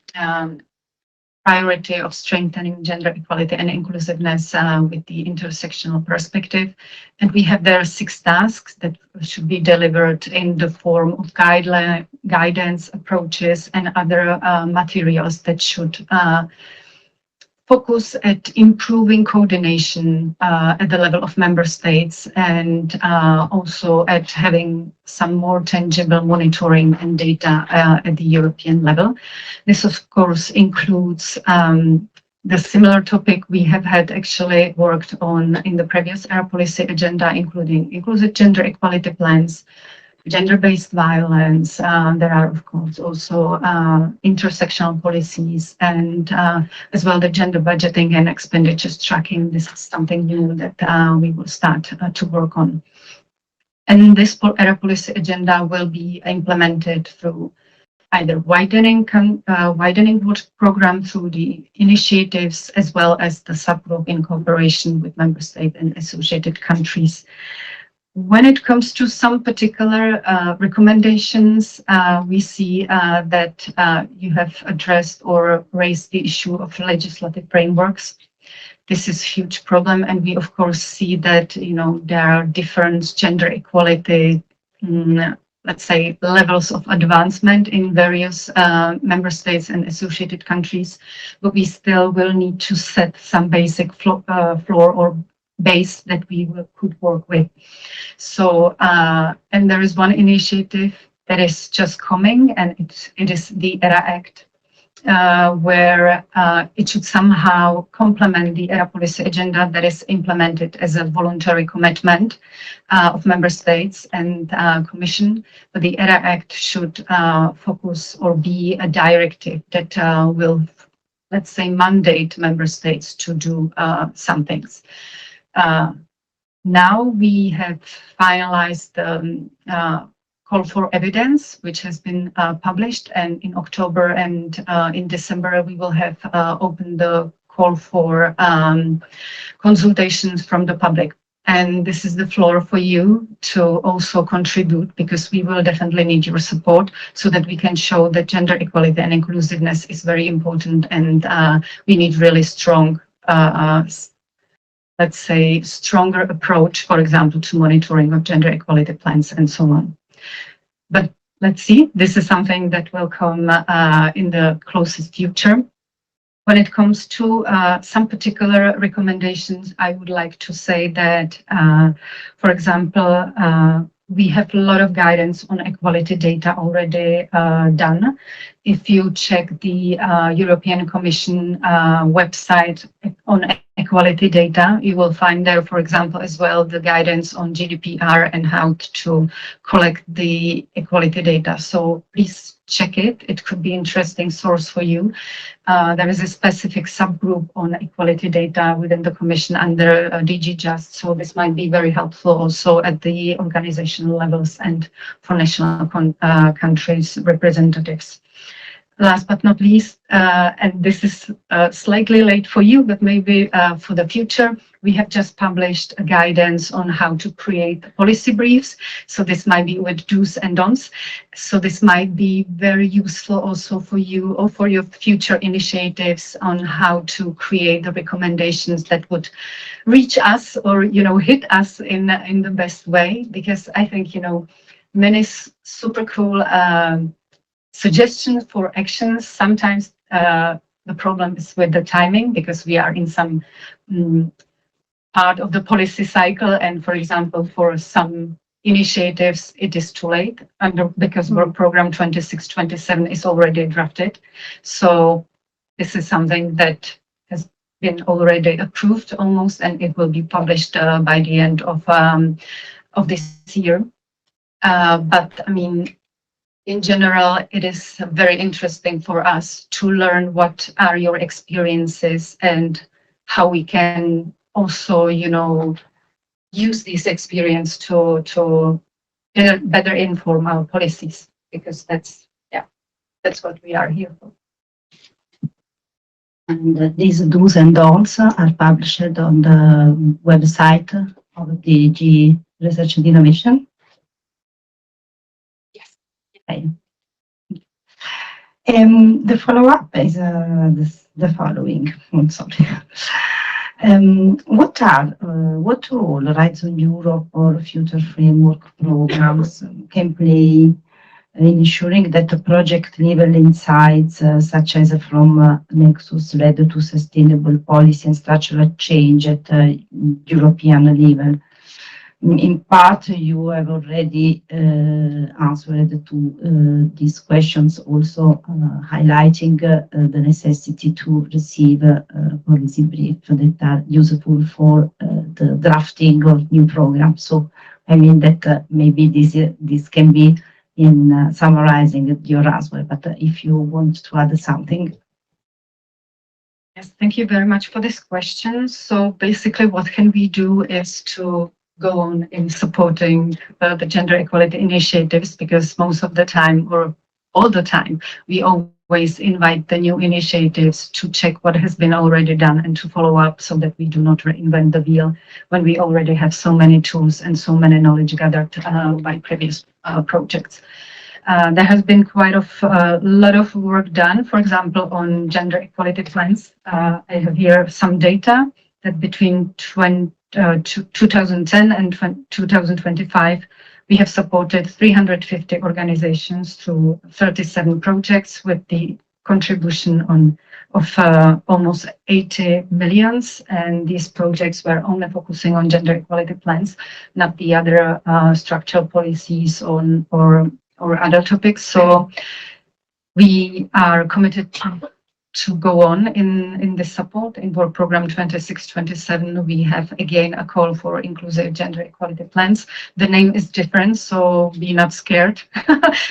priority of strengthening gender equality and inclusiveness with the intersectional perspective. And we have there 6 tasks that should be delivered in the form of guidance, approaches, and other materials that should focus at improving coordination at the level of member states, and also at having some more tangible monitoring and data at the European level. This, of course, includes the similar topic we have had actually worked on in the previous ERA policy agenda, including inclusive gender equality plans, gender-based violence. There are, of course, also intersectional policies, and as well the gender budgeting and expenditures tracking. This is something new that we will start to work on. And this ERA policy agenda will be implemented through either widening work program through the initiatives, as well as the subgroup in cooperation with member states and associated countries. When it comes to some particular recommendations, we see that you have addressed or raised the issue of legislative frameworks. This is a huge problem, and we of course see that there are different gender equality, let's say, levels of advancement in various member states and associated countries, but we still will need to set some basic floor or base that we could work with. So, and there is one initiative that is just coming, and it is the ERA Act, where it should somehow complement the ERA policy agenda that is implemented as a voluntary commitment of member states and Commission. But the ERA Act should focus or be a directive that will, let's say, mandate member states to do some things. Now we have finalized the call for evidence, which has been published, and in October and in December we will have opened the call for consultations from the public. And this is the floor for you to also contribute, because we will definitely need your support so that we can show that gender equality and inclusiveness is very important, and we need really strong, let's say, stronger approach, for example, to monitoring of gender equality plans and so on. But let's see, this is something that will come in the closest future. When it comes to some particular recommendations, I would like to say that, for example, we have a lot of guidance on equality data already done. If you check the European Commission website on equality data, you will find there, for example, as well, the guidance on GDPR and how to collect the equality data. So please check it. It could be an interesting source for you. There is a specific subgroup on equality data within the Commission under DG Just, so this might be very helpful also at the organizational levels and for national countries' representatives. Last but not least, and this is slightly late for you, but maybe for the future, we have just published a guidance on how to create policy briefs. So this might be with do's and don'ts. So this might be very useful also for you or for your future initiatives on how to create the recommendations that would reach us or, you know, hit us in the best way. Because I think, you know, many super cool suggestions for actions. Sometimes the problem is with the timing, because we are in some part of the policy cycle, and for example, for some initiatives, it is too late, and because program 26-27 is already drafted. So this is something that has been already approved almost, and it will be published by the end of this year. But I mean, in general, it is very interesting for us to learn what are your experiences and how we can also, you know, use this experience to better inform our policies, because that's what we are here for. And these do's and don'ts are published on the website of DG Research and Innovation. Okay. The follow-up is the following. I'm sorry. What role Horizon Europe or future framework programs can play in ensuring that the project level insights, such as from Nexus, led to sustainable policy and structural change at European level? In part, you have already answered to these questions, also highlighting the necessity to receive policy briefs that are useful for the drafting of new programs. So, I mean that maybe this can be in summarizing your answer, but if you want to add something. Yes, thank you very much for this question. So basically what can we do is to go on in supporting the gender equality initiatives, because most of the time, or all the time, we always invite the new initiatives to check what has been already done and to follow up, so that we do not reinvent the wheel when we already have so many tools and so many knowledge gathered by previous projects. There has been quite a lot of work done, for example, on gender equality plans. I have here some data that between 2010 and 2025, we have supported 350 organizations through 37 projects with the contribution of almost 80 millions. And these projects were only focusing on gender equality plans, not the other structural policies or other topics. So We are committed to go on in this support. In work program 26-27, we have again a call for inclusive gender equality plans. The name is different, so be not scared,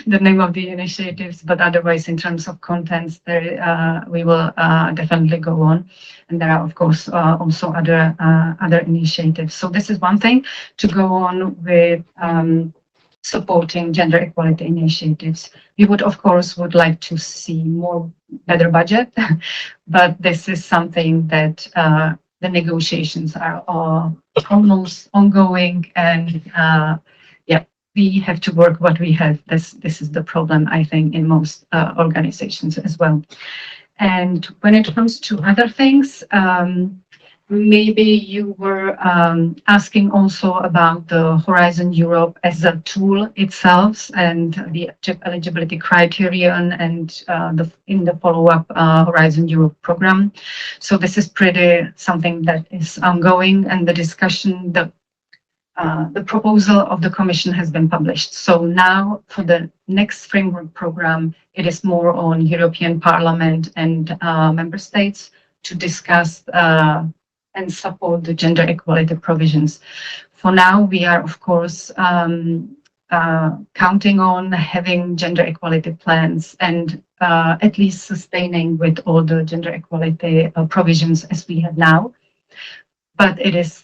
the name of the initiatives, but otherwise in terms of contents, there, we will definitely go on. And there are, of course, also other initiatives. So this is one thing, to go on with supporting gender equality initiatives. We would, of course, would like to see better budget, but this is something that the negotiations are almost ongoing, and yeah, we have to work what we have. This is the problem, I think, in most organizations as well. And when it comes to other things, maybe you were asking also about the Horizon Europe as a tool itself and the eligibility criterion and in the follow-up Horizon Europe program. So this is pretty something that is ongoing, and the discussion, the proposal of the Commission has been published. So now for the next framework program, it is more on European Parliament and member states to discuss and support the gender equality provisions. For now, we are, of course, counting on having gender equality plans and at least sustaining with all the gender equality provisions as we have now. But it is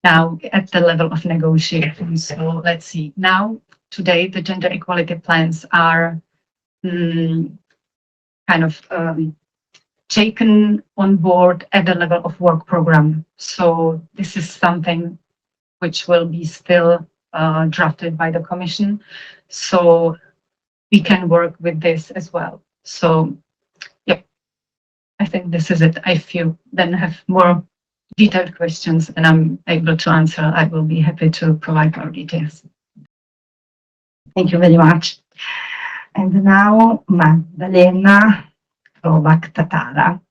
now at the level of negotiation. So let's see. Now, today, the gender equality plans are kind of taken on board at the level of work program. So this is something which will be still drafted by the Commission. So we can work with this as well. So yeah, I think this is it. If you then have more detailed questions and I'm able to answer, I will be happy to provide more details. Thank you very much. And now Magdalena Robak-Tatara.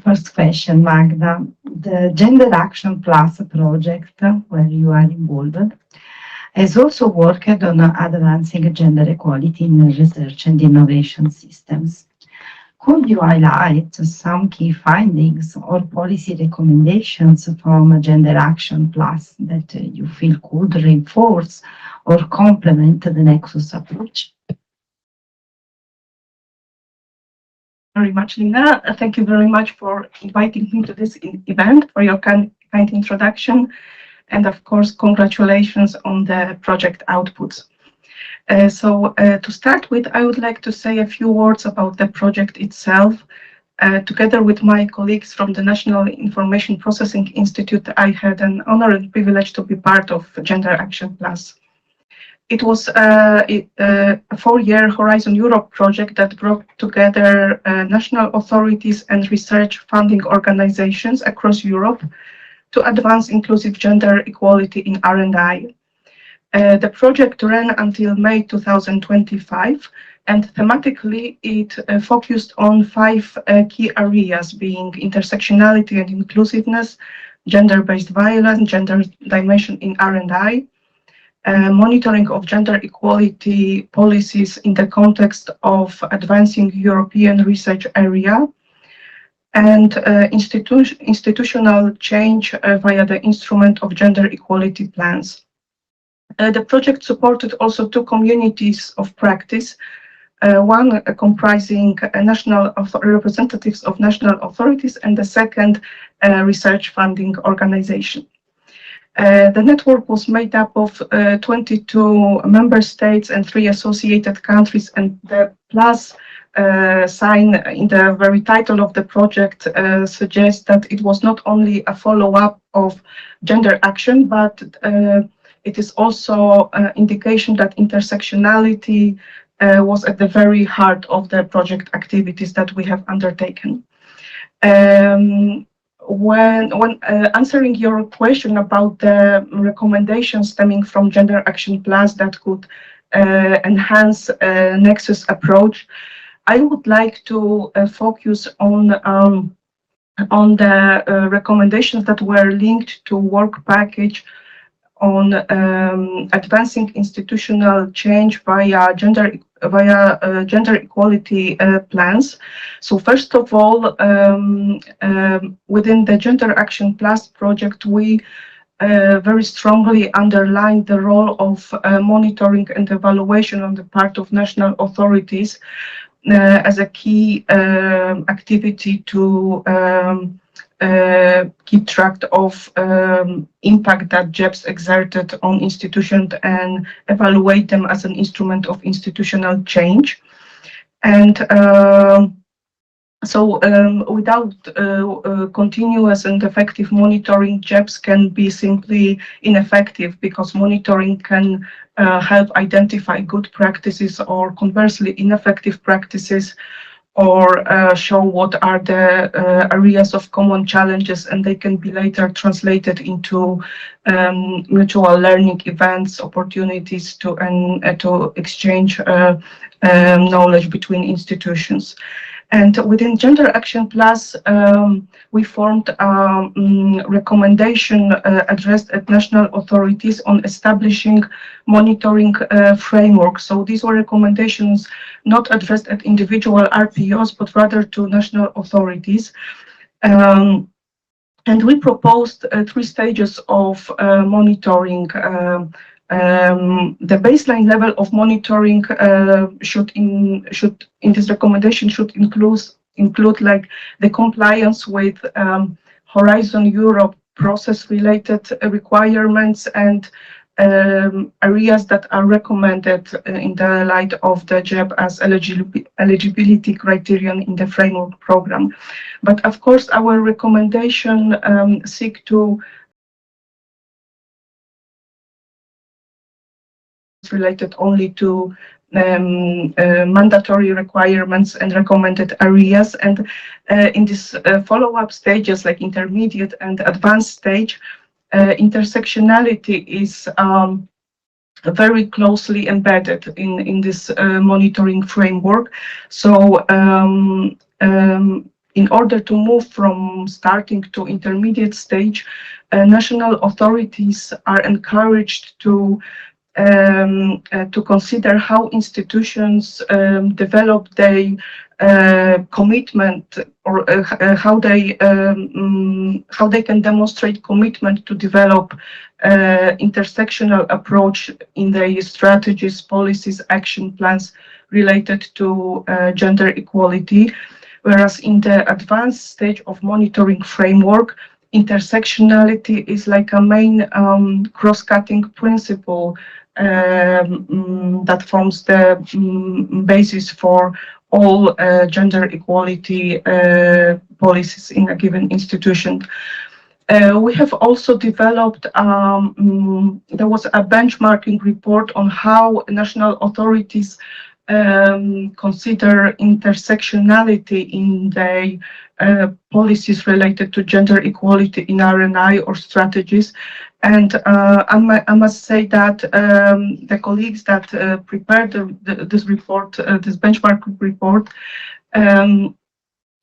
First question, Magda. The Gender Action Plus project, where you are involved, has also worked on advancing gender equality in research and innovation systems. Could you highlight some key findings or policy recommendations from Gender Action Plus that you feel could reinforce or complement the Nexus approach? Very much, Lina. Thank you very much for inviting me to this event, for your kind introduction, and of course, congratulations on the project outputs. To start with, I would like to say a few words about the project itself. Together with my colleagues from the National Information Processing Institute, I had an honor and privilege to be part of Gender Action Plus. It was a 4-year Horizon Europe project that brought together national authorities and research funding organizations across Europe to advance inclusive gender equality in R&I. The project ran until May 2025, and thematically it focused on 5 key areas, being intersectionality and inclusiveness, gender-based violence, gender dimension in R&I, monitoring of gender equality policies in the context of advancing European research area, and institutional change via the instrument of gender equality plans. The project supported also 2 communities of practice, one comprising national representatives of national authorities, and the second research funding organization. The network was made up of 22 member states and 3 associated countries, and the plus sign in the very title of the project suggests that it was not only a follow-up of gender action, but it is also an indication that intersectionality was at the very heart of the project activities that we have undertaken. When answering your question about the recommendations stemming from Gender Action Plus that could enhance Nexus approach, I would like to focus on the recommendations that were linked to work package on advancing institutional change via gender gender equality plans. So first of all, within the Gender Action Plus project, we very strongly underlined the role of monitoring and evaluation on the part of national authorities as a key activity to keep track of impact that JEBs exerted on institutions and evaluate them as an instrument of institutional change. And so without continuous and effective monitoring, JEBs can be simply ineffective because monitoring can help identify good practices or conversely ineffective practices, or show what are the areas of common challenges, and they can be later translated into mutual learning events, opportunities to exchange knowledge between institutions. And within Gender Action Plus, we formed a recommendation addressed at national authorities on establishing monitoring framework. So these were recommendations not addressed at individual RPOs, but rather to national authorities. And we proposed 3 stages of monitoring. The baseline level of monitoring should in this recommendation should include like the compliance with Horizon Europe process-related requirements and areas that are recommended in the light of the JEB as eligibility criterion in the framework program. But of course, our recommendation seek to related only to mandatory requirements and recommended areas. And in this follow-up stages, like intermediate and advanced stage, intersectionality is very closely embedded in this monitoring framework. So in order to move from starting to intermediate stage, national authorities are encouraged to consider how institutions develop their commitment, or how they can demonstrate commitment to develop intersectional approach in their strategies, policies, action plans related to gender equality. Whereas in the advanced stage of monitoring framework, intersectionality is like a main cross-cutting principle that forms the basis for all gender equality policies in a given institution. We have also developed, there was a benchmarking report on how national authorities consider intersectionality in their policies related to gender equality in R&I or strategies. And I must say that the colleagues that prepared this report, this benchmark report,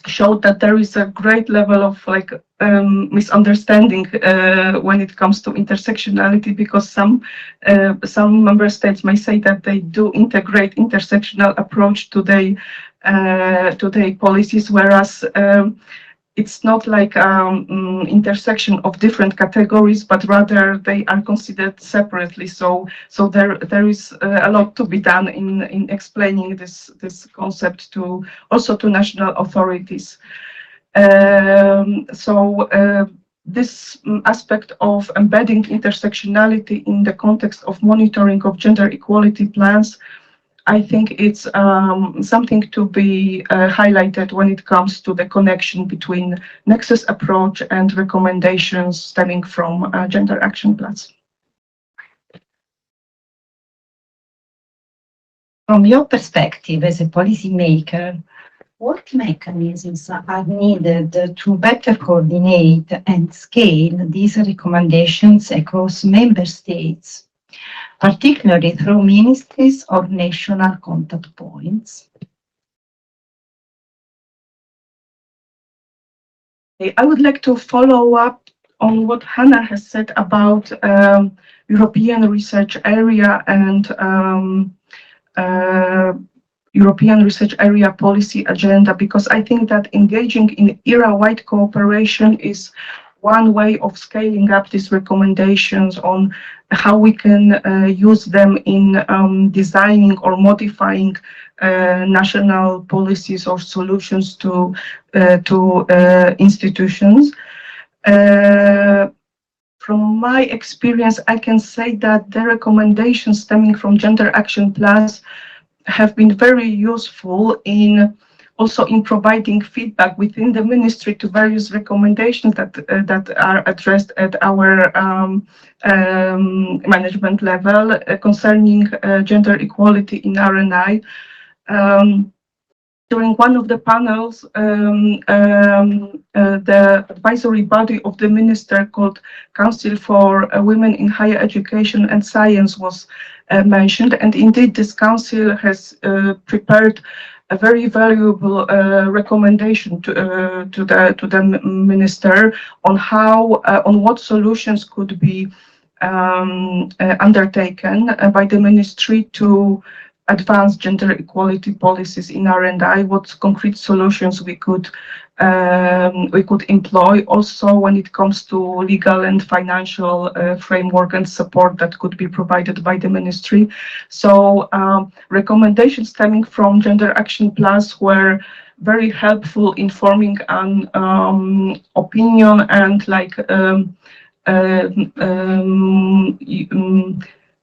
showed that there is a great level of misunderstanding when it comes to intersectionality, because some member states may say that they do integrate intersectional approach to their policies, whereas it's not like intersection of different categories, but rather they are considered separately. So there is a lot to be done in explaining this concept also to national authorities. This aspect of embedding intersectionality in the context of monitoring of gender equality plans, I think it's something to be highlighted when it comes to the connection between NEXUS approach and recommendations stemming from Gender Action Plans. From your perspective as a policymaker, what mechanisms are needed to better coordinate and scale these recommendations across member states, particularly through ministries or national contact points? I would like to follow up on what Hannah has said about European research area and European Research Area Policy Agenda, because I think that engaging in era-wide cooperation is one way of scaling up these recommendations on how we can use them in designing or modifying national policies or solutions to institutions. From my experience, I can say that the recommendations stemming from Gender Action Plus have been very useful in also in providing feedback within the ministry to various recommendations that are addressed at our management level concerning gender equality in RNI. During one of the panels, the advisory body of the minister called Council for Women in Higher Education and Science was mentioned, and indeed this council has prepared a very valuable recommendation to the minister on how on what solutions could be undertaken by the ministry to advance gender equality policies in R&I, what concrete solutions we could employ, also when it comes to legal and financial framework and support that could be provided by the ministry. So recommendations stemming from Gender Action Plus were very helpful in forming an opinion and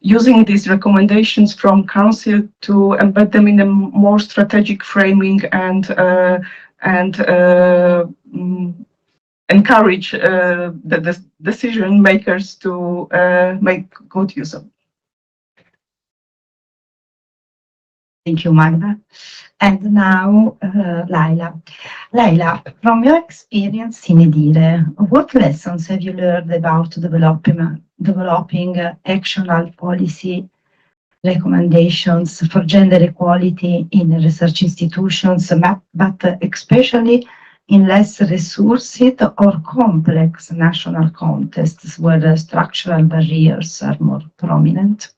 using these recommendations from Council to embed them in a more strategic framing and encourage the decision makers to make good use of it. Thank you, Magda. And now, Laila. Laila, from your experience in EDIRE, what lessons have you learned about developing actionable policy recommendations for gender equality in research institutions, but especially in less resourced or complex national contexts where structural barriers are more prominent?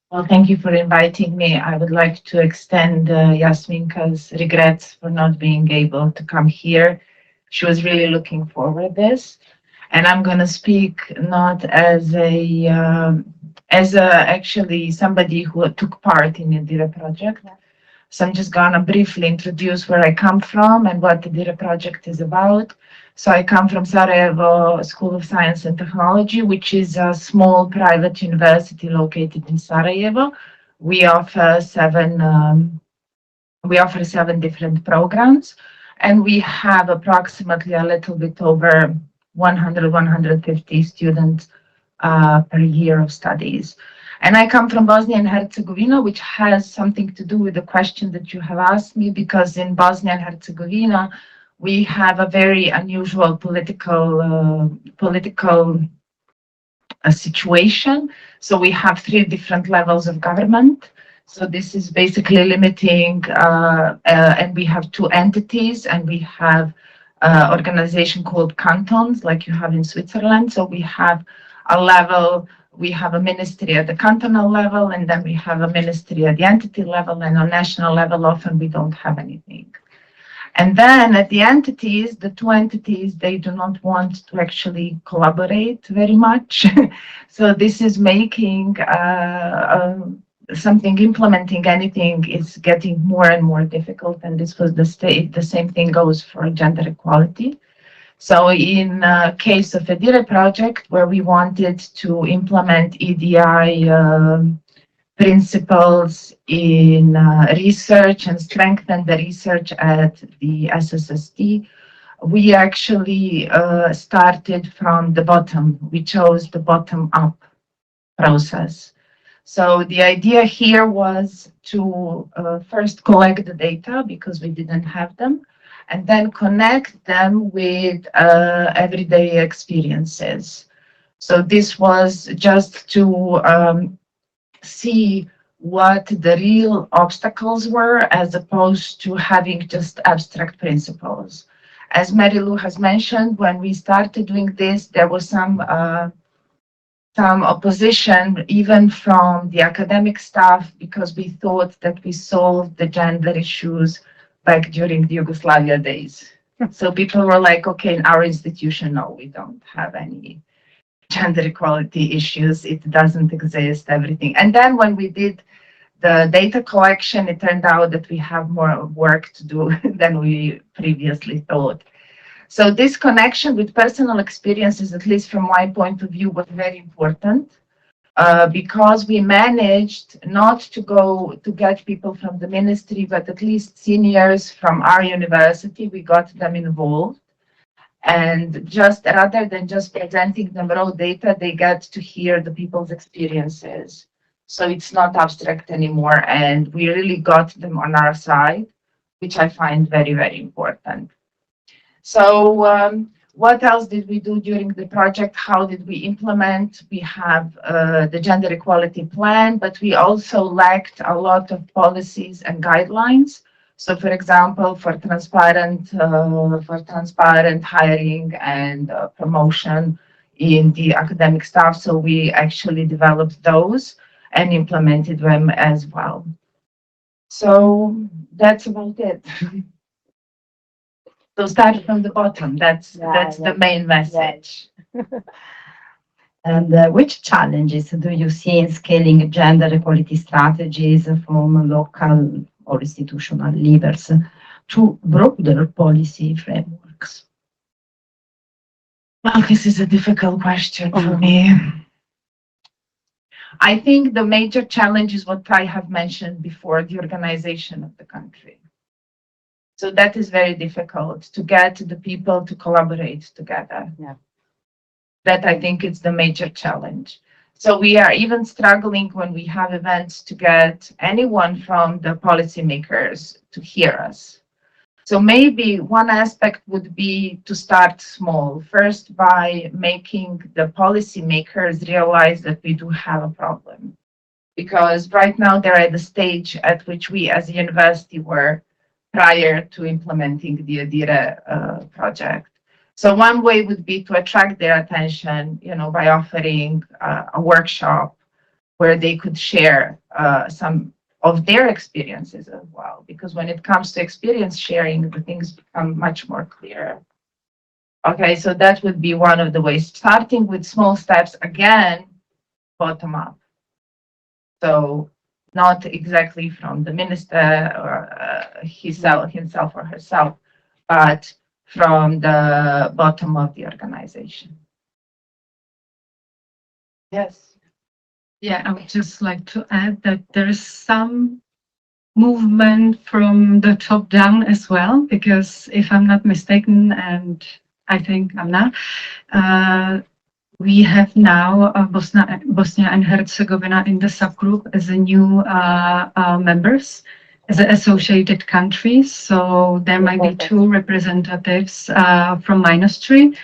Well, thank you for inviting me. I would like to extend Yasminka's regrets for not being able to come here. She was really looking forward to this. And I'm going to speak not as actually somebody who took part in the DIRE project. So I'm just going to briefly introduce where I come from and what the DIRE project is about. So I come from Sarajevo School of Science and Technology, which is a small private university located in Sarajevo. We offer seven different programs, and we have approximately a little bit over 150 students per year of studies. And I come from Bosnia and Herzegovina, which has something to do with the question that you have asked me, because in Bosnia and Herzegovina, we have a very unusual political situation. So we have 3 different levels of government. So this is basically limiting, and we have 2 entities, and we have an organization called cantons, like you have in Switzerland. So we have a level, we have a ministry at the cantonal level, and then we have a ministry at the entity level, and on national level, often we don't have anything. And then at the entities, the 2 entities, they do not want to actually collaborate very much. So this is making implementing anything is getting more and more difficult. And this was the same thing goes for gender equality. So in case of a DIRE project where we wanted to implement EDI principles in research and strengthen the research at the SSST, we actually started from the bottom. We chose the bottom-up process. So the idea here was to first collect the data because we didn't have them, and then connect them with everyday experiences. So this was just to see what the real obstacles were, as opposed to having just abstract principles. As Mary Lou has mentioned, when we started doing this, there was some some opposition, even from the academic staff, because we thought that we solved the gender issues back during the Yugoslavia days. So people were like, okay, in our institution, no, we don't have any gender equality issues. It doesn't exist, everything. And then when we did the data collection, it turned out that we have more work to do than we previously thought. So this connection with personal experiences, at least from my point of view, was very important. Because we managed not to go to get people from the ministry, but at least seniors from our university, we got them involved. And just rather than just presenting them raw data, they get to hear the people's experiences. So it's not abstract anymore. And we really got them on our side, which I find very, very important. So what else did we do during the project? How did we implement? We have the gender equality plan, but we also lacked a lot of policies and guidelines. So, for example, for transparent hiring and promotion in the academic staff. So we actually developed those and implemented them as well. So that's about it. So start from the bottom. That's the main message. And which challenges do you see in scaling gender equality strategies from local or institutional leaders to broader policy frameworks? Well, this is a difficult question for me. I think the major challenge is what I have mentioned before, the organization of the country. So that is very difficult to get the people to collaborate together. Yeah. That I think is the major challenge. So we are even struggling when we have events to get anyone from the policymakers to hear us. So maybe one aspect would be to start small, first by making the policymakers realize that we do have a problem. Because right now they're at the stage at which we as a university were prior to implementing the ADIRE project. So one way would be to attract their attention, by offering a workshop where they could share some of their experiences as well. Because when it comes to experience sharing, the things become much more clear. Okay, so that would be one of the ways, starting with small steps, again, bottom up. So not exactly from the minister or himself or herself, but from the bottom of the organization. Yes. Yeah, I would just like to add that there is some movement from the top down as well, because if I'm not mistaken, and I think I'm not, we have now Bosnia and Herzegovina in the subgroup as a new members, as an associated country. So there might be 2 representatives from ministry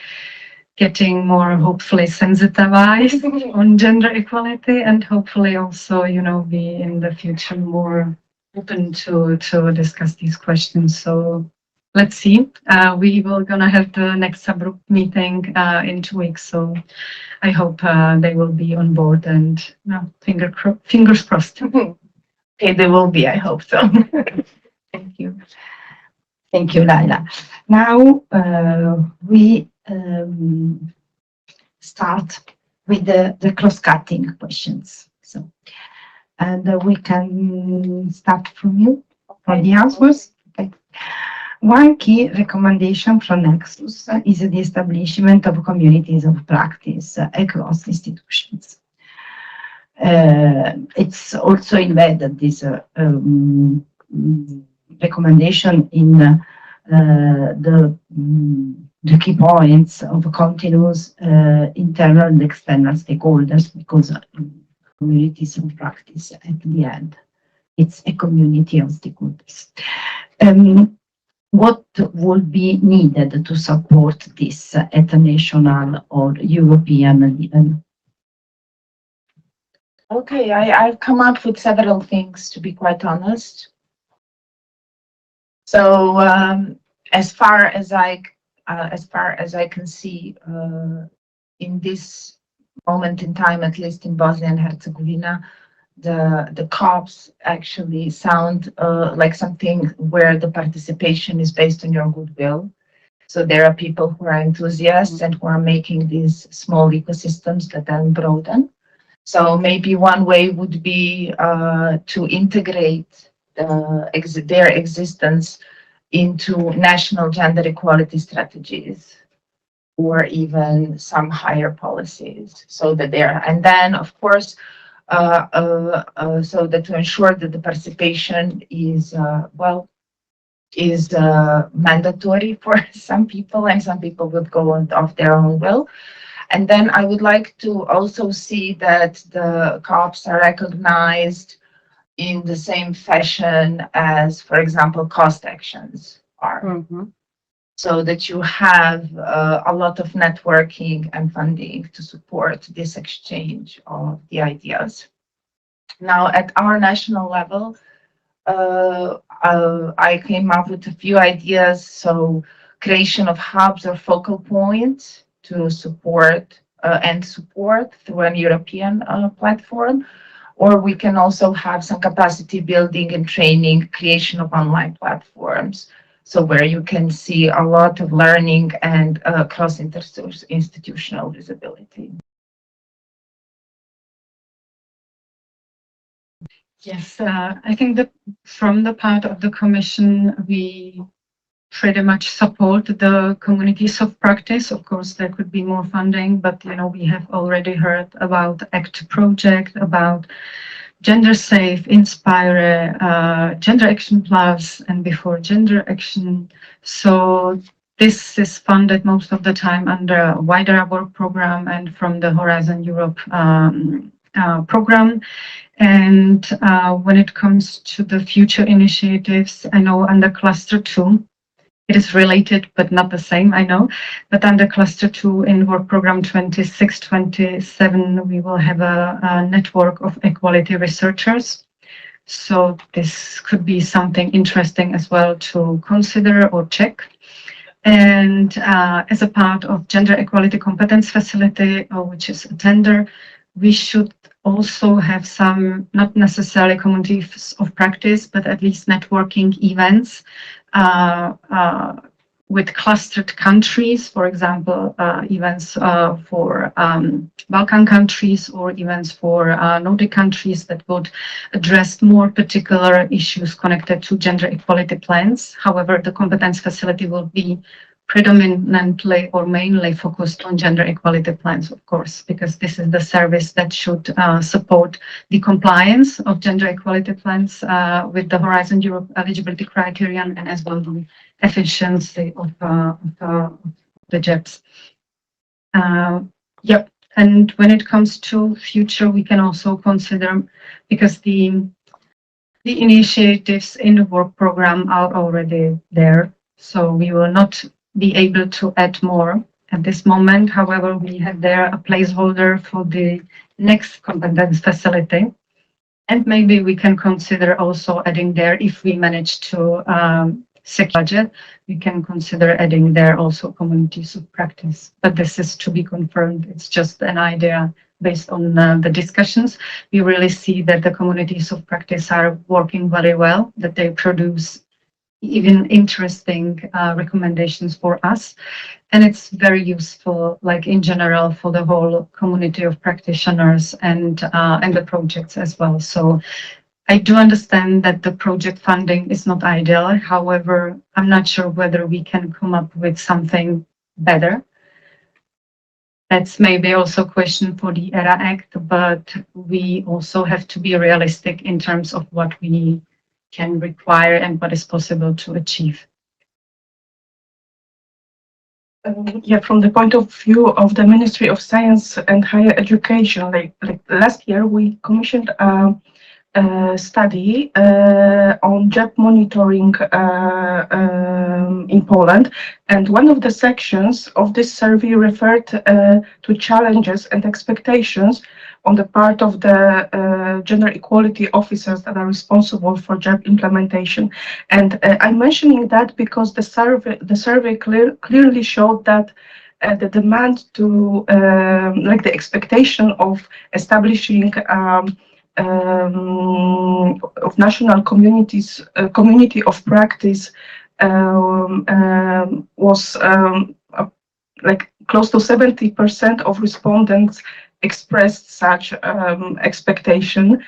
getting more hopefully sensitized on gender equality, and hopefully also, be in the future more open to discuss these questions. So let's see. We will gonna have the next subgroup meeting in 2 weeks. So I hope they will be on board, and fingers crossed. Okay, they will be, I hope so. Thank you. Thank you, Laila. Now we start with the cross-cutting questions. So, and we can start from you for the answers. Okay. One key recommendation from Nexus is the establishment of communities of practice across institutions. It's also embedded this recommendation in the key points of continuous internal and external stakeholders, because communities of practice at the end, it's a community of stakeholders. What would be needed to support this at a national or European level? Okay, I've come up with several things, to be quite honest. So as far as I can see, in this moment in time, at least in Bosnia and Herzegovina, the COPs actually sound like something where the participation is based on your goodwill. So there are people who are enthusiasts and who are making these small ecosystems that then broaden. So maybe one way would be to integrate their existence into national gender equality strategies, or even some higher policies, so that they're, and then of course, so that to ensure that the participation is mandatory for some people, and some people would go on of their own will. And then I would like to also see that the COPs are recognized in the same fashion as, for example, cost actions are. So that you have a lot of networking and funding to support this exchange of the ideas. Now, at our national level, I came up with a few ideas. So creation of hubs or focal points to support through an European platform. Or we can also have some capacity building and training, creation of online platforms. So where you can see a lot of learning and cross-institutional visibility. Yes, I think that from the part of the Commission, we pretty much support the communities of practice. Of course, there could be more funding, but we have already heard about ACT project, about Gender Safe, Inspire, Gender Action Plus, and before Gender Action. So this is funded most of the time under a wider work program and from the Horizon Europe program. And when it comes to the future initiatives, I know under Cluster 2, it is related, but not the same, I know. But under Cluster 2 in Work Program 26-27, we will have a network of equality researchers. So this could be something interesting as well to consider or check. And as a part of Gender Equality Competence Facility, which is a tender, we should also have some, not necessarily communities of practice, but at least networking events with clustered countries, for example, events for Balkan countries or events for Nordic countries that would address more particular issues connected to gender equality plans. However, the competence facility will be predominantly or mainly focused on gender equality plans, of course, because this is the service that should support the compliance of gender equality plans with the Horizon Europe eligibility criterion, and as well the efficiency of the JEPs. Yep. And when it comes to future, we can also consider, because the initiatives in the work program are already there, so we will not be able to add more at this moment. However, we have there a placeholder for the next competence facility. And maybe we can consider also adding there, if we manage to secure budget, we can consider adding there also communities of practice. But this is to be confirmed. It's just an idea based on the discussions. We really see that the communities of practice are working very well, that they produce even interesting recommendations for us. And it's very useful, like in general, for the whole community of practitioners and the projects as well. So I do understand that the project funding is not ideal. However, I'm not sure whether we can come up with something better. That's maybe also a question for the ERA Act, but we also have to be realistic in terms of what we can require and what is possible to achieve. Yeah, from the point of view of the Ministry of Science and Higher Education, like last year we commissioned a study on job monitoring in Poland, and one of the sections of this survey referred to challenges and expectations on the part of the gender equality officers that are responsible for job implementation. And I'm mentioning that because the survey clearly showed that the demand to, like the expectation of establishing of national communities, community of practice was like close to 70% of respondents expressed such expectation.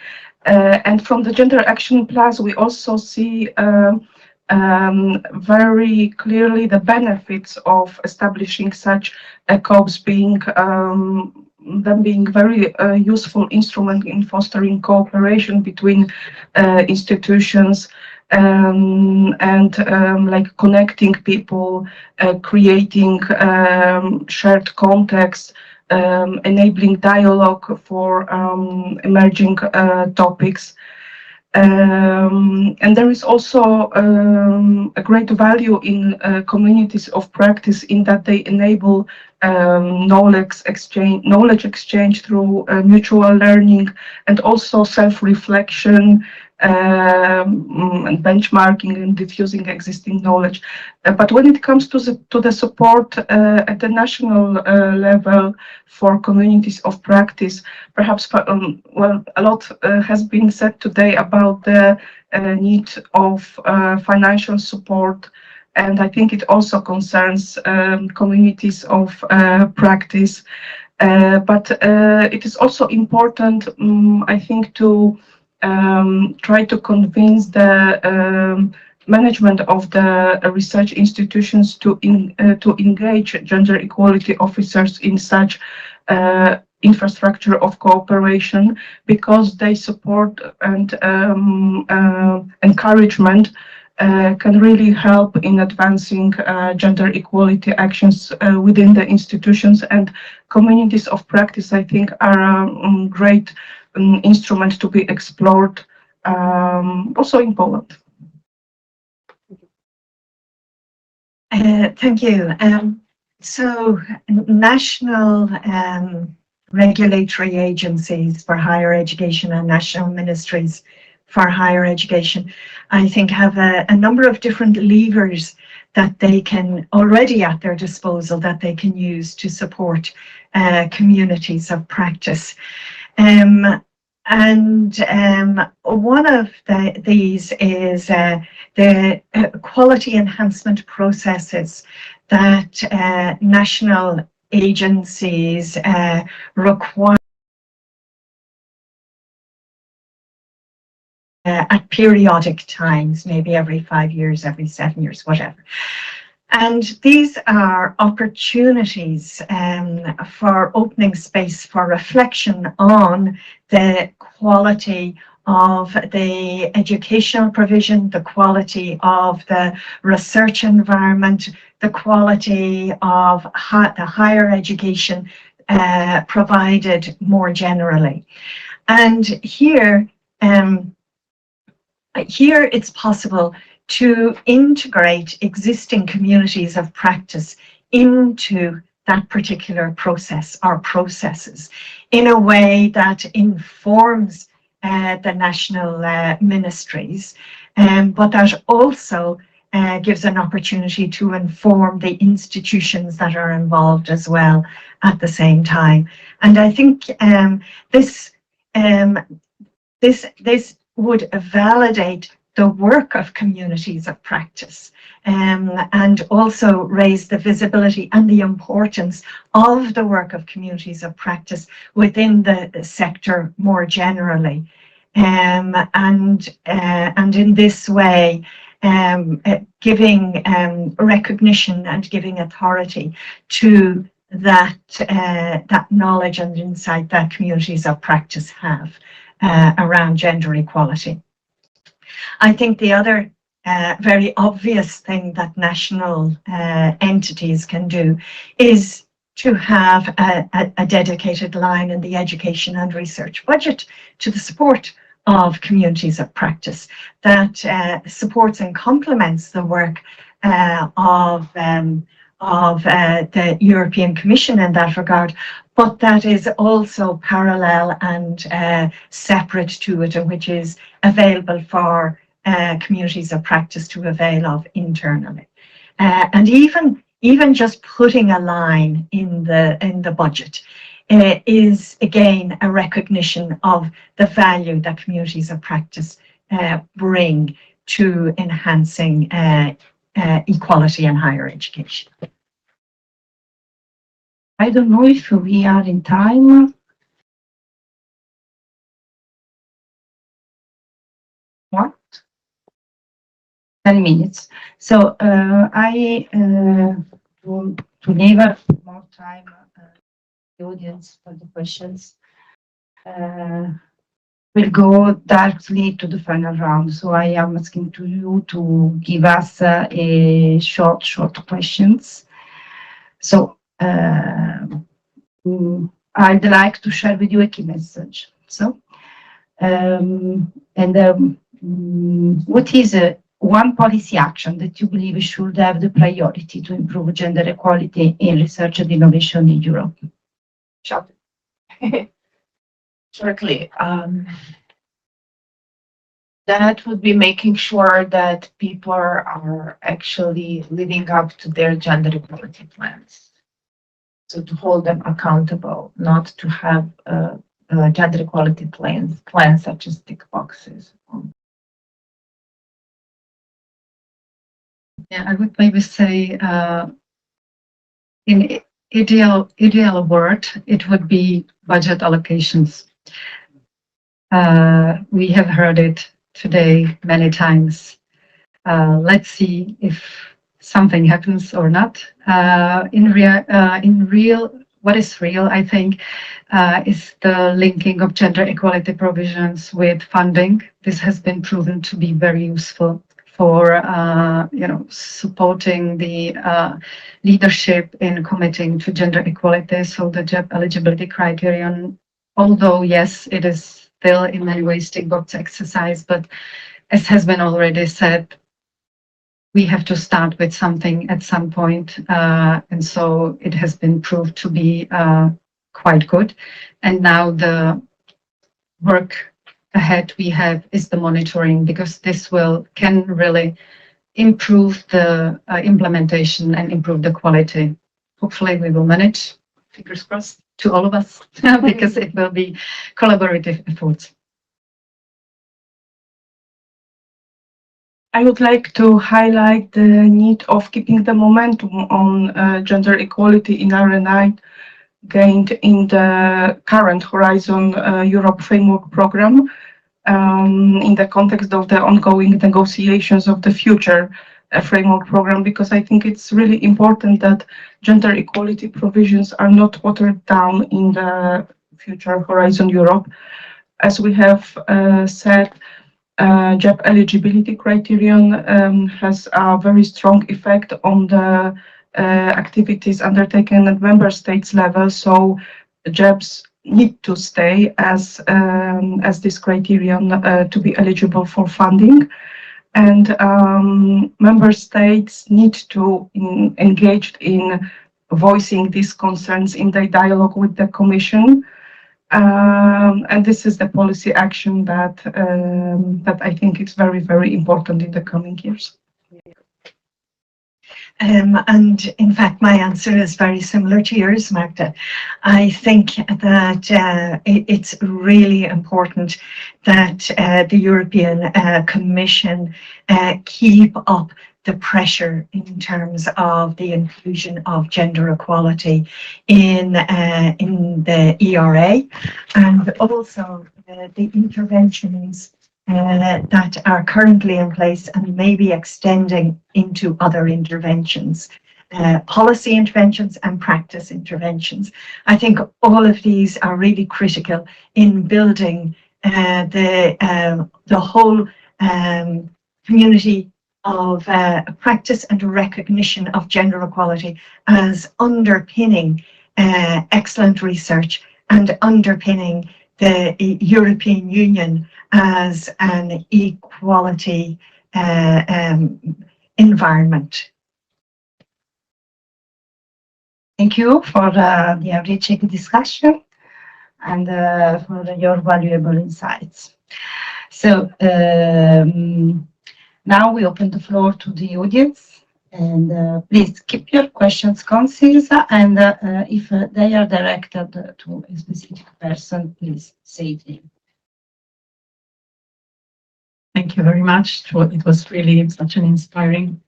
And from the Gender Action Plans, we also see very clearly the benefits of establishing such COPs being them being very useful instrument in fostering cooperation between institutions and like connecting people, creating shared context, enabling dialogue for emerging topics. And there is also a great value in communities of practice in that they enable knowledge exchange through mutual learning and also self-reflection and benchmarking and diffusing existing knowledge. But when it comes to the support at the national level for communities of practice, perhaps well, a lot has been said today about the need of financial support, and I think it also concerns communities of practice. But it is also important, I think, to try to convince the management of the research institutions to engage gender equality officers in such infrastructure of cooperation, because they support and encouragement can really help in advancing gender equality actions within the institutions, and communities of practice, I think, are a great instrument to be explored also in Poland. Thank you. So national regulatory agencies for higher education and national ministries for higher education, I think, have a number of different levers that they can already at their disposal that they can use to support communities of practice. One of these is the quality enhancement processes that national agencies require at periodic times, maybe every 5 years, every 7 years, whatever. And these are opportunities for opening space for reflection on the quality of the educational provision, the quality of the research environment, the quality of the higher education provided more generally. And here it's possible to integrate existing communities of practice into that particular process or processes in a way that informs the national ministries, but that also gives an opportunity to inform the institutions that are involved as well at the same time. And I think this would validate the work of communities of practice and also raise the visibility and the importance of the work of communities of practice within the sector more generally. And in this way, giving recognition and giving authority to that knowledge and insight that communities of practice have around gender equality. I think the other very obvious thing that national entities can do is to have a dedicated line in the education and research budget to the support of communities of practice that supports and complements the work of the European Commission in that regard, but that is also parallel and separate to it, and which is available for communities of practice to avail of internally. And even even just putting a line in the budget is again a recognition of the value that communities of practice bring to enhancing equality in higher education. I don't know if we are in time. What? 10 minutes. So I want to leave more time the audience for the questions. We'll go directly to the final round. So I am asking to you to give us a short questions. So I'd like to share with you a key message. So, what is one policy action that you believe should have the priority to improve gender equality in research and innovation in Europe? Shortly, that would be making sure that people are actually living up to their gender equality plans. So to hold them accountable, not to have gender equality plans such as tick boxes. Yeah, I would maybe say in ideal world, it would be budget allocations. We have heard it today many times. Let's see if something happens or not. In real, what is real, I think, is the linking of gender equality provisions with funding. This has been proven to be very useful for supporting the leadership in committing to gender equality. So the job eligibility criterion, although yes, it is still in many ways tick box exercise, but as has been already said, we have to start with something at some point, and so it has been proved to be quite good. And now the work ahead we have is the monitoring, because this can really improve the implementation and improve the quality. Hopefully we will manage, fingers crossed, to all of us, because it will be collaborative efforts. I would like to highlight the need of keeping the momentum on gender equality in R&I gained in the current Horizon Europe Framework Program in the context of the ongoing negotiations of the future framework program, because I think it's really important that gender equality provisions are not watered down in the future Horizon Europe. As we have said, job eligibility criterion has a very strong effect on the activities undertaken at member states level. So jobs need to stay as this criterion to be eligible for funding, and member states need to engage in voicing these concerns in their dialogue with the Commission. And this is the policy action that I think is very, very important in the coming years. And in fact, my answer is very similar to yours, Magda. I think that it's really important that the European Commission keep up the pressure in terms of the inclusion of gender equality in the ERA, and also the interventions that are currently in place and maybe extending into other interventions, policy interventions and practice interventions. I think all of these are really critical in building the whole community of practice and recognition of gender equality as underpinning excellent research and underpinning the European Union as an equality environment. Thank you for the enriching discussion and for your valuable insights. So now we open the floor to the audience. And please keep your questions concise, and if they are directed to a specific person, please say it name. Thank you very much. It was really such an inspiring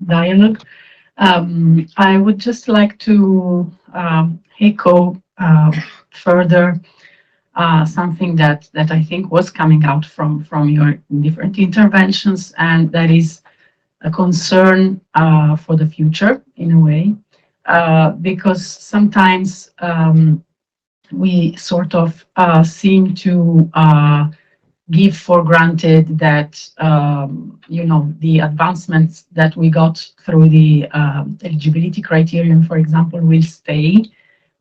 dialogue. I would just like to echo further something that I think was coming out from your different interventions, and that is a concern for the future in a way, because sometimes we sort of seem to give for granted that the advancements that we got through the eligibility criterion, for example, will stay.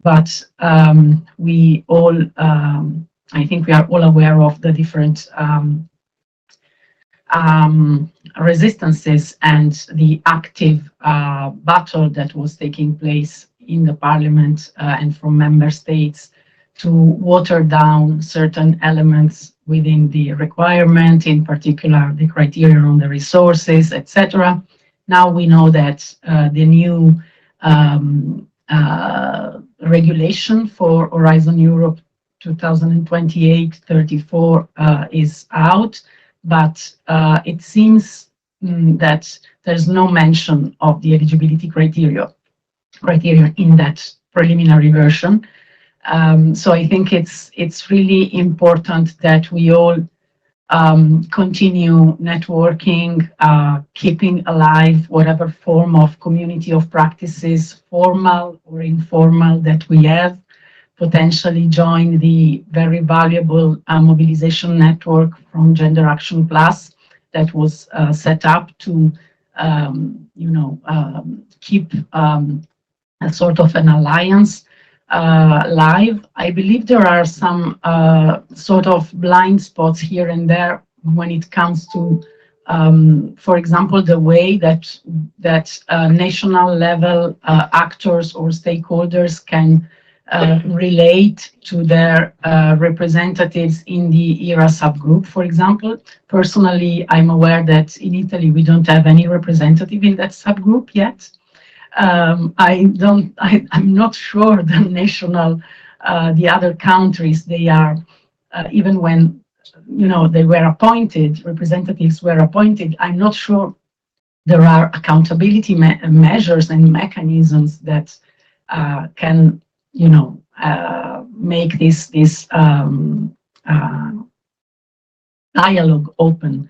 But we all, I think we are all aware of the different resistances and the active battle that was taking place in the parliament and from member states to water down certain elements within the requirement, in particular the criterion on the resources, etc. Now we know that the new regulation for Horizon Europe 2028-34 is out, but it seems that there's no mention of the eligibility criteria in that preliminary version. So I think it's really important that we all continue networking, keeping alive whatever form of community of practices, formal or informal, that we have. Potentially join the very valuable mobilization network from Gender Action Plus that was set up to, keep a sort of an alliance live. I believe there are some sort of blind spots here and there when it comes to, for example, the way that national level actors or stakeholders can relate to their representatives in the ERA subgroup, for example. Personally, I'm aware that in Italy we don't have any representative in that subgroup yet. I'm not sure the national, the other countries, they are, even when, they were appointed, representatives were appointed, I'm not sure there are accountability measures and mechanisms that can, make this dialogue open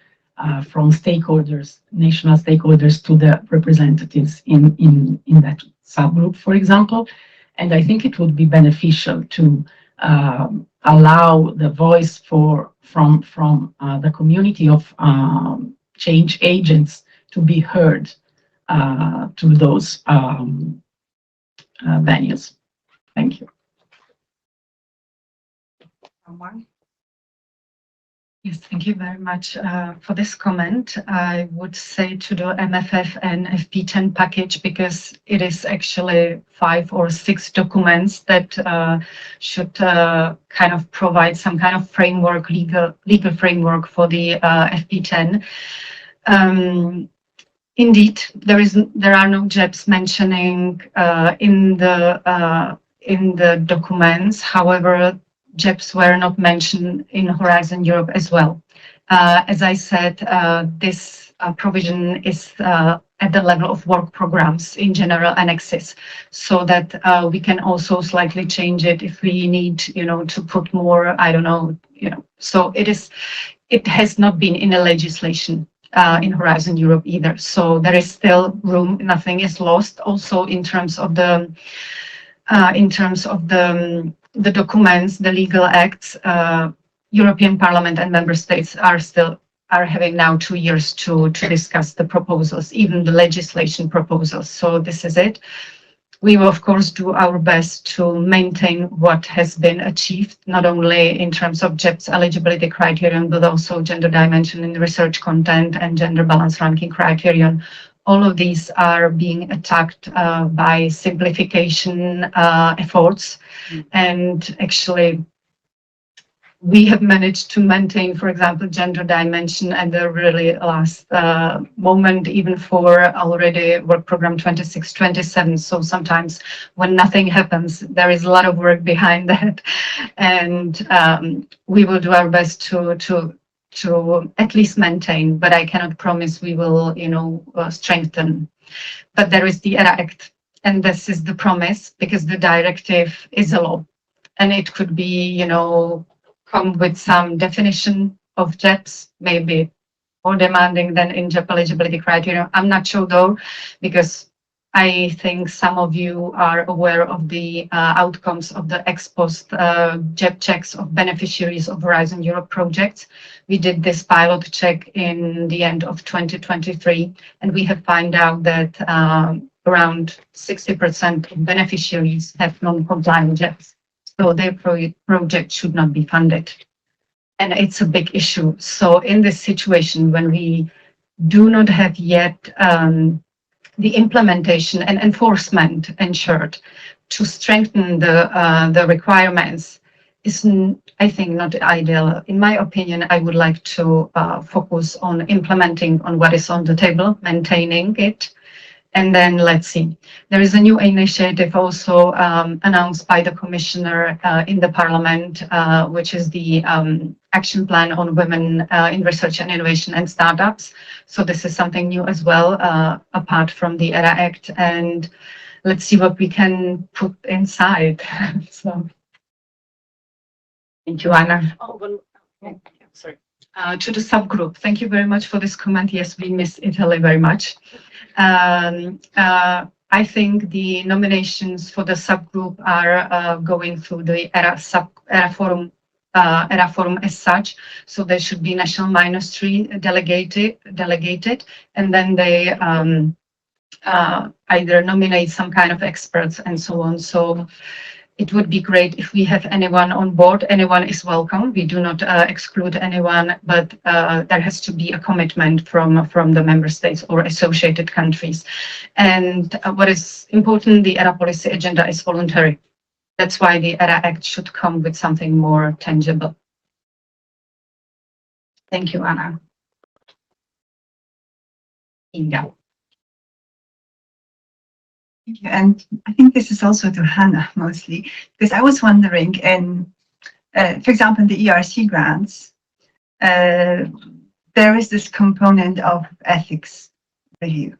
from stakeholders, national stakeholders, to the representatives in that subgroup, for example. And I think it would be beneficial to allow the voice from the community of change agents to be heard to those venues. Thank you. Yes, thank you very much for this comment. I would say to the MFF and FP10 package, because it is actually 5 or 6 documents that should kind of provide some kind of framework, legal framework for the FP10. Indeed, there are no JEBs mentioning in the documents. However, JEBs were not mentioned in Horizon Europe as well. As I said, this provision is at the level of work programs in general annexes, so that we can also slightly change it if we need, to put more, I don't know, So it has not been in a legislation in Horizon Europe either. So there is still room, nothing is lost. Also in terms of the documents, the legal acts, European Parliament and member states are having now 2 years to discuss the proposals, even the legislation proposals. So this is it. We will, of course, do our best to maintain what has been achieved, not only in terms of JEBs eligibility criterion, but also gender dimension in the research content and gender balance ranking criterion. All of these are being attacked by simplification efforts. And actually, we have managed to maintain, for example, gender dimension at the really last moment, even for already work program 26, 27. So sometimes when nothing happens, there is a lot of work behind that. And we will do our best to at least maintain, but I cannot promise we will, strengthen. But there is the ERA Act, and this is the promise, because the directive is a law, and it could be, come with some definition of JEPs, maybe more demanding than in JEP eligibility criteria. I'm not sure though, because I think some of you are aware of the outcomes of the ex post JEP checks of beneficiaries of Horizon Europe projects. We did this pilot check in the end of 2023, and we have found out that around 60% of beneficiaries have non-compliant JEPs. So their project should not be funded. And it's a big issue. So in this situation, when we do not have yet the implementation and enforcement ensured to strengthen the requirements, is, I think, not ideal. In my opinion, I would like to focus on implementing on what is on the table, maintaining it, and then let's see. There is a new initiative also announced by the commissioner in the parliament, which is the action plan on women in research and innovation and startups. So this is something new as well, apart from the ERA Act. And let's see what we can put inside. So. Thank you, Anna. Sorry. To the subgroup, thank you very much for this comment. Yes, we miss Italy very much. I think the nominations for the subgroup are going through the ERA forum as such. So there should be national ministry delegated, and then they either nominate some kind of experts and so on. So it would be great if we have anyone on board. Anyone is welcome. We do not exclude anyone, but there has to be a commitment from the member states or associated countries. And what is important, the ERA policy agenda is voluntary. That's why the ERA Act should come with something more tangible. Thank you, Anna. Inga. And I think this is also to Hannah mostly, because I was wondering, for example, in the ERC grants, there is this component of ethics review.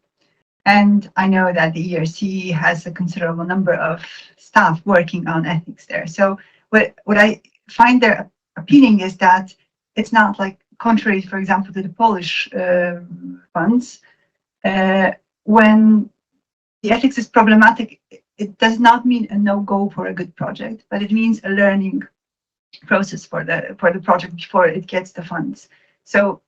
And I know that the ERC has a considerable number of staff working on ethics there. So what I find there appealing is that it's not like contrary, for example, to the Polish funds, when the ethics is problematic, it does not mean a no-go for a good project, but it means a learning process for the project before it gets the funds. So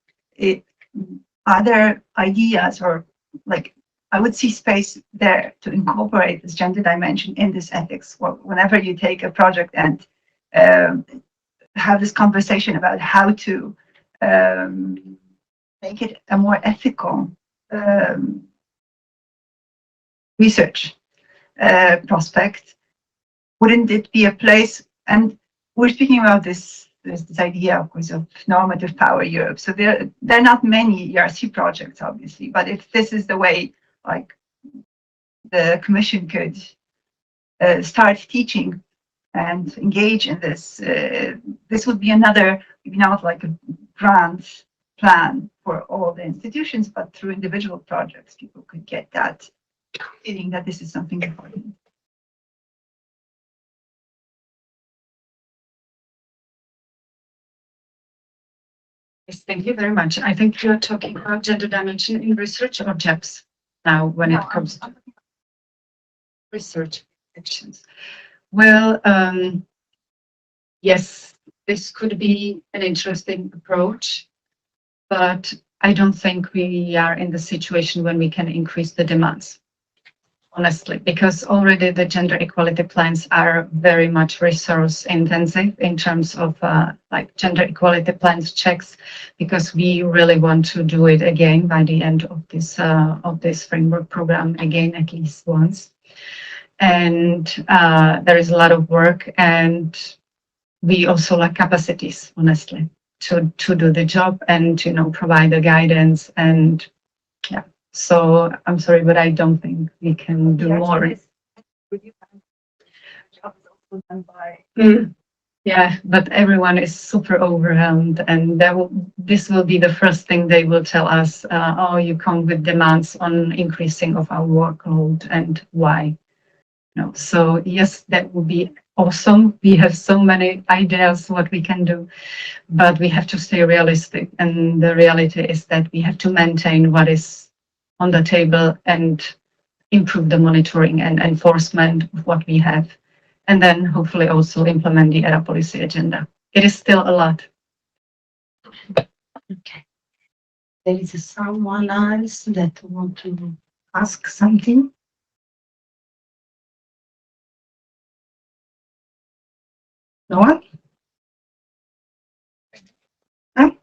are there ideas, or like, I would see space there to incorporate this gender dimension in this ethics. Whenever you take a project and have this conversation about how to make it a more ethical research prospect, wouldn't it be a place? And we're speaking about this idea, of course, of normative power Europe. So there are not many ERC projects, obviously, but if this is the way, like, the Commission could start teaching and engage in this, this would be another, maybe not like a grand plan for all the institutions, but through individual projects, people could get that feeling that this is something important. Yes, thank you very much. I think you're talking about gender dimension in research or JEPs now when it comes to research actions. Well, yes, this could be an interesting approach, but I don't think we are in the situation when we can increase the demands, honestly, because already the gender equality plans are very much resource intensive in terms of like gender equality plans checks, because we really want to do it again by the end of this framework program again, at least once. And there is a lot of work, and we also lack capacities, honestly, to do the job and, you know, provide the guidance. And yeah, so I'm sorry, but I don't think we can do more. Yeah, but everyone is super overwhelmed, and this will be the first thing they will tell us. Oh, you come with demands on increasing of our workload, and why? No. So yes, that would be awesome. We have so many ideas what we can do, but we have to stay realistic. And the reality is that we have to maintain what is on the table and improve the monitoring and enforcement of what we have. And then hopefully also implement the ERA policy agenda. It is still a lot. Okay. There is someone else that want to ask something. No one? No?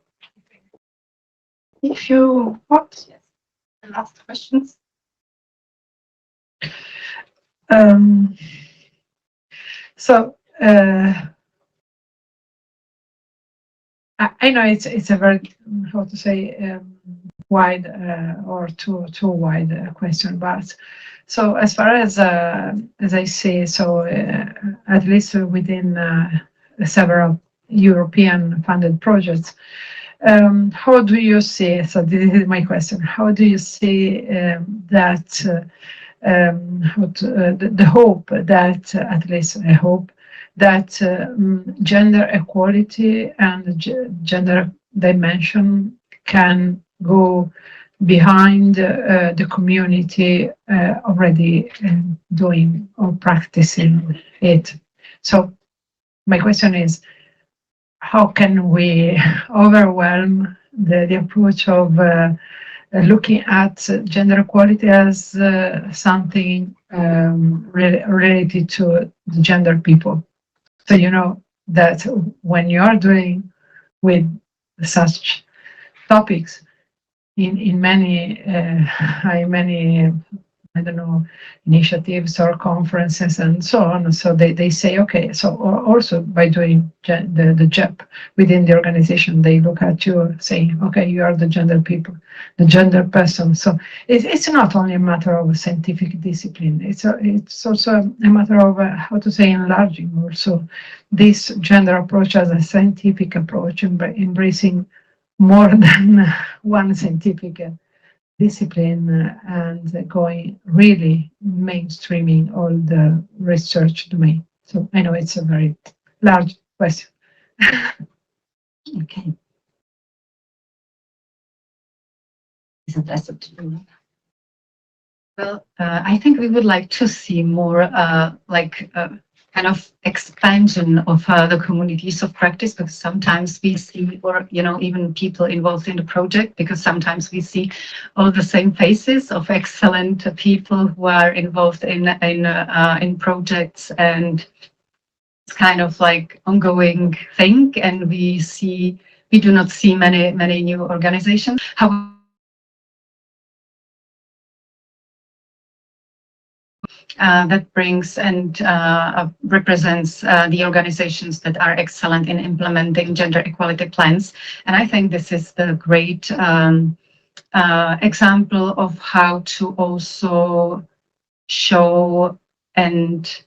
If you want, yes. The last questions. So I know it's a very, how to say, wide or too wide question, but so as far as I see, so at least within several European funded projects, how do you see? So this is my question. How do you see that? The hope that, at least I hope, that gender equality and gender dimension can go behind the community already doing or practicing it. So my question is, how can we overwhelm the approach of looking at gender equality as something related to the gender people? So you know that when you are doing with such topics in many I don't know, initiatives or conferences and so on. So they say, okay, so also by doing the JEP within the organization, they look at you saying, okay, you are the gender people, the gender person. So it's not only a matter of scientific discipline, it's also a matter of, how to say, enlarging also this gender approach as a scientific approach, embracing more than one scientific discipline and going really mainstreaming all the research domain. So I know it's a very large question. Okay. Is addressed to you. Well, I think we would like to see more kind of expansion of the communities of practice, because sometimes we see, or you know, even people involved in the project, because sometimes we see all the same faces of excellent people who are involved in projects, and it's kind of like ongoing thing, and we do not see many new organizations. However, that brings and represents the organizations that are excellent in implementing gender equality plans. And I think this is the great example of how to also show and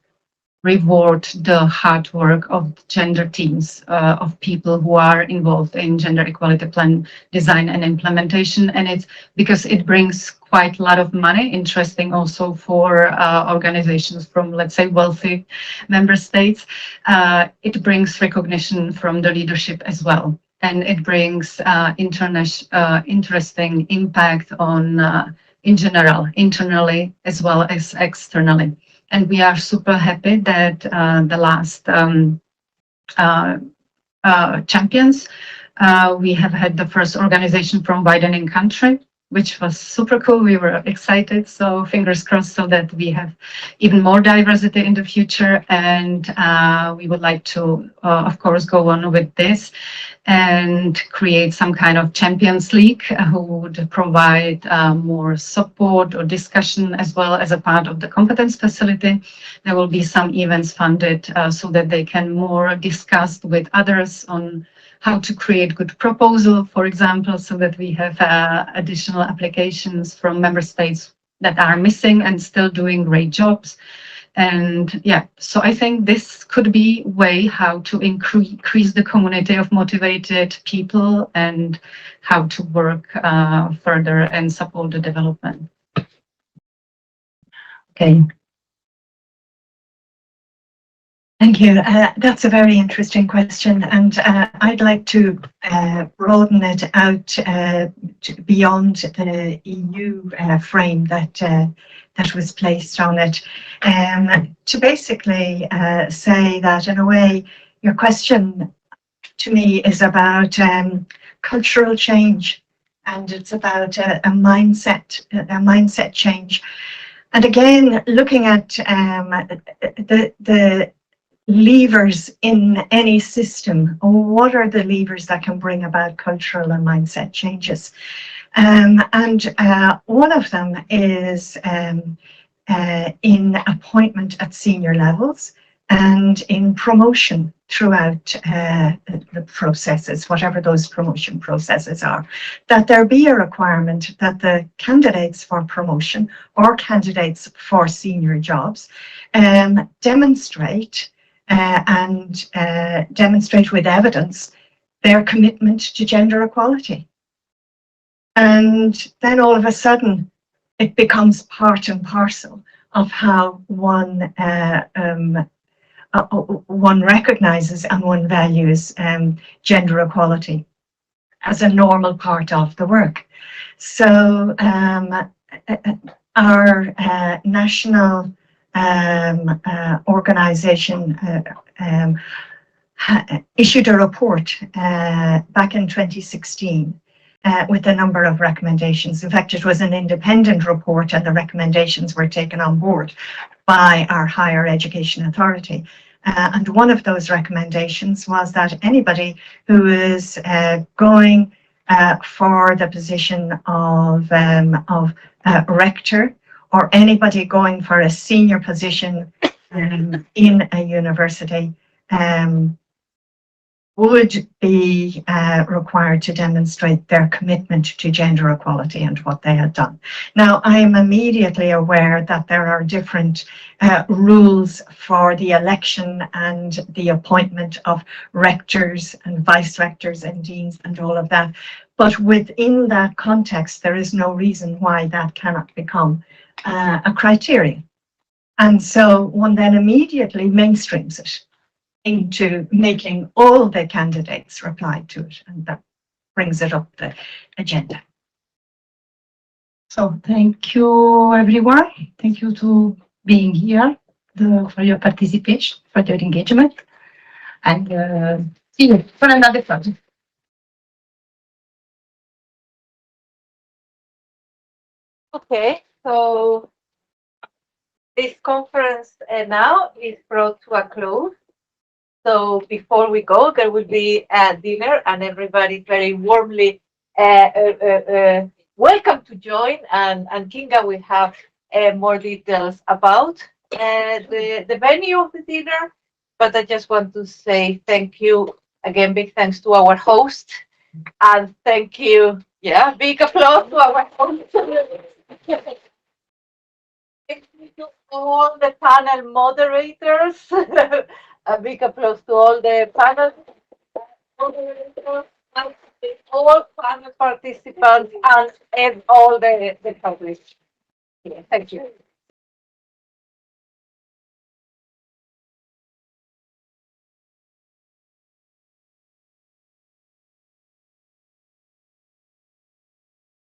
reward the hard work of gender teams, of people who are involved in gender equality plan design and implementation. And it's because it brings quite a lot of money, interesting also for organizations from, let's say, wealthy member states. It brings recognition from the leadership as well. And it brings interesting impact on, in general, internally as well as externally. And we are super happy that the last champions, we have had the first organization from widening country, which was super cool. We were excited, so fingers crossed so that we have even more diversity in the future. And we would like to, of course, go on with this and create some kind of Champions League who would provide more support or discussion as well as a part of the competence facility. There will be some events funded so that they can more discuss with others on how to create good proposal, for example, so that we have additional applications from member states that are missing and still doing great jobs. And yeah, so I think this could be a way how to increase the community of motivated people and how to work further and support the development. Okay. Thank you. That's a very interesting question, and I'd like to broaden it out beyond the EU frame that was placed on it, to basically say that, in a way, your question to me is about cultural change, and it's about a mindset change. And again, looking at the levers in any system, what are the levers that can bring about cultural and mindset changes? And one of them is in appointment at senior levels and in promotion throughout the processes, whatever those promotion processes are, that there be a requirement that the candidates for promotion or candidates for senior jobs demonstrate with evidence their commitment to gender equality. And then all of a sudden, it becomes part and parcel of how one recognizes and one values gender equality as a normal part of the work. So our national organization issued a report back in 2016 with a number of recommendations. In fact, it was an independent report, and the recommendations were taken on board by our higher education authority. And one of those recommendations was that anybody who is going for the position of rector, or anybody going for a senior position in a university would be required to demonstrate their commitment to gender equality and what they had done. Now, I am immediately aware that there are different rules for the election and the appointment of rectors and vice rectors and deans and all of that. But within that context, there is no reason why that cannot become a criteria. And so one then immediately mainstreams it into making all the candidates reply to it, and that brings it up the agenda. So thank you, everyone. Thank you to being here, for your participation, for your engagement, and see you for another project. Okay, so this conference now is brought to a close. So before we go, there will be a dinner, and everybody very warmly welcome to join. And Kinga will have more details about the venue of the dinner. But I just want to say thank you again, big thanks to our host, and thank you. Yeah, big applause to our host. Thank you to all the panel moderators. A big applause to all the panel moderators, and all panel participants, and all the public. Yeah, thank you.